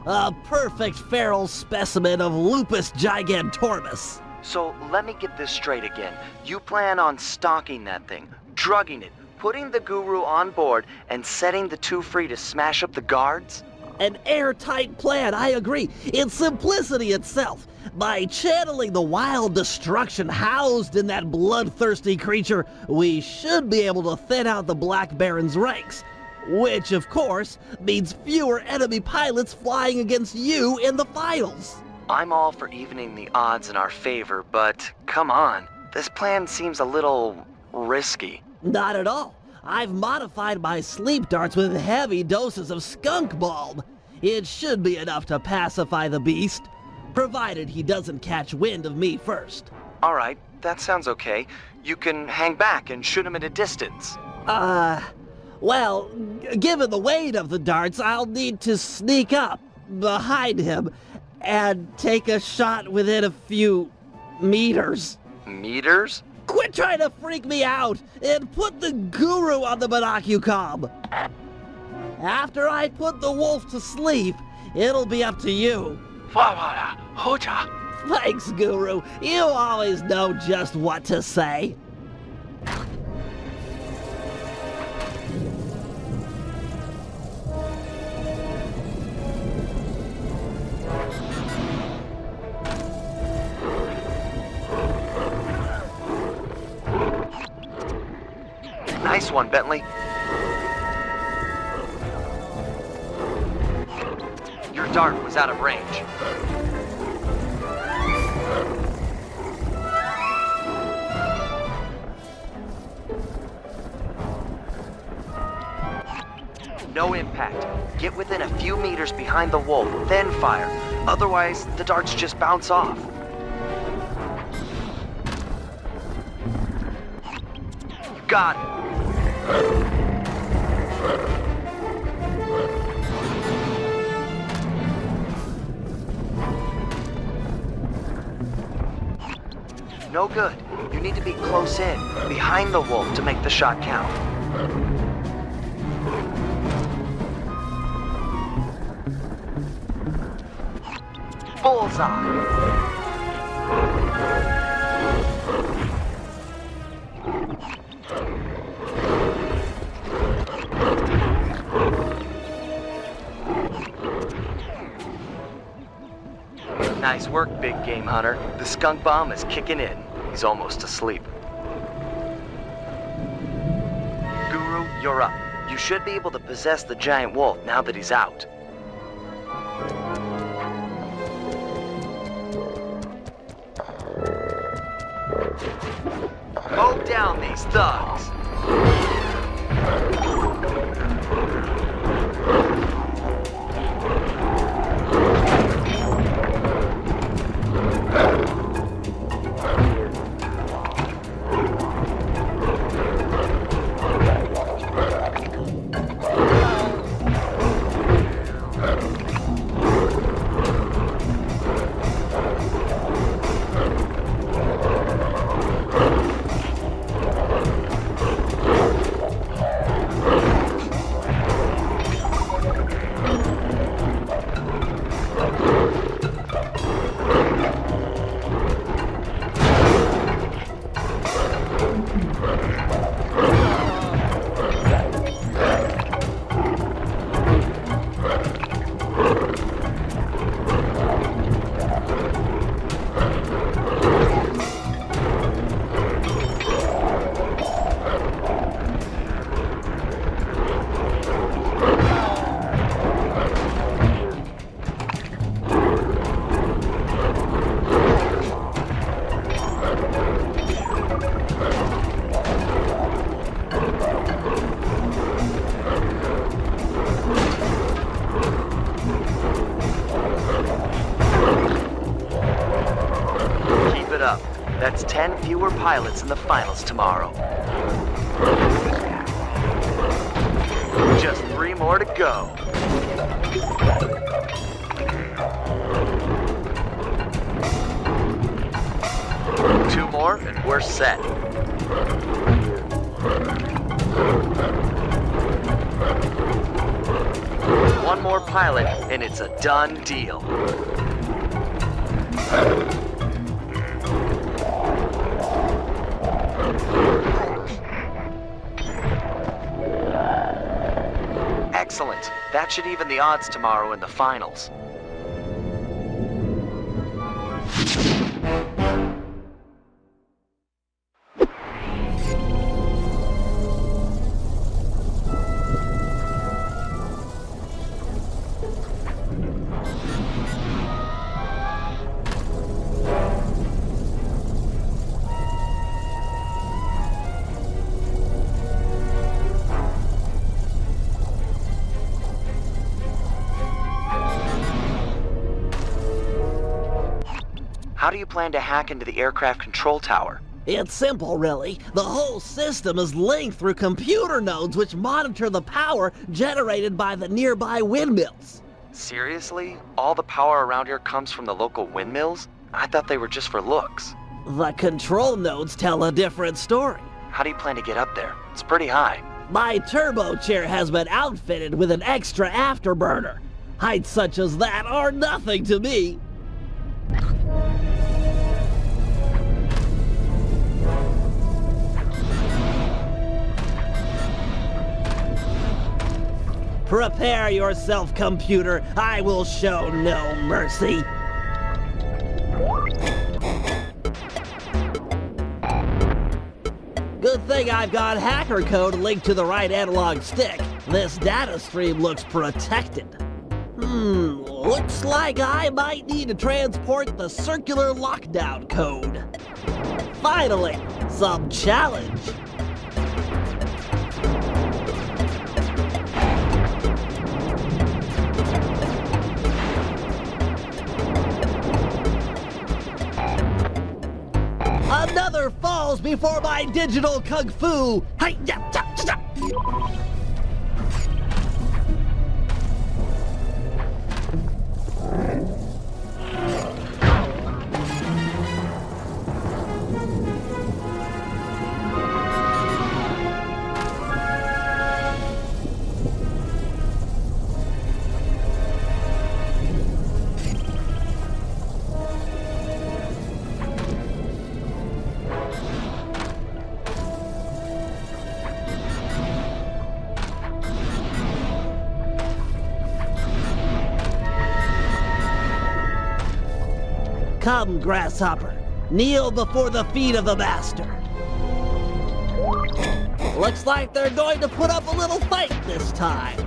A perfect feral specimen of Lupus gigantormus. So let me get this straight again. You plan on stalking that thing, drugging it, putting the guru on board, and setting the two free to smash up the guards? An airtight plan, I agree. It's simplicity itself. By channeling the wild destruction housed in that bloodthirsty creature, we should be able to thin out the Black Baron's ranks. Which, of course, means fewer enemy pilots flying against you in the finals. I'm all for evening the odds in our favor, but come on. This plan seems a little risky. Not at all. I've modified my sleep darts with heavy doses of skunk bulb. It should be enough to pacify the beast, provided he doesn't catch wind of me first. All right, that sounds okay. You can hang back and shoot him at a distance. Well, given the weight of the darts, I'll need to sneak up behind him and take a shot within a few meters. Meters? Quit trying to freak me out and put the guru on the binocucom. After I put the wolf to sleep, it'll be up to you. Thanks, Guru. You always know just what to say. Nice one, Bentley. Your dart was out of range. No impact. Get within a few meters behind the wolf, then fire. Otherwise, the darts just bounce off. You got it. No good. You need to be close in, behind the wolf, to make the shot count. Bullseye. Nice work, big game hunter. The skunk bomb is kicking in. He's almost asleep. Guru, you're up. You should be able to possess the giant wolf now that he's out. Mow down these thugs. That's 10 fewer pilots in the finals tomorrow. Just 3 more to go. Two more and we're set. one more pilot, and it's a done deal. Excellent. That should even the odds tomorrow in the finals. How do you plan to hack into the aircraft control tower? It's simple, really. The whole system is linked through computer nodes which monitor the power generated by the nearby windmills. Seriously? All the power around here comes from the local windmills? I thought they were just for looks. The control nodes tell a different story. How do you plan to get up there? It's pretty high. My turbo chair has been outfitted with an extra afterburner. Heights such as that are nothing to me. Prepare yourself, computer. I will show no mercy. Good thing I've got hacker code linked to the right analog stick. This data stream looks protected. Looks like I might need to transport the circular lockdown code. Finally, some challenge. Another falls before my digital kung fu. Come, Grasshopper. Kneel before the feet of the Master. Looks like they're going to put up a little fight this time.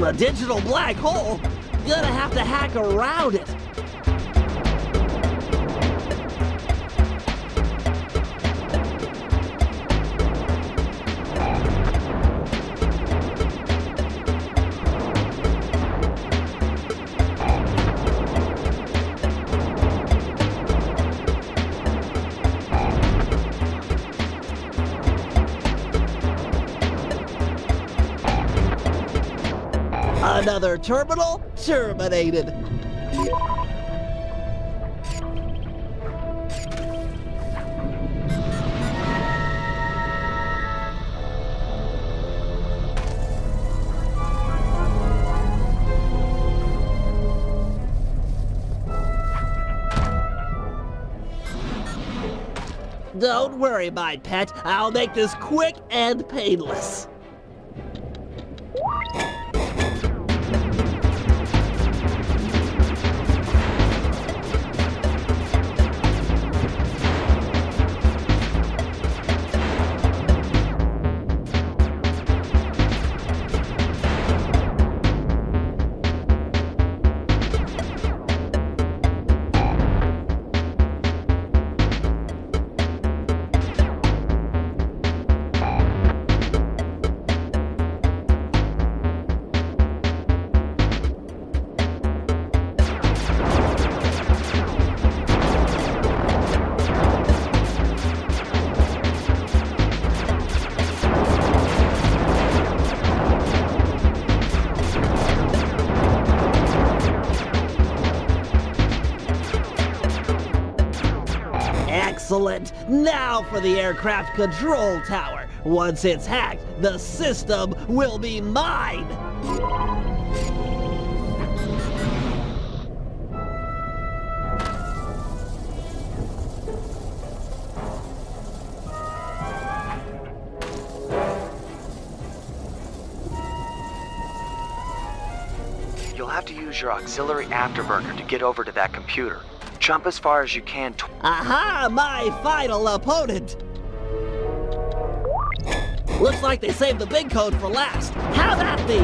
A digital black hole? Gonna have to hack around it. Another terminal terminated. Don't worry, my pet. I'll make this quick and painless. Excellent! Now for the aircraft control tower. Once it's hacked, the system will be mine! You'll have to use your auxiliary afterburner to get over to that computer. Jump as far as you can. Aha! My final opponent! Looks like they saved the big code for last. How that be?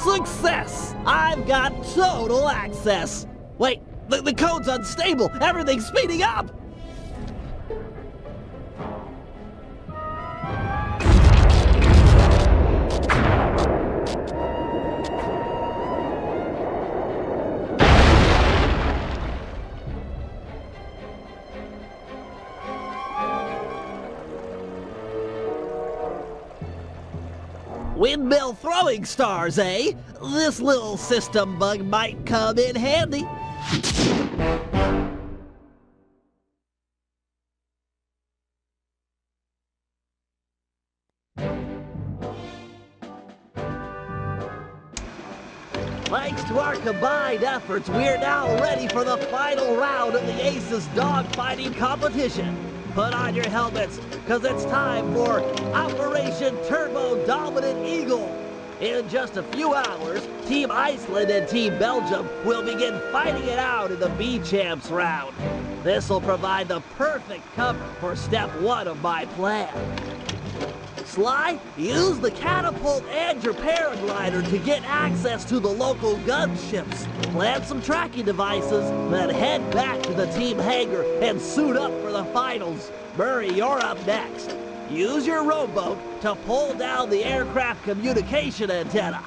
Success! I've got total access! Wait, the code's unstable! Everything's speeding up! Windmill throwing stars, eh? This little system bug might come in handy. Thanks to our combined efforts, we're now ready for the final round of the Aces dogfighting competition. Put on your helmets, because it's time for Operation Turbo Dominant Eagle. In just a few hours, Team Iceland and Team Belgium will begin fighting it out in the B-Champs round. This will provide the perfect cover for step 1 of my plan. Sly, use the catapult and your paraglider to get access to the local gunships. Plant some tracking devices, then head back to the team hangar and suit up for the finals. Murray, you're up next. Use your rowboat to pull down the aircraft communication antenna.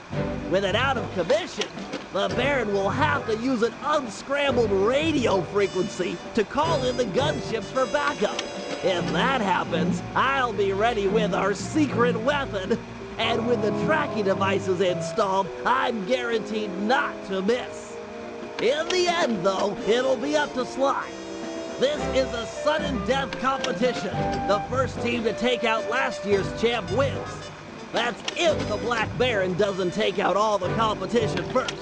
With it out of commission, the Baron will have to use an unscrambled radio frequency to call in the gunships for backup. If that happens, I'll be ready with our secret weapon. And with the tracking devices installed, I'm guaranteed not to miss. In the end, though, it'll be up to Sly. This is a sudden death competition. The first team to take out last year's champ wins. That's if the Black Baron doesn't take out all the competition first.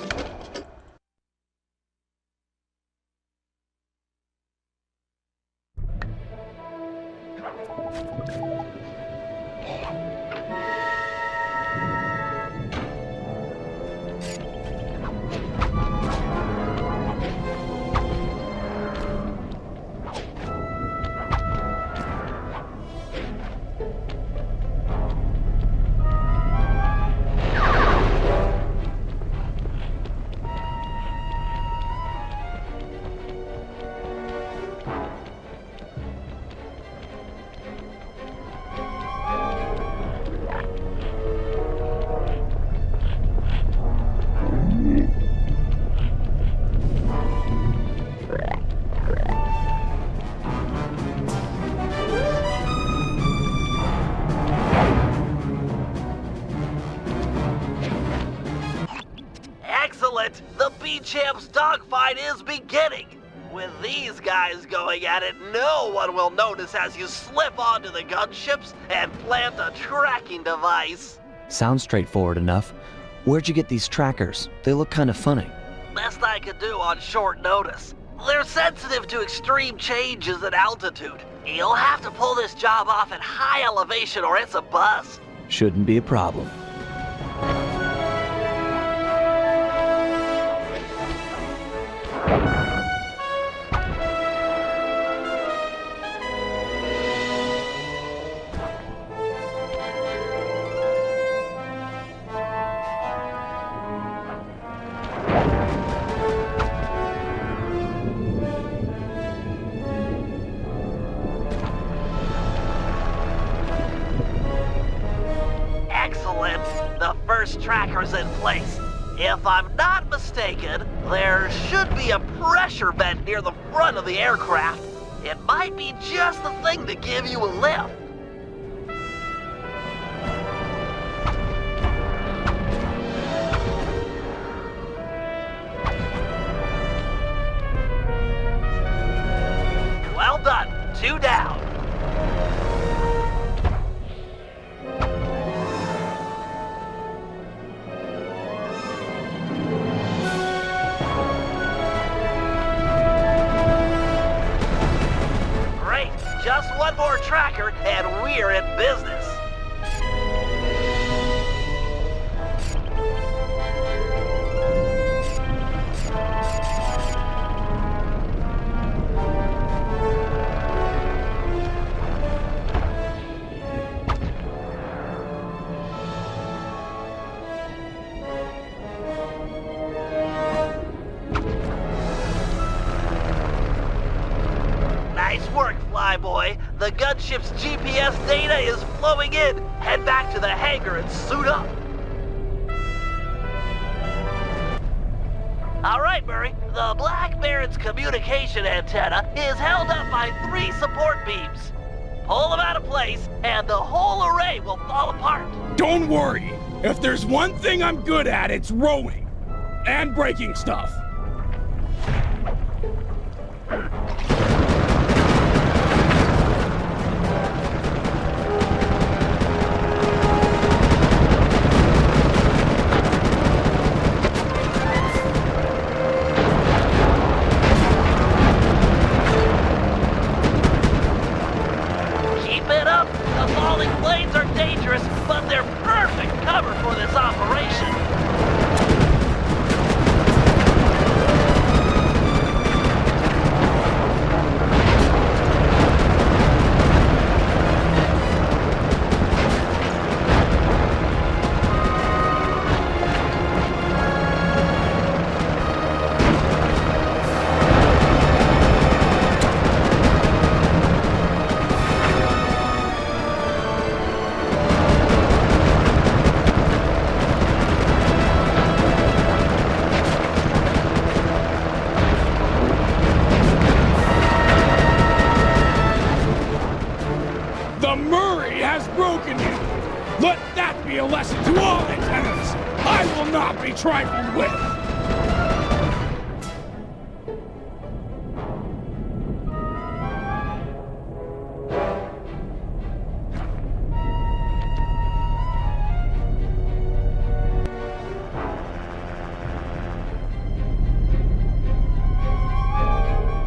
The B-Champs dogfight is beginning! With these guys going at it, no one will notice as you slip onto the gunships and plant a tracking device. Sounds straightforward enough. Where'd you get these trackers? They look kind of funny. Best I could do on short notice. They're sensitive to extreme changes in altitude. You'll have to pull this job off at high elevation or it's a bust. Shouldn't be a problem. trackers in place. If I'm not mistaken, there should be a pressure vent near the front of the aircraft. It might be just the thing to give you a lift. Well done. 2 down. Great. Just one more tracker and we're in business. Nice work, Flyboy. The gunship's GPS data is flowing in. Head back to the hangar and suit up. All right, Murray. The Black Baron's communication antenna is held up by 3 support beams. Pull them out of place, and the whole array will fall apart. Don't worry. If there's one thing I'm good at, it's rowing. And breaking stuff. Keep it up. The falling blades are dangerous, but they're perfect cover for this operation. The Murray has broken you. Let that be a lesson to all antennas. I will not be trifled with.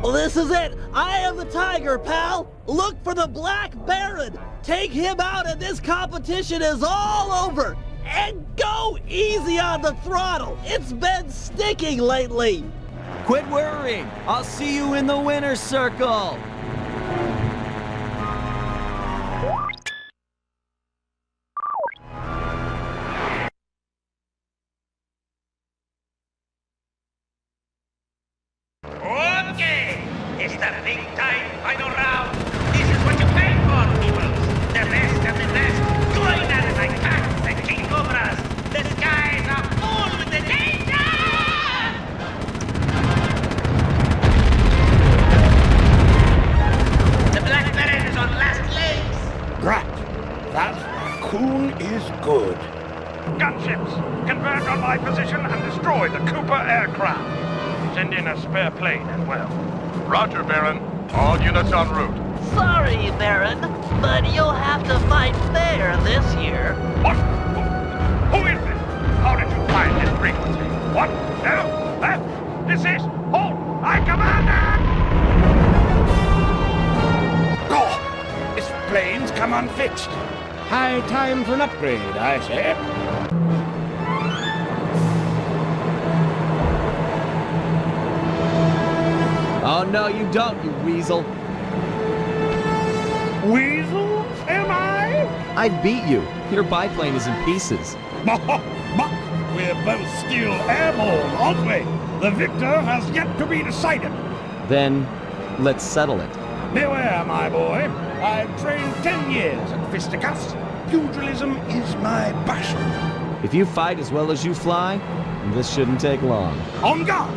Well, this is it. I am the Tiger, pal. Look for the Black Baron. Take him out and this competition is all over. And go easy on the throttle. It's been sticking lately. Quit worrying. I'll see you in the winner's circle. Okay, it's the big time final round. This is what you pay for, people. The best of the best. Going at it like cats and king cobras. The skies are full with the danger! The Black Baron is on last legs. Grat, that raccoon is good. Gunships, converge on my position and destroy the Cooper aircraft. Send in a spare plane as well. Roger, Baron. All units en route. Sorry, Baron, but you'll have to fight fair this year. What? Who is this? How did you find this frequency? What? No? Left? This is... Hold! I command! Oh, this plane's come unfixed. High time for an upgrade, I say. Oh, no, you don't, you weasel. Weasel? Am I? I beat you. Your biplane is in pieces. We're both still airborne, aren't we? The victor has yet to be decided. Then, let's settle it. Beware, my boy. I've trained 10 years at fisticuffs. Pugilism is my passion. If you fight as well as you fly, this shouldn't take long. On guard!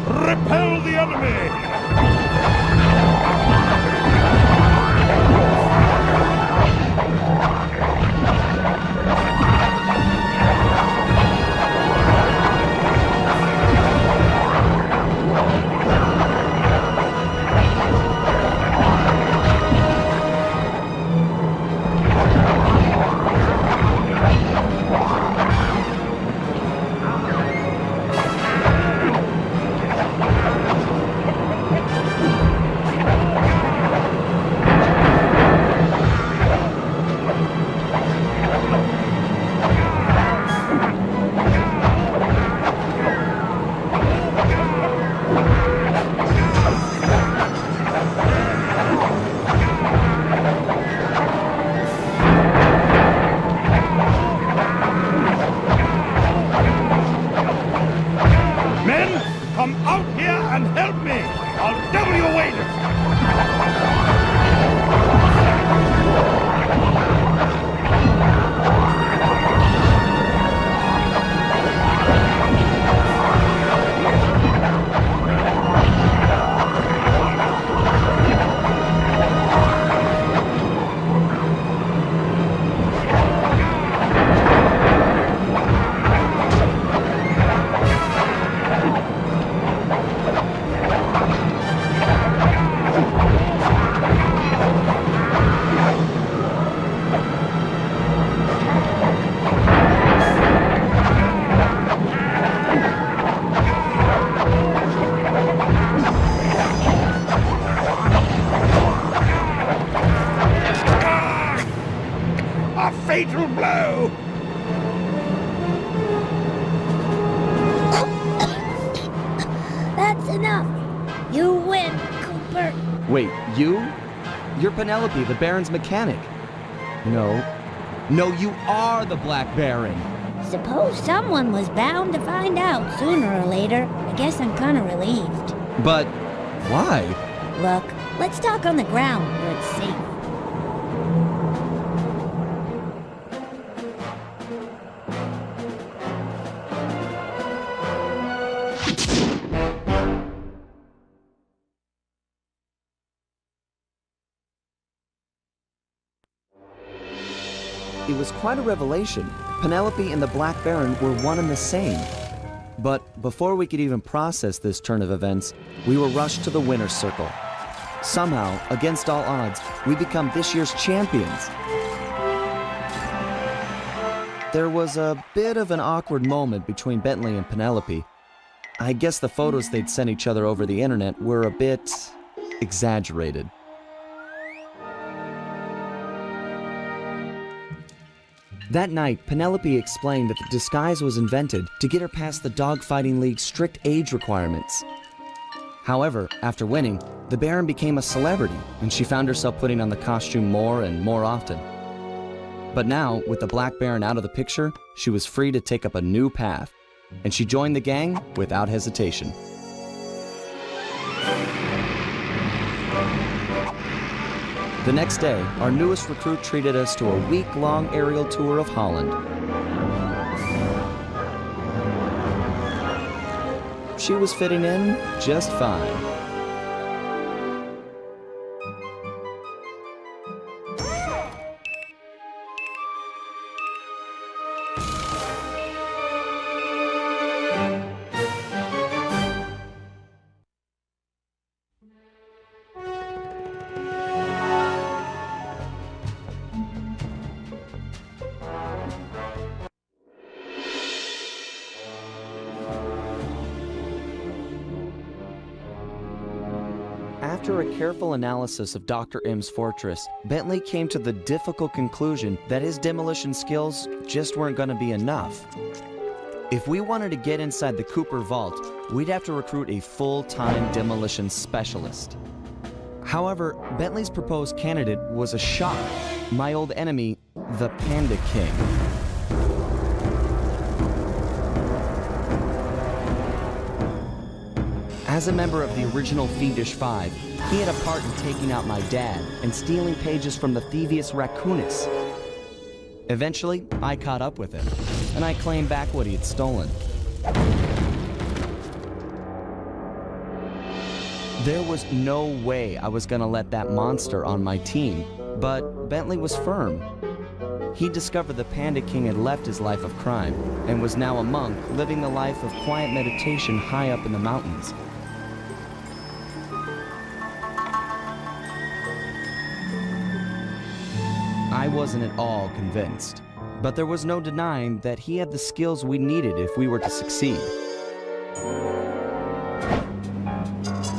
Repel the enemy! Come out here and help me! I'll double your wages! Fatal blow! That's enough. You win, Cooper. Wait, you? You're Penelope, the Baron's mechanic. No, you are the Black Baron. Suppose someone was bound to find out sooner or later. I guess I'm kind of relieved. But why? Look, let's talk on the ground where it's safe. It was quite a revelation. Penelope and the Black Baron were one and the same. But before we could even process this turn of events, we were rushed to the winner's circle. Somehow, against all odds, we become this year's champions. There was a bit of an awkward moment between Bentley and Penelope. I guess the photos they'd sent each other over the internet were a bit exaggerated. That night, Penelope explained that the disguise was invented to get her past the Dogfighting League's strict age requirements. However, after winning, the Baron became a celebrity, and she found herself putting on the costume more and more often. But now, with the Black Baron out of the picture, she was free to take up a new path, and she joined the gang without hesitation. The next day, our newest recruit treated us to a week-long aerial tour of Holland. She was fitting in just fine. After a careful analysis of Dr. M's fortress, Bentley came to the difficult conclusion that his demolition skills just weren't going to be enough. If we wanted to get inside the Cooper vault, we'd have to recruit a full-time demolition specialist. However, Bentley's proposed candidate was a shock. My old enemy, the Panda King. As a member of the original Fiendish Five, he had a part in taking out my dad and stealing pages from the Thievius Raccoonus. Eventually, I caught up with him, and I claimed back what he had stolen. There was no way I was gonna let that monster on my team, but Bentley was firm. He discovered the Panda King had left his life of crime and was now a monk living the life of quiet meditation high up in the mountains. I wasn't at all convinced, but there was no denying that he had the skills we needed if we were to succeed.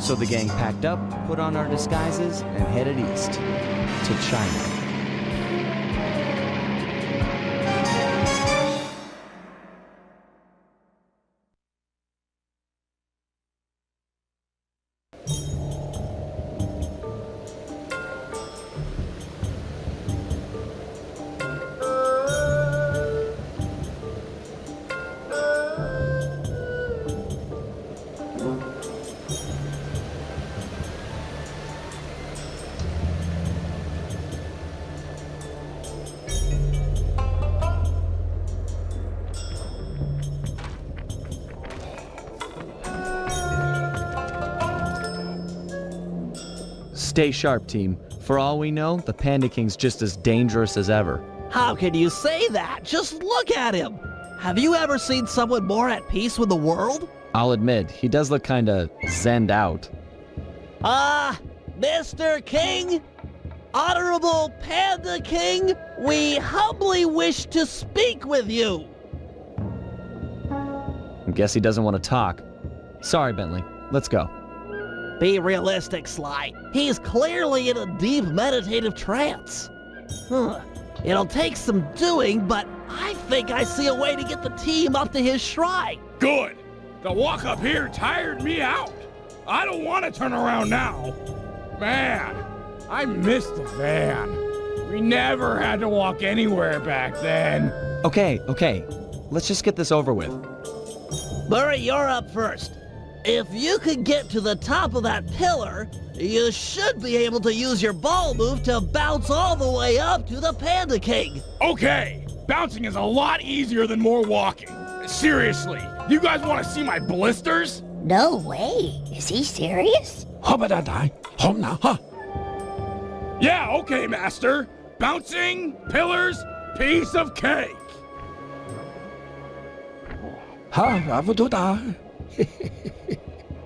So the gang packed up, put on our disguises, and headed east to China. Stay sharp, team. For all we know, the Panda King's just as dangerous as ever. How can you say that? Just look at him! Have you ever seen someone more at peace with the world? I'll admit, he does look kinda zenned out. Mr. King? Honorable Panda King, we humbly wish to speak with you! I guess he doesn't want to talk. Sorry, Bentley. Let's go. Be realistic, Sly. He's clearly in a deep meditative trance. It'll take some doing, but I think I see a way to get the team up to his shrine. Good. The walk up here tired me out. I don't want to turn around now. Man, I miss the van. We never had to walk anywhere back then. Okay. Let's just get this over with. Murray, you're up first. If you could get to the top of that pillar, you should be able to use your ball move to bounce all the way up to the Panda King. Okay, bouncing is a lot easier than more walking. Seriously, you guys want to see my blisters? No way. Is he serious? Yeah, okay, master. Bouncing, pillars, piece of cake.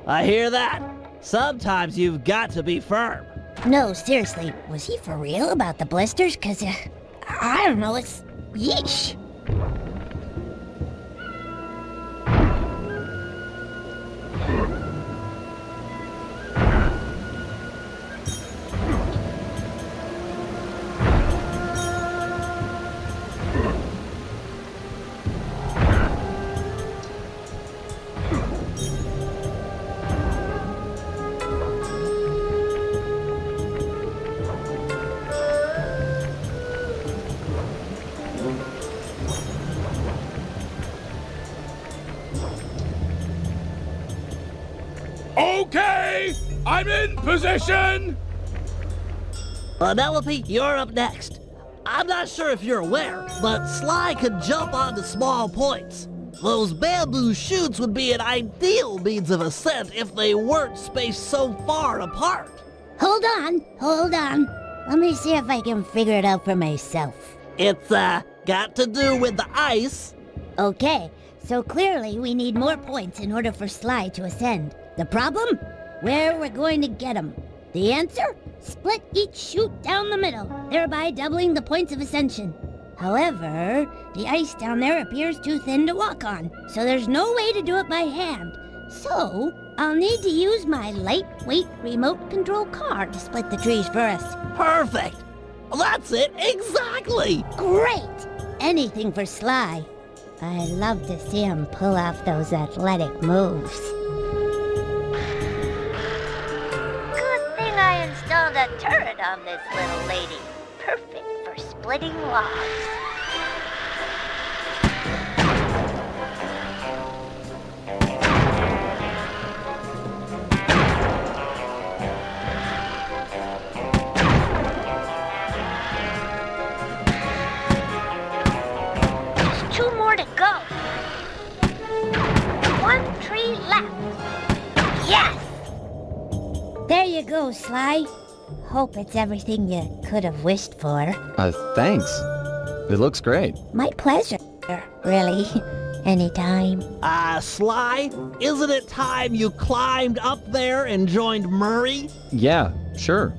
I hear that. Sometimes you've got to be firm. No, seriously, was he for real about the blisters? Cause, I don't know, it's... yeesh. Okay, I'm in position. Penelope, you're up next. I'm not sure if you're aware, but Sly can jump onto small points. Those bamboo shoots would be an ideal means of ascent if they weren't spaced so far apart. Hold on. Let me see if I can figure it out for myself. It's, got to do with the ice. Okay, so clearly we need more points in order for Sly to ascend. The problem? Where we're going to get them. The answer? Split each chute down the middle, thereby doubling the points of ascension. However, the ice down there appears too thin to walk on, so there's no way to do it by hand. So, I'll need to use my lightweight remote control car to split the trees for us. Perfect! That's it, exactly! Great! Anything for Sly. I love to see him pull off those athletic moves. Good thing I installed turret on this little lady. Perfect for splitting logs. There's 2 more to go. 1 tree left. Yes! There you go, Sly. Hope it's everything you could have wished for. Thanks. It looks great. My pleasure, really. Anytime. Sly, isn't it time you climbed up there and joined Murray? Yeah, sure.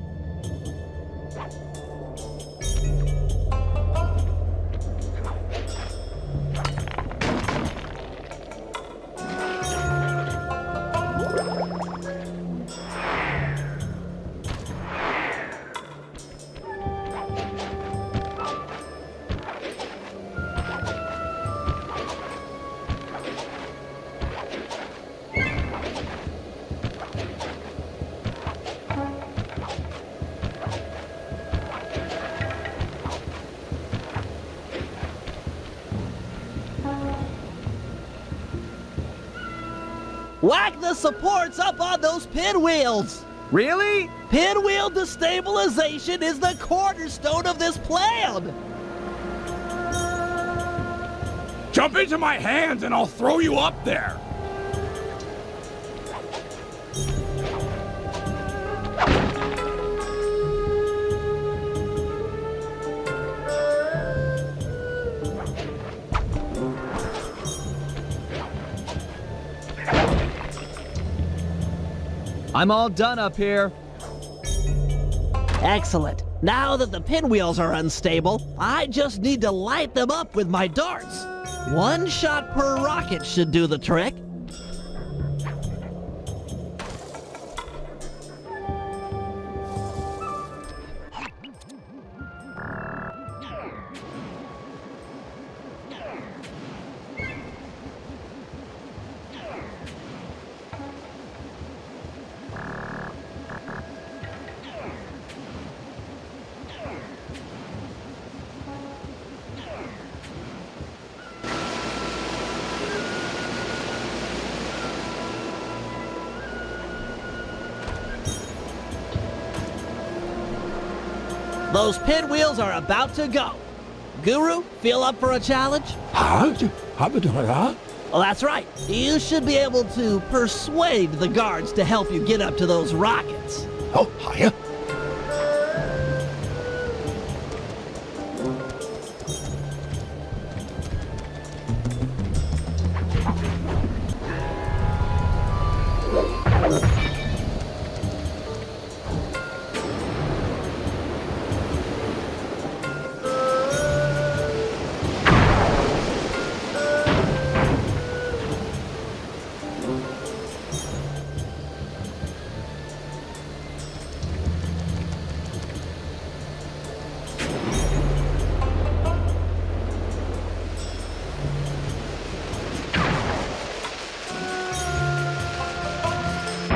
Whack the supports up on those pinwheels! Really? Pinwheel destabilization is the cornerstone of this plan! Jump into my hands and I'll throw you up there. I'm all done up here. Excellent. Now that the pinwheels are unstable, I just need to light them up with my darts. 1 shot per rocket should do the trick. Those pinwheels are about to go. Guru, feel up for a challenge? Well, that's right. You should be able to persuade the guards to help you get up to those rockets. Oh, hiya.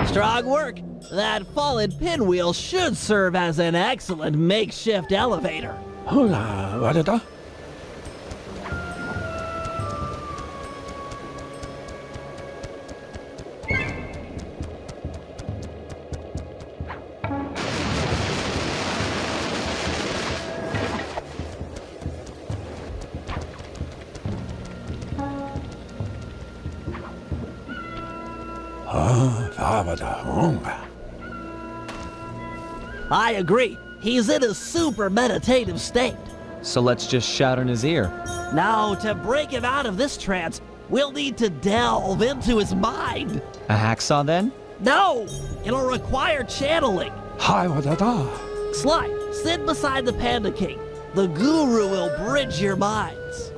Strong work. That fallen pinwheel should serve as an excellent makeshift elevator. I agree. He's in a super meditative state. So let's just shout in his ear. Now, to break him out of this trance, we'll need to delve into his mind. A hacksaw then? No! It'll require channeling. Sly, sit beside the Panda King. The Guru will bridge your minds.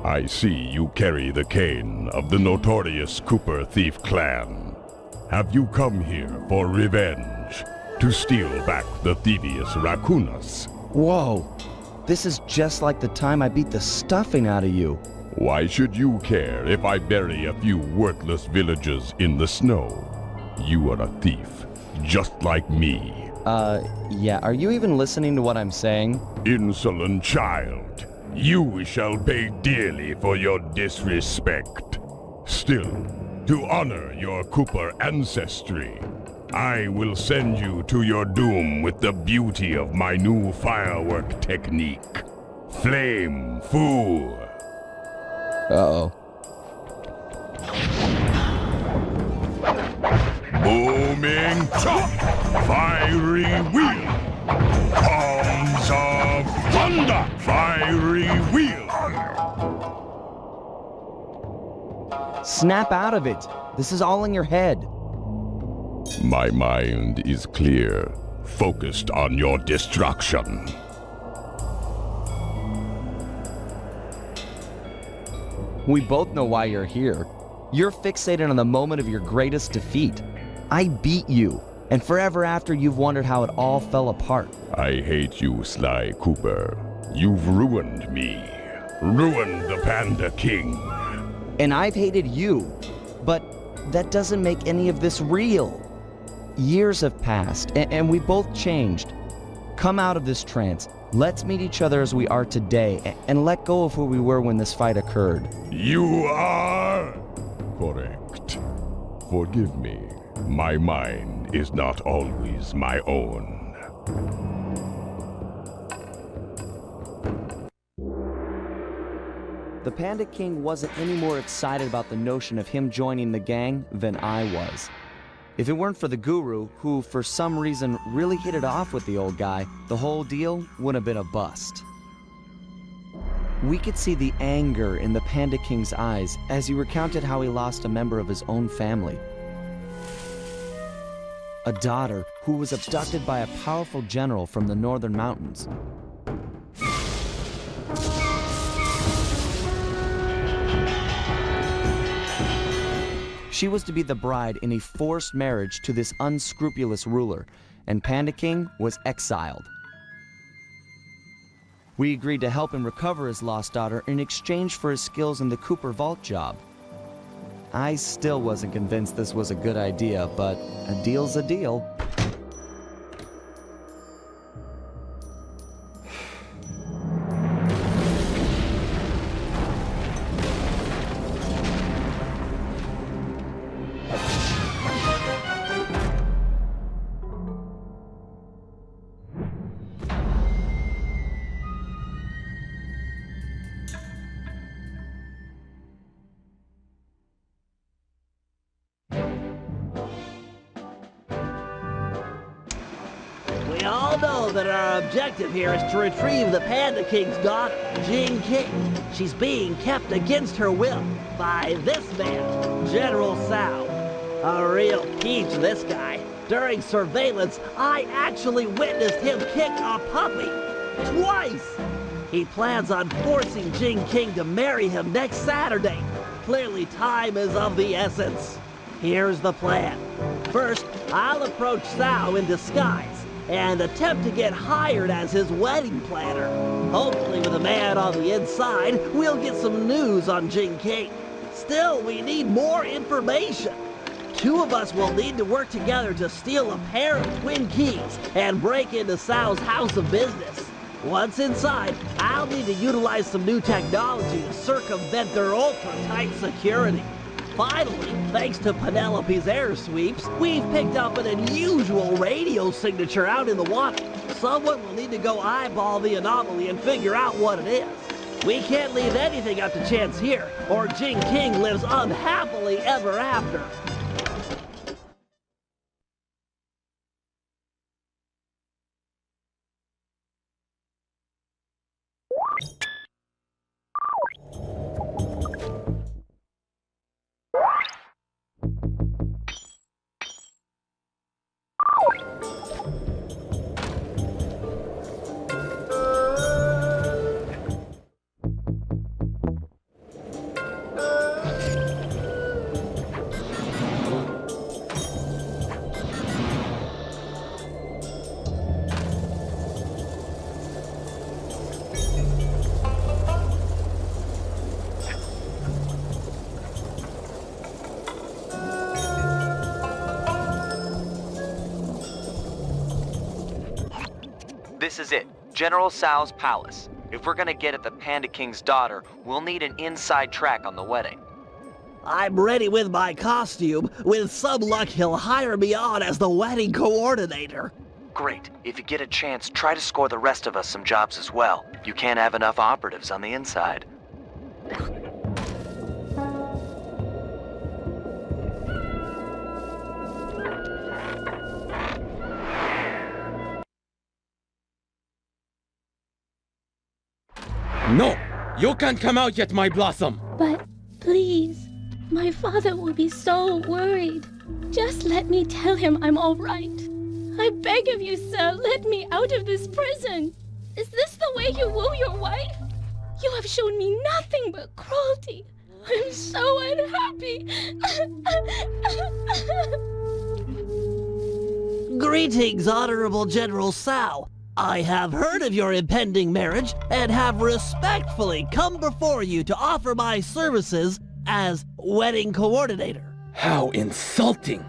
I see you carry the cane of the notorious Cooper thief clan. Have you come here for revenge? To steal back the thievius raccoonus? Whoa! This is just like the time I beat the stuffing out of you. Why should you care if I bury a few worthless villagers in the snow? You are a thief, just like me. Yeah, are you even listening to what I'm saying? Insolent child, you shall pay dearly for your disrespect. Still, to honor your Cooper ancestry, I will send you to your doom with the beauty of my new firework technique. Flame Foo. Uh-oh. Booming chop, fiery wheel, palms of thunder, fiery wheel. Snap out of it. This is all in your head. My mind is clear, focused on your destruction. We both know why you're here. You're fixated on the moment of your greatest defeat. I beat you, and forever after you've wondered how it all fell apart. I hate you, Sly Cooper. You've ruined me. Ruined the Panda King. And I've hated you, but that doesn't make any of this real. Years have passed, and we both changed. Come out of this trance. Let's meet each other as we are today, and let go of who we were when this fight occurred. You are correct. Forgive me. My mind is not always my own. The Panda King wasn't any more excited about the notion of him joining the gang than I was. If it weren't for the guru, who for some reason really hit it off with the old guy, the whole deal would have been a bust. We could see the anger in the Panda King's eyes as he recounted how he lost a member of his own family. A daughter who was abducted by a powerful general from the northern mountains. She was to be the bride in a forced marriage to this unscrupulous ruler, and Panda King was exiled. We agreed to help him recover his lost daughter in exchange for his skills in the Cooper Vault job. I still wasn't convinced this was a good idea, but a deal's a deal. We all know that our objective here is to retrieve the Panda King's daughter, Jing King. She's being kept against her will by this man, General Tsao. A real peach, this guy. During surveillance, I actually witnessed him kick a puppy. Twice! He plans on forcing Jing King to marry him next Saturday. Clearly, time is of the essence. Here's the plan. First, I'll approach Tsao in disguise and attempt to get hired as his wedding planner. Hopefully with a man on the inside, we'll get some news on Jing King. Still, we need more information. Two of us will need to work together to steal a pair of twin keys and break into Tsao's house of business. Once inside, I'll need to utilize some new technology to circumvent their ultra-tight security. Finally, thanks to Penelope's air sweeps, we've picked up an unusual radio signature out in the water. Someone will need to go eyeball the anomaly and figure out what it is. We can't leave anything up to chance here, or Jing King lives unhappily ever after. This is it. General Tsao's palace. If we're gonna get at the Panda King's daughter, we'll need an inside track on the wedding. I'm ready with my costume. With some luck, he'll hire me on as the wedding coordinator. Great. If you get a chance, try to score the rest of us some jobs as well. You can't have enough operatives on the inside. No! You can't come out yet, my blossom! But please, my father will be so worried. Just let me tell him I'm all right. I beg of you, sir, let me out of this prison. Is this the way you woo your wife? You have shown me nothing but cruelty. I'm so unhappy. Greetings, Honorable General Tsao. I have heard of your impending marriage and have respectfully come before you to offer my services as wedding coordinator. How insulting!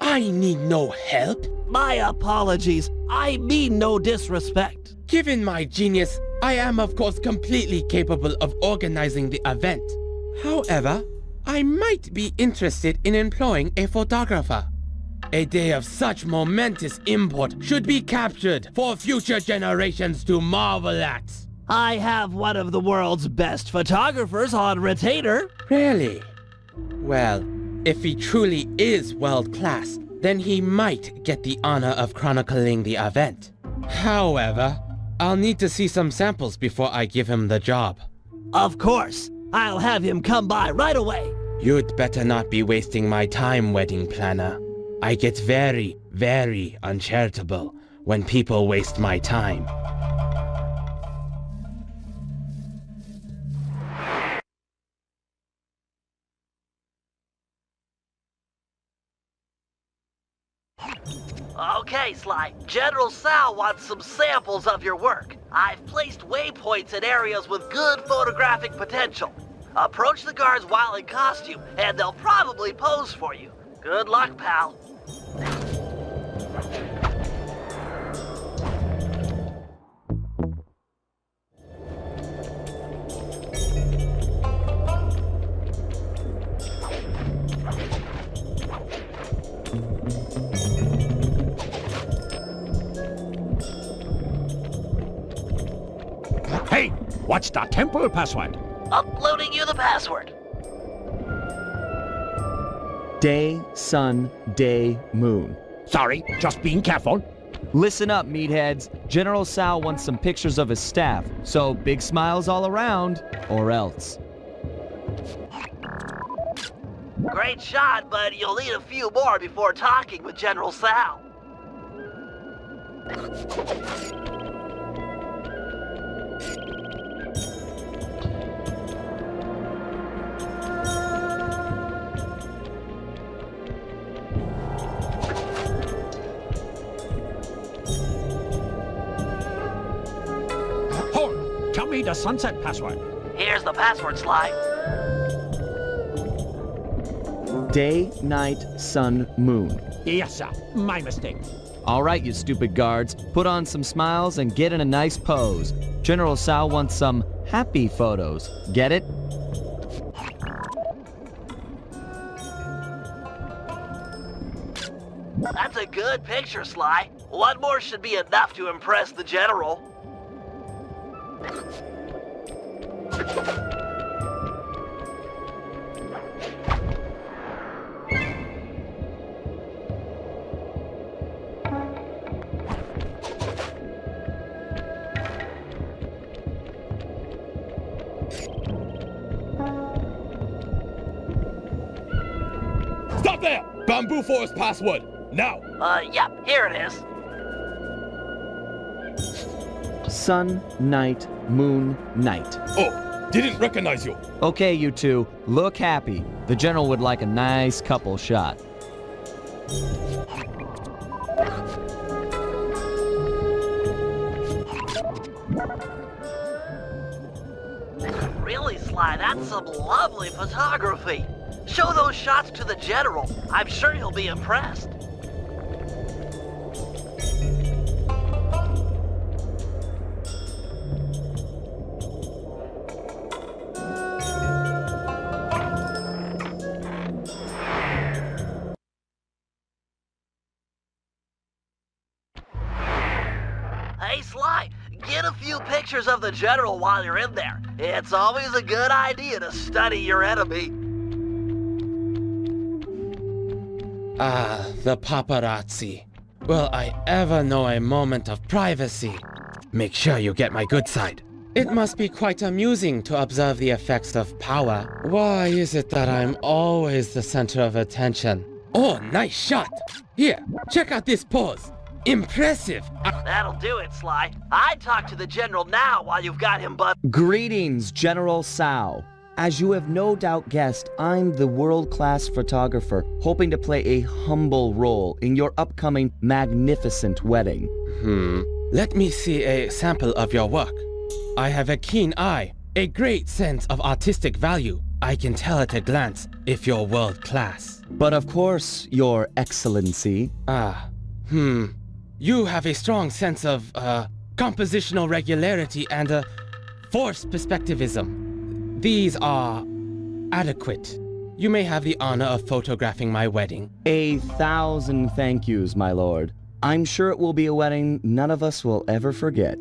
I need no help. My apologies. I mean no disrespect. Given my genius, I am of course completely capable of organizing the event. However, I might be interested in employing a photographer. A day of such momentous import should be captured for future generations to marvel at. I have one of the world's best photographers on retainer. Really? Well, if he truly is world-class, then he might get the honor of chronicling the event. However, I'll need to see some samples before I give him the job. Of course. I'll have him come by right away. You'd better not be wasting my time, wedding planner. I get very, very uncharitable when people waste my time. Okay, Sly. General Tsao wants some samples of your work. I've placed waypoints in areas with good photographic potential. Approach the guards while in costume, and they'll probably pose for you. Good luck, pal. Hey, what's the temple password? Uploading you the password. Day, sun, day, moon. Sorry, just being careful. Listen up, meatheads. General Tsao wants some pictures of his staff, so big smiles all around, or else. Great shot, but you'll need a few more before talking with General Tsao. Tell me the sunset password. Here's the password, Sly. Day, night, sun, moon. Yes, sir. My mistake. All right, you stupid guards. Put on some smiles and get in a nice pose. General Tsao wants some happy photos. Get it? That's a good picture, Sly. One more should be enough to impress the General. Stop there! Bamboo Forest password, now! Yep, here it is. Sun, night, moon, night. Oh, didn't recognize you. Okay, you two, look happy. The General would like a nice couple shot. Really, Sly, that's some lovely photography. Show those shots to the General. I'm sure he'll be impressed. a few pictures of the general while you're in there. It's always a good idea to study your enemy. Ah, the paparazzi. Will I ever know a moment of privacy? Make sure you get my good side. It must be quite amusing to observe the effects of power. Why is it that I'm always the center of attention? Oh, nice shot! Here, check out this pose. Impressive! That'll do it, Sly. I'd talk to the general now while you've got him, but... Greetings, General Tsao. As you have no doubt guessed, I'm the world-class photographer, hoping to play a humble role in your upcoming magnificent wedding. Let me see a sample of your work. I have a keen eye, a great sense of artistic value. I can tell at a glance if you're world-class. But of course, Your Excellency. You have a strong sense of, compositional regularity and, force perspectivism. These are adequate. You may have the honor of photographing my wedding. 1,000 thank yous, my lord. I'm sure it will be a wedding none of us will ever forget.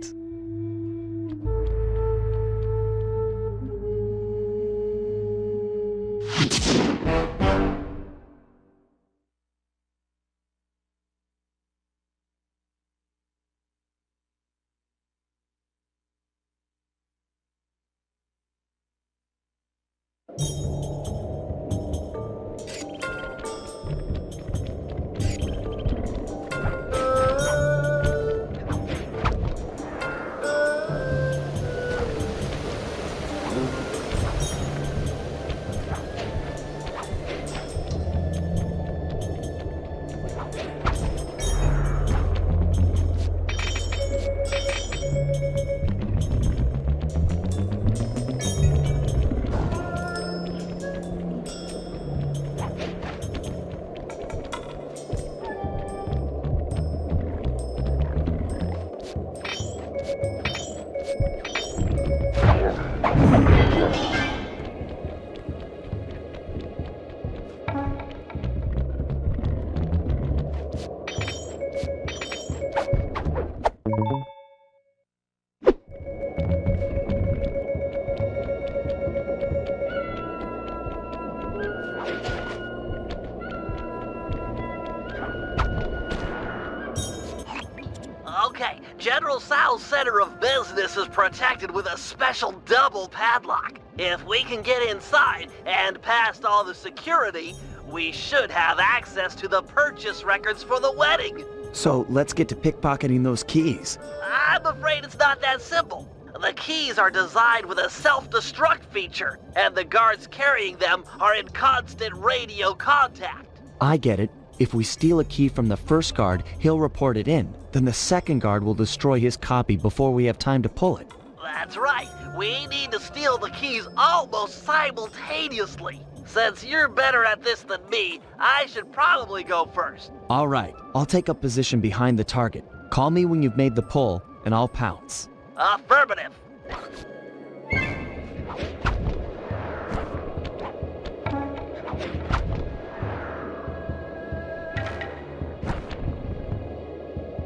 Okay, General Tsao's center of business is protected with a special double padlock. If we can get inside and past all the security, we should have access to the purchase records for the wedding. So let's get to pickpocketing those keys. I'm afraid it's not that simple. The keys are designed with a self-destruct feature, and the guards carrying them are in constant radio contact. I get it. If we steal a key from the first guard, he'll report it in. Then the second guard will destroy his copy before we have time to pull it. That's right. We need to steal the keys almost simultaneously. Since you're better at this than me, I should probably go first. All right, I'll take up position behind the target. Call me when you've made the pull, and I'll pounce. Affirmative.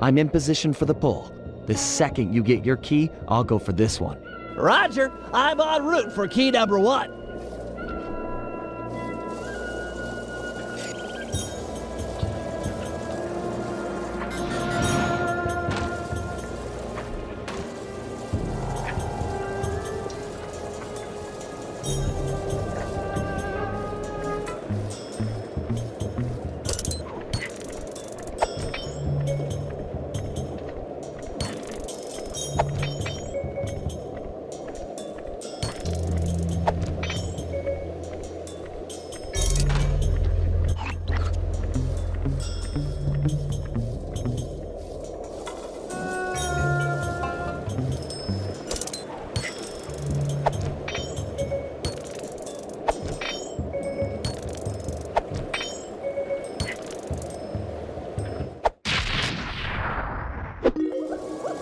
I'm in position for the pull. The second you get your key, I'll go for this one. Roger, I'm en route for key number 1.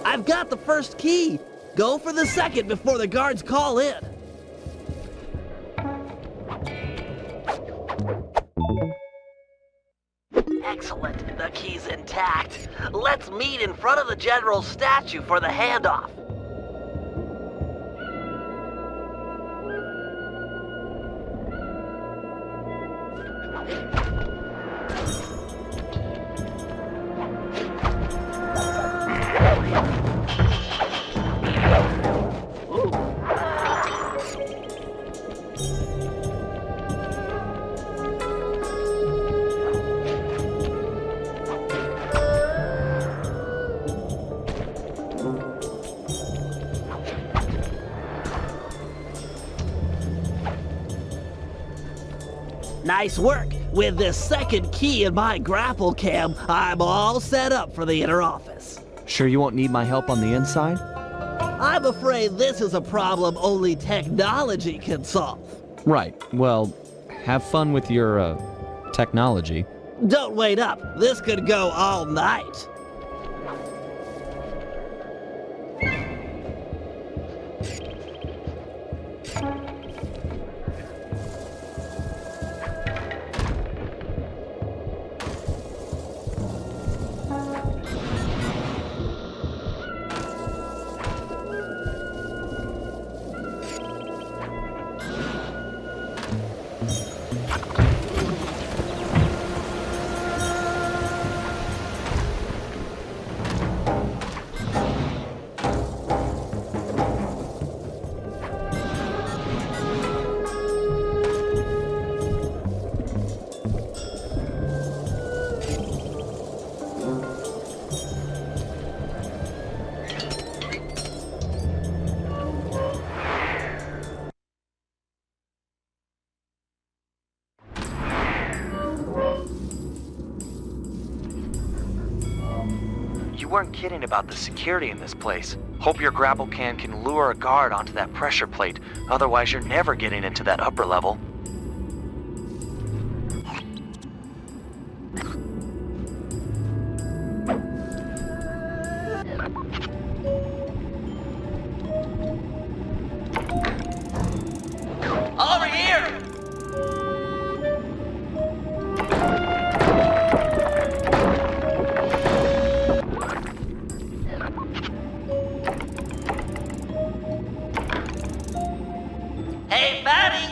I've got the first key. Go for the second before the guards call in. Excellent. The key's intact. Let's meet in front of the general's statue for the handoff. Nice work. With this second key in my Grapple-Cam, I'm all set up for the inner office. Sure you won't need my help on the inside? I'm afraid this is a problem only technology can solve. Right. Well, have fun with your, technology. Don't wait up. This could go all night. You weren't kidding about the security in this place. Hope your Grapple-Cam can lure a guard onto that pressure plate, otherwise you're never getting into that upper level. Over here! Hey, Fatty!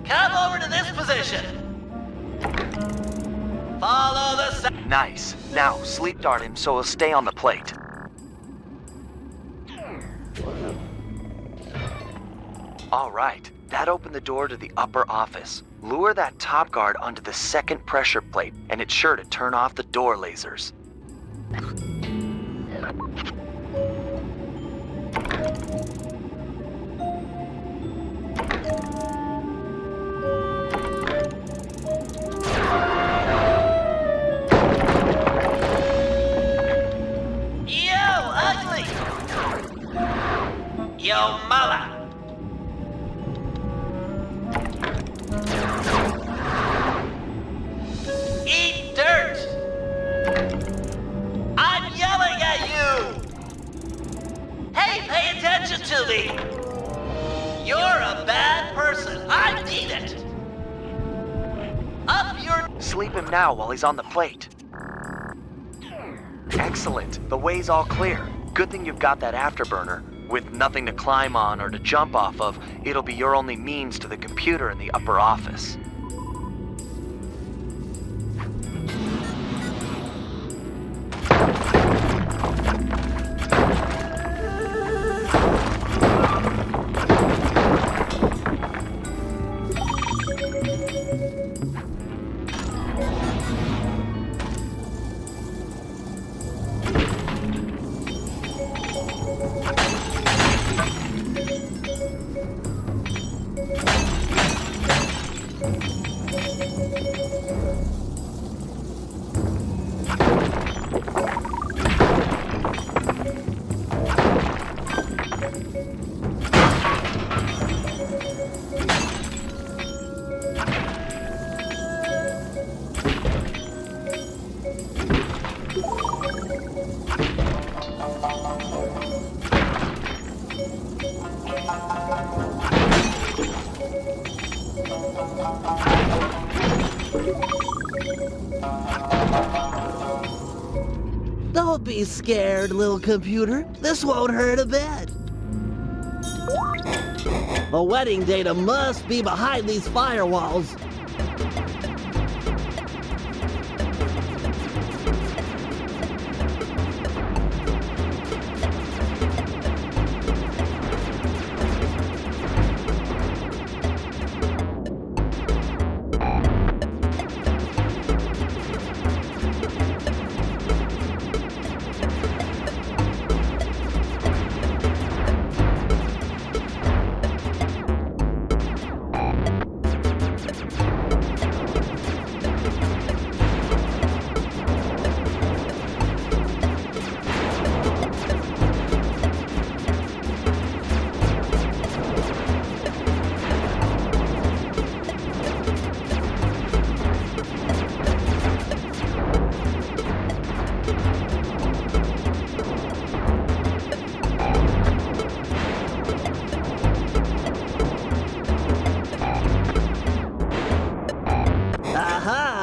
Come over to this position. Follow the sound. Nice. Now, sleep dart him so he'll stay on the plate. All right. That opened the door to the upper office. Lure that top guard onto the second pressure plate, and it's sure to turn off the door lasers. Yo, ugly! Yo, mala! Eat dirt! I'm yelling at you! Hey, pay attention to me! You're a bad person. I need it! Up your... Sleep him now while he's on the plate. Excellent. The way's all clear. Good thing you've got that afterburner. With nothing to climb on or to jump off of, it'll be your only means to the computer in the upper office. Don't be scared, little computer. This won't hurt a bit. The wedding data must be behind these firewalls.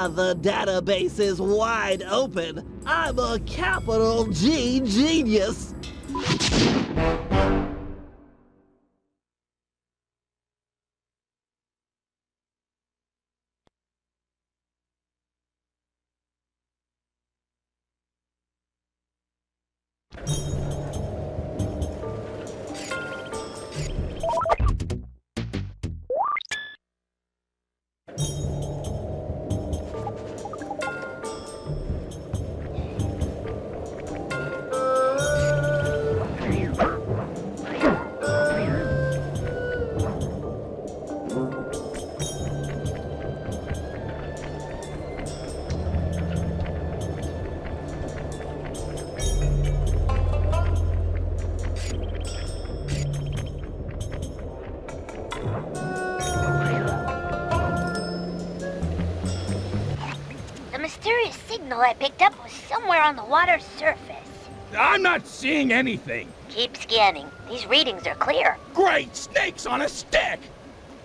The database is wide open. I'm a capital G genius. I picked up was somewhere on the water's surface. I'm not seeing anything. Keep scanning. These readings are clear. Great snakes on a stick!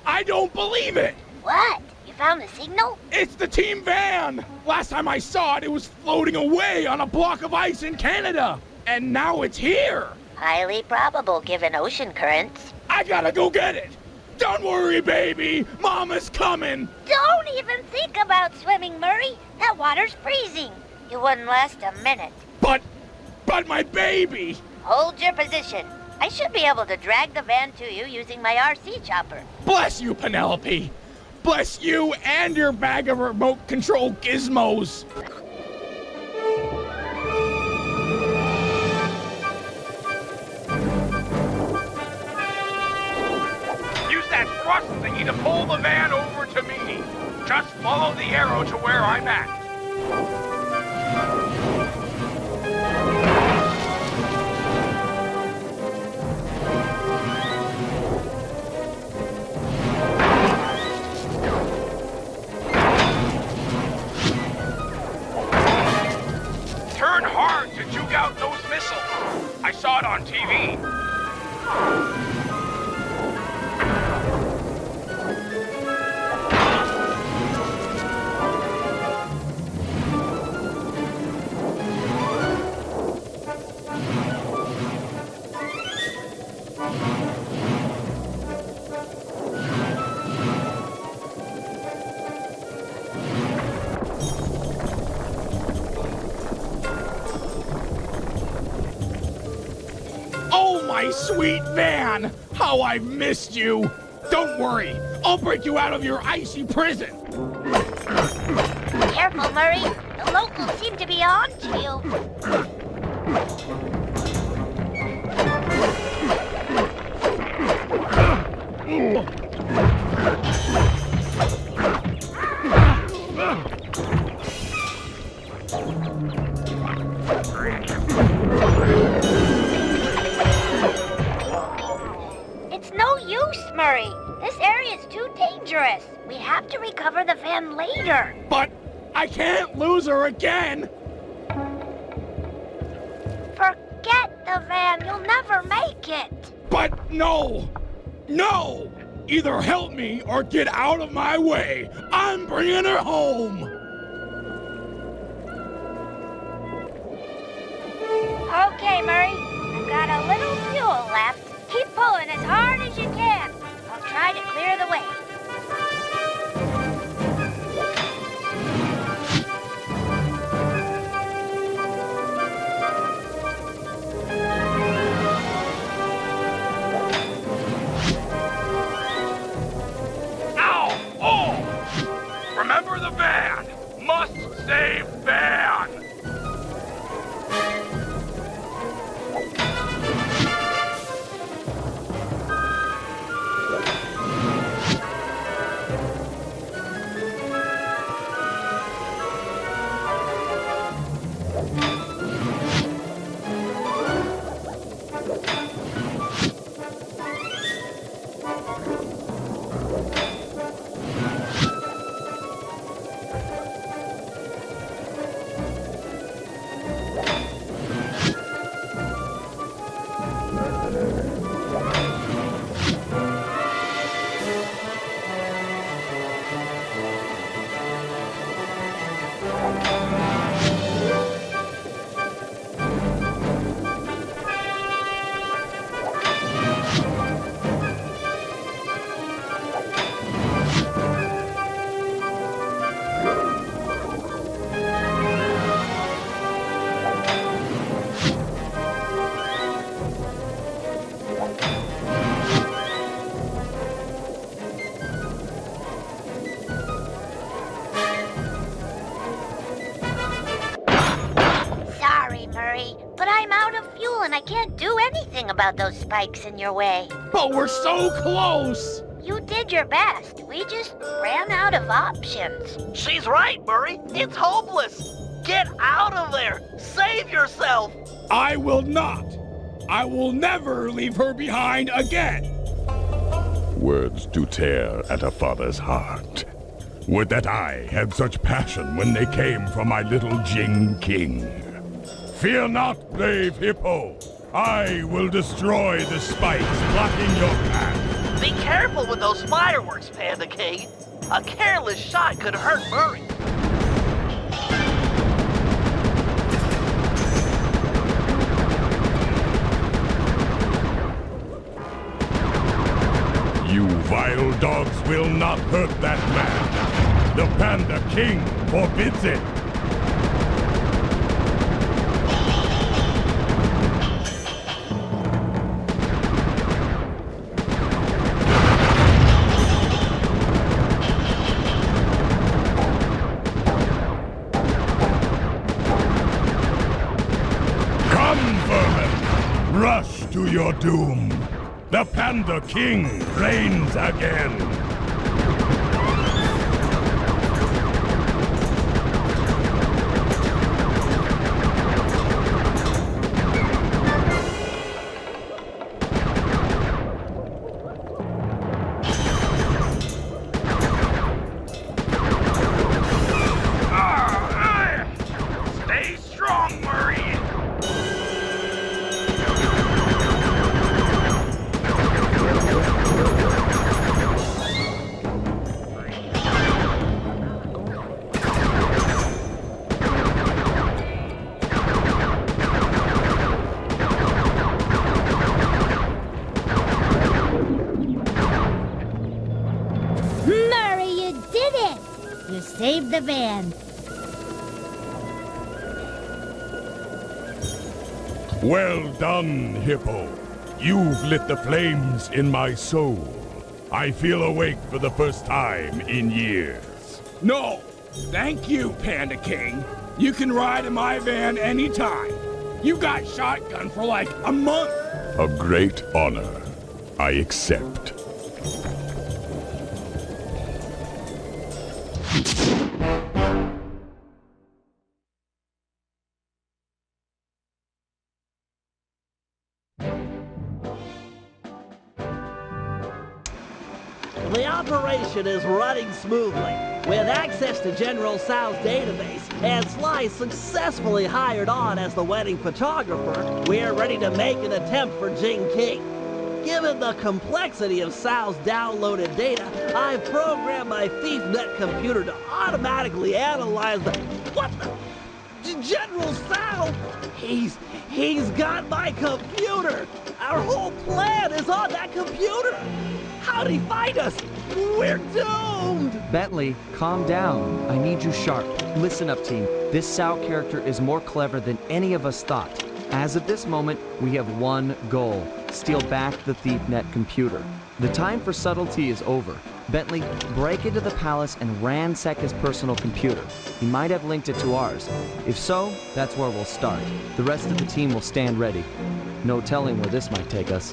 I don't believe it! What? You found the signal? It's the team van! Last time I saw it, it was floating away on a block of ice in Canada. And now it's here! Highly probable given ocean currents. I gotta go get it! Don't worry, baby! Mama's coming! Don't even think about swimming, Murray! That water's freezing! You wouldn't last a minute. But my baby! Hold your position. I should be able to drag the van to you using my RC chopper. Bless you, Penelope! Bless you and your bag of remote control gizmos! That thrust thingy to pull the van over to me. Just follow the arrow to where I'm at. Turn hard to juke out those missiles. I saw it on TV. My sweet van! How I've missed you! Don't worry, I'll break you out of your icy prison! Careful, Murray! The locals seem to be on to you! It's no use, Murray. This area is too dangerous. We have to recover the van later. But I can't lose her again! Forget the van. You'll never make it. But no! No! Either help me or get out of my way. I'm bringing her home! Okay, Murray. I've got a little fuel left. Keep pulling as hard as you can. I'll try to clear the way. Ow! Oh! Remember the van! Must save van! I can't do anything about those spikes in your way. But we're so close! You did your best. We just ran out of options. She's right, Murray. It's hopeless. Get out of there. Save yourself. I will not. I will never leave her behind again. Words do tear at a father's heart. Would that I had such passion when they came from my little Jing King. Fear not, brave hippo. I will destroy the spikes blocking your path. Be careful with those fireworks, Panda King. A careless shot could hurt Murray. You vile dogs will not hurt that man. The Panda King forbids it. Rush to your doom. The Panda King reigns again. Stay strong, Murray. Save the van. Well done, Hippo. You've lit the flames in my soul. I feel awake for the first time in years. No, thank you, Panda King. You can ride in my van anytime. You got shotgun for like a month. A great honor. I accept. The operation is running smoothly. With access to General Tsao's database and Sly successfully hired on as the wedding photographer, we're ready to make an attempt for Jing King. Given the complexity of Tsao's downloaded data, I've programmed my ThiefNet computer to automatically analyze the... What the... General Tsao! He's got my computer! Our whole plan is on that computer! How'd he find us? We're doomed! Bentley, calm down. I need you sharp. Listen up, team. This Tsao character is more clever than any of us thought. As of this moment, we have one goal: steal back the ThiefNet computer. The time for subtlety is over. Bentley, break into the palace and ransack his personal computer. He might have linked it to ours. If so, that's where we'll start. The rest of the team will stand ready. No telling where this might take us.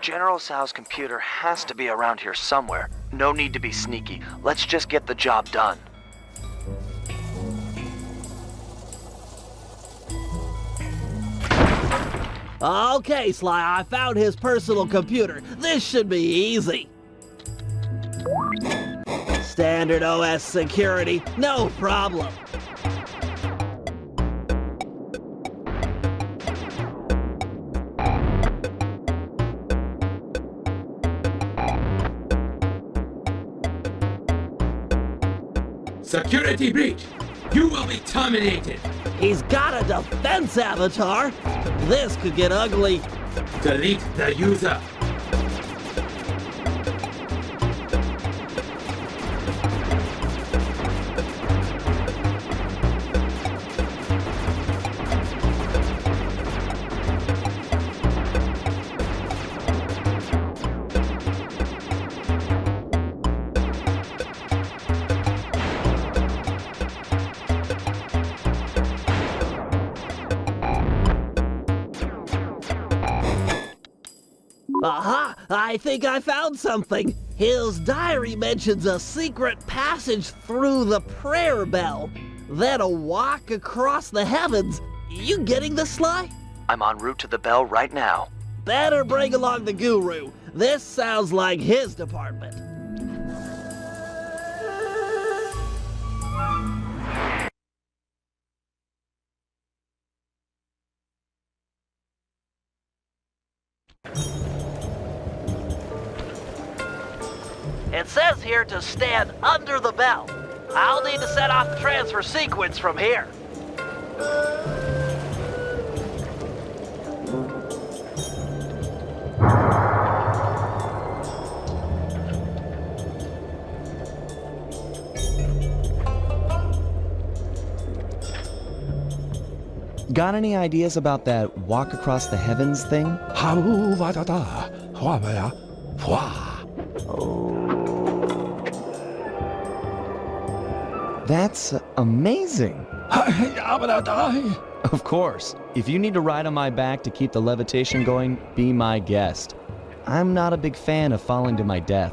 General Tsao's computer has to be around here somewhere. No need to be sneaky. Let's just get the job done. Okay, Sly, I found his personal computer. This should be easy. Standard OS security, no problem. Security breach! You will be terminated! He's got a defense avatar! This could get ugly. Delete the user. Aha! I think I found something! His diary mentions a secret passage through the prayer bell, then a walk across the heavens. You getting this, Sly? I'm en route to the bell right now. Better bring along the guru. This sounds like his department. It says here to stand under the bell. I'll need to set off the transfer sequence from here. Got any ideas about that walk across the heavens thing? That's amazing. Of course. If you need to ride on my back to keep the levitation going, be my guest. I'm not a big fan of falling to my death.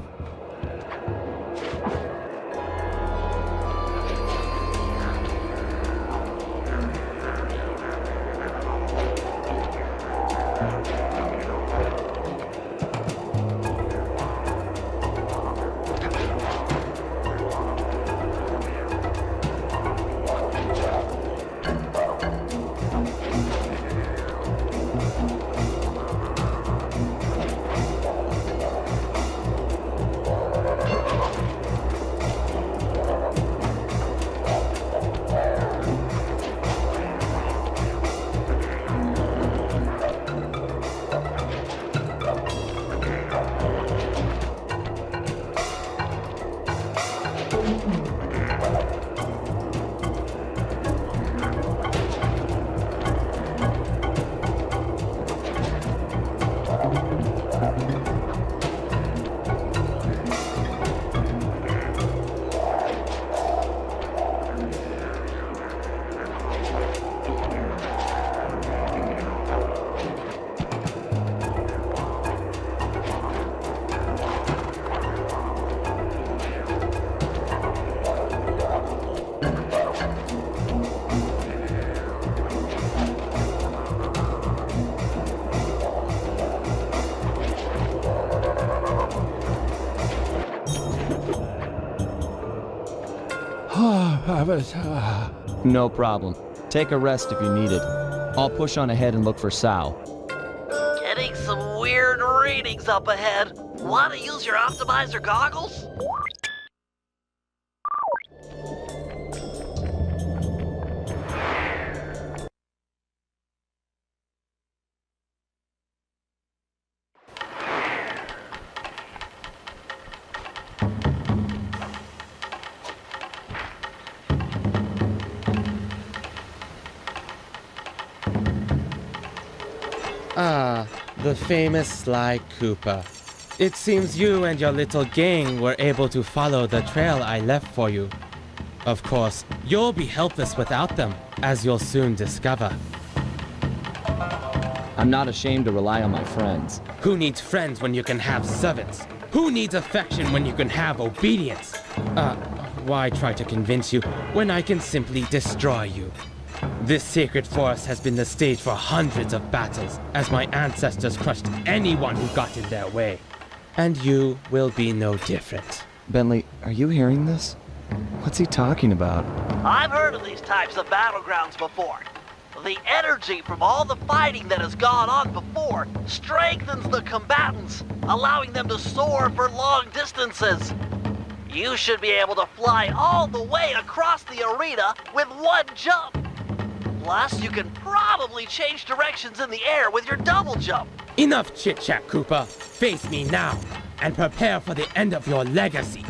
Avatar. No problem. Take a rest if you need it. I'll push on ahead and look for Tsao. Getting some weird readings up ahead. Want to use your optimizer goggles? Ah, the famous Sly Cooper. It seems you and your little gang were able to follow the trail I left for you. Of course, you'll be helpless without them, as you'll soon discover. I'm not ashamed to rely on my friends. Who needs friends when you can have servants? Who needs affection when you can have obedience? Why try to convince you when I can simply destroy you? This sacred forest has been the stage for hundreds of battles, as my ancestors crushed anyone who got in their way. And you will be no different. Bentley, are you hearing this? What's he talking about? I've heard of these types of battlegrounds before. The energy from all the fighting that has gone on before strengthens the combatants, allowing them to soar for long distances. You should be able to fly all the way across the arena with one jump. Plus, you can probably change directions in the air with your double jump. Enough chit-chat, Cooper. Face me now, and prepare for the end of your legacy.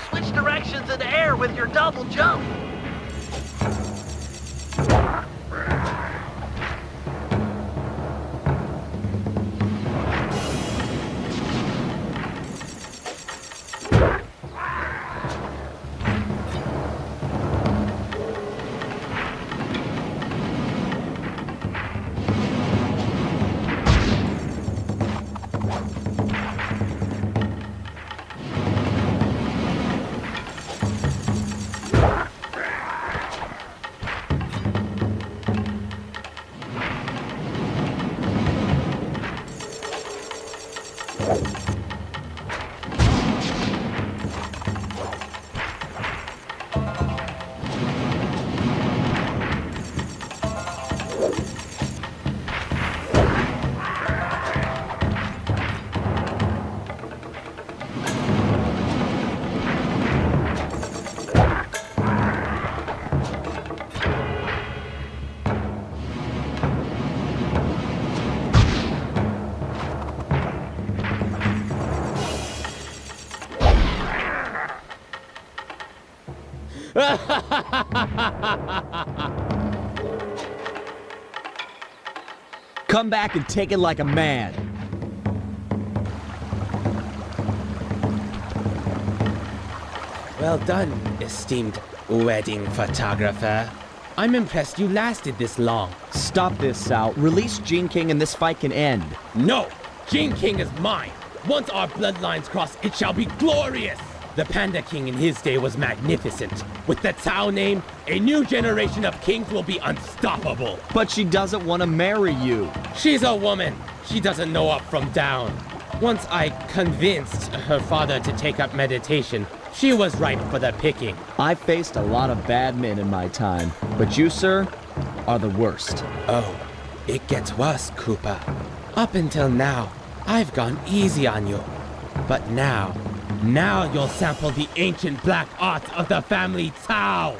Switch directions in the air with your double jump. Come back and take it like a man. Well done, esteemed wedding photographer. I'm impressed you lasted this long. Stop this, Tsao. Release Gene King and this fight can end. No! Gene King is mine! Once our bloodlines cross, it shall be glorious! The Panda King in his day was magnificent. With the Tsao name, a new generation of kings will be unstoppable. But she doesn't want to marry you. She's a woman. She doesn't know up from down. Once I convinced her father to take up meditation, she was ripe for the picking. I faced a lot of bad men in my time, but you, sir, are the worst. Oh, it gets worse, Cooper. Up until now, I've gone easy on you. But now you'll sample the ancient black arts of the family Tsao.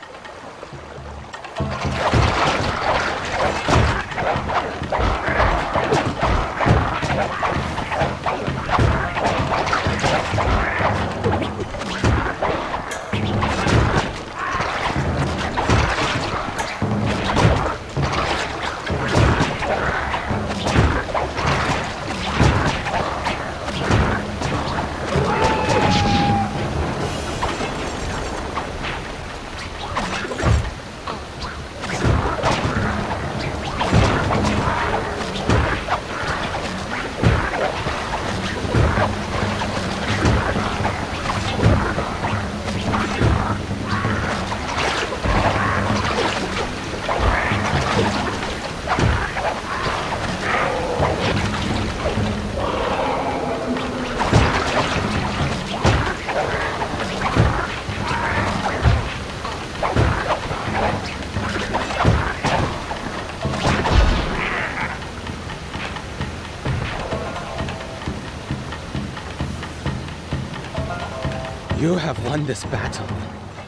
You have won this battle,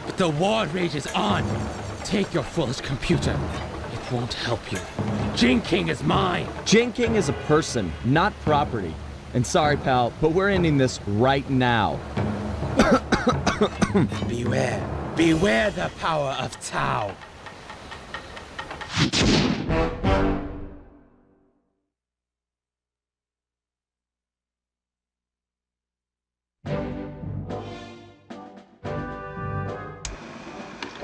but the war rages on. Take your foolish computer. It won't help you. Jinking is mine. Jinking is a person, not property. And sorry, pal, but we're ending this right now. Beware. Beware the power of Tsao.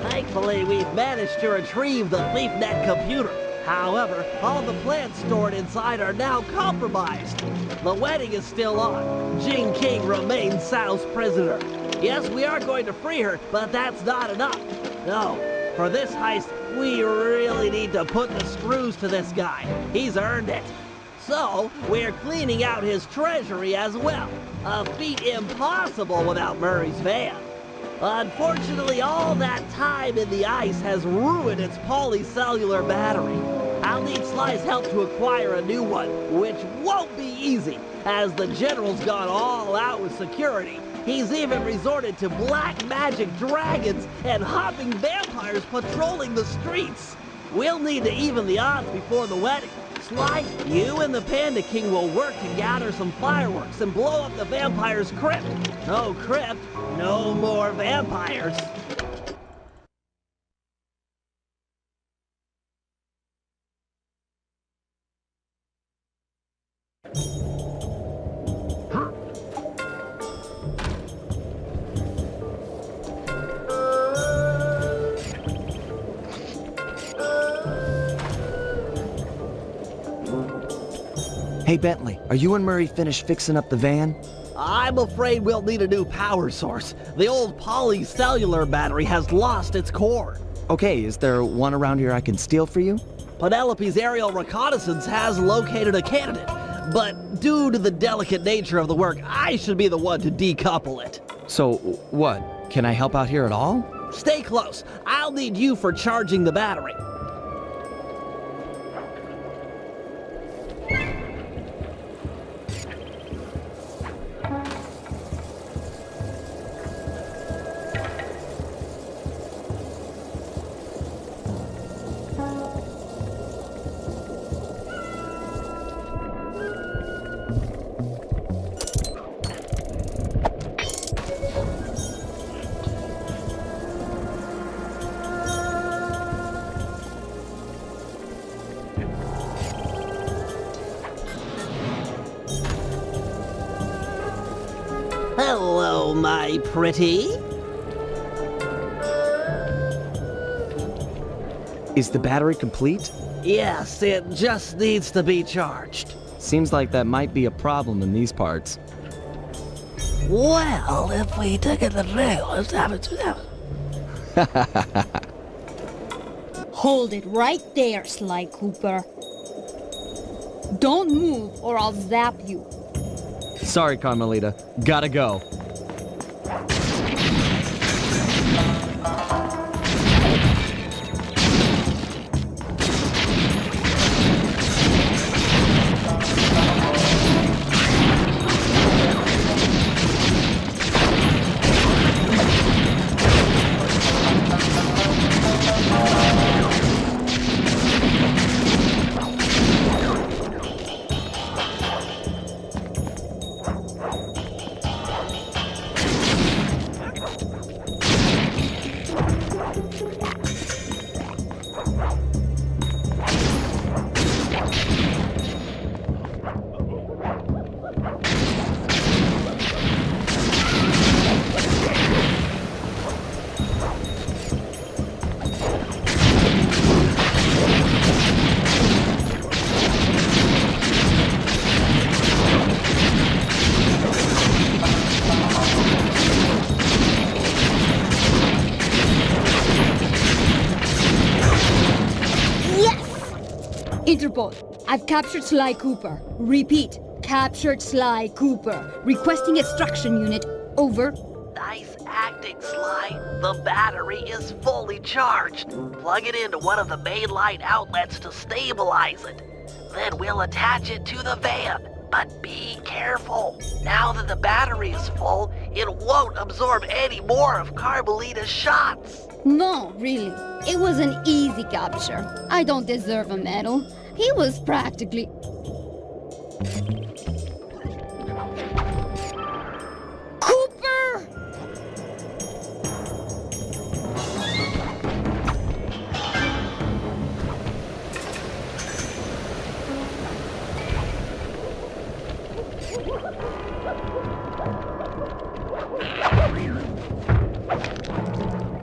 Thankfully, we've managed to retrieve the LeafNet computer. However, all the plans stored inside are now compromised. The wedding is still on. Jing King remains Tsao's prisoner. Yes, we are going to free her, but that's not enough. No, for this heist, we really need to put the screws to this guy. He's earned it. So, we're cleaning out his treasury as well. A feat impossible without Murray's van. Unfortunately, all that time in the ice has ruined its polycellular battery. I'll need Sly's help to acquire a new one, which won't be easy, as the General's gone all out with security. He's even resorted to black magic dragons and hopping vampires patrolling the streets. We'll need to even the odds before the wedding. Sly, you and the Panda King will work to gather some fireworks and blow up the vampire's crypt. No crypt, no more vampires. Hey, Bentley, are you and Murray finished fixing up the van? I'm afraid we'll need a new power source. The old polycellular battery has lost its core. Okay, is there one around here I can steal for you? Penelope's aerial reconnaissance has located a candidate, but due to the delicate nature of the work, I should be the one to decouple it. So, what? Can I help out here at all? Stay close. I'll need you for charging the battery. Hello, my pretty. Is the battery complete? Yes, it just needs to be charged. Seems like that might be a problem in these parts. Well, if we took it the let's have it. Hold it right there, Sly Cooper. Don't move or I'll zap you. Sorry, Carmelita. Gotta go. Interpol, I've captured Sly Cooper. Repeat, captured Sly Cooper. Requesting extraction unit. Over. Nice acting, Sly. The battery is fully charged. Plug it into one of the mainline outlets to stabilize it. Then we'll attach it to the van. But be careful. Now that the battery is full, it won't absorb any more of Carmelita's shots. No, really. It was an easy capture. I don't deserve a medal. He was practically... Cooper!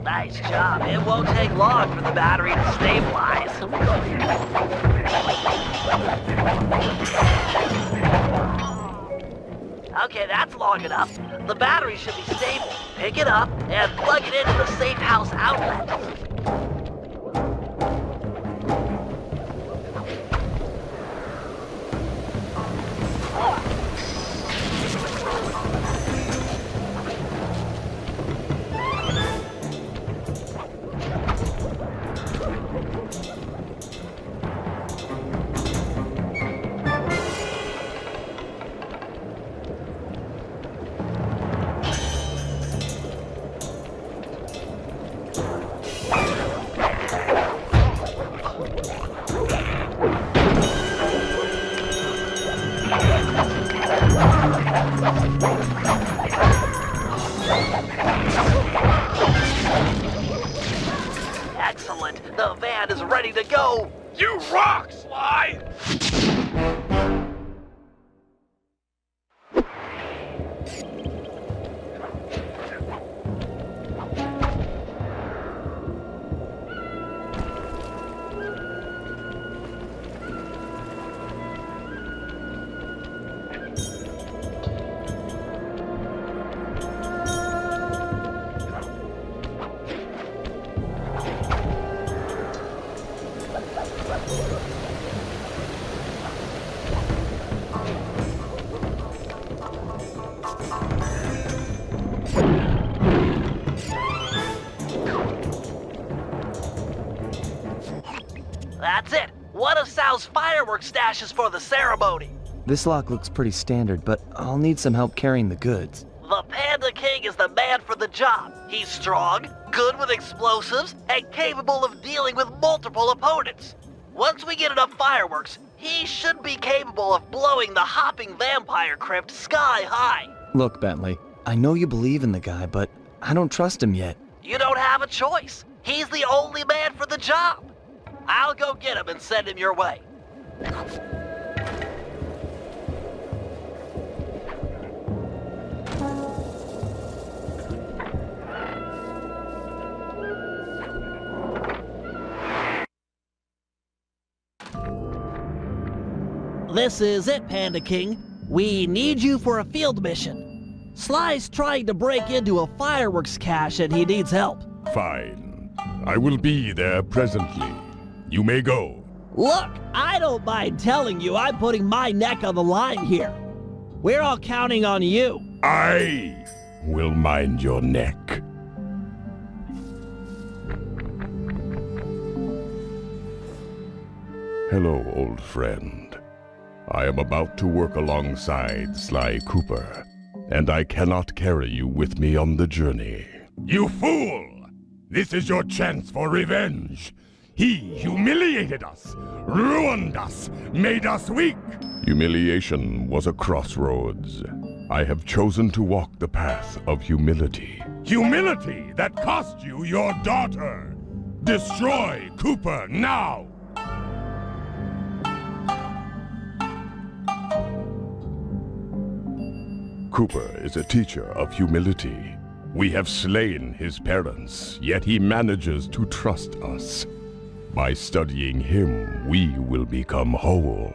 Nice job. It won't take long for the battery to stabilize. Okay, that's long enough. The battery should be stable. Pick it up and plug it into the safe house outlet. Excellent. The van is ready to go. You rock, Sly! That's it. One of Tsao's fireworks stashes for the ceremony. This lock looks pretty standard, but I'll need some help carrying the goods. The Panda King is the man for the job. He's strong, good with explosives, and capable of dealing with multiple opponents. Once we get enough fireworks, he should be capable of blowing the hopping vampire crypt sky high. Look, Bentley, I know you believe in the guy, but I don't trust him yet. You don't have a choice. He's the only man for the job. I'll go get him and send him your way. This is it, Panda King. We need you for a field mission. Sly's trying to break into a fireworks cache and he needs help. Fine. I will be there presently. You may go. Look, I don't mind telling you I'm putting my neck on the line here. We're all counting on you. I will mind your neck. Hello, old friend. I am about to work alongside Sly Cooper, and I cannot carry you with me on the journey. You fool! This is your chance for revenge. He humiliated us, ruined us, made us weak. Humiliation was a crossroads. I have chosen to walk the path of humility. Humility that cost you your daughter. Destroy Cooper now! Cooper is a teacher of humility. We have slain his parents, yet he manages to trust us. By studying him, we will become whole.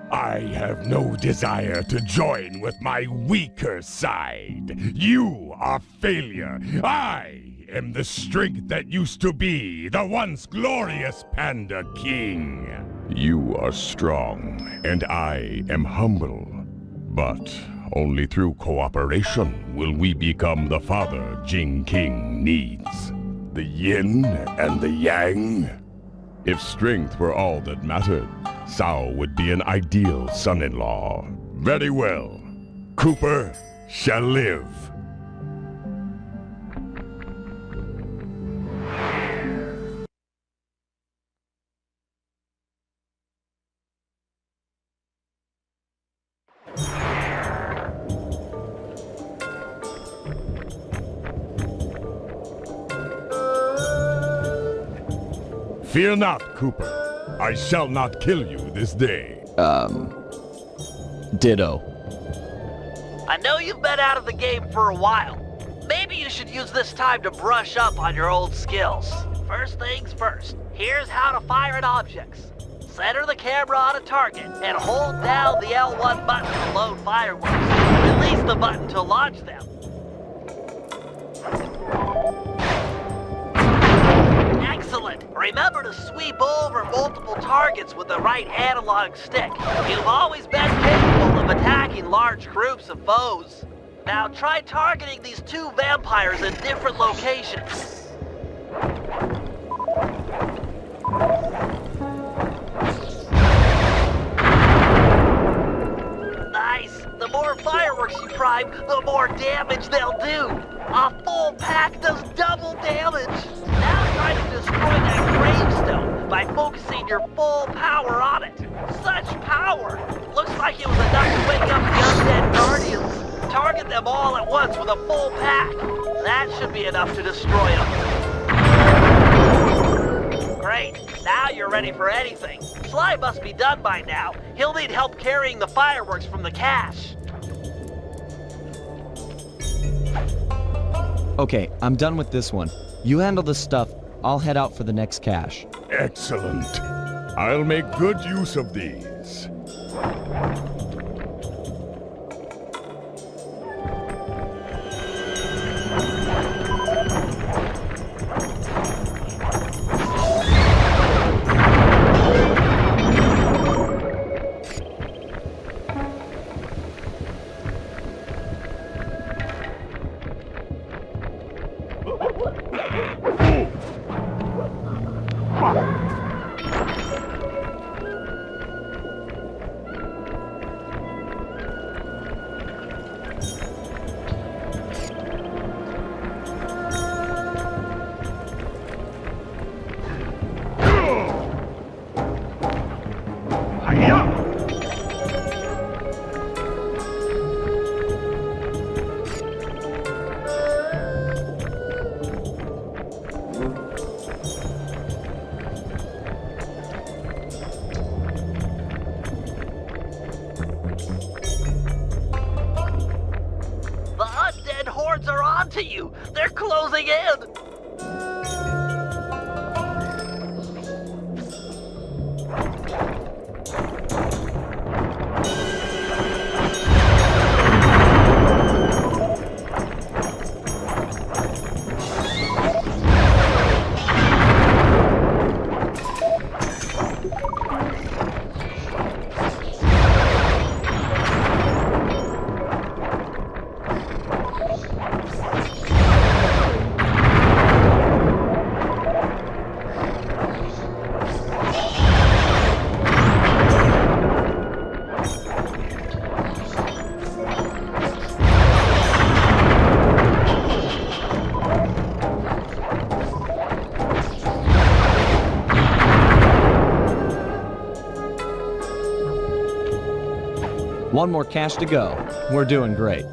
I have no desire to join with my weaker side. You are failure. I am the strength that used to be the once glorious Panda King. You are strong, and I am humble. But only through cooperation will we become the father Jing King needs. The yin and the yang. If strength were all that mattered, Tsao would be an ideal son-in-law. Very well. Cooper shall live. Fear not, Cooper. I shall not kill you this day. Ditto. I know you've been out of the game for a while. Maybe you should use this time to brush up on your old skills. First things first, here's how to fire at objects. Center the camera on a target and hold down the L1 button to load fireworks. Release the button to launch them. Excellent! Remember to sweep over multiple targets with the right analog stick. You've always been capable of attacking large groups of foes. Now try targeting these two vampires in different locations. Nice! The more fireworks you prime, the more damage they'll do! A full pack does double damage! Now try to destroy that gravestone by focusing your full power on it. Such power! Looks like it was enough to wake up the undead guardians. Target them all at once with a full pack. That should be enough to destroy them. Great. Now you're ready for anything. Sly must be done by now. He'll need help carrying the fireworks from the cache. Okay, I'm done with this one. You handle the stuff. I'll head out for the next cache. Excellent. I'll make good use of these. They're closing in! One more cache to go. We're doing great.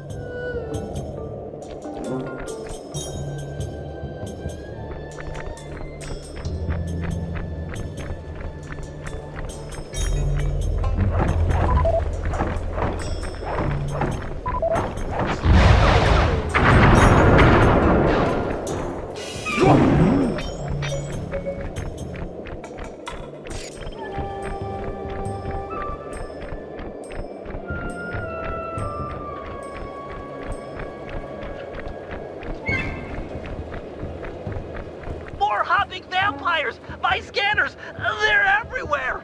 Vampires! My scanners! They're everywhere!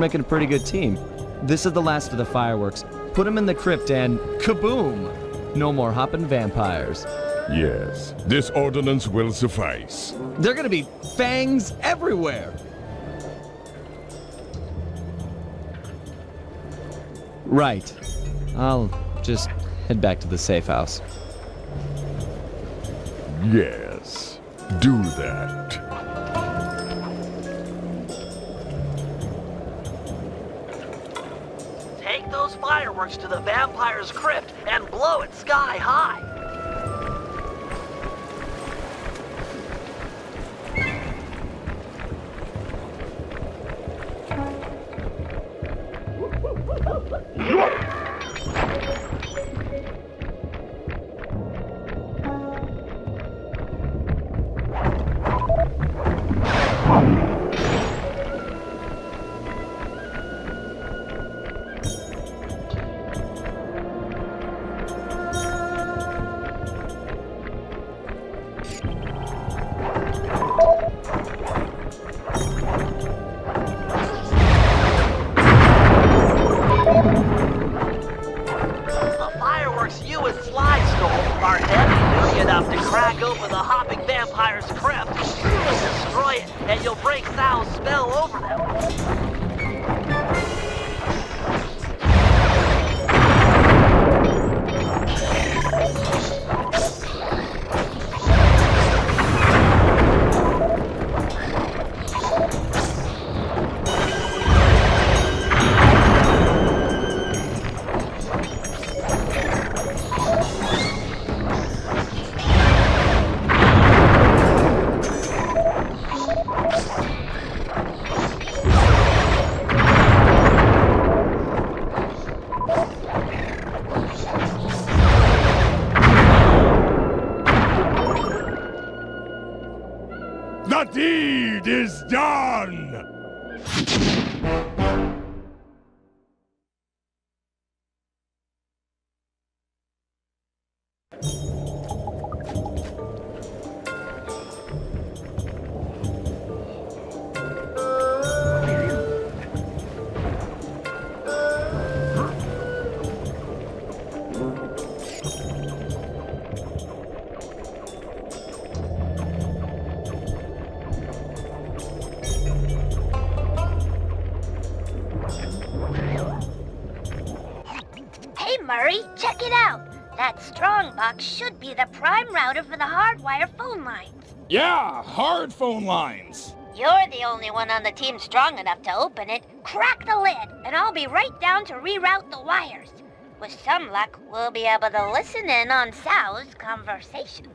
making a pretty good team. This is the last of the fireworks. Put them in the crypt and kaboom! No more hopping vampires. Yes, this ordinance will suffice. They're gonna be fangs everywhere! Right. I'll just head back to the safe house. Yes, do that. Take those fireworks to the vampire's crypt and blow it sky high. Tsao's spell over them. The deed is done! Murray, check it out. That strong box should be the prime router for the hardwire phone lines. Yeah, hard phone lines. You're the only one on the team strong enough to open it. Crack the lid, and I'll be right down to reroute the wires. With some luck, we'll be able to listen in on Tsao's conversations.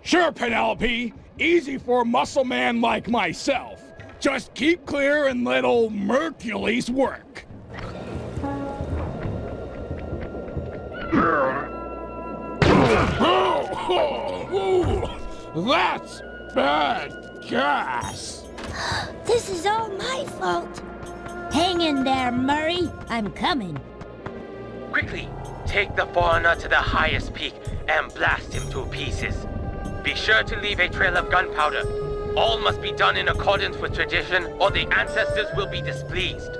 Sure, Penelope. Easy for a muscle man like myself. Just keep clear and let old Mercules work. That's bad gas. This is all my fault. Hang in there, Murray. I'm coming. Quickly, take the foreigner to the highest peak and blast him to pieces. Be sure to leave a trail of gunpowder. All must be done in accordance with tradition, or the ancestors will be displeased.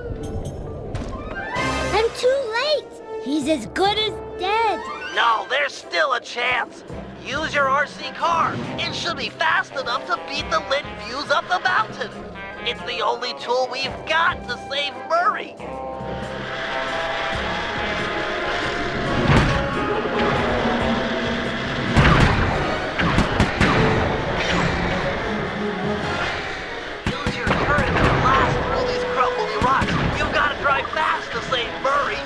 I'm too late. He's as good as dead. No, there's still a chance. Use your RC car. It should be fast enough to beat the lit views up the mountain. It's the only tool we've got to save Murray. Use your current to blast through these crumbly rocks. You've got to drive fast to save Murray.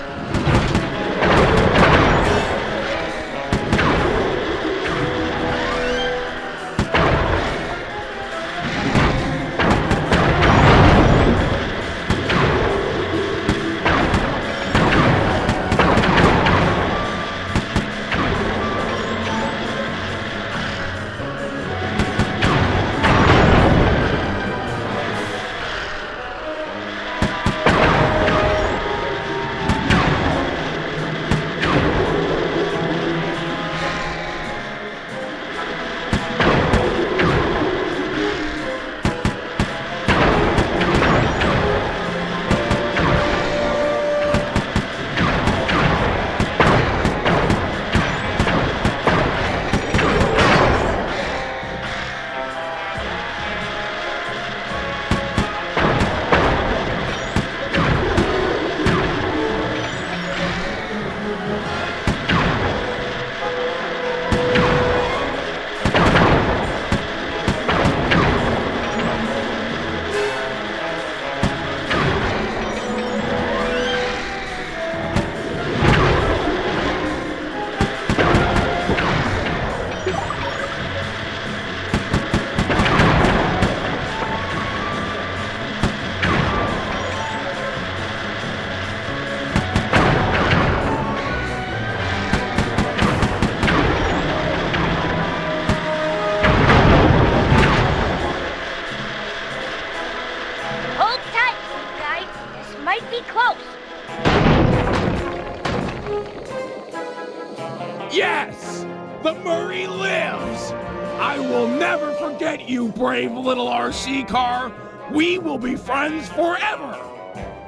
Yes! The Murray lives! I will never forget you, brave little RC car. We will be friends forever.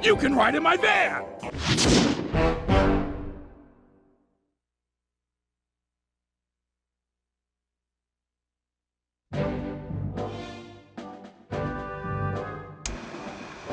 You can ride in my van.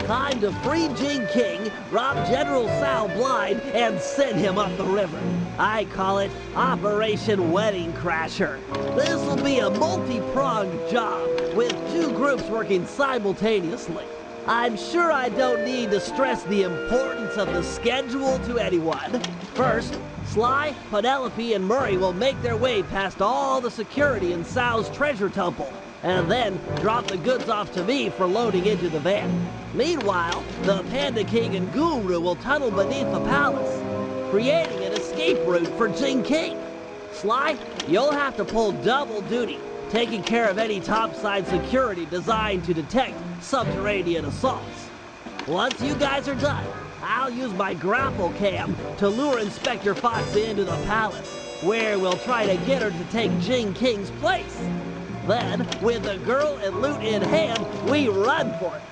Time to free Jing King, rob General Tsao blind, and send him up the river. I call it Operation Wedding Crasher. This will be a multi-pronged job, with 2 groups working simultaneously. I'm sure I don't need to stress the importance of the schedule to anyone. First, Sly, Penelope, and Murray will make their way past all the security in Tsao's treasure temple, and then drop the goods off to me for loading into the van. Meanwhile, the Panda King and Guru will tunnel beneath the palace, creating an escape route for Jing King. Sly, you'll have to pull double duty, taking care of any topside security designed to detect subterranean assaults. Once you guys are done, I'll use my Grapple-Cam to lure Inspector Foxy into the palace, where we'll try to get her to take Jing King's place. Then, with the girl and loot in hand, we run for it.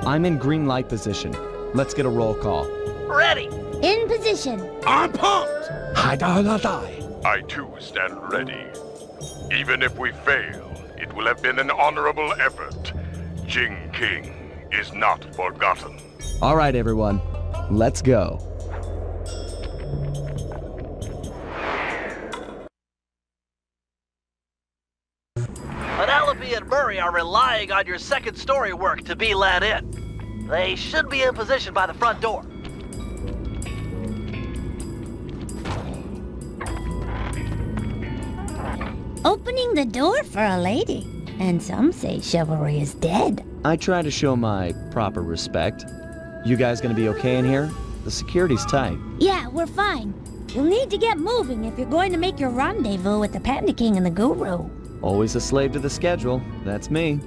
I'm in green light position. Let's get a roll call. Ready! In position. I'm pumped! I too stand ready. Even if we fail, it will have been an honorable effort. Jing King is not forgotten. All right, everyone. Let's go. Penelope and Murray are relying on your second story work to be let in. They should be in position by the front door. Opening the door for a lady. And some say chivalry is dead. I try to show my proper respect. You guys gonna be okay in here? The security's tight. Yeah, we're fine. You'll need to get moving if you're going to make your rendezvous with the Panda King and the Guru. Always a slave to the schedule. That's me.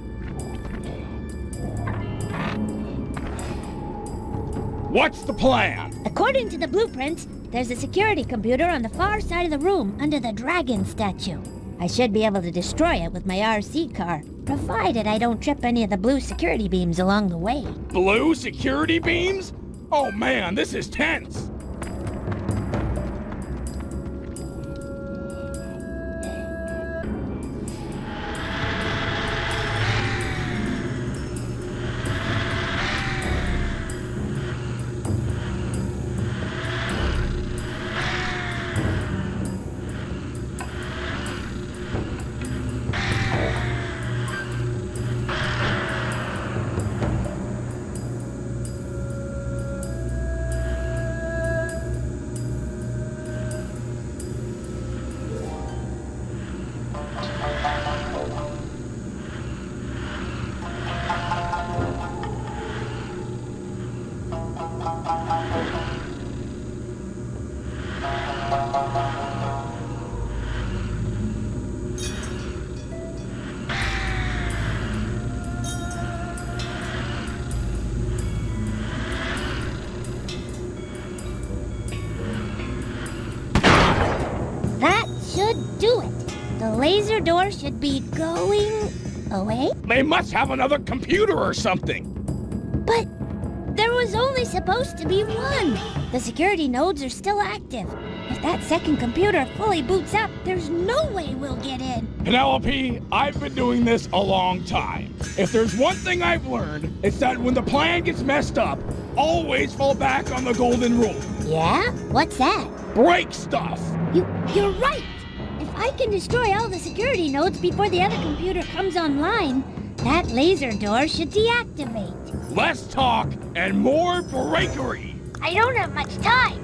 What's the plan? According to the blueprints, there's a security computer on the far side of the room under the dragon statue. I should be able to destroy it with my RC car, provided I don't trip any of the blue security beams along the way. Blue security beams? Oh man, this is tense. The laser door should be going away? They must have another computer or something. But there was only supposed to be one. The security nodes are still active. If that second computer fully boots up, there's no way we'll get in. Penelope, I've been doing this a long time. If there's one thing I've learned, it's that when the plan gets messed up, always fall back on the golden rule. Yeah? What's that? Break stuff. You're right. If I can destroy all the security nodes before the other computer comes online, that laser door should deactivate. Less talk and more breakery. I don't have much time.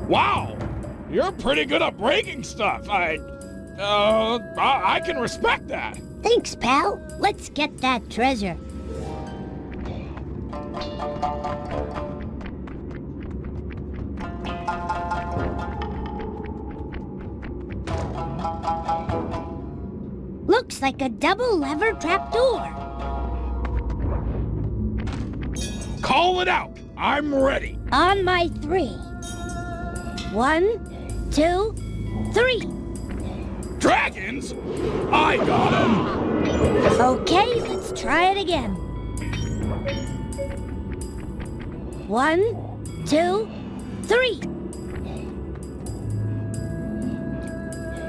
Wow, you're pretty good at breaking stuff. I can respect that. Thanks, pal. Let's get that treasure. Looks like a double lever trapdoor. Call it out. I'm ready. On my 3. 1, 2, 3. Dragons? I got 'em. Okay, let's try it again. 1, 2, 3.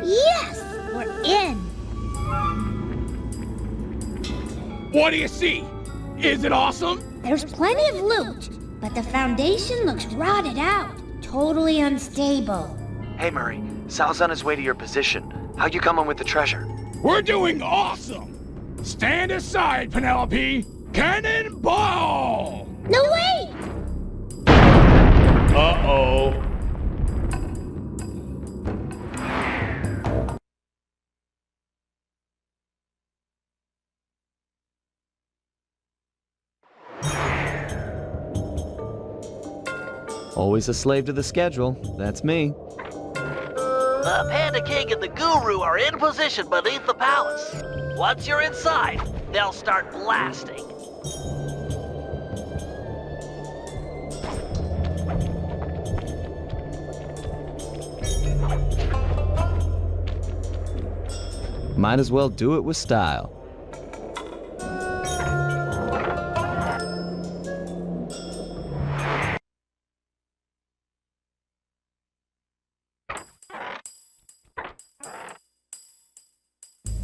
Yes! We're in! What do you see? Is it awesome? There's plenty of loot, but the foundation looks rotted out. Totally unstable. Hey, Murray. Sal's on his way to your position. How you coming with the treasure? We're doing awesome! Stand aside, Penelope! Cannonball! No way! Uh-oh. Always a slave to the schedule. That's me. The Panda King and the Guru are in position beneath the palace. Once you're inside, they'll start blasting. Might as well do it with style.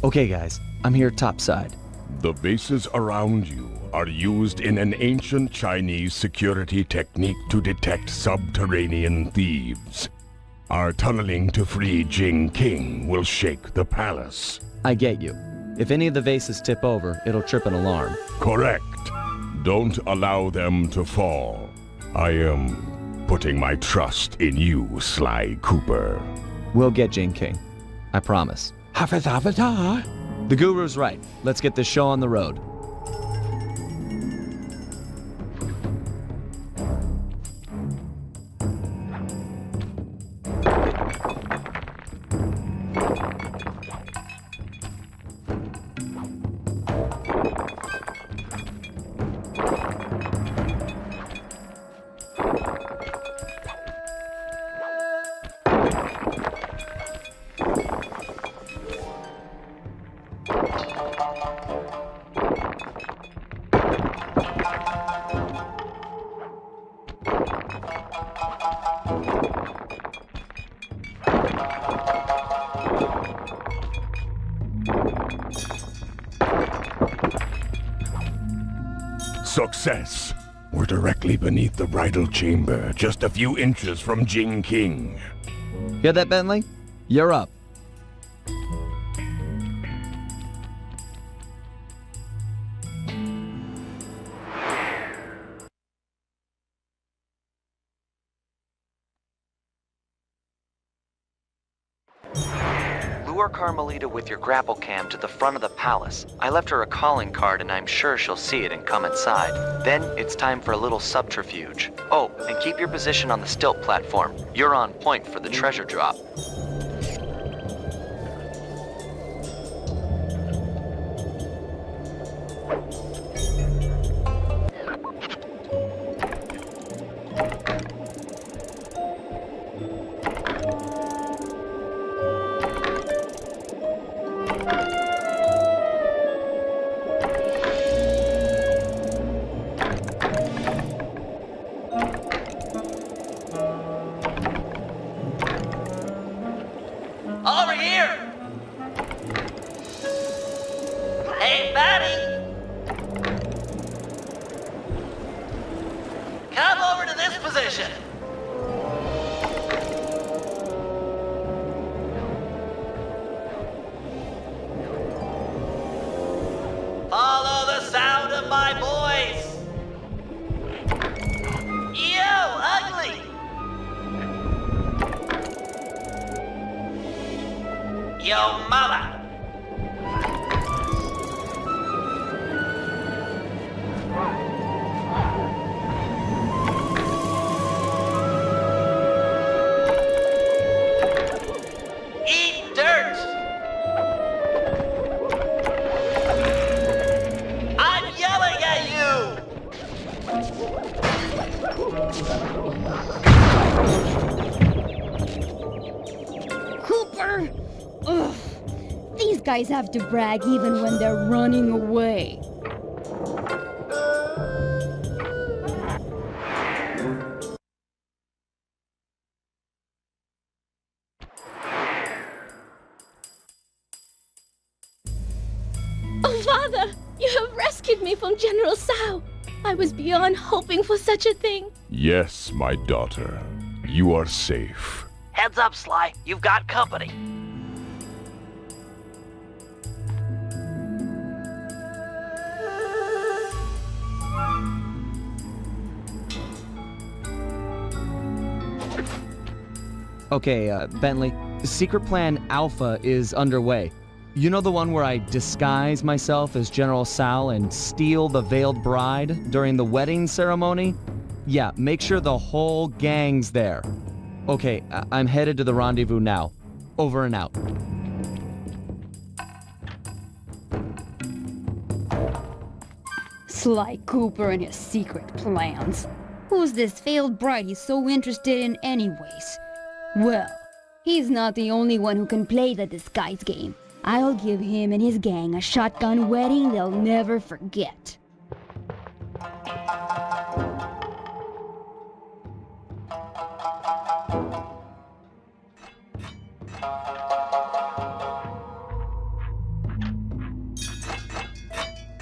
Okay, guys, I'm here topside. The bases around you are used in an ancient Chinese security technique to detect subterranean thieves. Our tunneling to free Jing King will shake the palace. I get you. If any of the vases tip over, it'll trip an alarm. Correct. Don't allow them to fall. I am putting my trust in you, Sly Cooper. We'll get Jing King. I promise. The Guru's right. Let's get this show on the road. Success. We're directly beneath the bridal chamber, just a few inches from Jing King. Hear that, Bentley? You're up. Lure Carmelita with your Grapple-Cam to the front of the palace. I left her a calling card and I'm sure she'll see it and come inside. Then it's time for a little subterfuge. Oh, and keep your position on the stilt platform. You're on point for the treasure drop. Over here! Hey, Batty! Come over to this position. Follow the sound of my voice. Yo, ugly! Yo, mama! Eat dirt! I'm yelling at you! Cooper! Ugh. These guys have to brag even when they're running away. Oh, Father! You have rescued me from General Tsao! I was beyond hoping for such a thing. Yes, my daughter. You are safe. Heads up, Sly. You've got company. Okay, Bentley, Secret Plan Alpha is underway. You know the one where I disguise myself as General Tsao and steal the veiled bride during the wedding ceremony? Yeah, make sure the whole gang's there. Okay, I'm headed to the rendezvous now. Over and out. Sly Cooper and his secret plans. Who's this failed bride he's so interested in anyways? Well, he's not the only one who can play the disguise game. I'll give him and his gang a shotgun wedding they'll never forget.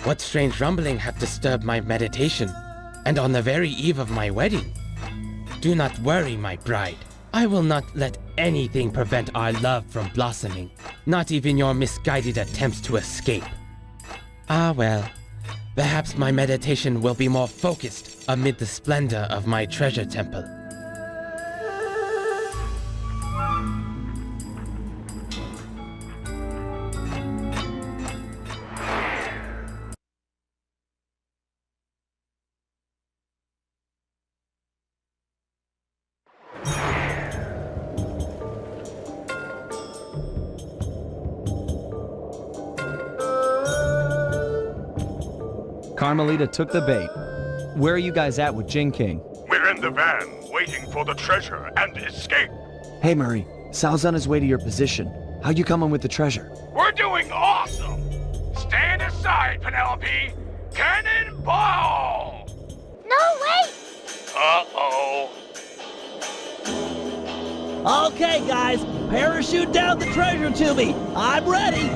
What strange rumbling hath disturbed my meditation, and on the very eve of my wedding? Do not worry, my bride. I will not let anything prevent our love from blossoming, not even your misguided attempts to escape. Ah well, perhaps my meditation will be more focused amid the splendor of my treasure temple. Carmelita took the bait. Where are you guys at with Jing King? We're in the van, waiting for the treasure and escape. Hey, Murray. Sal's on his way to your position. How you coming with the treasure? We're doing awesome! Stand aside, Penelope! Cannonball! No, wait! Uh-oh. Okay, guys, parachute down the treasure to me. I'm ready.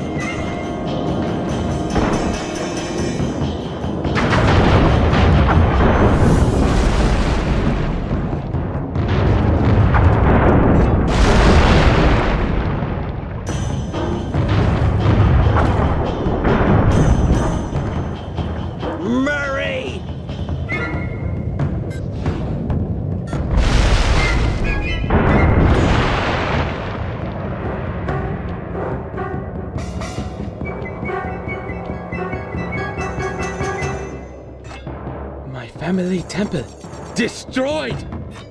family temple destroyed!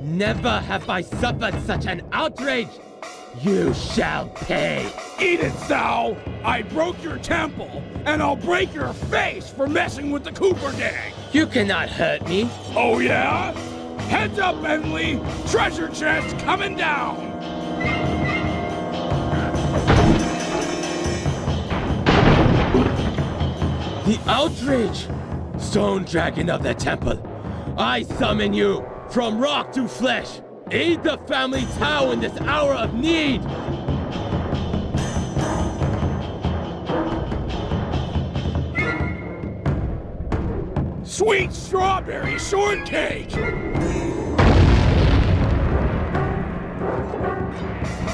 Never have I suffered such an outrage! You shall pay! Eat it, Tsao! I broke your temple, and I'll break your face for messing with the Cooper gang! You cannot hurt me! Oh yeah? Heads up, Emily! Treasure chest coming down! The outrage! Stone Dragon of the Temple, I summon you from rock to flesh! Aid the family Tsao in this hour of need! Sweet strawberry shortcake!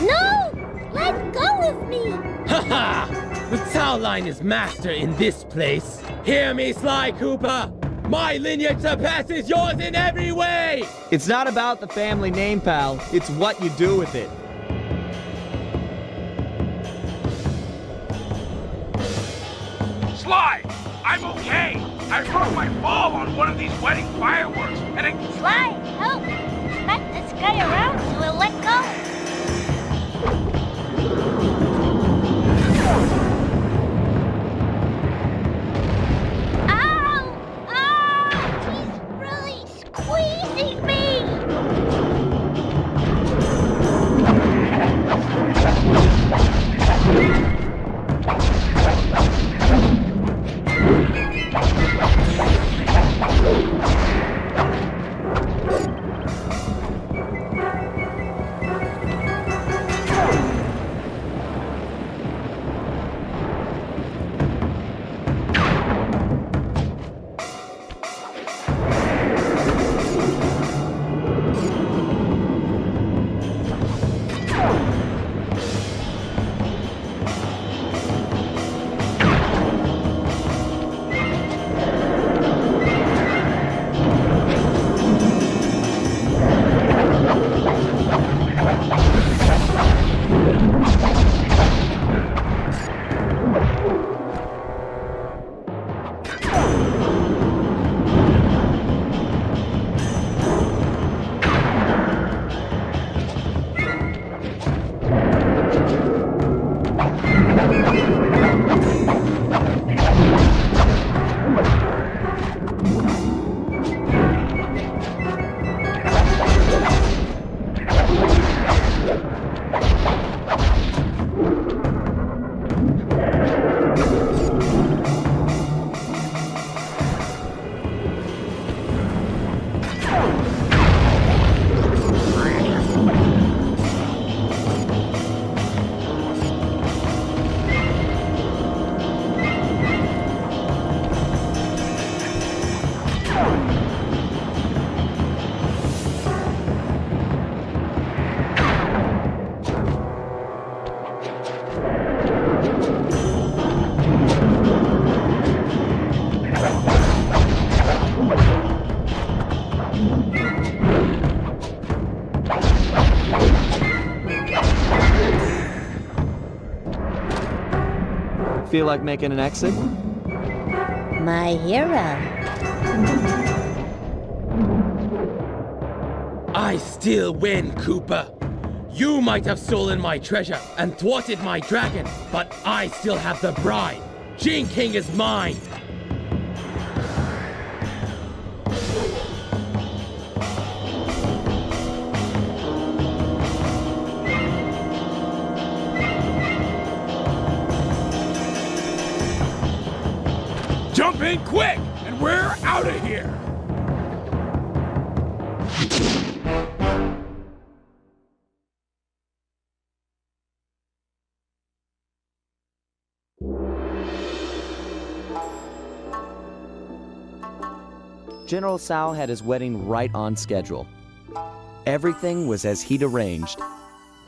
No! Let go of me! Ha! The Tsao line is master in this place. Hear me, Sly Cooper! My lineage surpasses yours in every way! It's not about the family name, pal. It's what you do with it. Sly! I'm okay! I broke my fall on one of these wedding fireworks, and it... Sly, help! Smack this guy around so he'll let go! Squeezing me! Feel like making an exit? My hero. I still win, Cooper. You might have stolen my treasure and thwarted my dragon, but I still have the bride. Jing King is mine. Jump in quick, and we're out of here! General Tsao had his wedding right on schedule. Everything was as he'd arranged,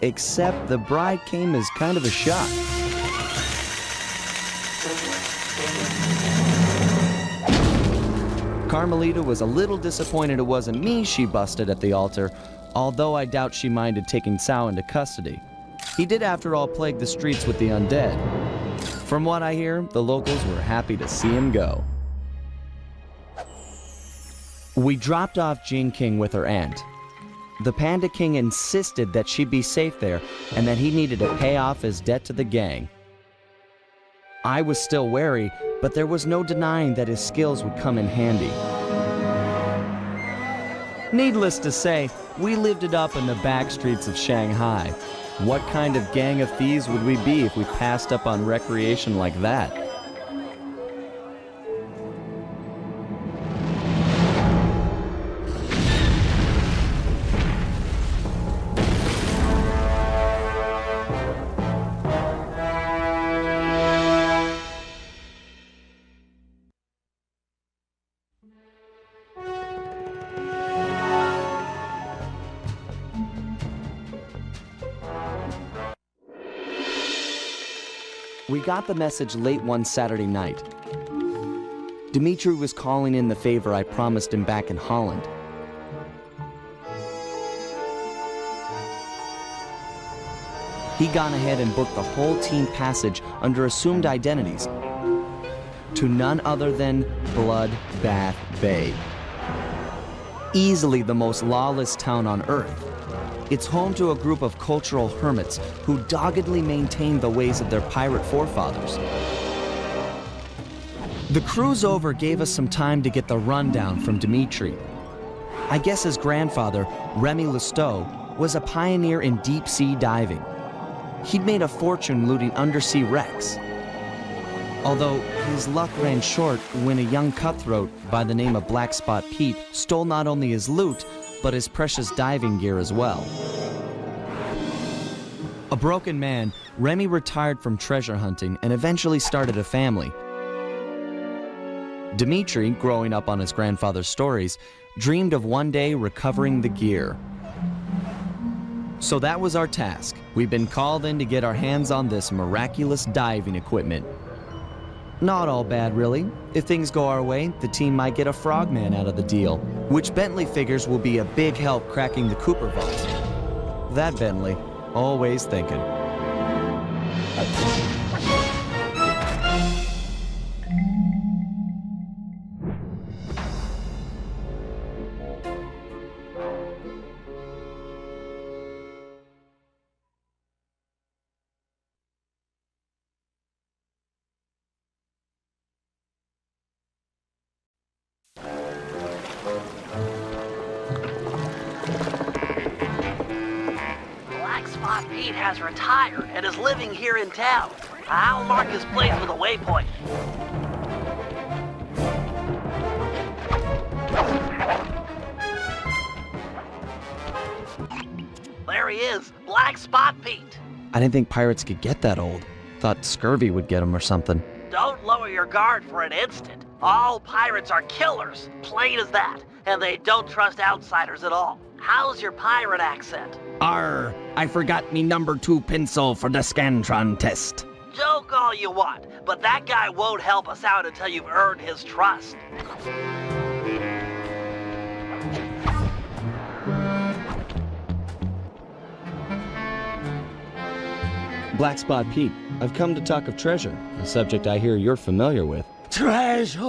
except the bride came as kind of a shock. Carmelita was a little disappointed it wasn't me she busted at the altar, although I doubt she minded taking Tsao into custody. He did, after all, plague the streets with the undead. From what I hear, the locals were happy to see him go. We dropped off Jean King with her aunt. The Panda King insisted that she be safe there and that he needed to pay off his debt to the gang. I was still wary, but there was no denying that his skills would come in handy. Needless to say, we lived it up in the back streets of Shanghai. What kind of gang of thieves would we be if we passed up on recreation like that? We got the message late one Saturday night. Dimitri was calling in the favor I promised him back in Holland. He'd gone ahead and booked the whole team passage under assumed identities to none other than Bloodbath Bay. Easily the most lawless town on Earth. It's home to a group of cultural hermits who doggedly maintain the ways of their pirate forefathers. The cruise over gave us some time to get the rundown from Dimitri. I guess his grandfather, Remy Lestow, was a pioneer in deep-sea diving. He'd made a fortune looting undersea wrecks. Although his luck ran short when a young cutthroat by the name of Black Spot Pete stole not only his loot, but his precious diving gear as well. A broken man, Remy retired from treasure hunting and eventually started a family. Dimitri, growing up on his grandfather's stories, dreamed of one day recovering the gear. So that was our task. We've been called in to get our hands on this miraculous diving equipment. Not all bad, really. If things go our way, the team might get a frogman out of the deal, which Bentley figures will be a big help cracking the Cooper vault. That Bentley, always thinking. Pete has retired and is living here in town. I'll mark his place with a waypoint. There he is, Black Spot Pete. I didn't think pirates could get that old. Thought scurvy would get them or something. Don't lower your guard for an instant. All pirates are killers, plain as that, and they don't trust outsiders at all. How's your pirate accent? Arr, I forgot me number 2 pencil for the Scantron test. Joke all you want, but that guy won't help us out until you've earned his trust. Black Spot Pete, I've come to talk of treasure, a subject I hear you're familiar with. Treasure!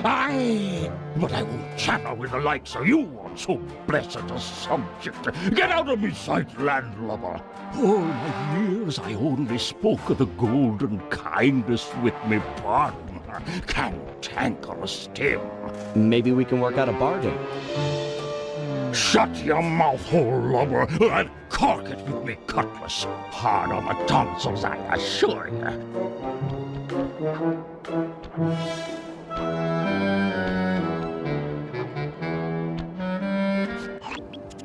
Aye! But I won't chapper with the likes of you on so blessed a subject. Get out of me sight, landlubber! All my years I only spoke of the golden kindness with me pardon. Cantankerous Tim. Maybe we can work out a bargain. Shut your mouth hole, lubber! I'll cork it with me cutlass. Hard on my tonsils, I assure you.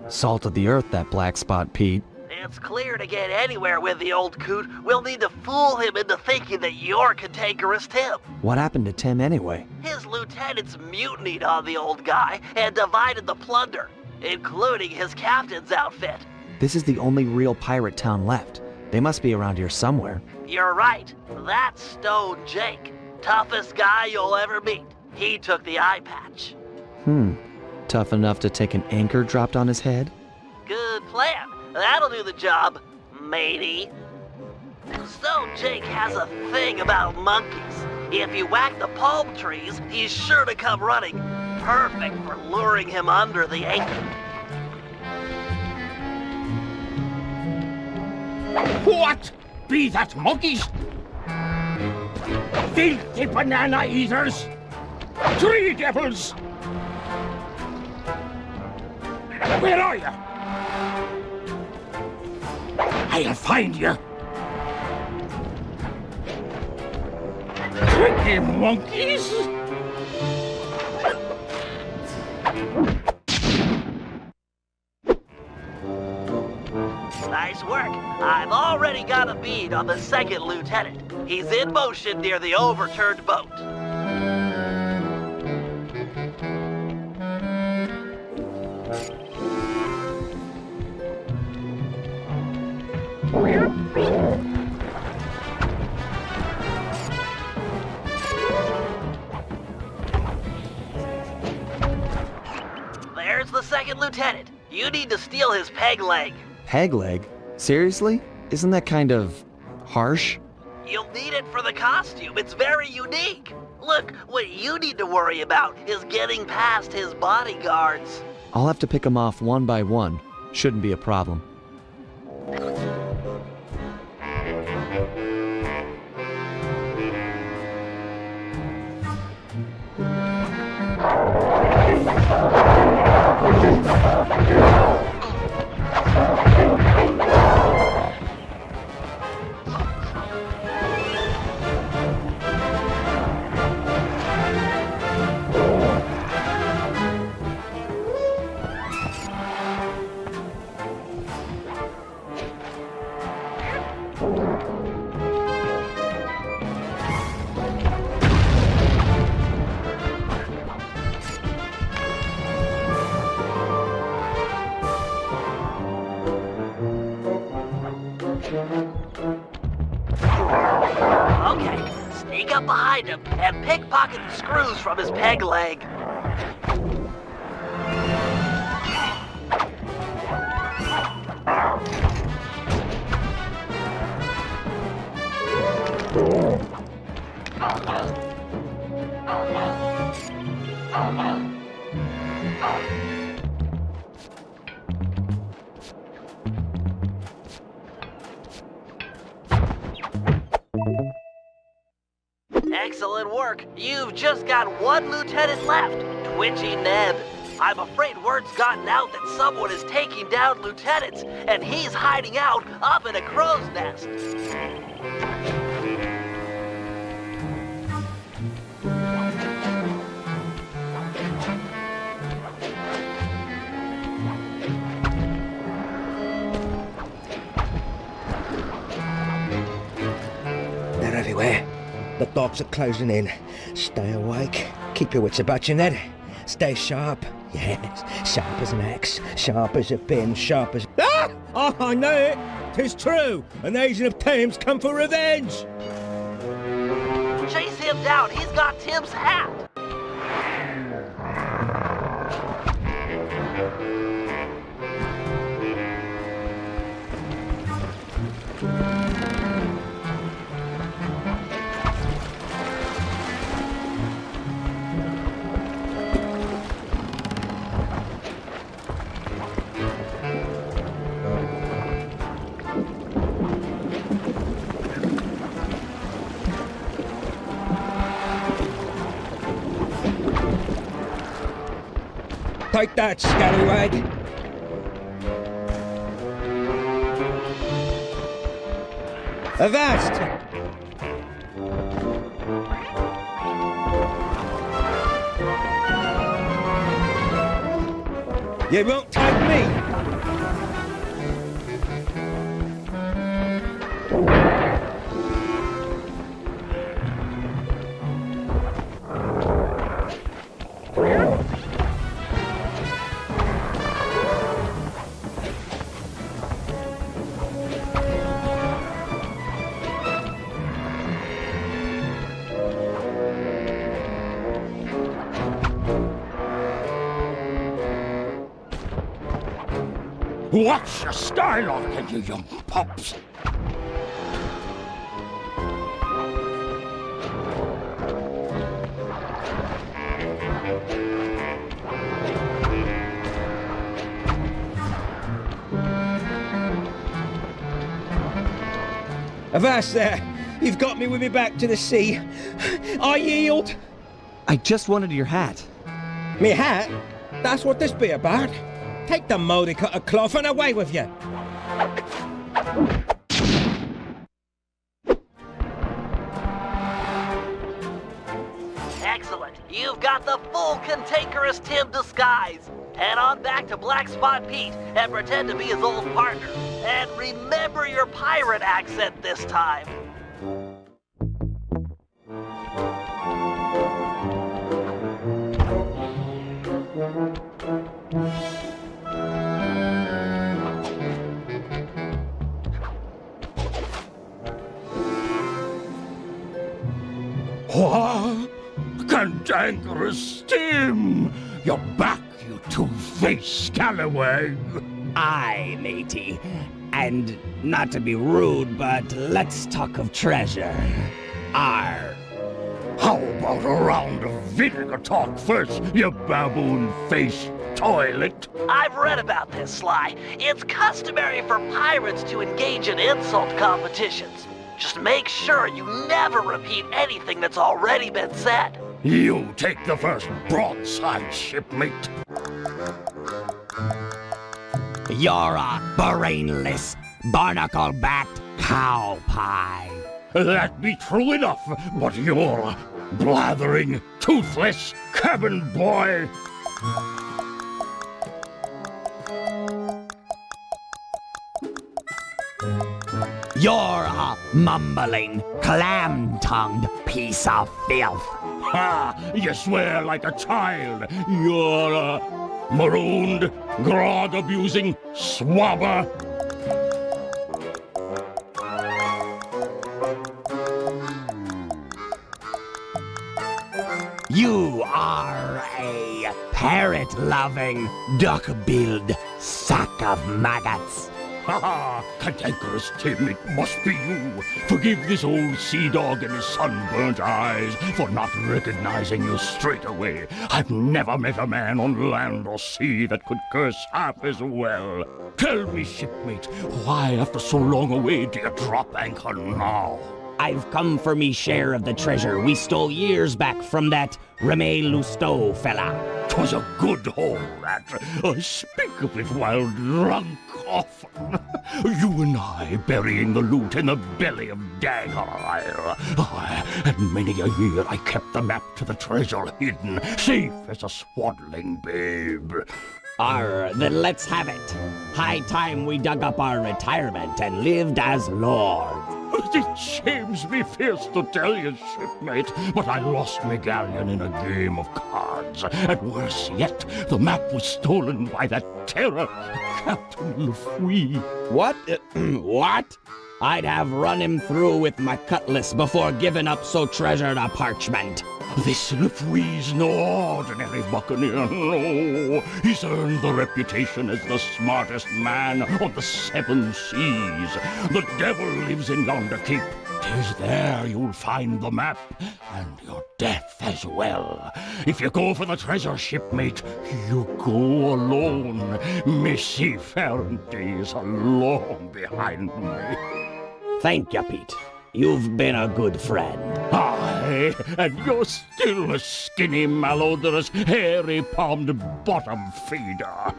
Salt of the earth, that Black Spot Pete. It's clear to get anywhere with the old coot, we'll need to fool him into thinking that you're Cantankerous Tim. What happened to Tim anyway? His lieutenants mutinied on the old guy and divided the plunder, including his captain's outfit. This is the only real pirate town left. They must be around here somewhere. You're right. That's Stone Jake. Toughest guy you'll ever meet. He took the eye patch. Tough enough to take an anchor dropped on his head? Good plan. That'll do the job, matey. Stone Jake has a thing about monkeys. If you whack the palm trees, he's sure to come running. perfect for luring him under the anchor. What? Be that monkeys? Filthy banana eaters! Tree devils! Where are you? I'll find you. Tricky monkeys! Nice work. I've already got a bead on the second lieutenant. He's in motion near the overturned boat. There's the second lieutenant. You need to steal his peg leg. Peg leg? Seriously? Isn't that kind of harsh? You'll need it for the costume. It's very unique. Look, what you need to worry about is getting past his bodyguards. I'll have to pick them off one by one. Shouldn't be a problem. Okay, sneak up behind him and pickpocket the screws from his peg leg. Excellent work. You've just got one lieutenant left, Twitchy Ned. I'm afraid word's gotten out that someone is taking down lieutenants, and he's hiding out up in a crow's nest. They're everywhere. The dogs are closing in. Stay awake. Keep your wits about you, Ned. Stay sharp. Yes, sharp as an axe, sharp as a pin, sharp as... Ah! Oh, I know it! 'Tis true! An Asian of Thames come for revenge! Chase him down. He's got Tim's hat. Take that, scallywag! Avast! You won't take me! Watch your skylarking, you young pups! Avast there! You've got me with me back to the sea. I yield! I just wanted your hat. Me hat? That's what this be about? Take the mouldy cut of cloth and away with you! Excellent. You've got the full cantankerous Tim disguise. Head on back to Black Spot Pete and pretend to be his old partner. And remember your pirate accent this time. What? Cantankerous Tim! You're back, you two-faced scallywag! Aye, matey. And not to be rude, but let's talk of treasure. Arr. How about a round of vinegar talk first, you baboon-faced toilet? I've read about this, Sly. It's customary for pirates to engage in insult competitions. Just make sure you never repeat anything that's already been said. You take the first broadside, shipmate. You're a brainless, barnacle-backed cow pie. That be true enough, but you're a blathering, toothless cabin boy. You're a mumbling, clam-tongued piece of filth. Ha! You swear like a child. You're a marooned, grog-abusing swabber. You are a parrot-loving, duck-billed sack of maggots. Ha ha! Cantankerous Tim, it must be you. Forgive this old sea dog and his sunburnt eyes for not recognizing you straight away. I've never met a man on land or sea that could curse half as well. Tell me, shipmate, why after so long away do you drop anchor now? I've come for me share of the treasure we stole years back from that Reme Lousteau fella. 'Twas a good haul, that. I speak of it while drunk often. You and I burying the loot in the belly of Dagger Isle. And many a year I kept the map to the treasure hidden, safe as a swaddling babe. Then let's have it. High time we dug up our retirement and lived as lords. It shames me fierce to tell you, shipmate, but I lost my galleon in a game of cards. And worse yet, the map was stolen by that terror, Captain Lefwee. What? What? I'd have run him through with my cutlass before giving up so treasured a parchment. This Lefwee's no ordinary buccaneer, no. He's earned the reputation as the smartest man on the 7 seas. The devil lives in yonder cape. 'Tis there you'll find the map, and your death as well. If you go for the treasure, shipmate, you go alone. My seafaring days are long behind me. Thank you, Pete. You've been a good friend. Aye, and you're still a skinny, malodorous, hairy-palmed bottom feeder.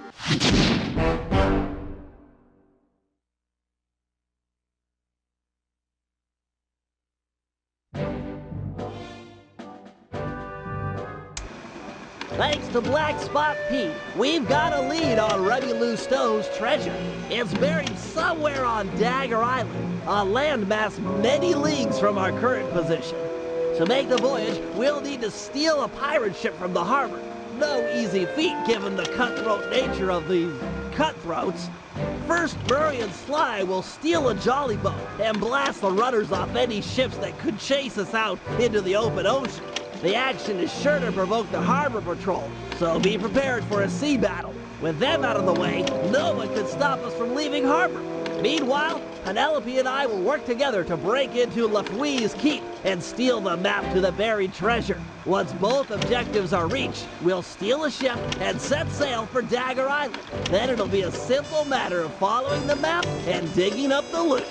Thanks to Black Spot Pete, we've got a lead on Remy Lousteau's treasure. It's buried somewhere on Dagger Island, a landmass many leagues from our current position. To make the voyage, we'll need to steal a pirate ship from the harbor. No easy feat given the cutthroat nature of these cutthroats. First, Murray and Sly will steal a jollyboat and blast the runners off any ships that could chase us out into the open ocean. The action is sure to provoke the harbor patrol, so be prepared for a sea battle. With them out of the way, no one can stop us from leaving harbor. Meanwhile, Penelope and I will work together to break into Lefwee's keep and steal the map to the buried treasure. Once both objectives are reached, we'll steal a ship and set sail for Dagger Island. Then it'll be a simple matter of following the map and digging up the loot.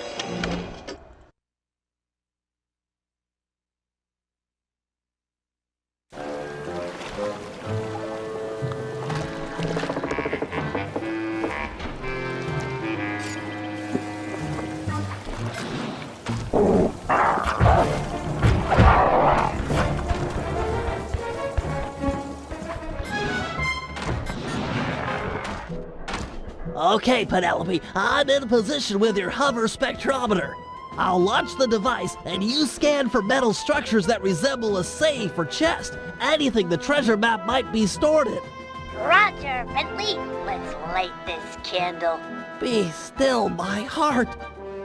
Okay, Penelope, I'm in position with your hover spectrometer. I'll launch the device, and you scan for metal structures that resemble a safe or chest, anything the treasure map might be stored in. Roger, Bentley. Let's light this candle. Be still, my heart.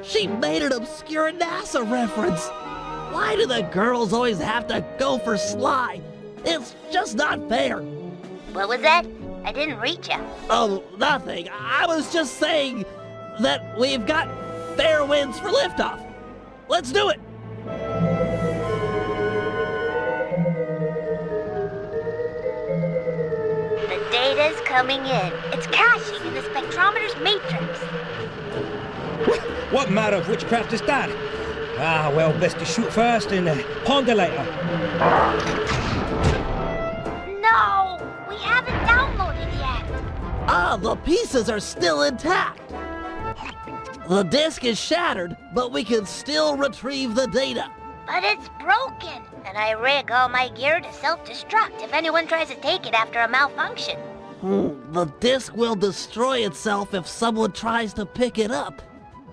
She made an obscure NASA reference. Why do the girls always have to go for Sly? It's just not fair. What was that? I didn't reach you. Oh, nothing. I was just saying that we've got fair winds for liftoff. Let's do it. The data's coming in. It's caching in the spectrometer's matrix. What matter of witchcraft is that? Ah, well, best to shoot first and ponder later. No! We haven't downloaded yet. Ah, the pieces are still intact. The disk is shattered, but we can still retrieve the data. But it's broken, and I rig all my gear to self-destruct if anyone tries to take it after a malfunction. The disk will destroy itself if someone tries to pick it up.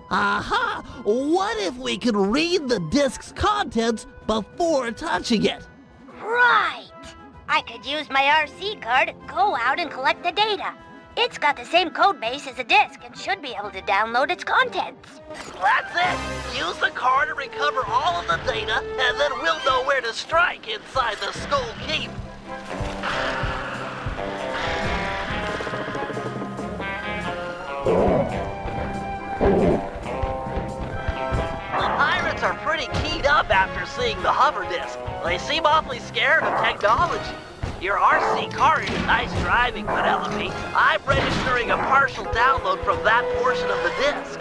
Aha! What if we could read the disk's contents before touching it? Right! I could use my RC card, go out and collect the data. It's got the same code base as a disk and should be able to download its contents. That's it! Use the car to recover all of the data, and then we'll know where to strike inside the Skull Keep. The pirates are pretty keyed up after seeing the hover disk. They seem awfully scared of technology. Your RC car is nice driving, Penelope. I'm registering a partial download from that portion of the disk.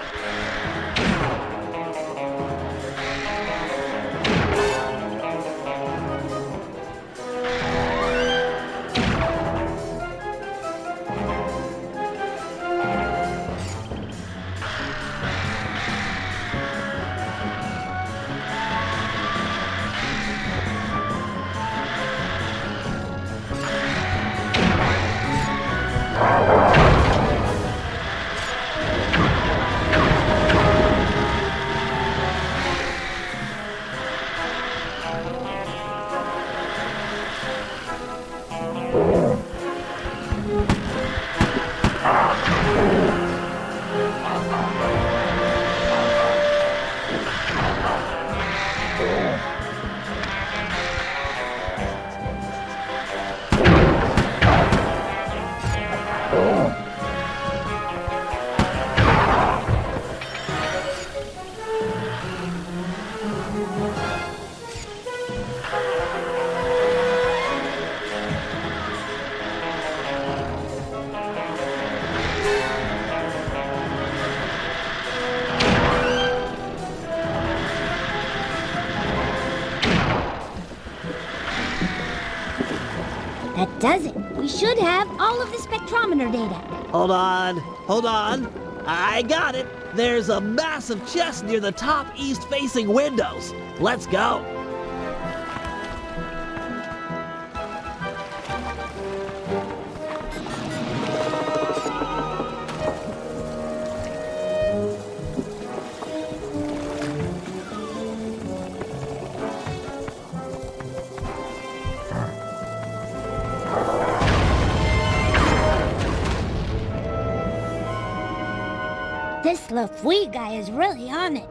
That does it. We should have all of the spectrometer data. Hold on. I got it. There's a massive chest near the top east-facing windows. Let's go. This Lefwee guy is really on it.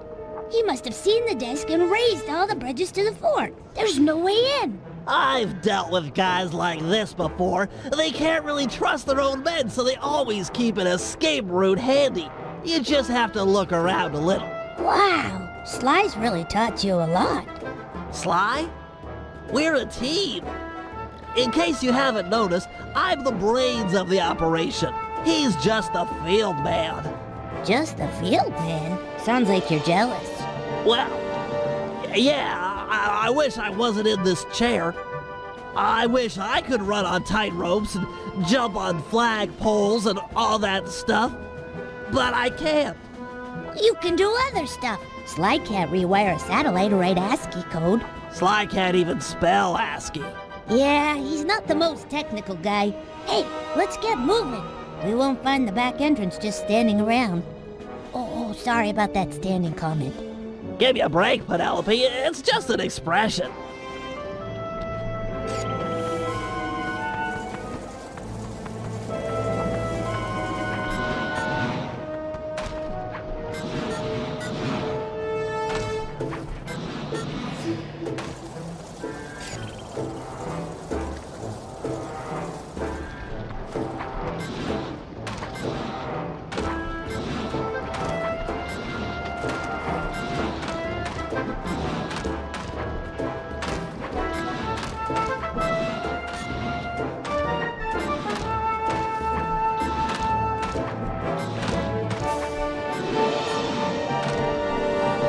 He must have seen the disk and raised all the bridges to the fort. There's no way in. I've dealt with guys like this before. They can't really trust their own men, so they always keep an escape route handy. You just have to look around a little. Wow, Sly's really taught you a lot. Sly? We're a team. In case you haven't noticed, I'm the brains of the operation. He's just the field man. Just the field man? Sounds like you're jealous. Well, yeah, I wish I wasn't in this chair. I wish I could run on tight ropes and jump on flag poles and all that stuff. But I can't. You can do other stuff. Sly can't rewire a satellite or write ASCII code. Sly can't even spell ASCII. Yeah, he's not the most technical guy. Hey, let's get moving. We won't find the back entrance just standing around. Oh, sorry about that standing comment. Give me a break, Penelope. It's just an expression.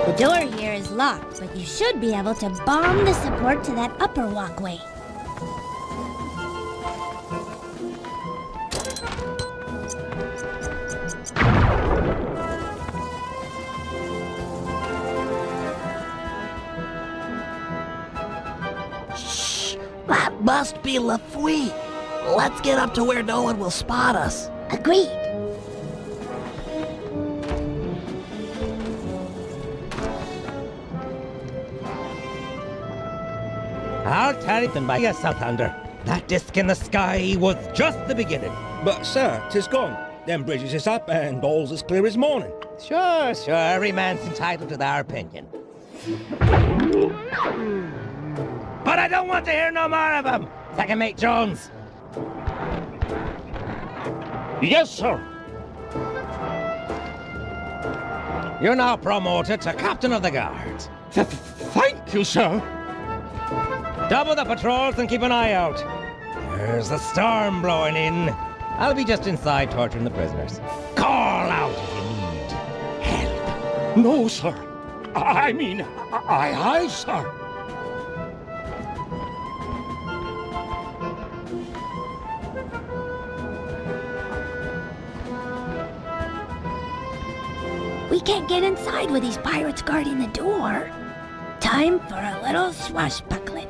The door here is locked, but you should be able to bomb the support to that upper walkway. Shh! That must be Lefwee. Let's get up to where no one will spot us. Agreed. I'll tell you by a Southlander. That disc in the sky was just the beginning. But, sir, 'tis gone. Them bridges is up and all's as clear as morning. Sure, every man's entitled to their opinion. But I don't want to hear no more of them. Second Mate Jones. Yes, sir. You're now promoted to Captain of the Guards. Thank you, sir. Double the patrols and keep an eye out. There's the storm blowing in. I'll be just inside torturing the prisoners. Call out if you need help. No, sir. I mean, aye, sir. We can't get inside with these pirates guarding the door. Time for a little swashbuckling.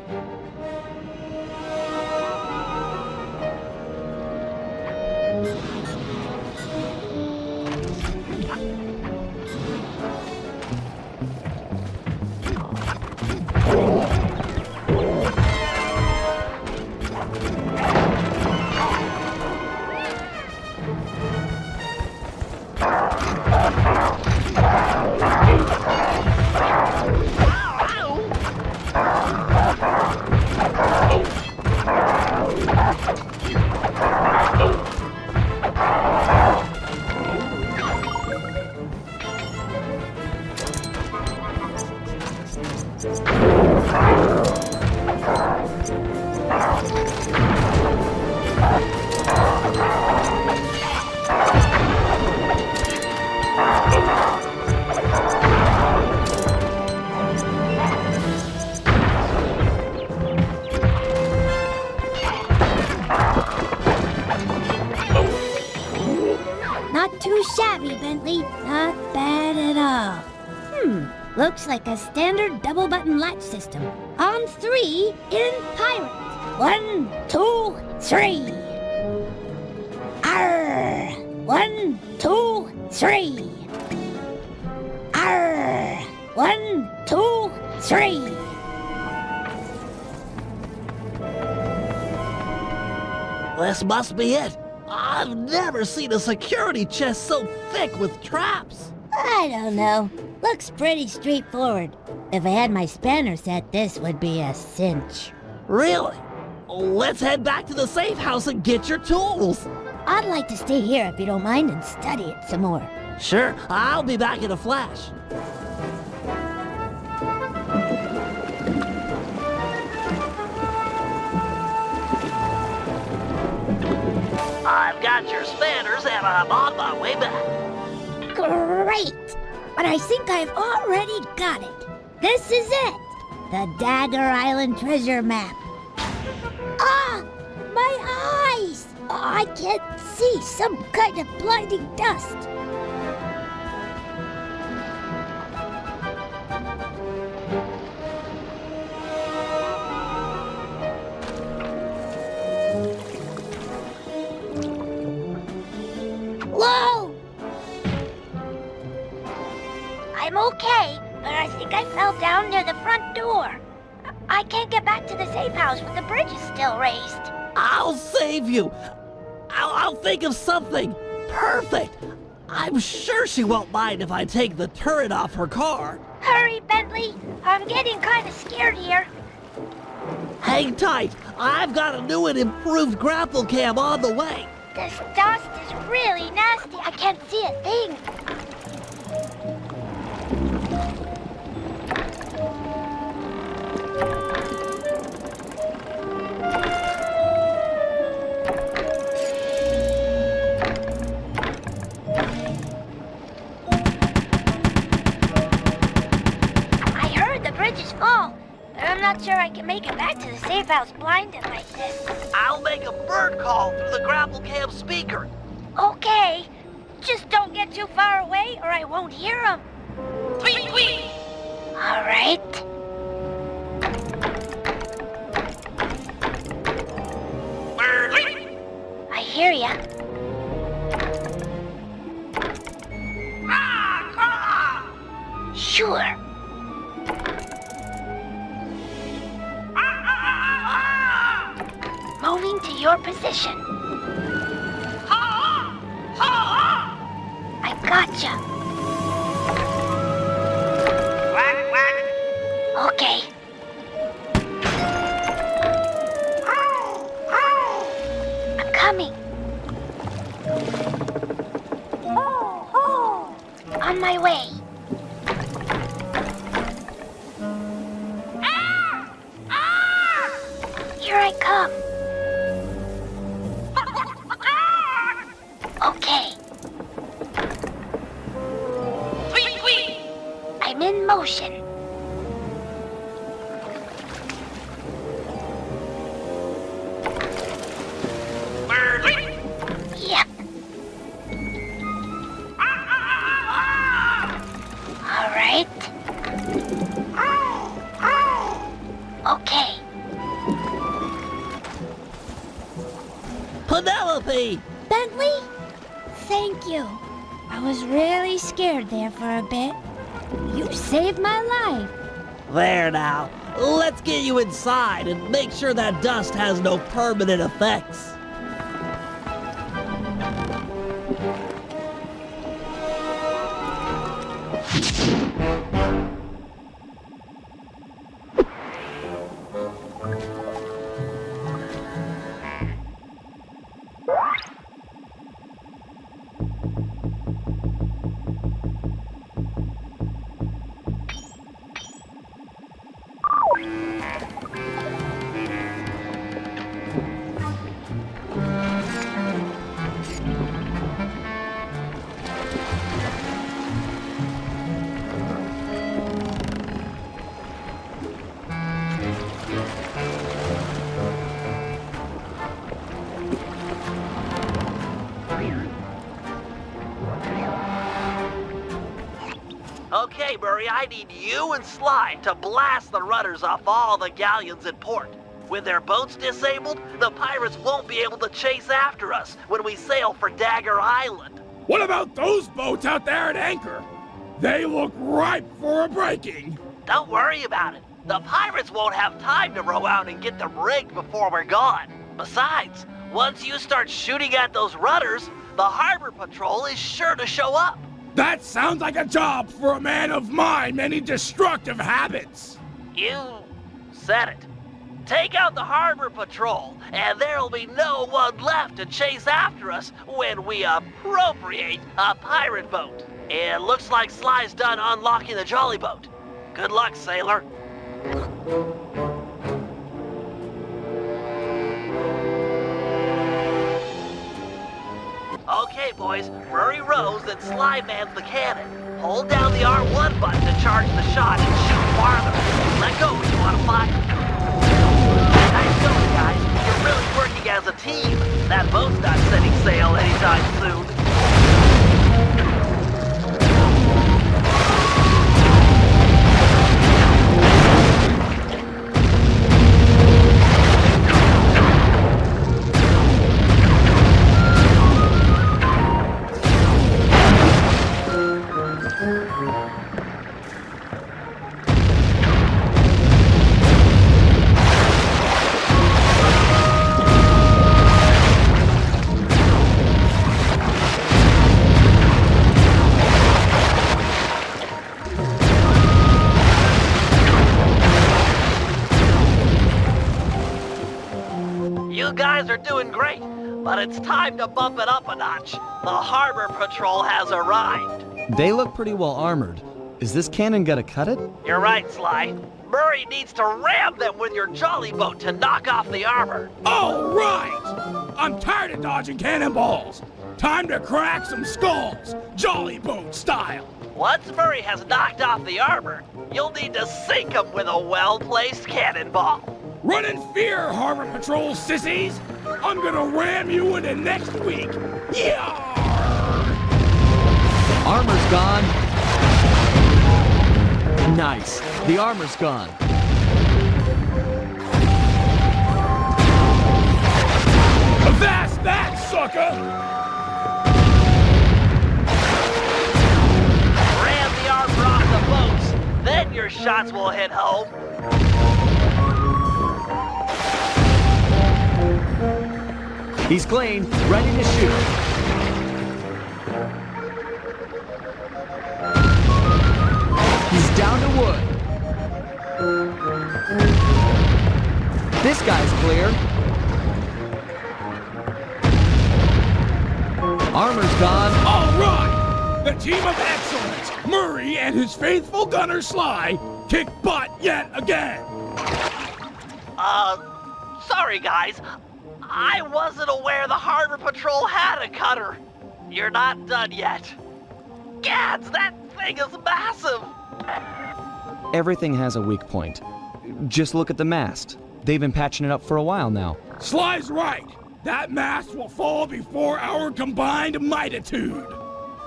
Not too shabby, Bentley. Not bad at all. Looks like a standard double-button latch system. On 3 in pirate. 1, 2, 3. Arr! 1, 2, 3. Arr! 1, 2, 3. This must be it. I've never seen a security chest so thick with traps. I don't know. Looks pretty straightforward. If I had my spanner set, this would be a cinch. Really? Let's head back to the safe house and get your tools. I'd like to stay here if you don't mind and study it some more. Sure, I'll be back in a flash. I've got your spanners and I'm on my way back. Great! But I think I've already got it. This is it! The Dagger Island treasure map. Ah! My eyes! I can't see. Some kind of blinding dust. down near the front door. I can't get back to the safe house with the bridges still raised. I'll save you. I'll think of something. Perfect. I'm sure she won't mind if I take the turret off her car. Hurry, Bentley. I'm getting kind of scared here. Hang tight. I've got a new and improved Grapple-Cam on the way. This dust is really nasty. I can't see a thing. I'm not sure I can make it back to the safe house blinded like this. I'll make a bird call through the Grapple-Cam speaker. Okay. Just don't get too far away or I won't hear them. Tweet, tweet! All right. I hear ya. Sure. Moving to your position. I gotcha. Okay. I'm coming. On my way. Here I come. Okay. Tweet, tweet! I'm in motion. Yep. All right. Okay. Penelope! Bentley? Thank you. I was really scared there for a bit. You saved my life. There now. Let's get you inside and make sure that dust has no permanent effects. Okay, Murray, I need you and Sly to blast the rudders off all the galleons in port. With their boats disabled, the pirates won't be able to chase after us when we sail for Dagger Island. What about those boats out there at anchor? They look ripe for a breaking. Don't worry about it. The pirates won't have time to row out and get them rigged before we're gone. Besides, once you start shooting at those rudders, the harbor patrol is sure to show up. That sounds like a job for a man of my many destructive habits. You said it. Take out the harbor patrol, and there'll be no one left to chase after us when we appropriate a pirate boat. It looks like Sly's done unlocking the Jollyboat. Good luck, sailor. Okay, boys, Murray rows and Sly mans the cannon. Hold down the R1 button to charge the shot and shoot farther. Let go when you want to fire. Nice going, guys. You're really working as a team. That boat's not setting sail anytime soon. You guys are doing great, but it's time to bump it up a notch. The harbor patrol has arrived. They look pretty well armored. Is this cannon gonna cut it? You're right, Sly. Murray needs to ram them with your jolly boat to knock off the armor. All right! I'm tired of dodging cannonballs. Time to crack some skulls, jolly boat style. Once Murray has knocked off the armor, you'll need to sink him with a well-placed cannonball. Run in fear, Harbor Patrol sissies! I'm gonna ram you into next week. Yeah! Armor's gone. Nice. The armor's gone. Avast that, sucker! Ram the armor off the boats, then your shots will hit home. He's clean, ready to shoot. He's down to wood. This guy's clear. Armor's gone. All right! The team of excellence, Murray and his faithful gunner Sly, kick butt yet again. Sorry guys. I wasn't aware the Harbor Patrol had a cutter. You're not done yet. Gads, that thing is massive. Everything has a weak point. Just look at the mast. They've been patching it up for a while now. Sly's right. That mast will fall before our combined mightitude.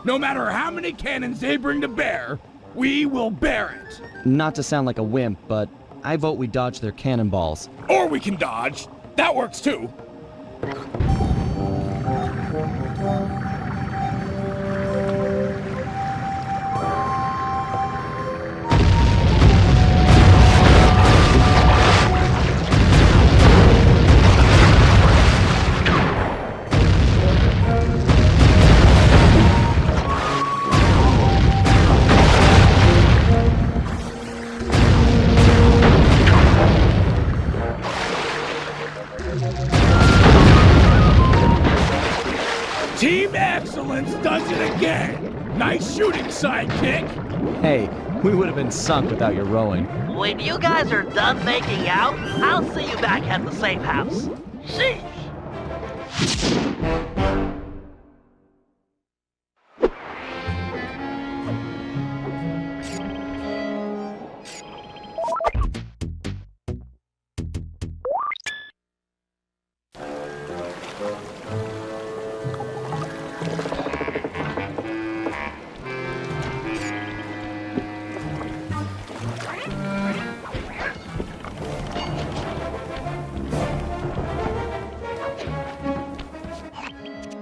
No matter how many cannons they bring to bear, we will bear it. Not to sound like a wimp, but I vote we dodge their cannonballs. Or we can dodge. That works too. Team Excellence does it again! Nice shooting, sidekick! Hey, we would have been sunk without your rowing. When you guys are done making out, I'll see you back at the safe house. Sheesh!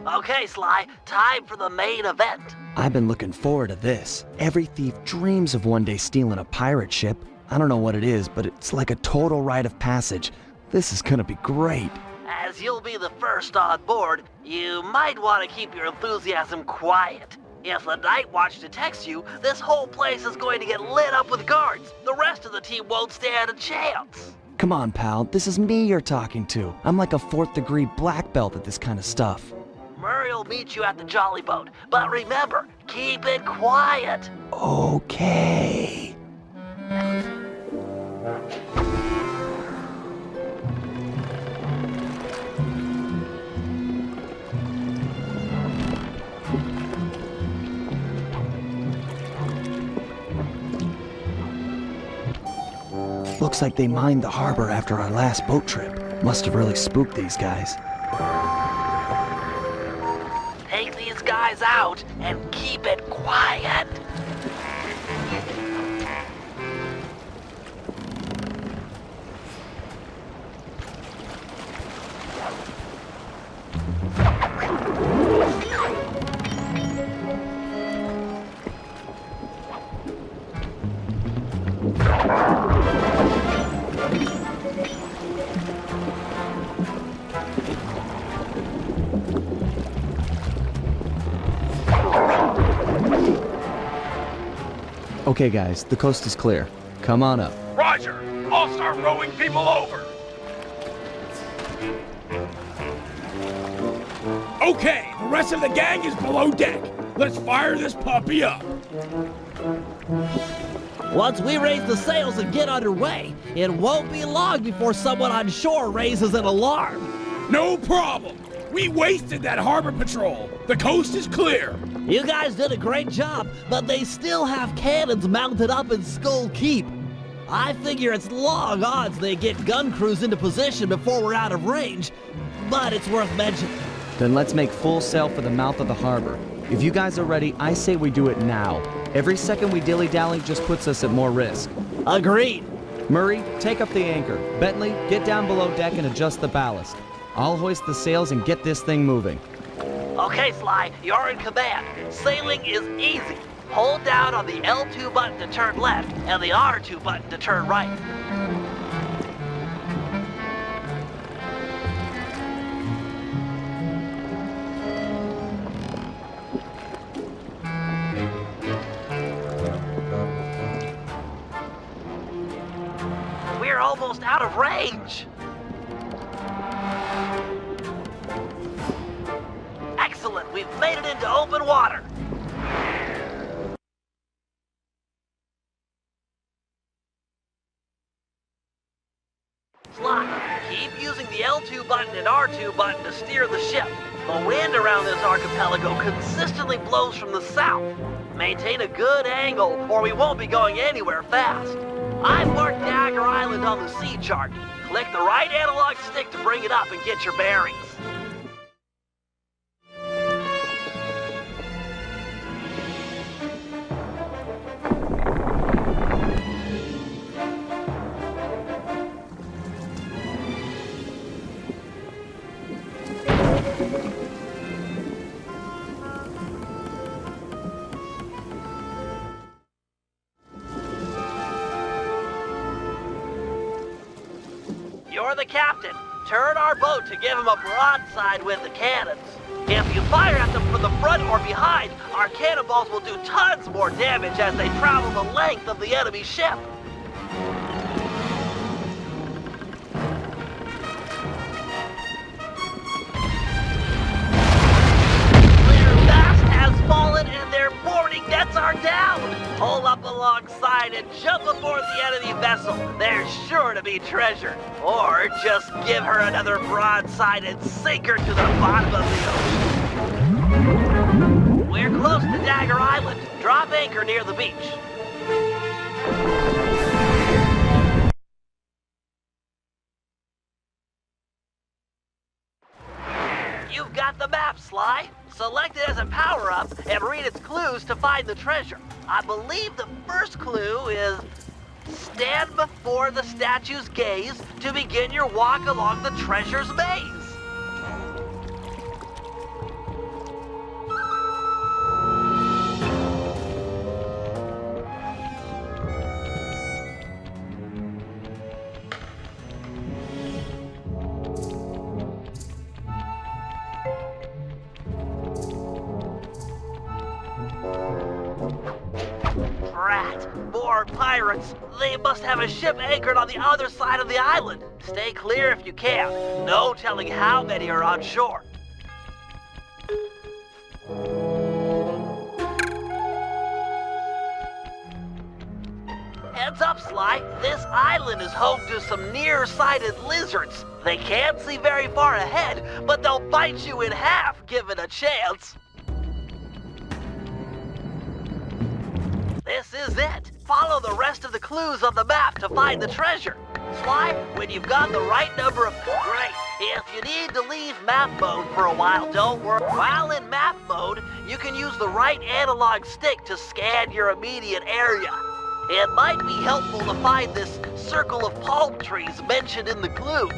Okay, Sly, time for the main event. I've been looking forward to this. Every thief dreams of one day stealing a pirate ship. I don't know what it is, but it's like a total rite of passage. This is gonna be great. As you'll be the first on board, you might want to keep your enthusiasm quiet. If the Night Watch detects you, this whole place is going to get lit up with guards. The rest of the team won't stand a chance. Come on, pal, this is me you're talking to. I'm like a 4th degree black belt at this kind of stuff. Murray will meet you at the Jollyboat, but remember, keep it quiet. Okay. Looks like they mined the harbor after our last boat trip. Must have really spooked these guys. Take these guys out and keep it quiet. Okay guys, the coast is clear. Come on up. Roger! I'll start rowing people over! Okay, the rest of the gang is below deck. Let's fire this puppy up. Once we raise the sails and get underway, it won't be long before someone on shore raises an alarm. No problem. We wasted that harbor patrol. The coast is clear. You guys did a great job, but they still have cannons mounted up in Skull Keep. I figure it's long odds they get gun crews into position before we're out of range, but it's worth mentioning. Then let's make full sail for the mouth of the harbor. If you guys are ready, I say we do it now. Every second we dilly-dally just puts us at more risk. Agreed. Murray, take up the anchor. Bentley, get down below deck and adjust the ballast. I'll hoist the sails and get this thing moving. Okay, Sly, you're in command. Sailing is easy. Hold down on the L2 button to turn left and the R2 button to turn right. We're almost out of range. Excellent, we've made it into open water. Sly, keep using the L2 button and R2 button to steer the ship. The wind around this archipelago consistently blows from the south. Maintain a good angle or we won't be going anywhere fast. I've marked Dagger Island on the sea chart. Click the right analog stick to bring it up and get your bearings. You're the captain. Turn our boat to give him a broadside with the cannons. If you fire at them from the front or behind, our cannonballs will do tons more damage as they travel the length of the enemy ship. Their mast has fallen and their boarding nets are down. Pull up alongside and jump aboard the enemy vessel. There's sure to be treasure. Or just give her another broadside and sink her to the bottom of the ocean. We're close to Dagger Island. Drop anchor near the beach. You've got the map, Sly. Select it as a power-up and read its clues to find the treasure. I believe the first clue is stand before the statue's gaze to begin your walk along the treasure's maze. Rat, more pirates. They must have a ship anchored on the other side of the island. Stay clear if you can. No telling how many are on shore. Heads up, Sly. This island is home to some near-sighted lizards. They can't see very far ahead, but they'll bite you in half given a chance. This is it. Follow the rest of the clues on the map to find the treasure. Sly, when you've got the right number of... Great. If you need to leave map mode for a while, don't worry. While in map mode, you can use the right analog stick to scan your immediate area. It might be helpful to find this circle of palm trees mentioned in the clue.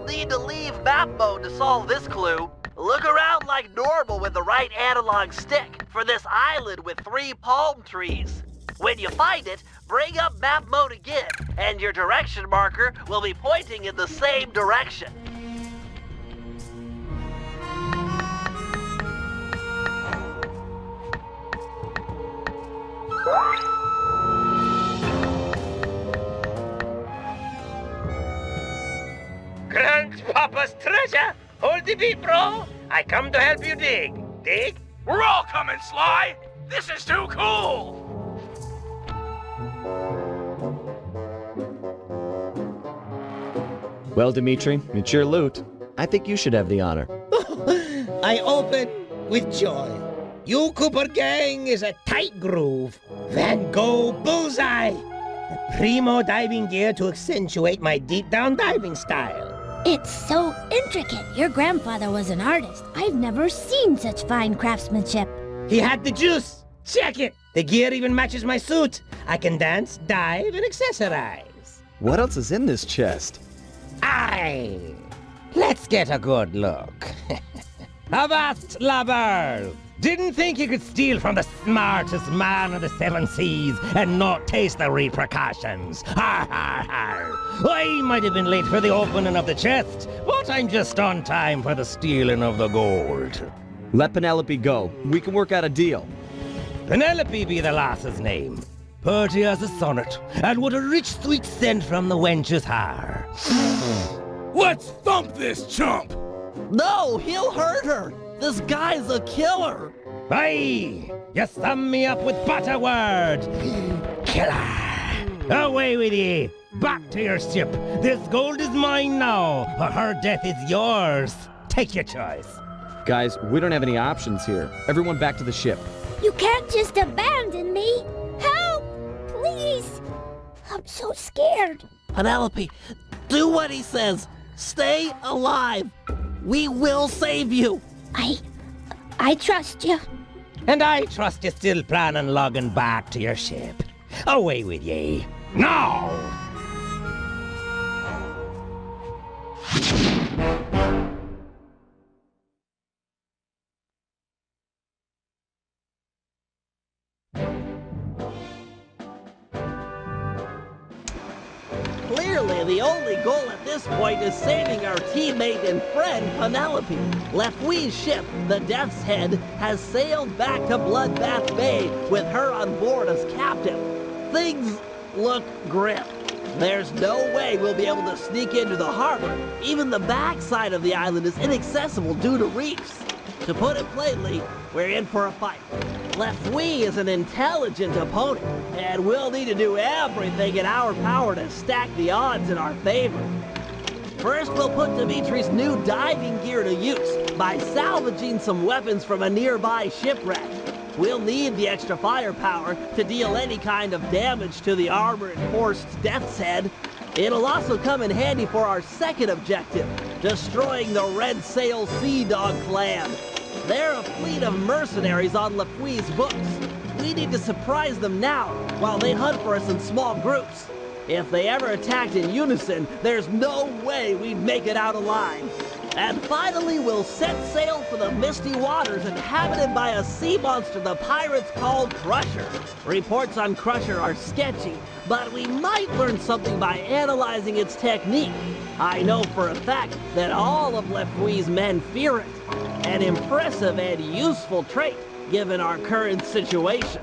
need to leave map mode to solve this clue. Look around like normal with the right analog stick for this island with 3 palm trees. When you find it, bring up map mode again, and your direction marker will be pointing in the same direction. Grandpapa's treasure! Hold the beat, bro! I come to help you dig. Dig? We're all coming, Sly! This is too cool! Well, Dimitri, it's your loot. I think you should have the honor. I open with joy. You Cooper gang is a tight groove. Van Gogh bullseye. The primo diving gear to accentuate my deep down diving style. It's so intricate. Your grandfather was an artist. I've never seen such fine craftsmanship. He had the juice. Check it. The gear even matches my suit. I can dance, dive, and accessorize. What else is in this chest? Aye! Let's get a good look. Avast, lubbers! Didn't think you could steal from the smartest man of the 7 seas and not taste the repercussions. Har, har, har. I might have been late for the opening of the chest, but I'm just on time for the stealing of the gold. Let Penelope go. We can work out a deal. Penelope be the lass's name. Purty as a sonnet, and what a rich sweet scent from the wench's hair. Let's thump this chump! No, he'll hurt her. This guy's a killer. Aye, you sum me up with butter word. Killer. Away with ye. Back to your ship. This gold is mine now, or her death is yours. Take your choice. Guys, we don't have any options here. Everyone back to the ship. You can't just abandon me. Help! Please! I'm so scared. Penelope, do what he says. Stay alive. We will save you. I trust you. And I trust you still plan on logging back to your ship. Away with ye. Now! Clearly, the only goal at this point is saving our teammate and friend, Penelope. Lefwee's ship, the Death's Head, has sailed back to Bloodbath Bay with her on board as captain. Things look grim. There's no way we'll be able to sneak into the harbor. Even the backside of the island is inaccessible due to reefs. To put it plainly, we're in for a fight. Lefwee is an intelligent opponent, and we'll need to do everything in our power to stack the odds in our favor. First, we'll put Dimitri's new diving gear to use by salvaging some weapons from a nearby shipwreck. We'll need the extra firepower to deal any kind of damage to the armor-enforced Death's Head. It'll also come in handy for our second objective, destroying the Red Sail Sea Dog clan. They're a fleet of mercenaries on Lefwee's books. We need to surprise them now, while they hunt for us in small groups. If they ever attacked in unison, there's no way we'd make it out alive. And finally, we'll set sail for the misty waters inhabited by a sea monster the pirates called Crusher. Reports on Crusher are sketchy, but we might learn something by analyzing its technique. I know for a fact that all of Lefwee's men fear it. An impressive and useful trait, given our current situation.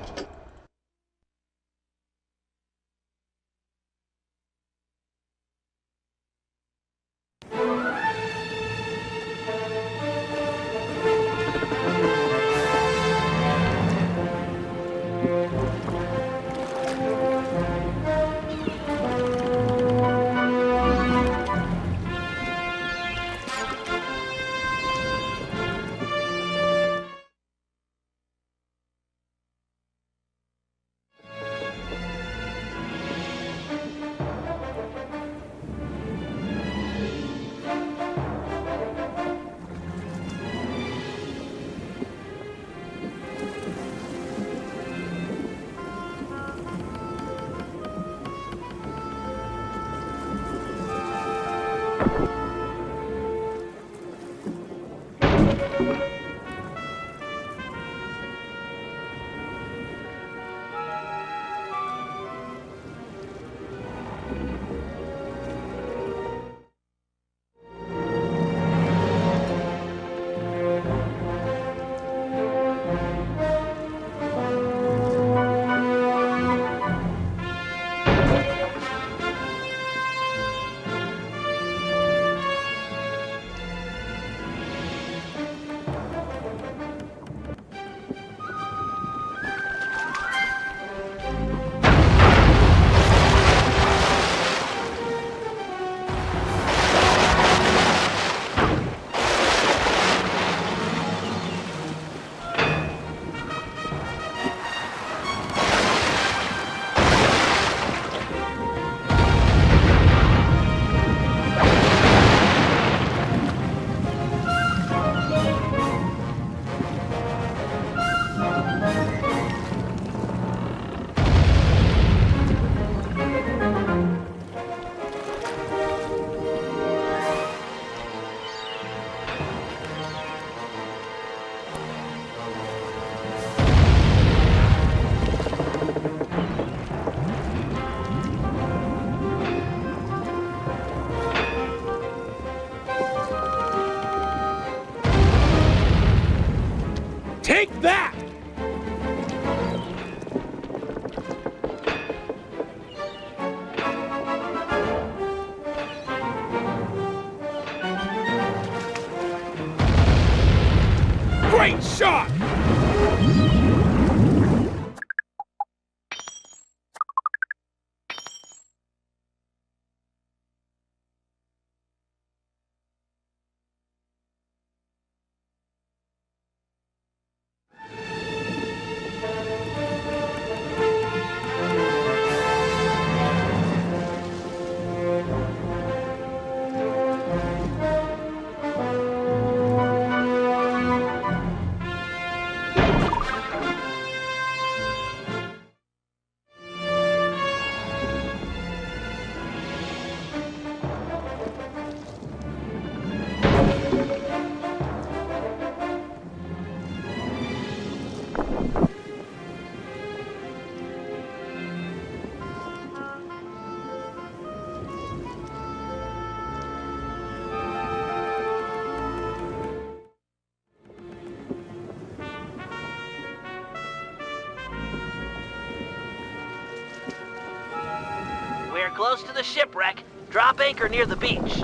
We're close to the shipwreck. Drop anchor near the beach.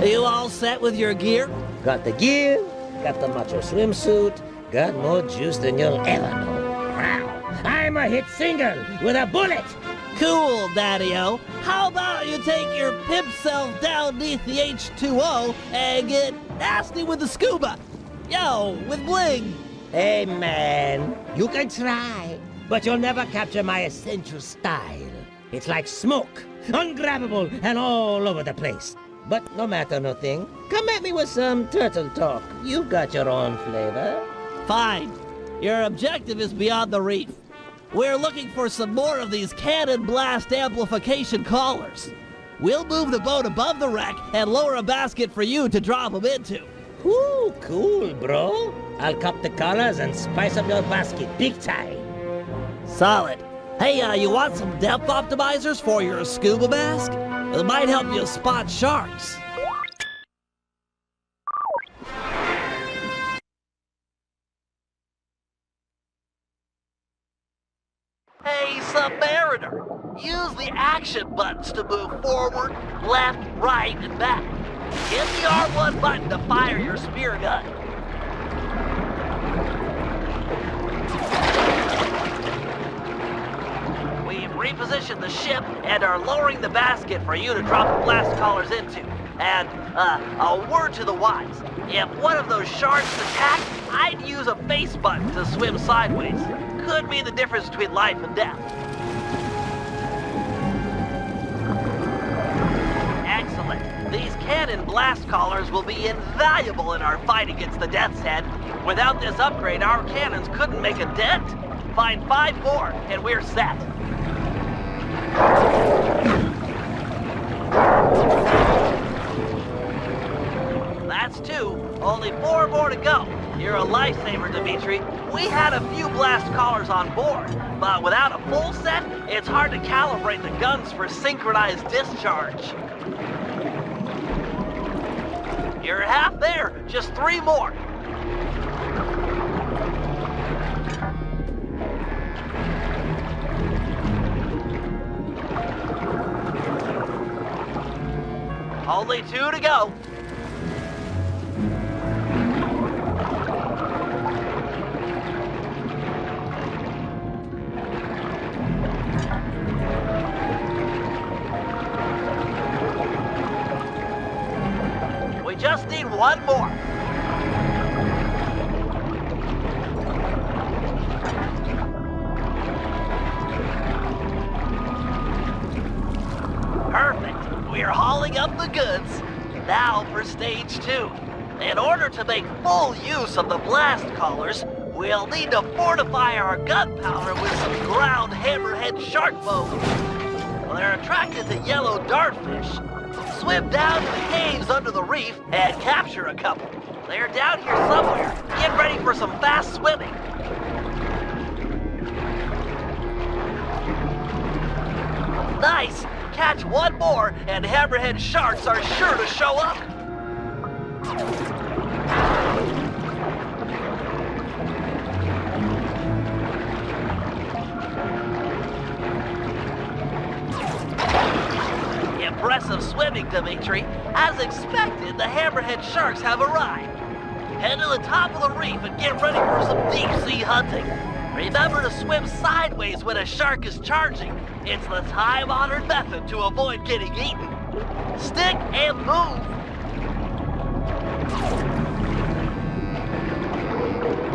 Are you all set with your gear? Got the gear, got the macho swimsuit, got more juice than you'll ever know. Wow. I'm a hit single with a bullet. Cool, Daddy-O. How about you take your pimp self down beneath the H2O and get nasty with the scuba? Yo, with bling. Hey, man, you can try, but you'll never capture my essential style. It's like smoke, ungrabbable and all over the place. But no matter nothing, come at me with some turtle talk. You got your own flavor. Fine. Your objective is beyond the reef. We're looking for some more of these cannon blast amplification collars. We'll move the boat above the wreck and lower a basket for you to drop them into. Ooh, cool, bro. I'll cop the collars and spice up your basket big time. Solid. Hey, you want some depth optimizers for your scuba mask? It might help you spot sharks. Hey, Submariner! Use the action buttons to move forward, left, right, and back. Hit the R1 button to fire your spear gun. We've repositioned the ship and are lowering the basket for you to drop the blast collars into. And, a word to the wise. If one of those sharks attacked, I'd use a face button to swim sideways. Could be the difference between life and death. Excellent. These cannon blast collars will be invaluable in our fight against the Death's Head. Without this upgrade, our cannons couldn't make a dent. Find 5 more, and we're set. That's 2. Only 4 more to go. You're a lifesaver, Dimitri. We had a few blast collars on board, but without a full set, it's hard to calibrate the guns for synchronized discharge. You're half there. Just 3 more. Only 2 to go. We just need 1 more. Perfect. We're hauling up the goods. Now for stage 2. In order to make full use of the blast collars, we'll need to fortify our gunpowder with some ground hammerhead shark bones. They're attracted to yellow dartfish. Swim down to the caves under the reef and capture a couple. They're down here somewhere. Get ready for some fast swimming. Nice! Catch 1 more, and hammerhead sharks are sure to show up. Impressive swimming, Dimitri. As expected, the hammerhead sharks have arrived. Head to the top of the reef and get ready for some deep-sea hunting. Remember to swim sideways when a shark is charging. It's the time-honored method to avoid getting eaten. Stick and move.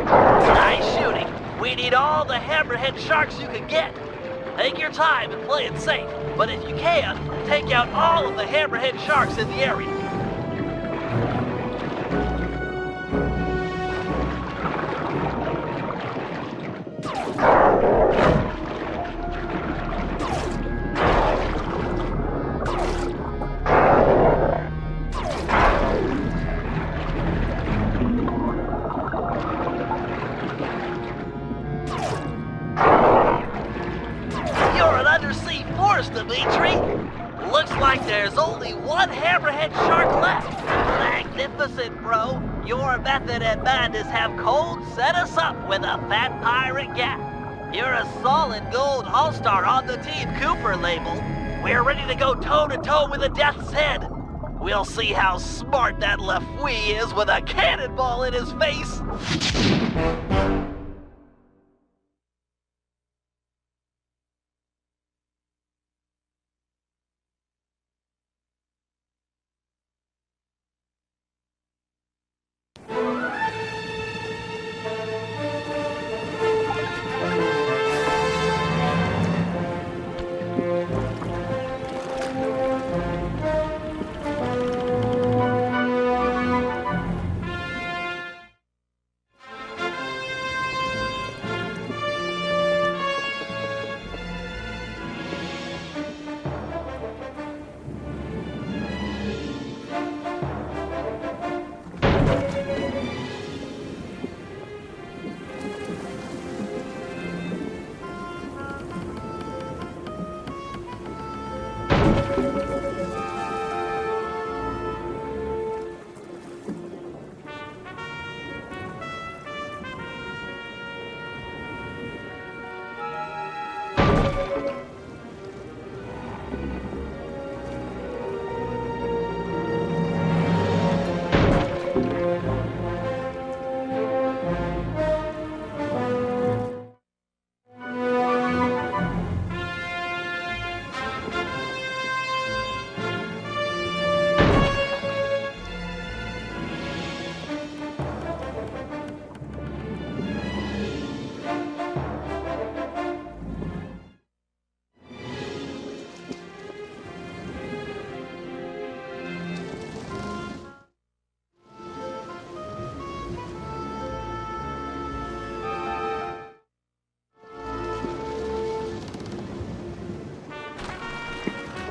Nice shooting. We need all the hammerhead sharks you can get. Take your time and play it safe, but if you can, take out all of the hammerhead sharks in the area. Dimitri. Looks like there's only 1 hammerhead shark left. Magnificent, bro. Your method and madness have cold set us up with a fat pirate gap. You're a solid gold all-star on the Team Cooper label. We're ready to go toe-to-toe with the Death's Head. We'll see how smart that Lefwee is with a cannonball in his face.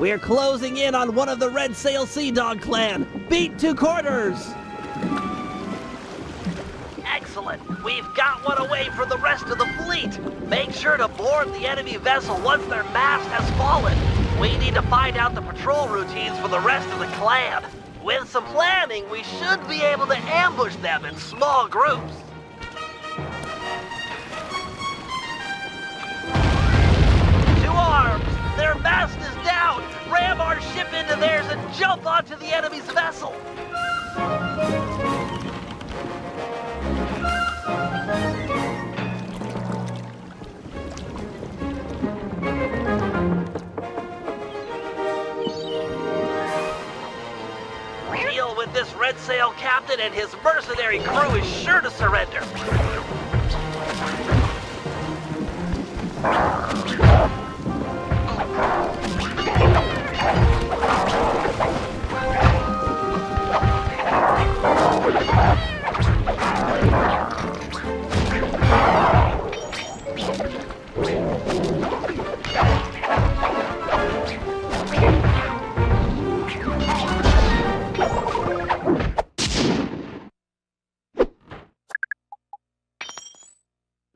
We're closing in on one of the Red Sail Sea Dog clan. Beat 2 quarters! Excellent. We've got one away from the rest of the fleet. Make sure to board the enemy vessel once their mast has fallen. We need to find out the patrol routines for the rest of the clan. With some planning, we should be able to ambush them in small groups. To arms! Their mast is down! Ram our ship into theirs and jump onto the enemy's vessel! Deal with this Red Sail captain and his mercenary crew is sure to surrender.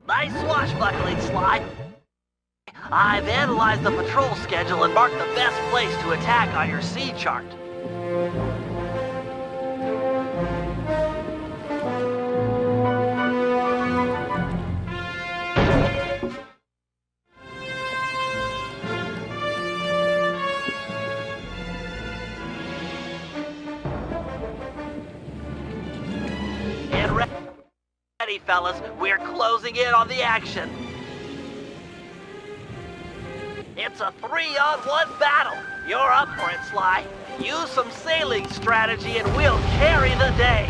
Nice swashbuckling, Sly. I've analyzed the patrol schedule and marked the best place to attack on your sea chart. Ready, fellas, we're closing in on the action. It's a 3-on-1 battle. You're up for it, Sly. Use some sailing strategy and we'll carry the day.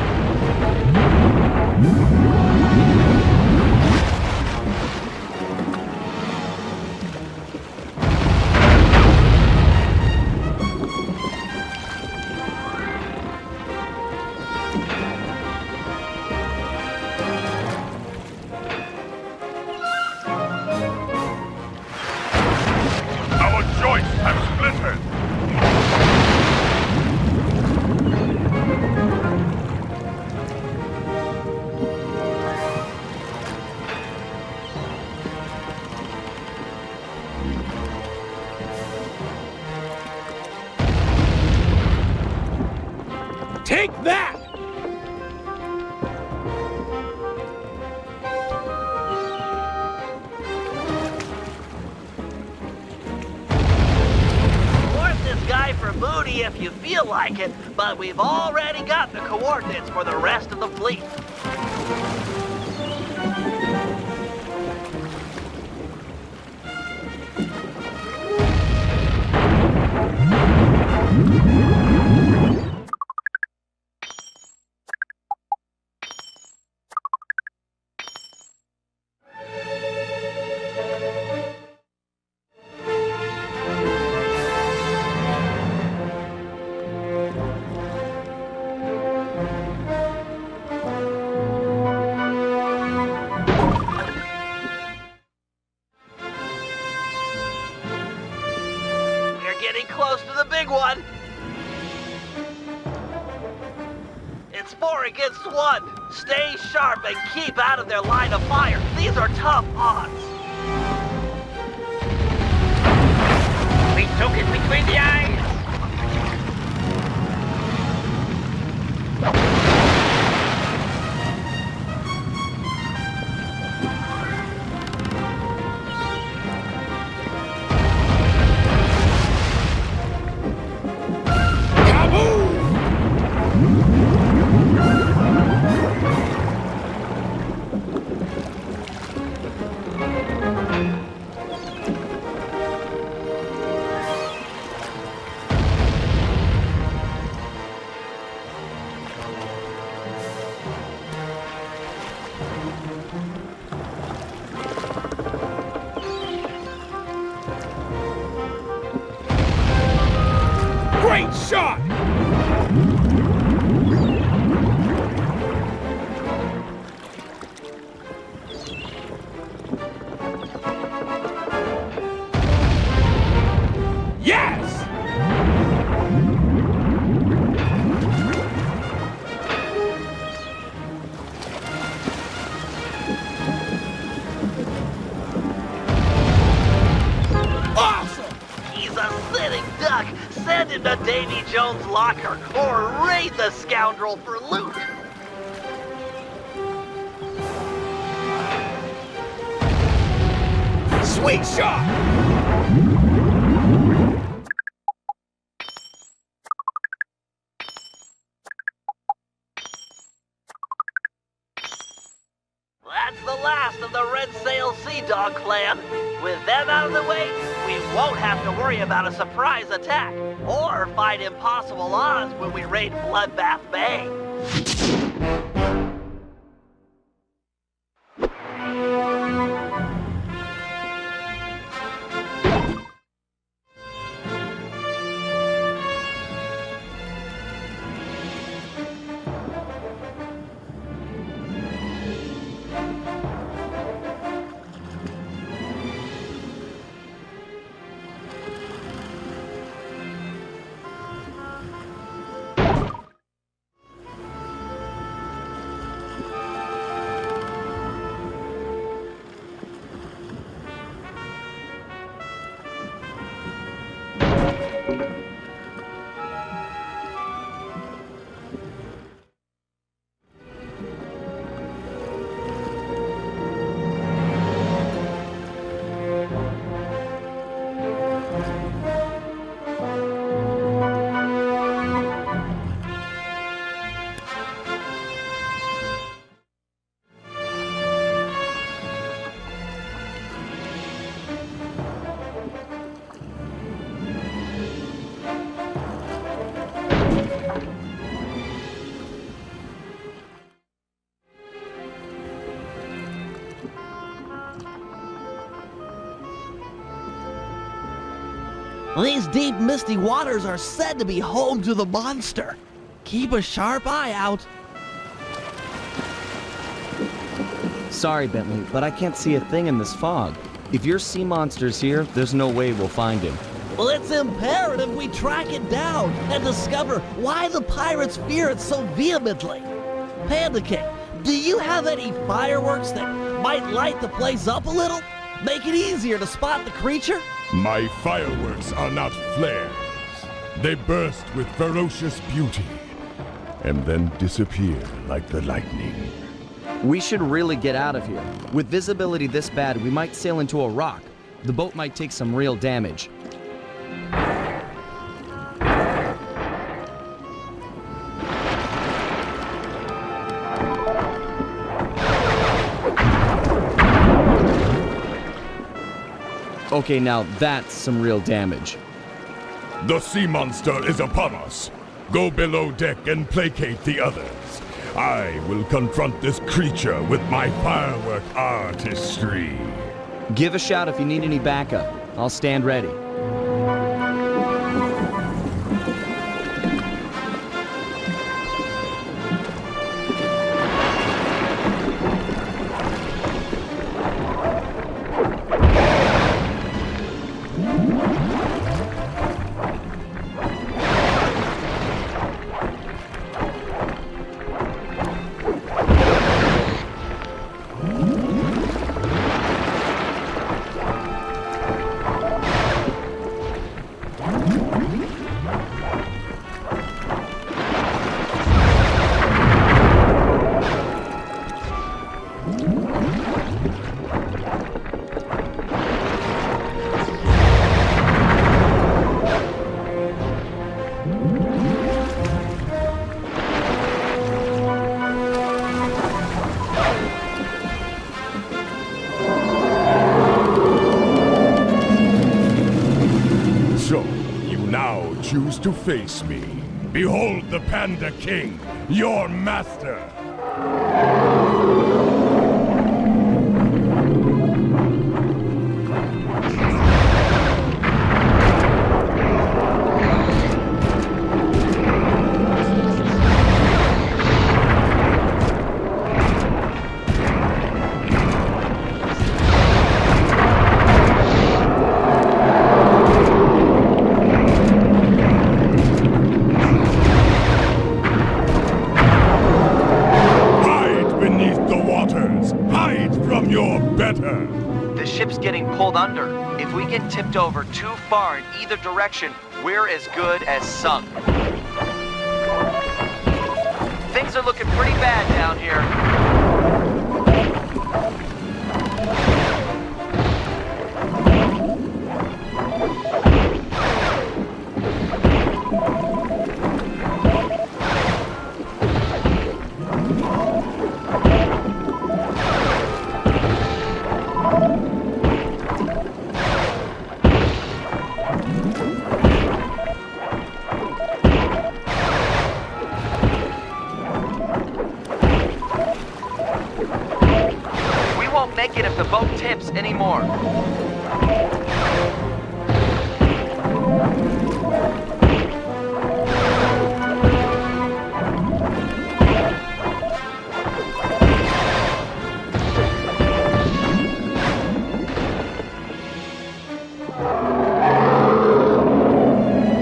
if you feel like it, but we've already got the coordinates for the rest of the fleet. Close to the big one. It's 4 against 1. Stay sharp and keep out of their line of fire. These are tough odds. We took it between the eyes. Great shot! Yes! Awesome! He's a sitting duck. Send him to Davy Jones' locker, or raid the scoundrel for loot. Sweet shot! That's the last of the Red Sail Sea Dog clan. With them out of the way, we won't have to worry about a surprise attack, or fight impossible odds when we raid Bloodbath Bay. These deep, misty waters are said to be home to the monster. Keep a sharp eye out. Sorry, Bentley, but I can't see a thing in this fog. If your sea monster's here, there's no way we'll find him. Well, it's imperative we track it down and discover why the pirates fear it so vehemently. Panda King, do you have any fireworks that might light the place up a little? Make it easier to spot the creature? My fireworks are not flares. They burst with ferocious beauty, and then disappear like the lightning. We should really get out of here. With visibility this bad, we might sail into a rock. The boat might take some real damage. Okay, now that's some real damage. The sea monster is upon us. Go below deck and placate the others. I will confront this creature with my firework artistry. Give a shout if you need any backup. I'll stand ready. Choose to face me. Behold the Panda King, your master! If we get tipped over too far in either direction, we're as good as sunk. Things are looking pretty bad down here. If the boat tips anymore.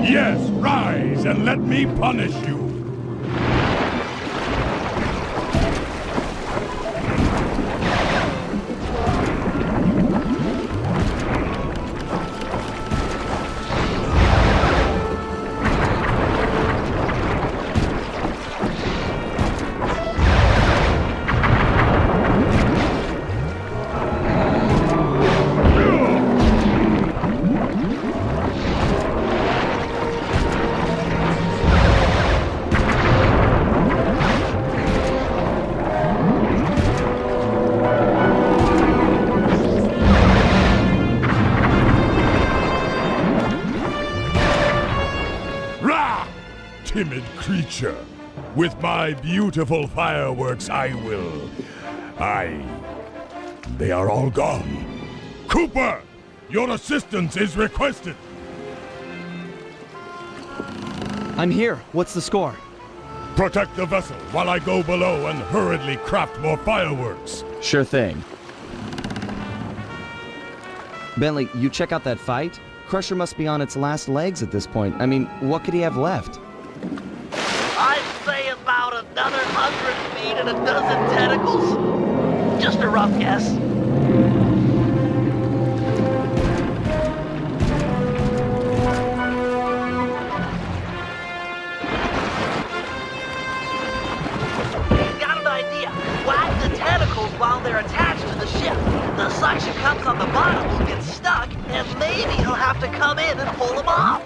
Yes, rise and let me punish you. Timid creature. With my beautiful fireworks, I will. They are all gone. Cooper! Your assistance is requested. I'm here. What's the score? Protect the vessel while I go below and hurriedly craft more fireworks. Sure thing. Bentley, you check out that fight? Crusher must be on its last legs at this point. I mean, what could he have left? I'd say about another 100 feet and a dozen tentacles. Just a rough guess. Got an idea. Whack the tentacles while they're attached to the ship. The suction cups on the bottom will get stuck, and maybe he'll have to come in and pull them off.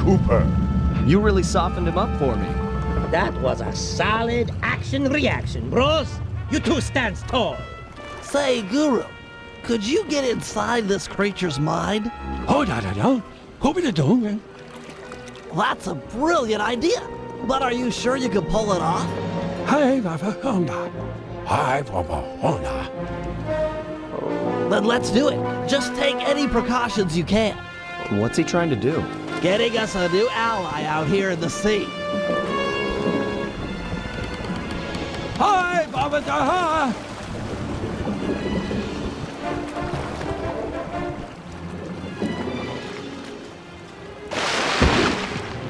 Cooper. You really softened him up for me. That was a solid action-reaction, bros. You two stand tall. Say, Guru, could you get inside this creature's mind? Oh, no. That's a brilliant idea. But are you sure you can pull it off? Then let's do it. Just take any precautions you can. What's he trying to do? Getting us a new ally out here in the sea. Hi, Baba.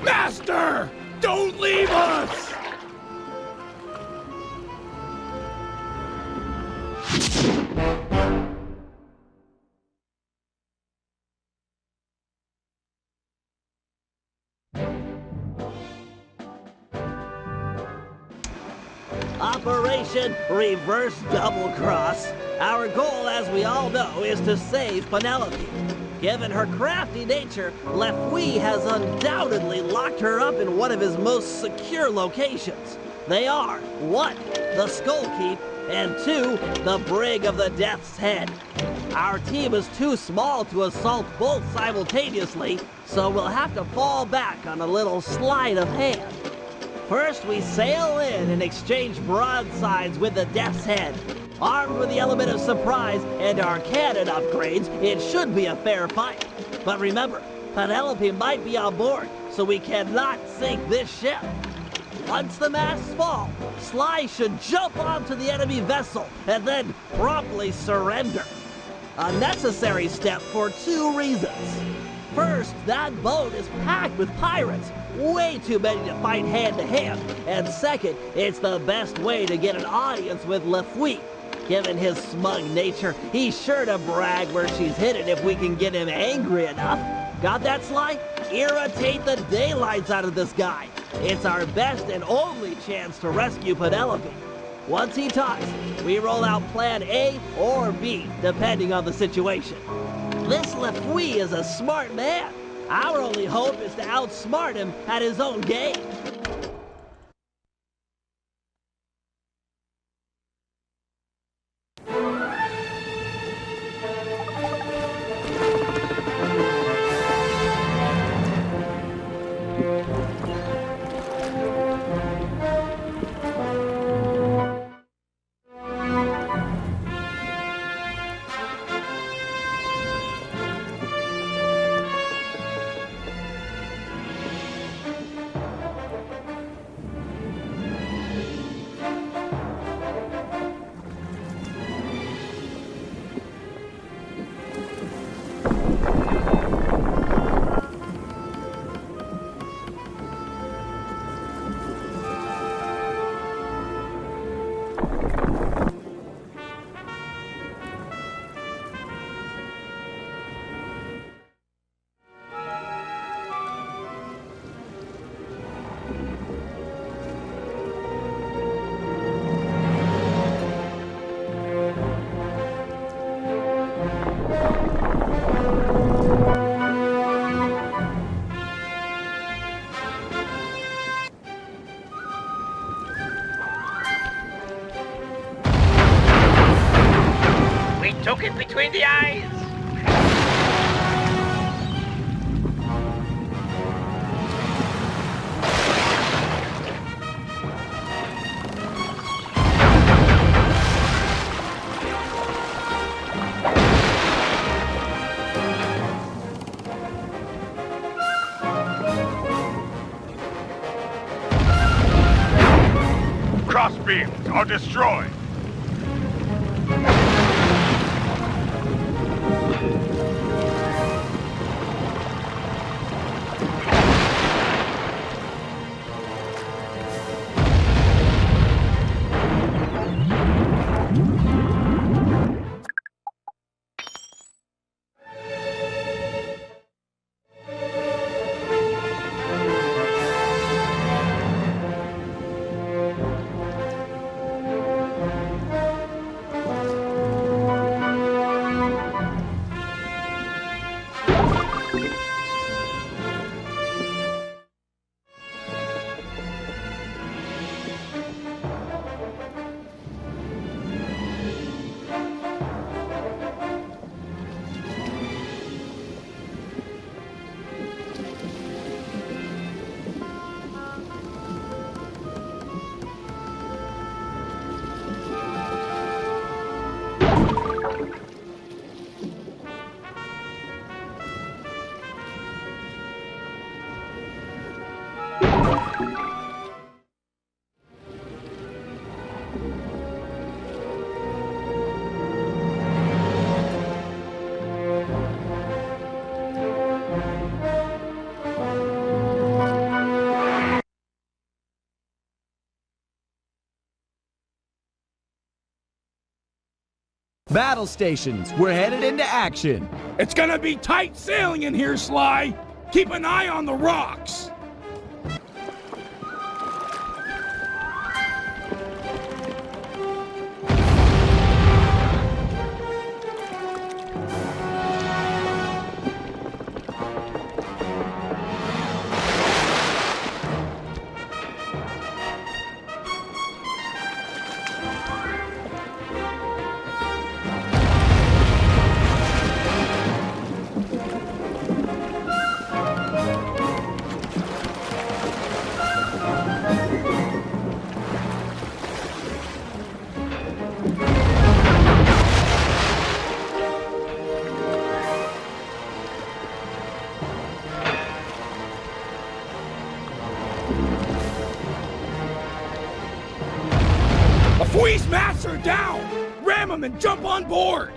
Master! Don't leave us! Operation Reverse Double Cross. Our goal, as we all know, is to save Penelope. Given her crafty nature, Lefwee has undoubtedly locked her up in one of his most secure locations. They are 1. The Skull Keep, and 2. The Brig of the Death's Head. Our team is too small to assault both simultaneously, so we'll have to fall back on a little sleight of hand. First, we sail in and exchange broadsides with the Death's Head. Armed with the element of surprise and our cannon upgrades, it should be a fair fight. But remember, Penelope might be on board, so we cannot sink this ship. Once the masts fall, Sly should jump onto the enemy vessel and then promptly surrender. A necessary step for 2 reasons. First, that boat is packed with pirates, way too many to fight hand-to-hand. And second, it's the best way to get an audience with Lefwee. Given his smug nature, he's sure to brag where she's hidden if we can get him angry enough. Got that, Sly? Irritate the daylights out of this guy. It's our best and only chance to rescue Penelope. Once he talks, we roll out plan A or B, depending on the situation. This Lefwee is a smart man. Our only hope is to outsmart him at his own game. Took it between the eyes. Crossbeams are destroyed. Battle stations, we're headed into action. It's gonna be tight sailing in here, Sly. Keep an eye on the rocks. Lefwee's masts are down! Ram them and jump on board!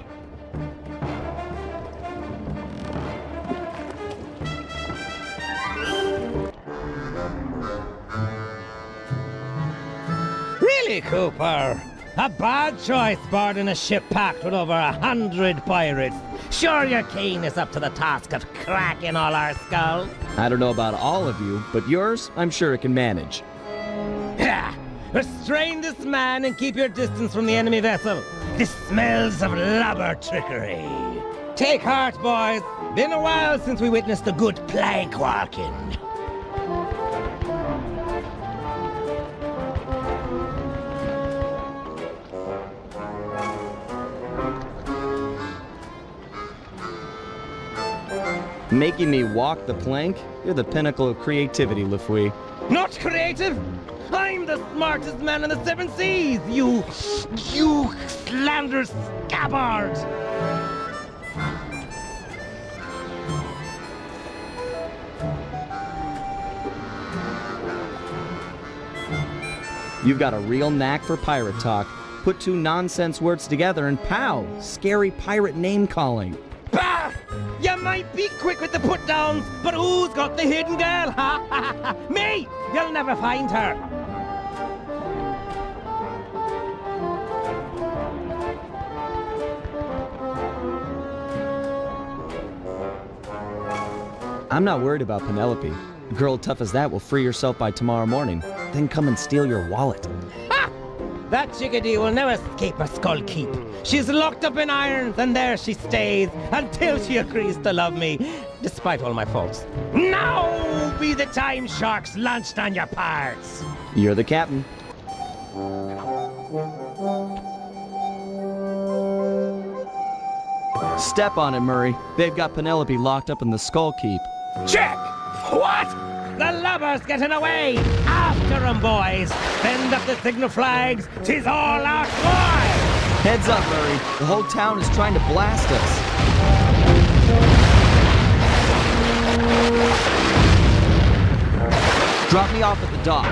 Really, Cooper? A bad choice boarding a ship packed with over 100 pirates. Sure your keen is up to the task of cracking all our skulls? I don't know about all of you, but yours, I'm sure it can manage. Restrain this man and keep your distance from the enemy vessel. This smells of lubber trickery. Take heart, boys. Been a while since we witnessed a good plank walking. Making me walk the plank? You're the pinnacle of creativity, Lefwee. Not creative? I'm the smartest man in the seven seas, you slanderous scabbard! You've got a real knack for pirate talk. Put two nonsense words together and pow! Scary pirate name-calling. Bah! You might be quick with the put-downs, but who's got the hidden girl? Ha ha ha! Me! You'll never find her! I'm not worried about Penelope. A girl tough as that will free herself by tomorrow morning, then come and steal your wallet. Ha! That chickadee will never escape her skull keep. She's locked up in irons, and there she stays until she agrees to love me, despite all my faults. Now be the time sharks launched on your parts. You're the captain. Step on it, Murray. They've got Penelope locked up in the Skull Keep. Check! What? The lubber's getting away! After 'em, boys! Send up the signal flags! 'Tis all out wide! Heads up, Murray. The whole town is trying to blast us. Drop me off at the dock.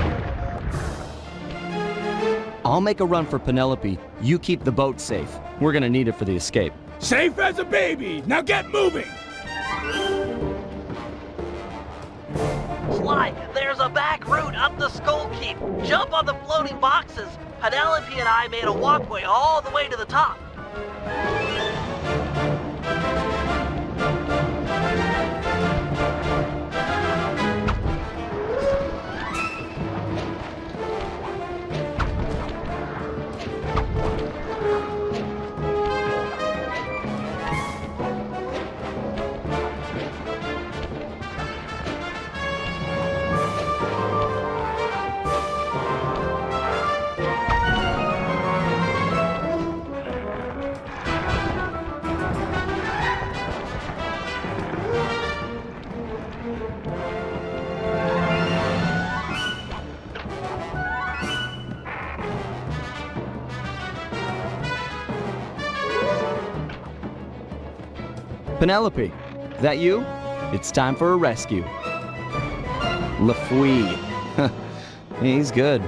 I'll make a run for Penelope. You keep the boat safe. We're gonna need it for the escape. Safe as a baby! Now get moving! Sly, there's a back route up the Skull Keep. Jump on the floating boxes. Penelope and I made a walkway all the way to the top. Penelope, that you? It's time for a rescue. Lefwee. He's good.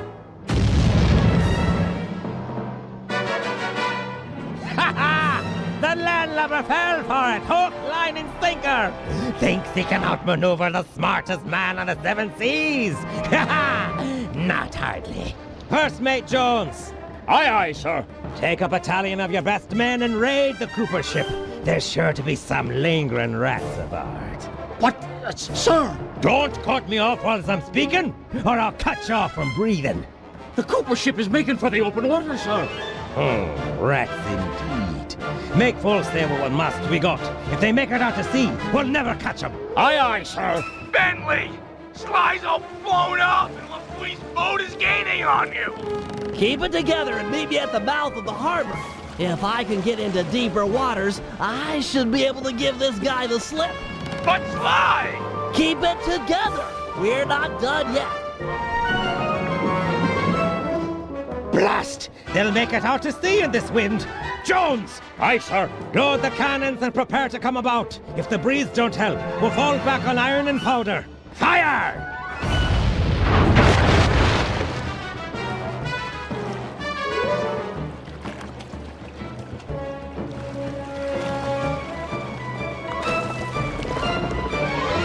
The landlubber fell for it, hook, line, and sinker! Thinks he can outmaneuver the smartest man on the 7 seas! Not hardly. First Mate Jones! Aye, aye, sir. Take a battalion of your best men and raid the Cooper ship. There's sure to be some lingering rats aboard. What? Sir! Don't cut me off whilst I'm speaking, or I'll cut you off from breathing. The Cooper ship is making for the open water, sir. Oh, rats indeed. Make full sail with what must we got. If they make it out to sea, we'll never catch them. Aye, aye, sir. Bentley! Sly's all blown up, and Lefwee's boat is gaining on you! Keep it together and meet me at the mouth of the harbor. If I can get into deeper waters, I should be able to give this guy the slip. But Sly! Keep it together. We're not done yet. Blast! They'll make it out to sea in this wind. Jones! Aye, sir. Load the cannons and prepare to come about. If the breeze don't help, we'll fall back on iron and powder. Fire!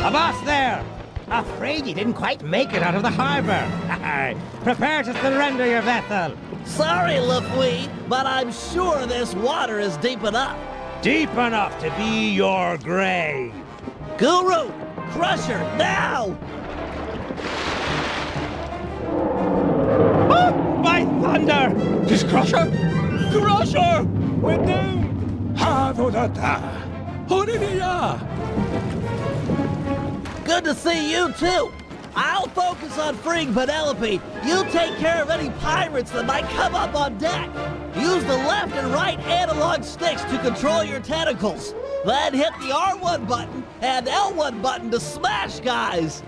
Avast there! Afraid you didn't quite make it out of the harbor. Prepare to surrender your vessel. Sorry, Lefwee, but I'm sure this water is deep enough. Deep enough to be your grave. Guru, Crusher, now! Oh, my thunder! This Crusher? Crusher! We're doomed! Ha-do-da-da! Ho-di-di-ya! Good to see you, too. I'll focus on freeing Penelope. You take care of any pirates that might come up on deck. Use the left and right analog sticks to control your tentacles. Then hit the R1 button and L1 button to smash guys.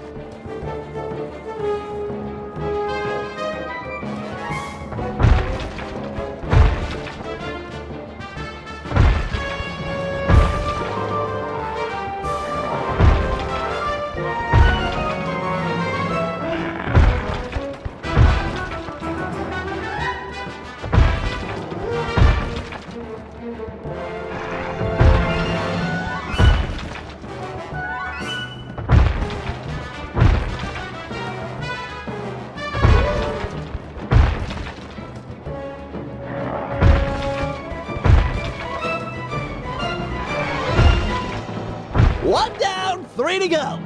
One down, 3 to go.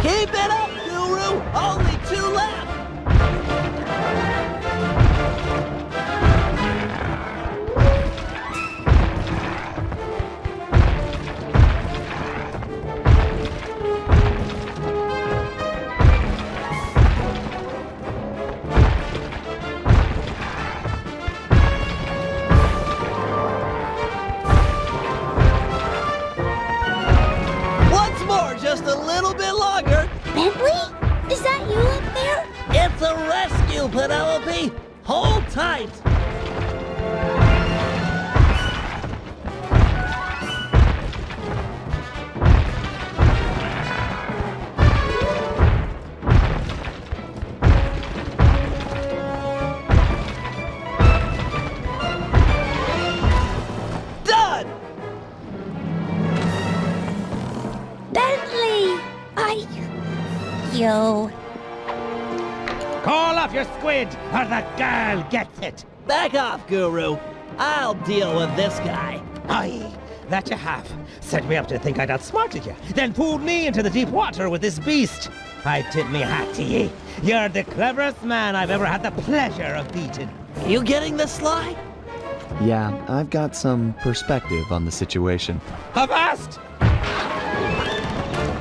Keep it up, Guru! Only 2 left! Once more, just a little bit longer. Bentley? Is that you up there? It's a rescue, Penelope! Hold tight! Done! Bentley! You. Call off your squid, or the girl gets it. Back off, Guru. I'll deal with this guy. Aye, that you have. Set me up to think I'd outsmarted you, then pulled me into the deep water with this beast. I tip me hat to ye. You're the cleverest man I've ever had the pleasure of beating. You getting this, Sly? Yeah, I've got some perspective on the situation. Avast!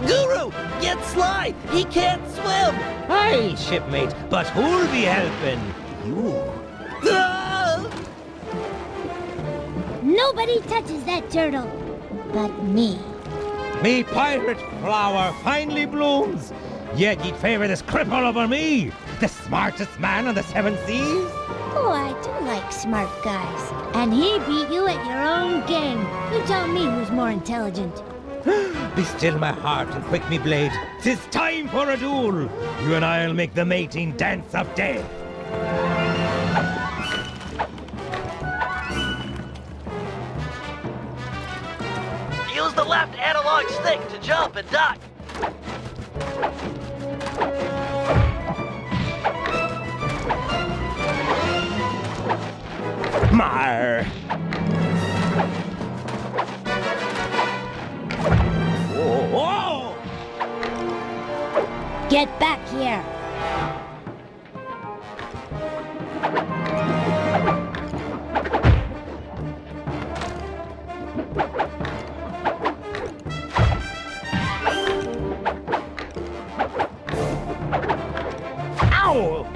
Guru! No! Get Sly! He can't swim! Aye, shipmate, but who'll be helping? You. Ah! Nobody touches that turtle but me. Me pirate flower finally blooms. Yet you'd favor this cripple over me, the smartest man on the seven seas? Oh, I do like smart guys. And he beat you at your own game. You tell me who's more intelligent. Be still my heart and quick me blade. 'Tis time for a duel. You and I'll make the mating dance of death. Use the left analog stick to jump and duck. Mar. Whoa! Get back here. Ow!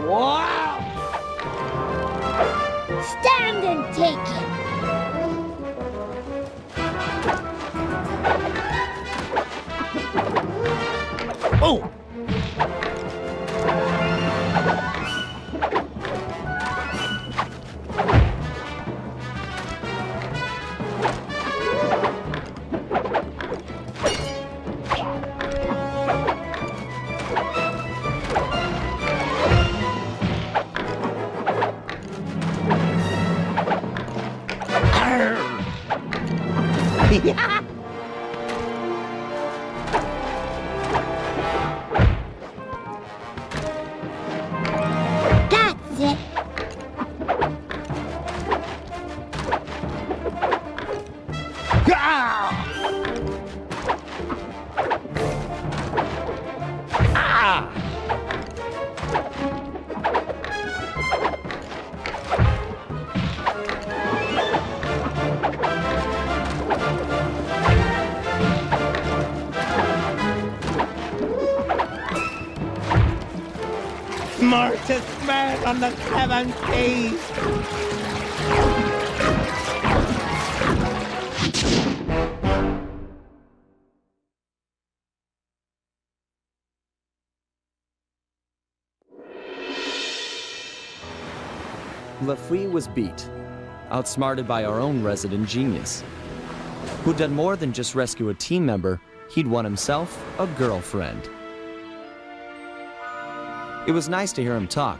Wow! Stand and take it. Oh! That's it. Smartest man on the seven seas. Lefwee was beat, outsmarted by our own resident genius, who'd done more than just rescue a team member. He'd won himself a girlfriend. It was nice to hear him talk.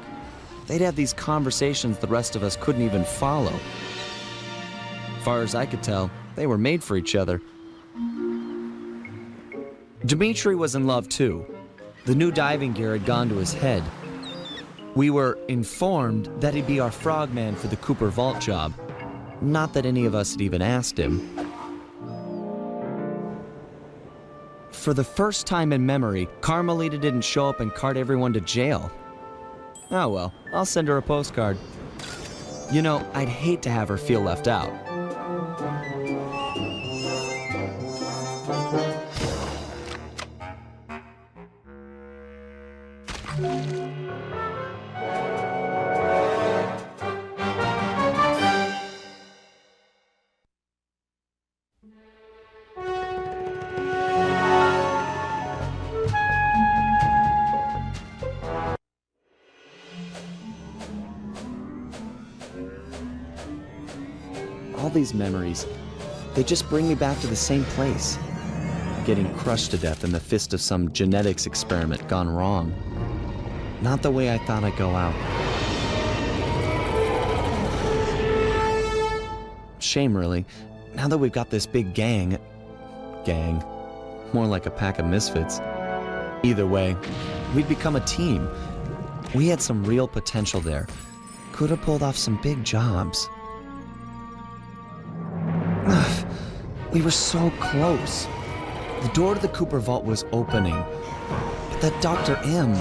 They'd have these conversations the rest of us couldn't even follow. Far as I could tell, they were made for each other. Dmitri was in love too. The new diving gear had gone to his head. We were informed that he'd be our frogman for the Cooper Vault job. Not that any of us had even asked him. For the first time in memory, Carmelita didn't show up and cart everyone to jail. Oh well, I'll send her a postcard. You know, I'd hate to have her feel left out. All these memories, they just bring me back to the same place. Getting crushed to death in the fist of some genetics experiment gone wrong. Not the way I thought I'd go out. Shame, really. Now that we've got this big gang, more like a pack of misfits, Either way, we'd become a team. We had some real potential there. Could have pulled off some big jobs. We were so close. The door to the Cooper Vault was opening. But that Dr. M,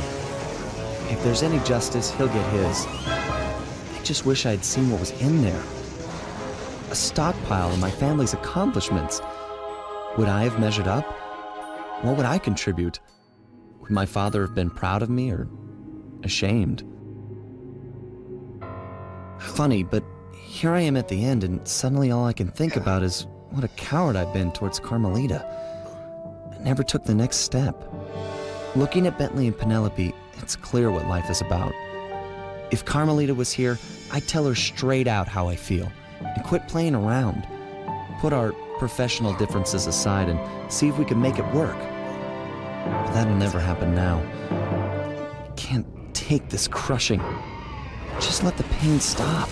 if there's any justice, he'll get his. I just wish I had seen what was in there. A stockpile of my family's accomplishments. Would I have measured up? What would I contribute? Would my father have been proud of me or ashamed? Funny, but here I am at the end, and suddenly all I can think about is what a coward I've been towards Carmelita. I never took the next step. Looking at Bentley and Penelope, it's clear what life is about. If Carmelita was here, I'd tell her straight out how I feel, and quit playing around. Put our professional differences aside and see if we can make it work. But that'll never happen now. I can't take this crushing. Just let the pain stop.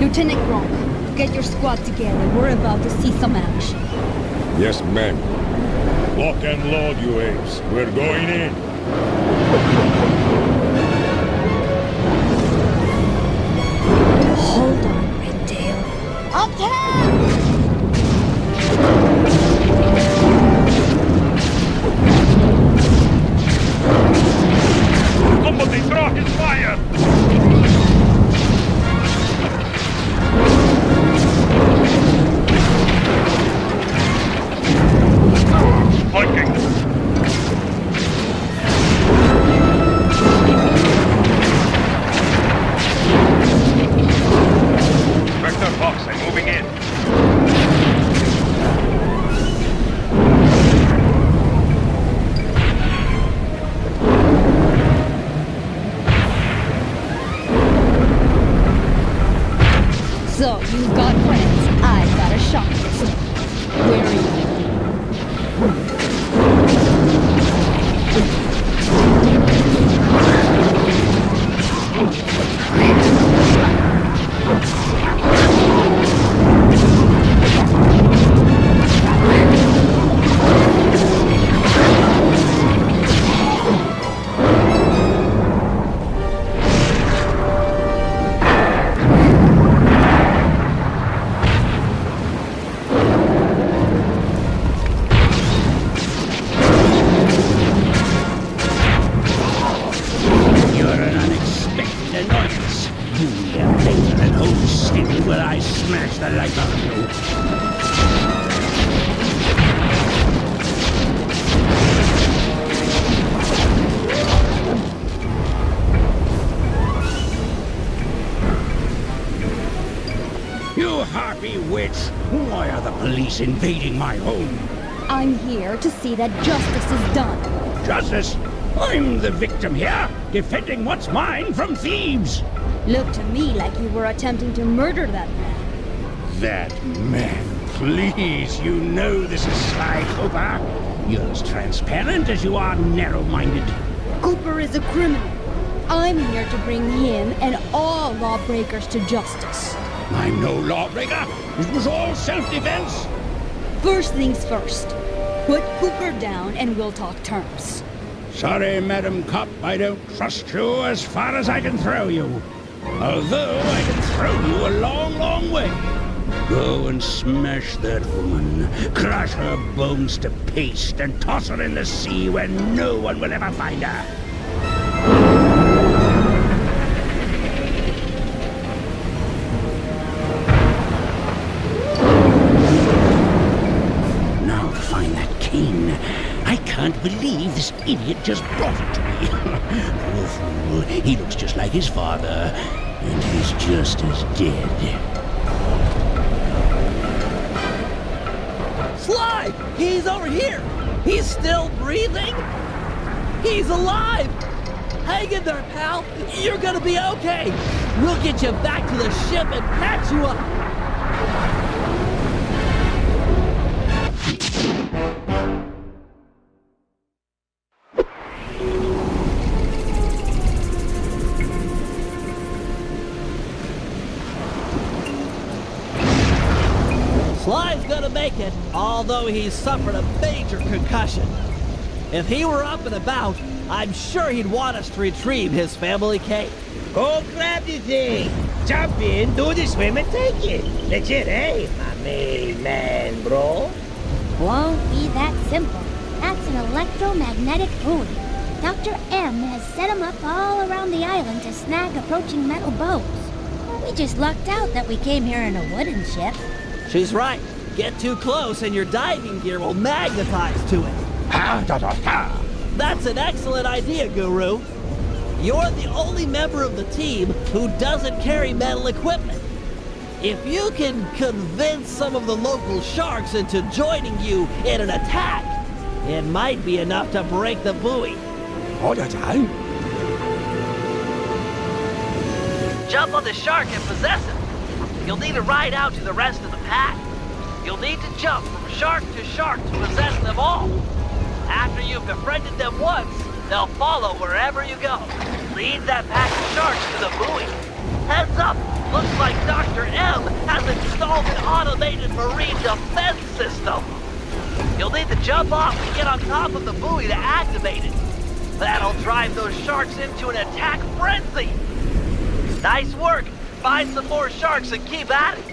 Lieutenant Croc, get your squad together. We're about to see some action. Yes, ma'am. Lock and load, you apes. We're going in. Hold on, Redtail. Attack! Somebody throw his fire! Flanking! Vector Fox, I'm moving in. So, you got friends. I got a shock list. Where are you? Invading my home. I'm here to see that justice is done. Justice? I'm the victim here, defending what's mine from thieves. Looked to me like you were attempting to murder that man. That man? Please, you know this is Sly Cooper. You're as transparent as you are narrow-minded. Cooper is a criminal. I'm here to bring him and all lawbreakers to justice. I'm no lawbreaker. It was all self-defense. First things first. Put Cooper down and we'll talk terms. Sorry, Madam Cop, I don't trust you as far as I can throw you. Although I can throw you a long, long way. Go and smash that woman. Crush her bones to paste and toss her in the sea where no one will ever find her. Now to find that cane. I can't believe this idiot just brought it to me. Poor fool. He looks just like his father, and he's just as dead. Sly! He's over here! He's still breathing? He's alive! Hang in there, pal! You're gonna be okay! We'll get you back to the ship and patch you up! Sly's gonna make it, although he's suffered a major concussion. If he were up and about, I'm sure he'd want us to retrieve his family cake. Go grab the thing. Jump in, do the swim, and take it. Legit, eh, my main man, bro? Won't be that simple. That's an electromagnetic buoy. Dr. M has set them up all around the island to snag approaching metal boats. We just lucked out that we came here in a wooden ship. She's right. Get too close and your diving gear will magnetize to it. That's an excellent idea, Guru. You're the only member of the team who doesn't carry metal equipment. If you can convince some of the local sharks into joining you in an attack, it might be enough to break the buoy. Jump on the shark and possess it. You'll need to ride out to the rest of the pack. You'll need to jump from shark to shark to possess them all. After you've befriended them once, they'll follow wherever you go. Lead that pack of sharks to the buoy. Heads up! Looks like Dr. M has installed an automated marine defense system. You'll need to jump off and get on top of the buoy to activate it. That'll drive those sharks into an attack frenzy. Nice work! Find some more sharks and keep at it.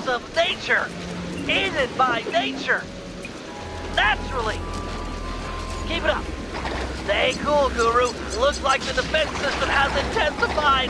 Of nature, aided by nature, naturally. Keep it up. Stay cool, Guru. Looks like the defense system has intensified.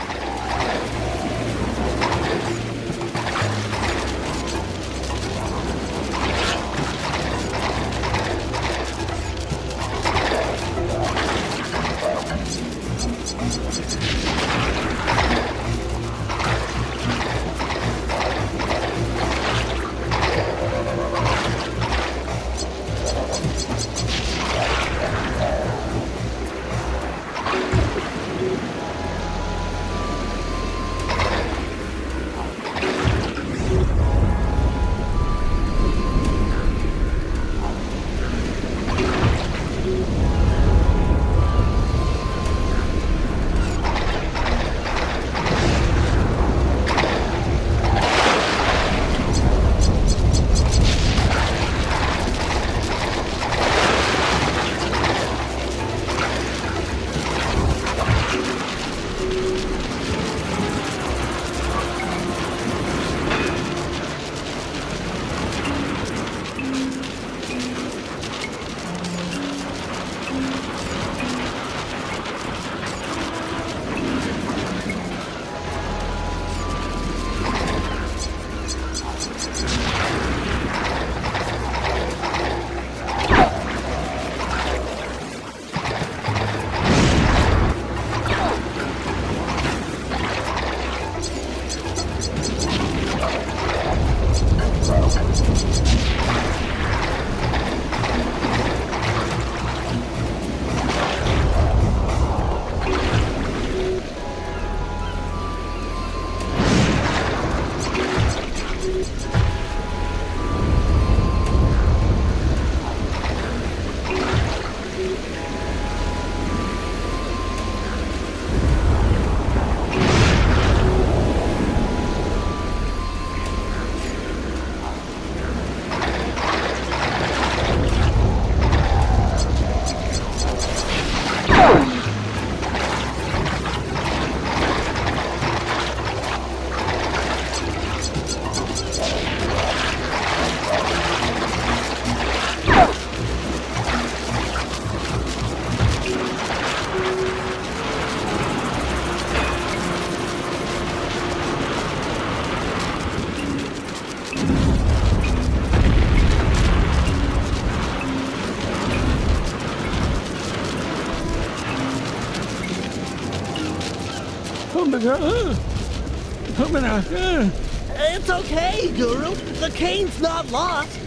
It's okay, Guru. The cane's not lost.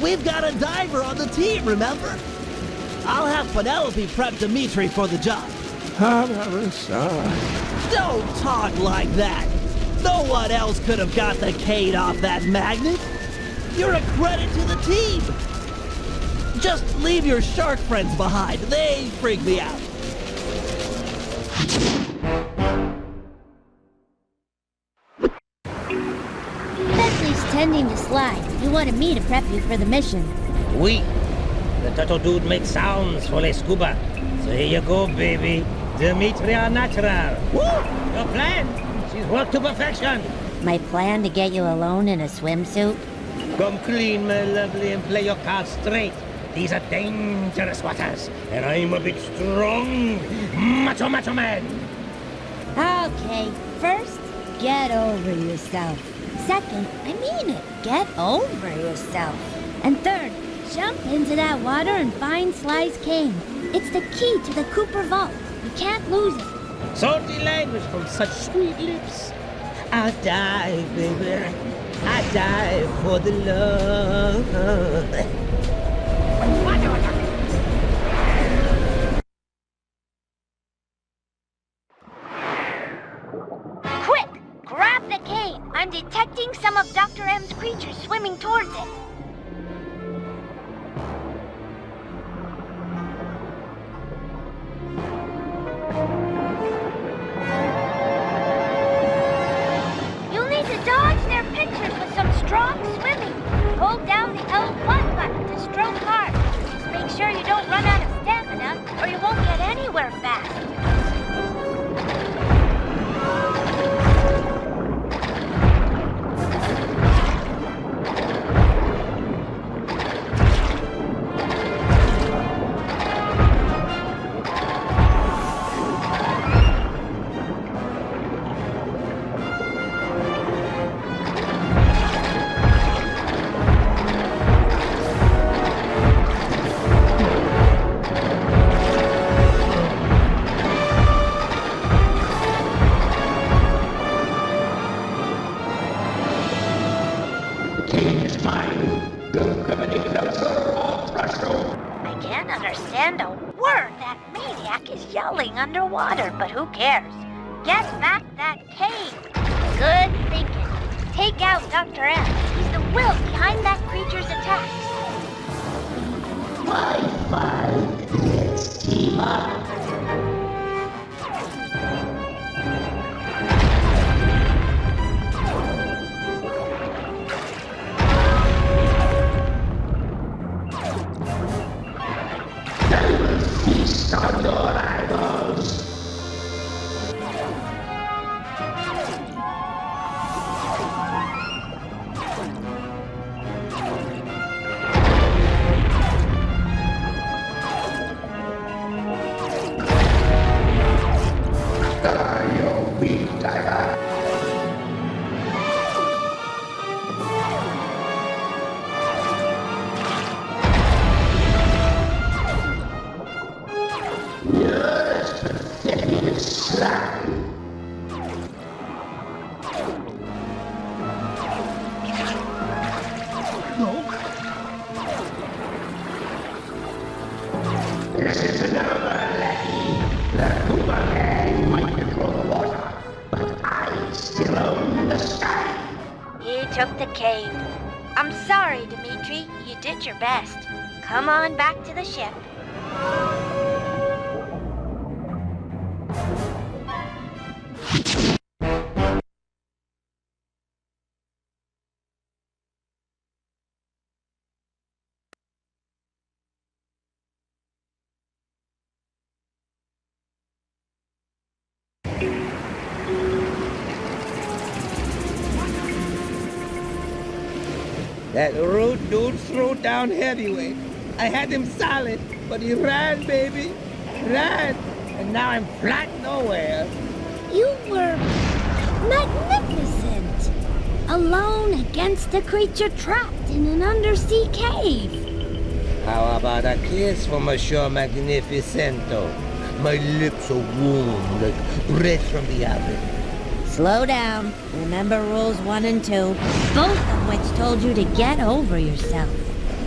We've got a diver on the team, remember? I'll have Penelope prep Dimitri for the job. Don't talk like that. No one else could have got the cane off that magnet. You're a credit to the team. Just leave your shark friends behind. They freak me out. Leslie's tending to Sly. He wanted me to prep you for the mission. Oui. The turtle dude makes sounds for les scuba. So here you go, baby. Dimitri are natural. Woo! Your plan. She's worked to perfection. My plan to get you alone in a swimsuit? Come clean, my lovely, and play your cards straight. These are dangerous waters, and I'm a big, strong, macho man. Okay, first, get over yourself. Second, I mean it, get over yourself. And third, jump into that water and find Sly's cane. It's the key to the Cooper Vault. You can't lose it. Salty language from such sweet lips. I'll die, baby. I die for the love. Quick! Grab the cane! I'm detecting some of Dr. M's creatures swimming towards it. You'll need to dodge their pinchers with some strong swimming. Hold down the L1 button to stroke hard. Just make sure you don't run out of stamina, or you won't get anywhere fast. I can't understand a word that maniac is yelling underwater, but who cares? Get back that cane! Good thinking. Take out Dr. M. He's the will behind that creature's attacks. Let's team up. Feast on your eyeballs. Your weak diver. Yes, pathetic slime. This is another lackey. The Cooper gang might control the water, but I still own the sky. He took the cane. I'm sorry, Dimitri. You did your best. Come on back to the ship. That rude dude threw down heavyweight. I had him solid, but he ran, baby. Ran. And now I'm flat nowhere. You were magnificent. Alone against a creature trapped in an undersea cave. How about a kiss for Monsieur Magnificento? My lips are warm, like bread from the oven. Slow down. Remember rules 1 and 2, both of which told you to get over yourself.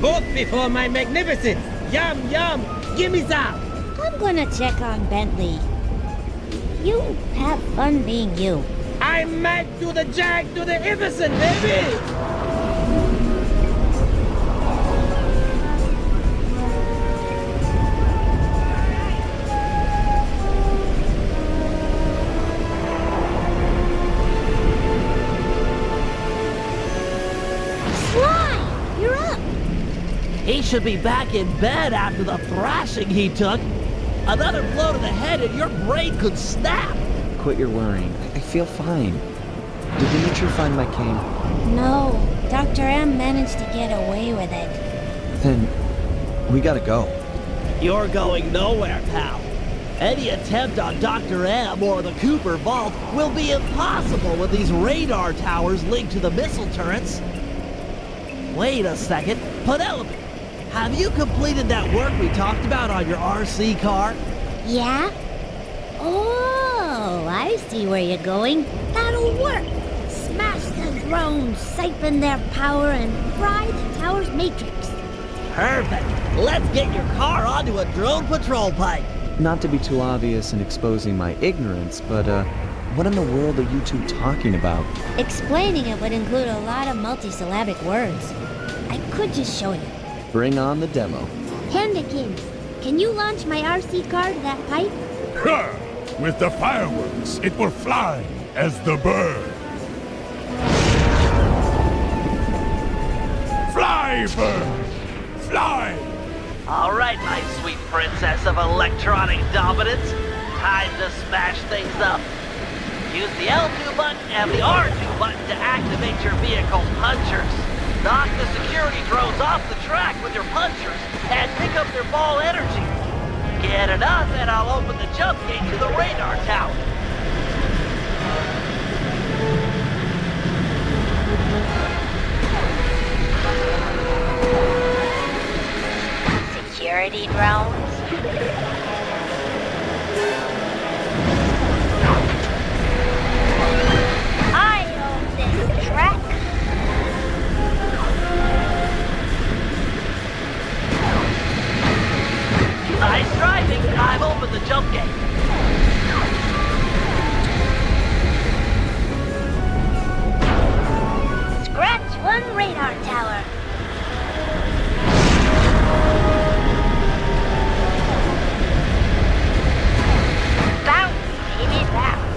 Both before my magnificence! Yum, yum! Gimme some! I'm gonna check on Bentley. You have fun being you. I'm mad to the jag to the Iverson, baby! Sly, you're up. He should be back in bed after the thrashing he took. Another blow to the head and your brain could snap. Quit your worrying. I feel fine. Did Dimitri find my cane? No, Dr. M managed to get away with it. Then we gotta go. You're going nowhere, pal. Any attempt on Dr. M or the Cooper Vault will be impossible with these radar towers linked to the missile turrets. Wait a second. Penelope, have you completed that work we talked about on your RC car? Yeah? Oh, I see where you're going. That'll work. Smash the drones, siphon their power, and fry the tower's matrix. Perfect. Let's get your car onto a drone patrol pipe. Not to be too obvious in exposing my ignorance, but what in the world are you two talking about? Explaining it would include a lot of multisyllabic words. I could just show you. Bring on the demo. Handikin, can you launch my RC car to that pipe? With the fireworks, it will fly as the bird. Fly, bird! Fly! All right, my sweet princess of electronic dominance. Time to smash things up. Use the L2 button and the R2 button to activate your vehicle's punchers. Knock the security drones off the track with your punchers and pick up their ball energy. Get enough and I'll open the jump gate to the radar tower. Security drones? I own this track. Nice driving. I've opened the jump gate. Scratch 1 radar tower. Bounce, baby, bounce.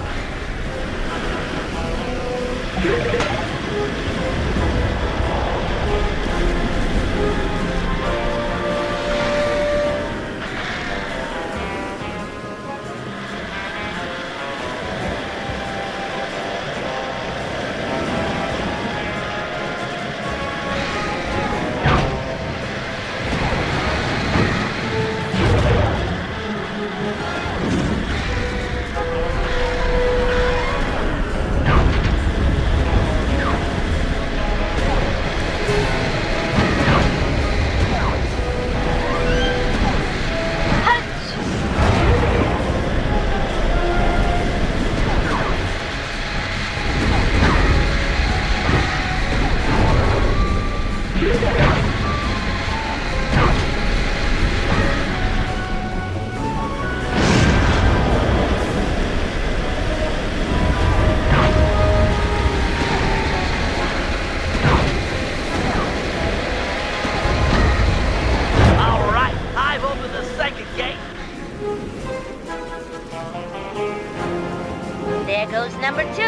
There goes number 2.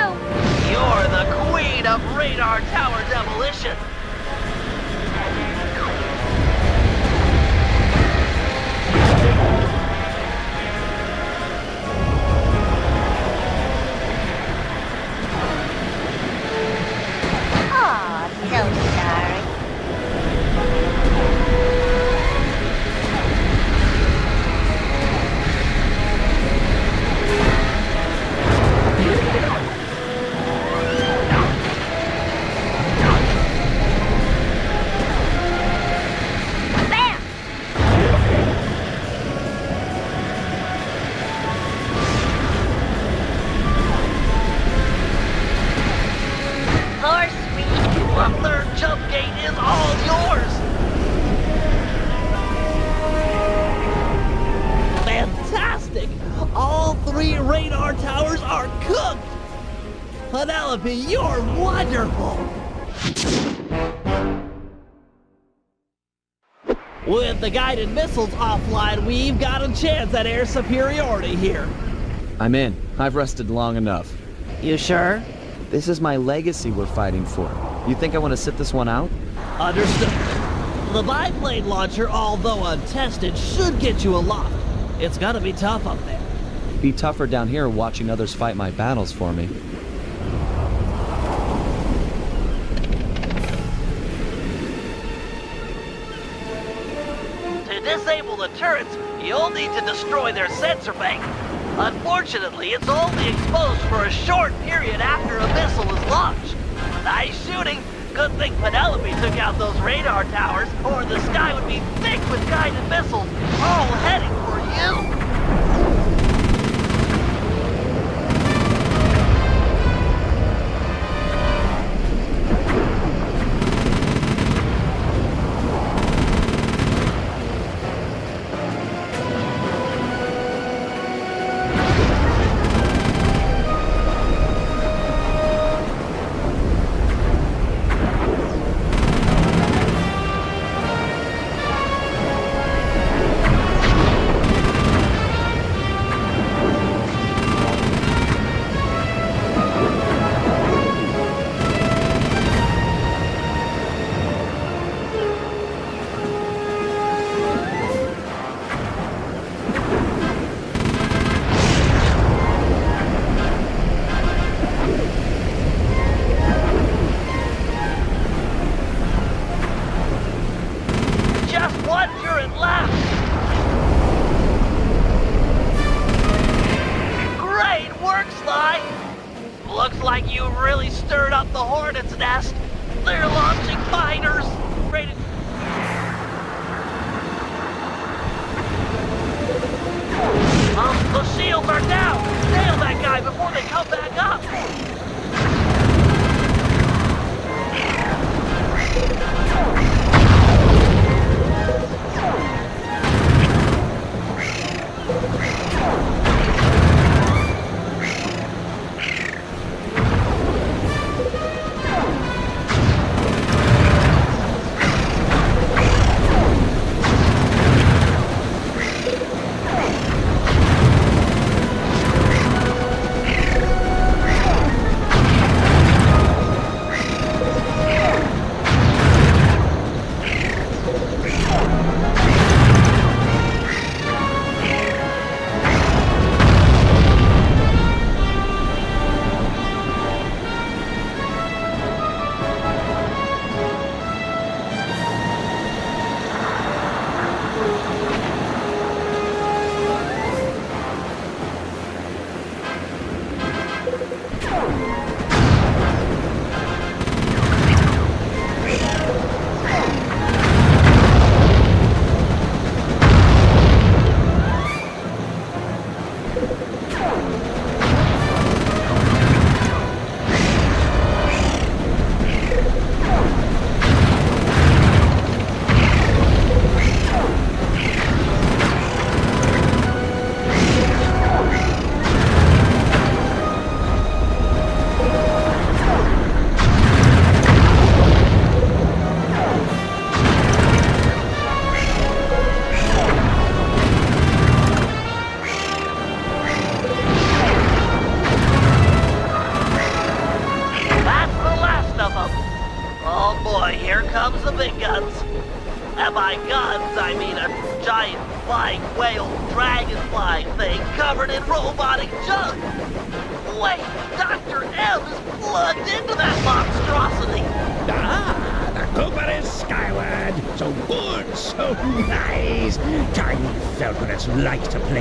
You're the queen of radar tower demolition. Aw, so sorry. Penelope, you're wonderful! With the guided missiles offline, we've got a chance at air superiority here. I'm in. I've rested long enough. You sure? This is my legacy we're fighting for. You think I want to sit this one out? Understood. The biplane launcher, although untested, should get you aloft. It's gonna be tough up there. Be tougher down here watching others fight my battles for me. To disable the turrets, you'll need to destroy their sensor bank. Unfortunately, it's only exposed for a short period after a missile is launched. Nice shooting. Good thing Penelope took out those radar towers, or the sky would be thick with guided missiles, all heading for you.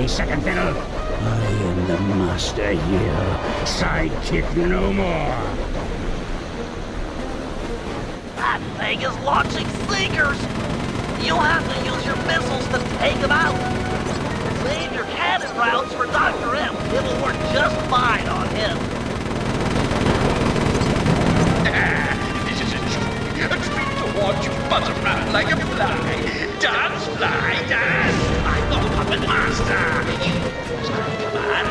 Second fiddle. I am the master here. Sidekick no more. That thing is launching seekers. You'll have to use your missiles to take them out. Save your cannon rounds for Dr. M. It'll work just fine on him. This is a joy. A treat to watch you buzz around like a fly. Dance, fly, dance. I'm the puppet master. You command.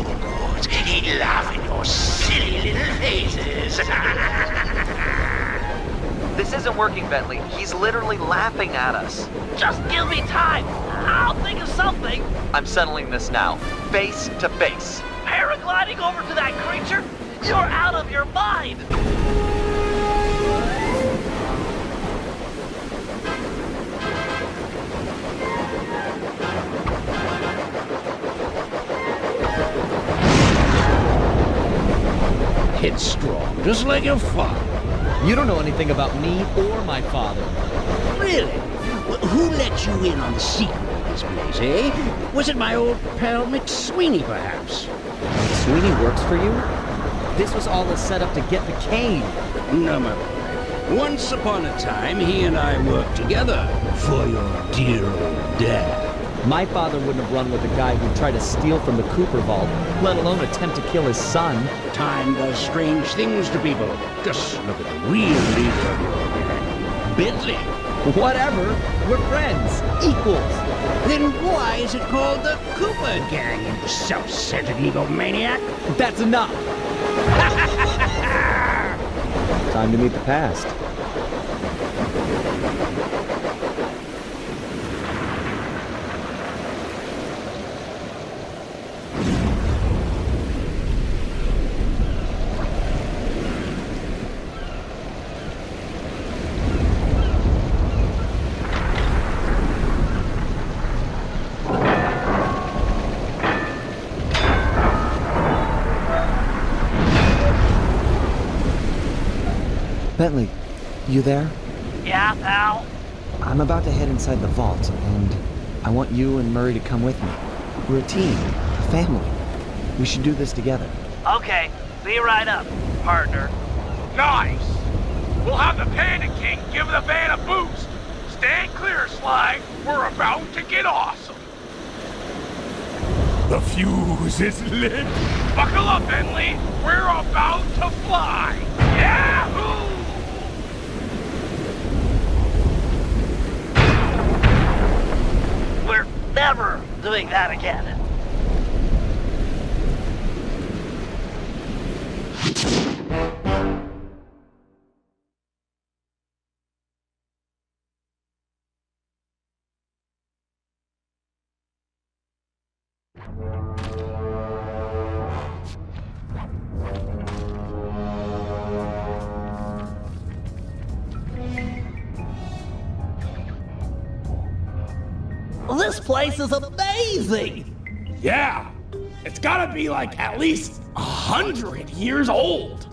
full of quartz. He'd laugh in your silly little faces. This isn't working, Bentley. He's literally laughing at us. Just give me time. I'll think of something. I'm settling this now. Face to face. Paragliding over to that creature? You're out of your mind. Headstrong, just like your father. You don't know anything about me or my father. Really? Well, who let you in on the secret of this place, eh? Was it my old pal McSweeney, perhaps? Sweeney works for you? This was all a setup to get the cane. No, my boy. Once upon a time, he and I worked together for your dear old dad. My father wouldn't have run with a guy who tried to steal from the Cooper Vault, let alone attempt to kill his son. Time does strange things to people. Just look at the real leader of your gang, Bentley. Whatever. We're friends. Equals. Then why is it called the Cooper Gang, you self-centered egomaniac? That's enough. Time to meet the past. Bentley, you there? Yeah, pal? I'm about to head inside the vault, and I want you and Murray to come with me. We're a team, a family. We should do this together. Okay, be right up, partner. Nice! We'll have the Panda King give the van a boost. Stand clear, Sly. We're about to get awesome. The fuse is lit. Buckle up, Bentley. We're about to fly. Yahoo! We're never doing that again. This place is amazing! Yeah, it's gotta be like at least 100 years old.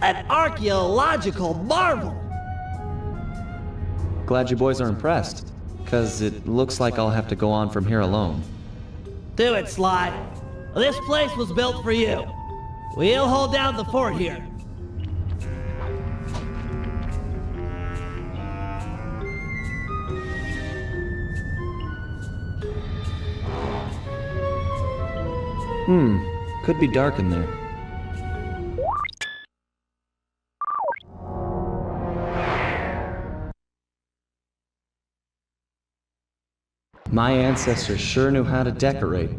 An archaeological marvel! Glad you boys are impressed, because it looks like I'll have to go on from here alone. Do it, Sly. This place was built for you. We'll hold down the fort here. Could be dark in there. My ancestors sure knew how to decorate.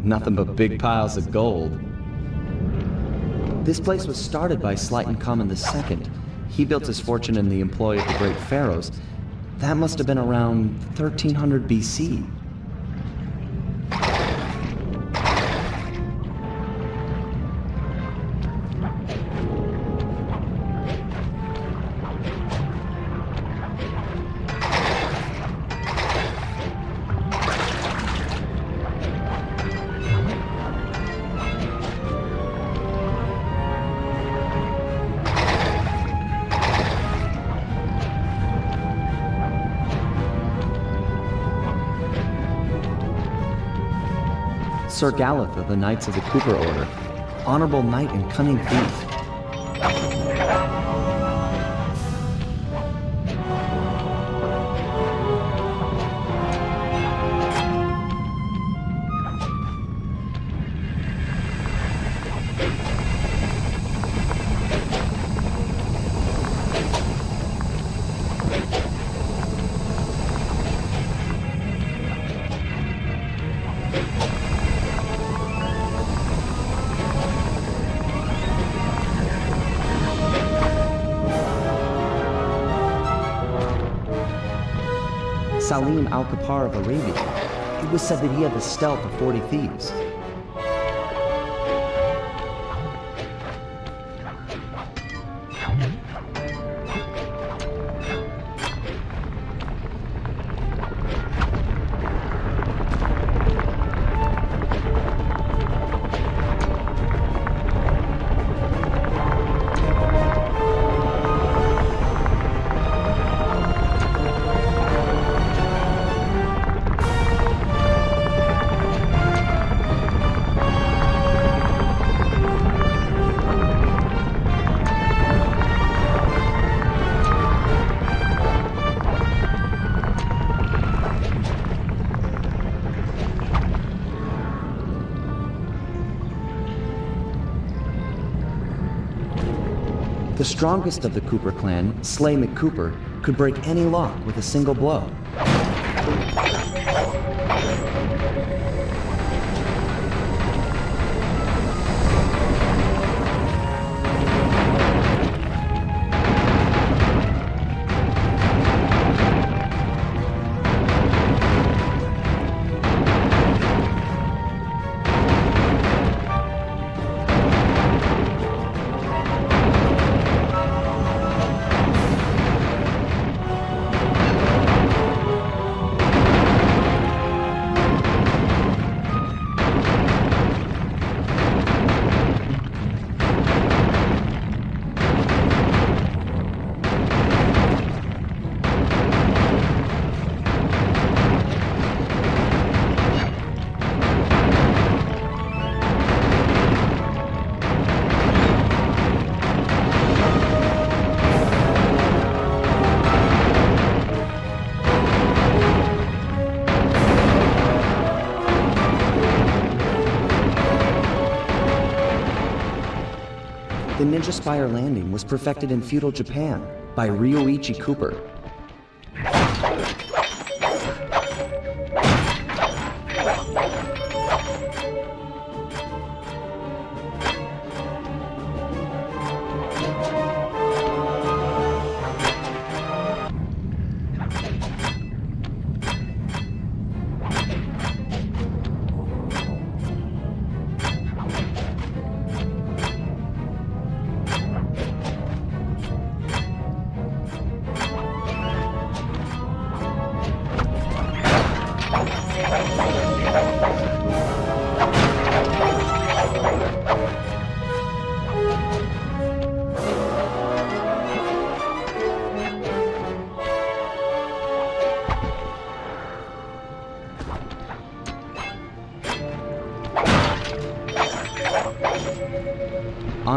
Nothing but big piles of gold. This place was started by Slyton Common II. He built his fortune in the employ of the great pharaohs. That must have been around 1300 BC. Sir Galeth of the Knights of the Cooper Order. Honorable knight and cunning thief. Salim al-Kapar of Arabia. It was said that he had the stealth of 40 thieves. The strongest of the Cooper clan, Slay McCooper, could break any lock with a single blow. The Ninja Spire landing was perfected in feudal Japan by Ryoichi Cooper.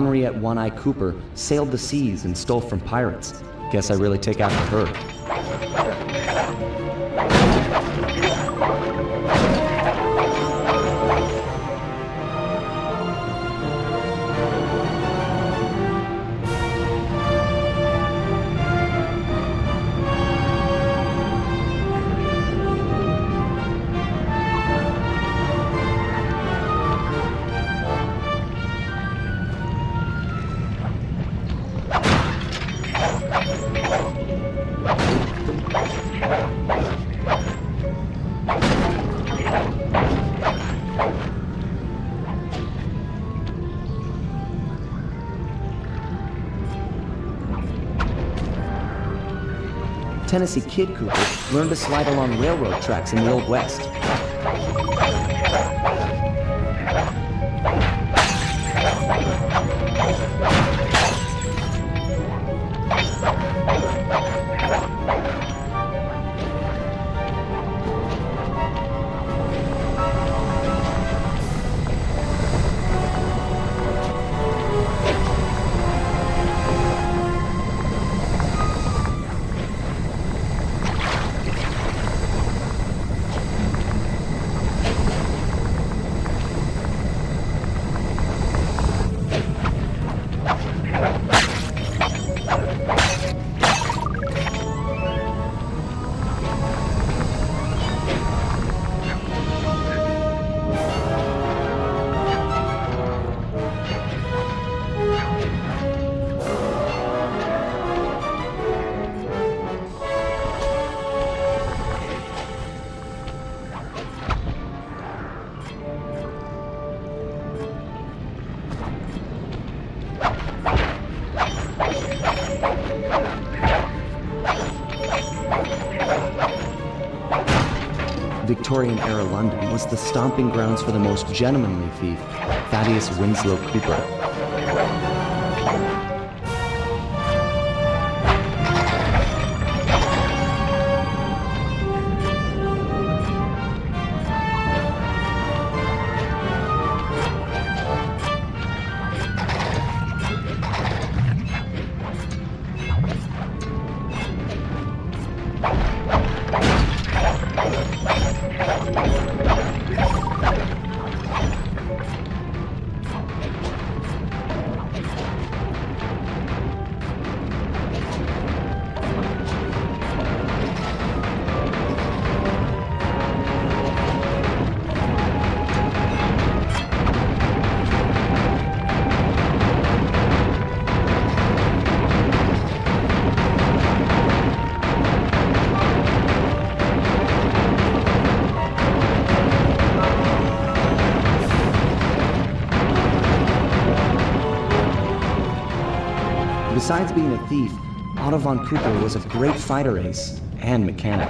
Henriette One-Eye Cooper sailed the seas and stole from pirates. Guess I really take after her. Tennessee Kid Cooper learned to slide along railroad tracks in the Old West. Victorian-era London was the stomping grounds for the most gentlemanly thief, Thaddeus Winslow Cooper. Besides being a thief, Otto von Cooper was a great fighter ace and mechanic.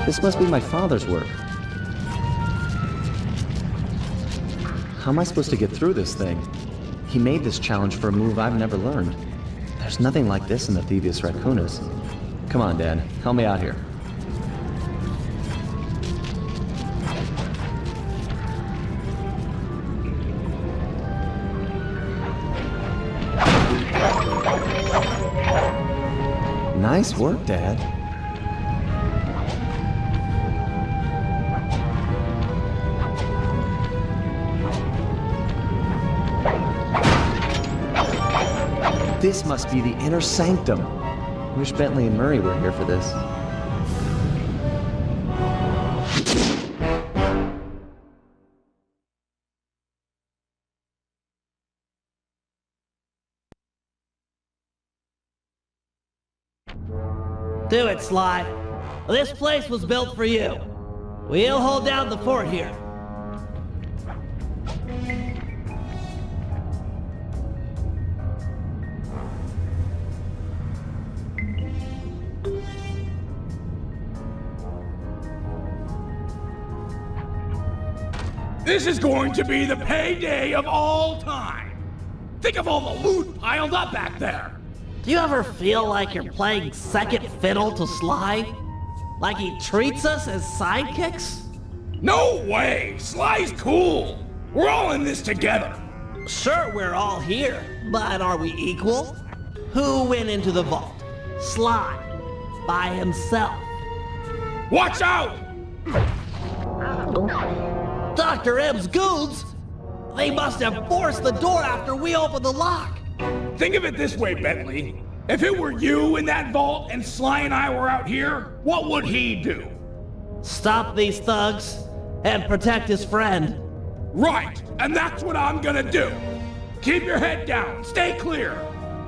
This must be my father's work. How am I supposed to get through this thing? He made this challenge for a move I've never learned. There's nothing like this in the Thievius Raccoonus. Come on, Dad. Help me out here. Nice work, Dad. This must be the inner sanctum. Wish Bentley and Murray were here for this. Do it, Sly. This place was built for you. We'll hold down the fort here. This is going to be the payday of all time. Think of all the loot piled up back there. Do you ever feel like you're playing second fiddle to Sly? Like he treats us as sidekicks? No way! Sly's cool! We're all in this together. Sure, we're all here, but are we equal? Who went into the vault? Sly. By himself. Watch out! Dr. M's goons? They must have forced the door after we opened the lock. Think of it this way, Bentley. If it were you in that vault and Sly and I were out here, what would he do? Stop these thugs and protect his friend. Right, and that's what I'm gonna do. Keep your head down, stay clear.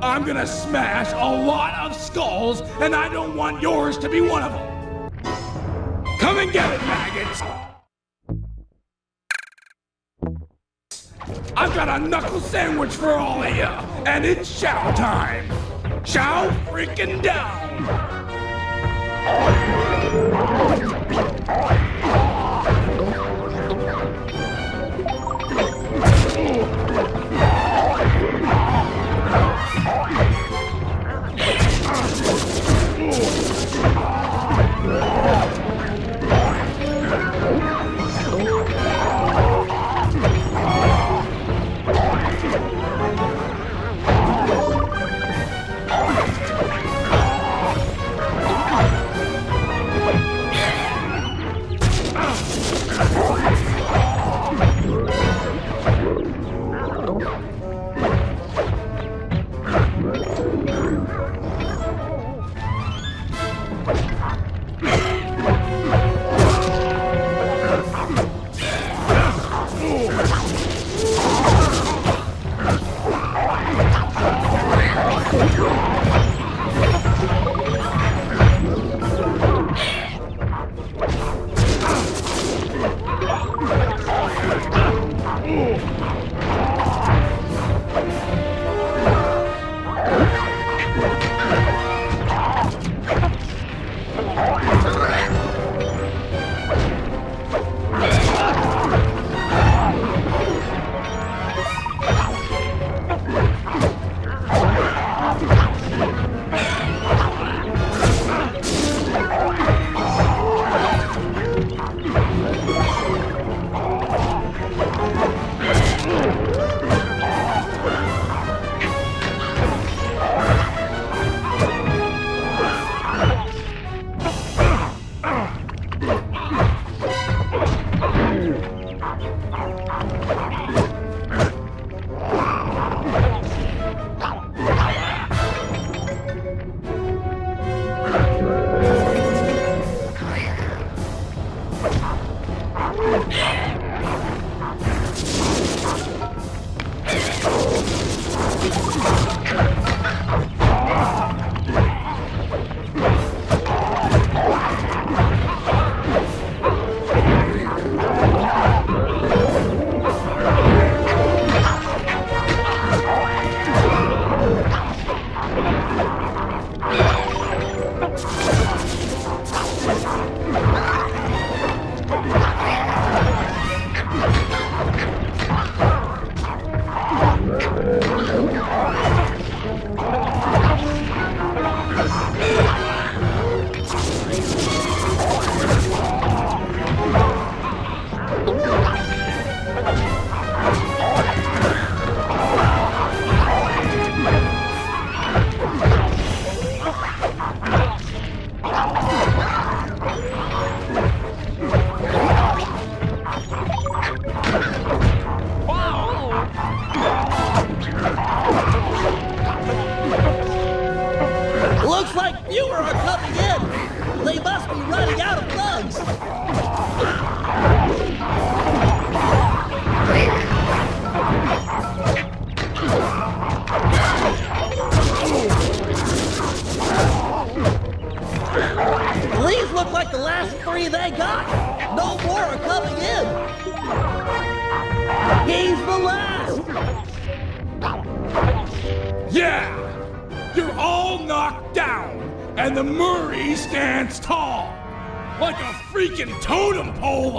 I'm gonna smash a lot of skulls, and I don't want yours to be one of them. Come and get it, maggots! I've got a knuckle sandwich for all of you, and it's chow time. Chow freaking down!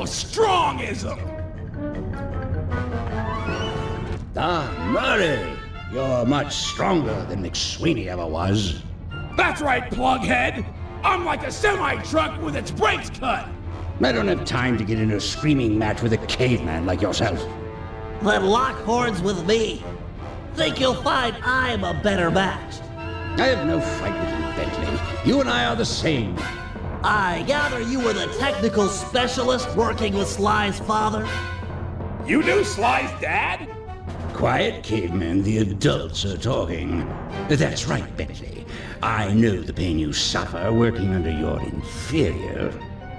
Strongism! Murray! You're much stronger than McSweeney ever was. That's right, plughead! I'm like a semi-truck with its brakes cut! I don't have time to get in a screaming match with a caveman like yourself. Then lock horns with me. Think you'll find I'm a better match. I have no fight with you, Bentley. You and I are the same. I gather you were the technical specialist working with Sly's father? You knew Sly's dad? Quiet, caveman. The adults are talking. That's right, Bentley. I know the pain you suffer working under your inferior.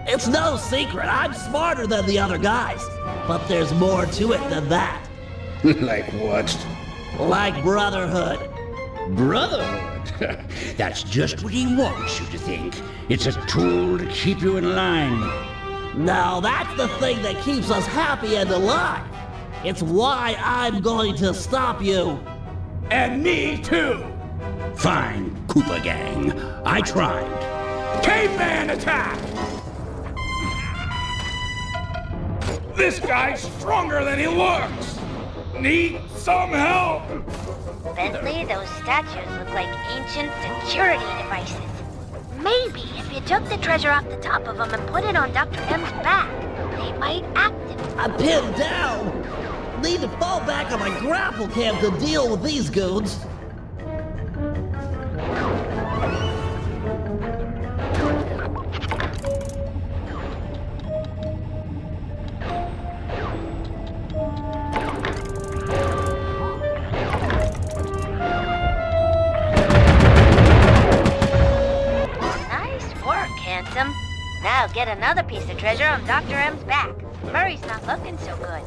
It's no secret. I'm smarter than the other guys. But there's more to it than that. Like what? Like brotherhood. Brotherhood? That's just what he wants you to think. It's a tool to keep you in line. Now that's the thing that keeps us happy and alive. It's why I'm going to stop you. And me too. Fine, Cooper Gang. I tried. Caveman attack! This guy's stronger than he looks. Need some help? Bentley, those statues look like ancient security devices. Maybe if you took the treasure off the top of them and put it on Dr. M's back, they might activate. I'm pinned down. Need to fall back on my Grapple-Cam to deal with these goons. Now get another piece of treasure on Dr. M's back. Murray's not looking so good.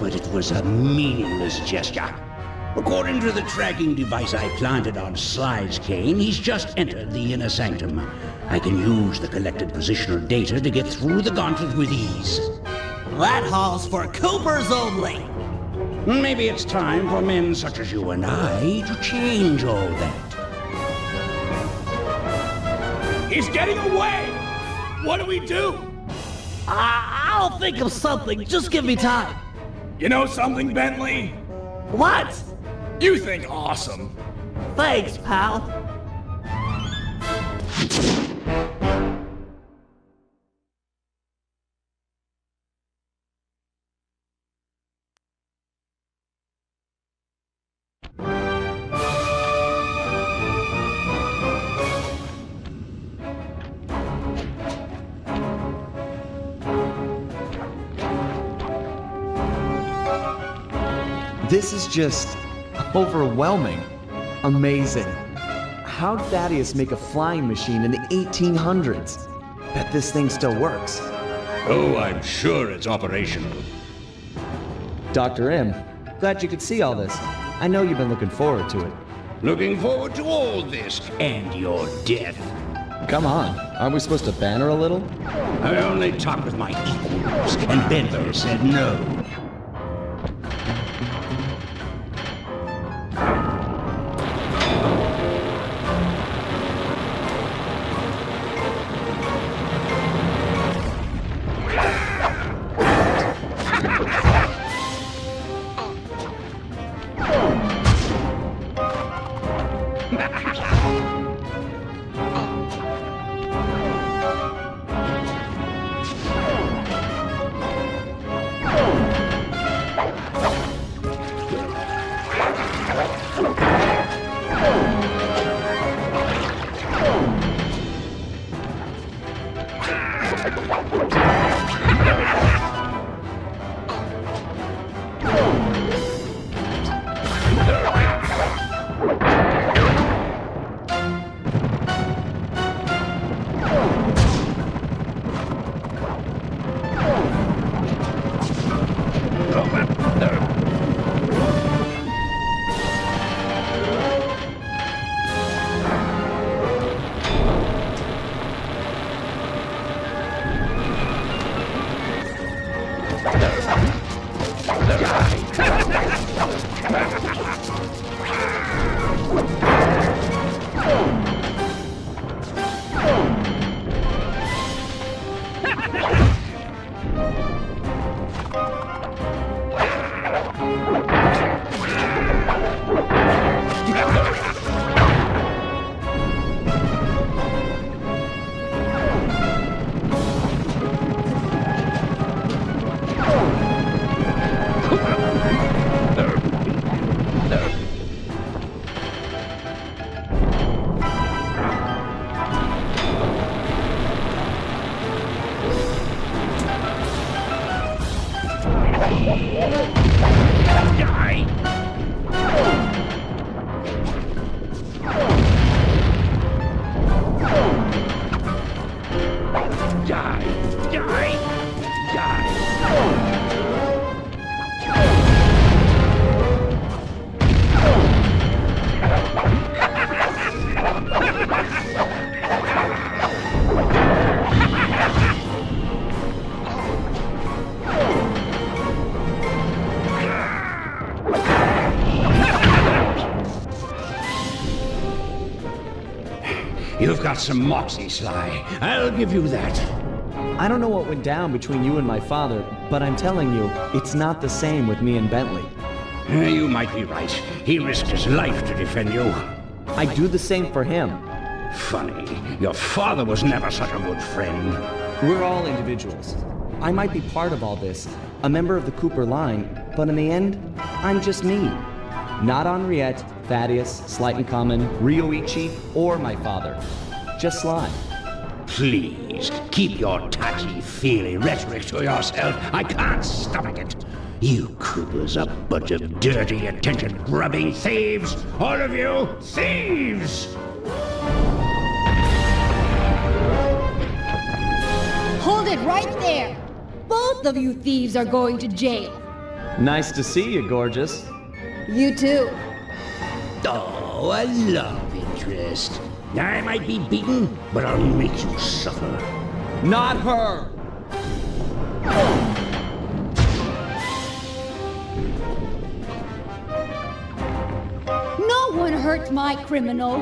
But it was a meaningless gesture. According to the tracking device I planted on Sly's cane, he's just entered the inner sanctum. I can use the collected positional data to get through the gauntlet with ease. That hall's for Coopers only. Maybe it's time for men such as you and I to change all that. He's getting away! What do we do? I'll think of something. Just give me time. You know something, Bentley? What? You think awesome. Thanks, pal. This is just overwhelming. Amazing. How'd Thaddeus make a flying machine in the 1800s? Bet this thing still works. Oh, I'm sure it's operational. Dr. M, glad you could see all this. I know you've been looking forward to it. Looking forward to all this and your death. Come on, aren't we supposed to banter a little? I only talked with my equals, and Bentley said no. You've got some moxie, Sly. I'll give you that. I don't know what went down between you and my father, but I'm telling you, it's not the same with me and Bentley. You might be right. He risked his life to defend you. I do the same for him. Funny, your father was never such a good friend. We're all individuals. I might be part of all this, a member of the Cooper line, but in the end, I'm just me. Not Henriette, Thaddeus, Slight and Common, Ryoichi, or my father. Just Sly. Please, keep your touchy-feely rhetoric to yourself. I can't stomach it. You Coopers, a bunch of dirty, attention-grubbing thieves! All of you, thieves! Hold it right there! Both of you thieves are going to jail. Nice to see you, gorgeous. You too. Oh, a love interest. I might be beaten, but I'll make you suffer. Not her! No one hurt my criminal.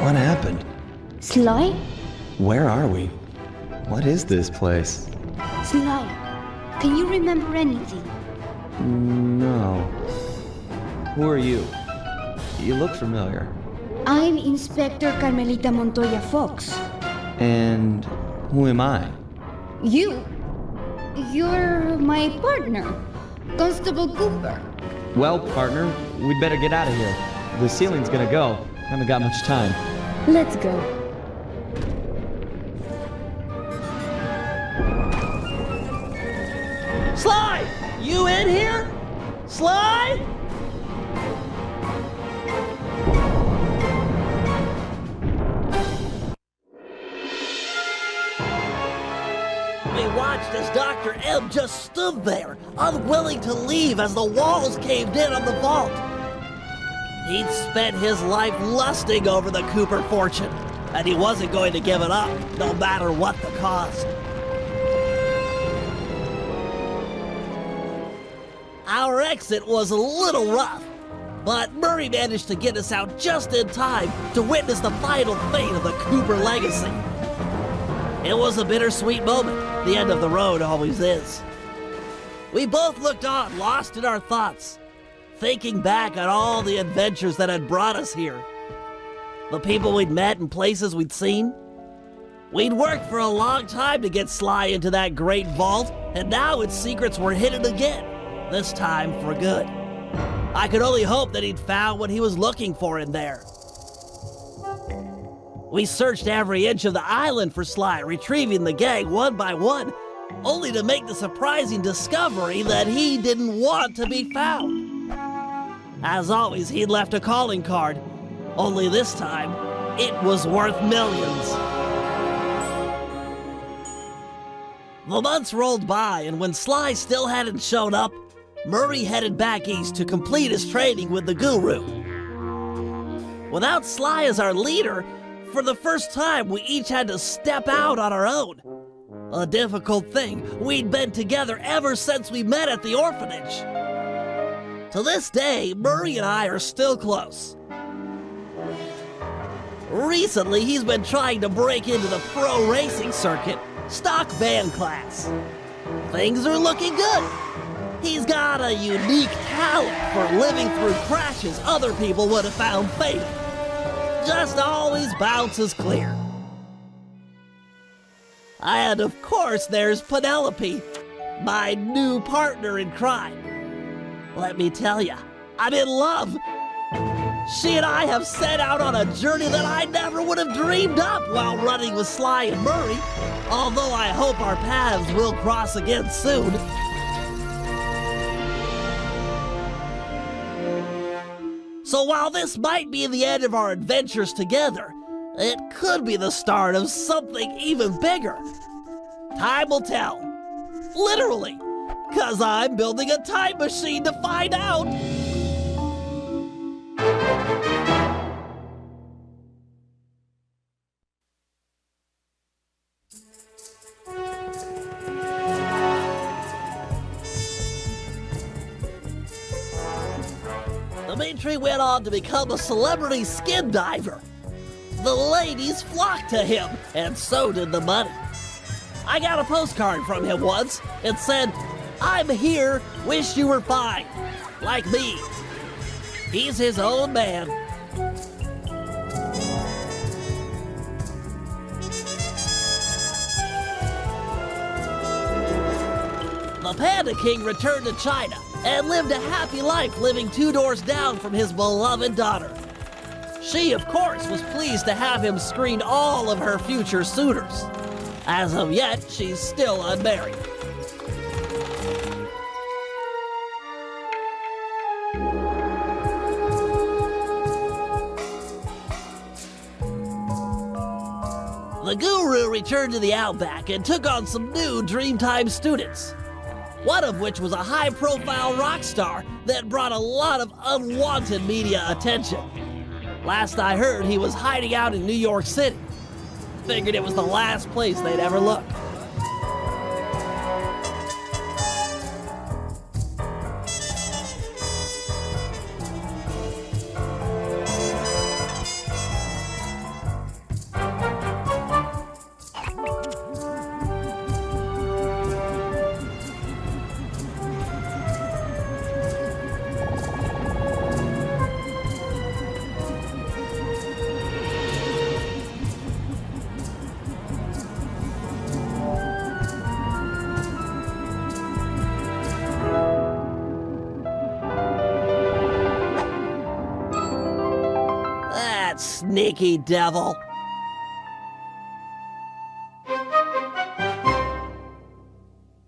What happened? Sly? Where are we? What is this place? Sly, can you remember anything? No. Who are you? You look familiar. I'm Inspector Carmelita Montoya Fox. And who am I? You're my partner, Constable Cooper. Well, partner, we'd better get out of here. The ceiling's gonna go. Haven't got much time. Let's go. Sly! You in here? Sly? We watched as Dr. M just stood there, unwilling to leave as the walls caved in on the vault. He'd spent his life lusting over the Cooper fortune, and he wasn't going to give it up, no matter what the cost. Our exit was a little rough, but Murray managed to get us out just in time to witness the final fate of the Cooper legacy. It was a bittersweet moment. The end of the road always is. We both looked on, lost in our thoughts, thinking back on all the adventures that had brought us here. The people we'd met and places we'd seen. We'd worked for a long time to get Sly into that great vault, and now its secrets were hidden again, this time for good. I could only hope that he'd found what he was looking for in there. We searched every inch of the island for Sly, retrieving the gang one by one, only to make the surprising discovery that he didn't want to be found. As always, he'd left a calling card, only this time, it was worth millions. The months rolled by, and when Sly still hadn't shown up, Murray headed back east to complete his training with the Guru. Without Sly as our leader, for the first time, we each had to step out on our own. A difficult thing. We'd been together ever since we met at the orphanage. To this day, Murray and I are still close. Recently, he's been trying to break into the pro racing circuit, stock van class. Things are looking good. He's got a unique talent for living through crashes other people would have found fatal. Just always bounces clear. And of course, there's Penelope, my new partner in crime. Let me tell ya, I'm in love. She and I have set out on a journey that I never would have dreamed up while running with Sly and Murray, although I hope our paths will cross again soon. So while this might be the end of our adventures together, it could be the start of something even bigger. Time will tell. Literally. 'Cause I'm building a time machine to find out. Dimitri went on to become a celebrity skin diver. The ladies flocked to him, and so did the money. I got a postcard from him once. It said, "I'm here, wish you were fine." Like me. He's his own man. The Panda King returned to China and lived a happy life living 2 doors down from his beloved daughter. She, of course, was pleased to have him screen all of her future suitors. As of yet, she's still unmarried. The guru returned to the Outback and took on some new Dreamtime students. One of which was a high-profile rock star that brought a lot of unwanted media attention. Last I heard, he was hiding out in New York City. Figured it was the last place they'd ever look. Sneaky devil.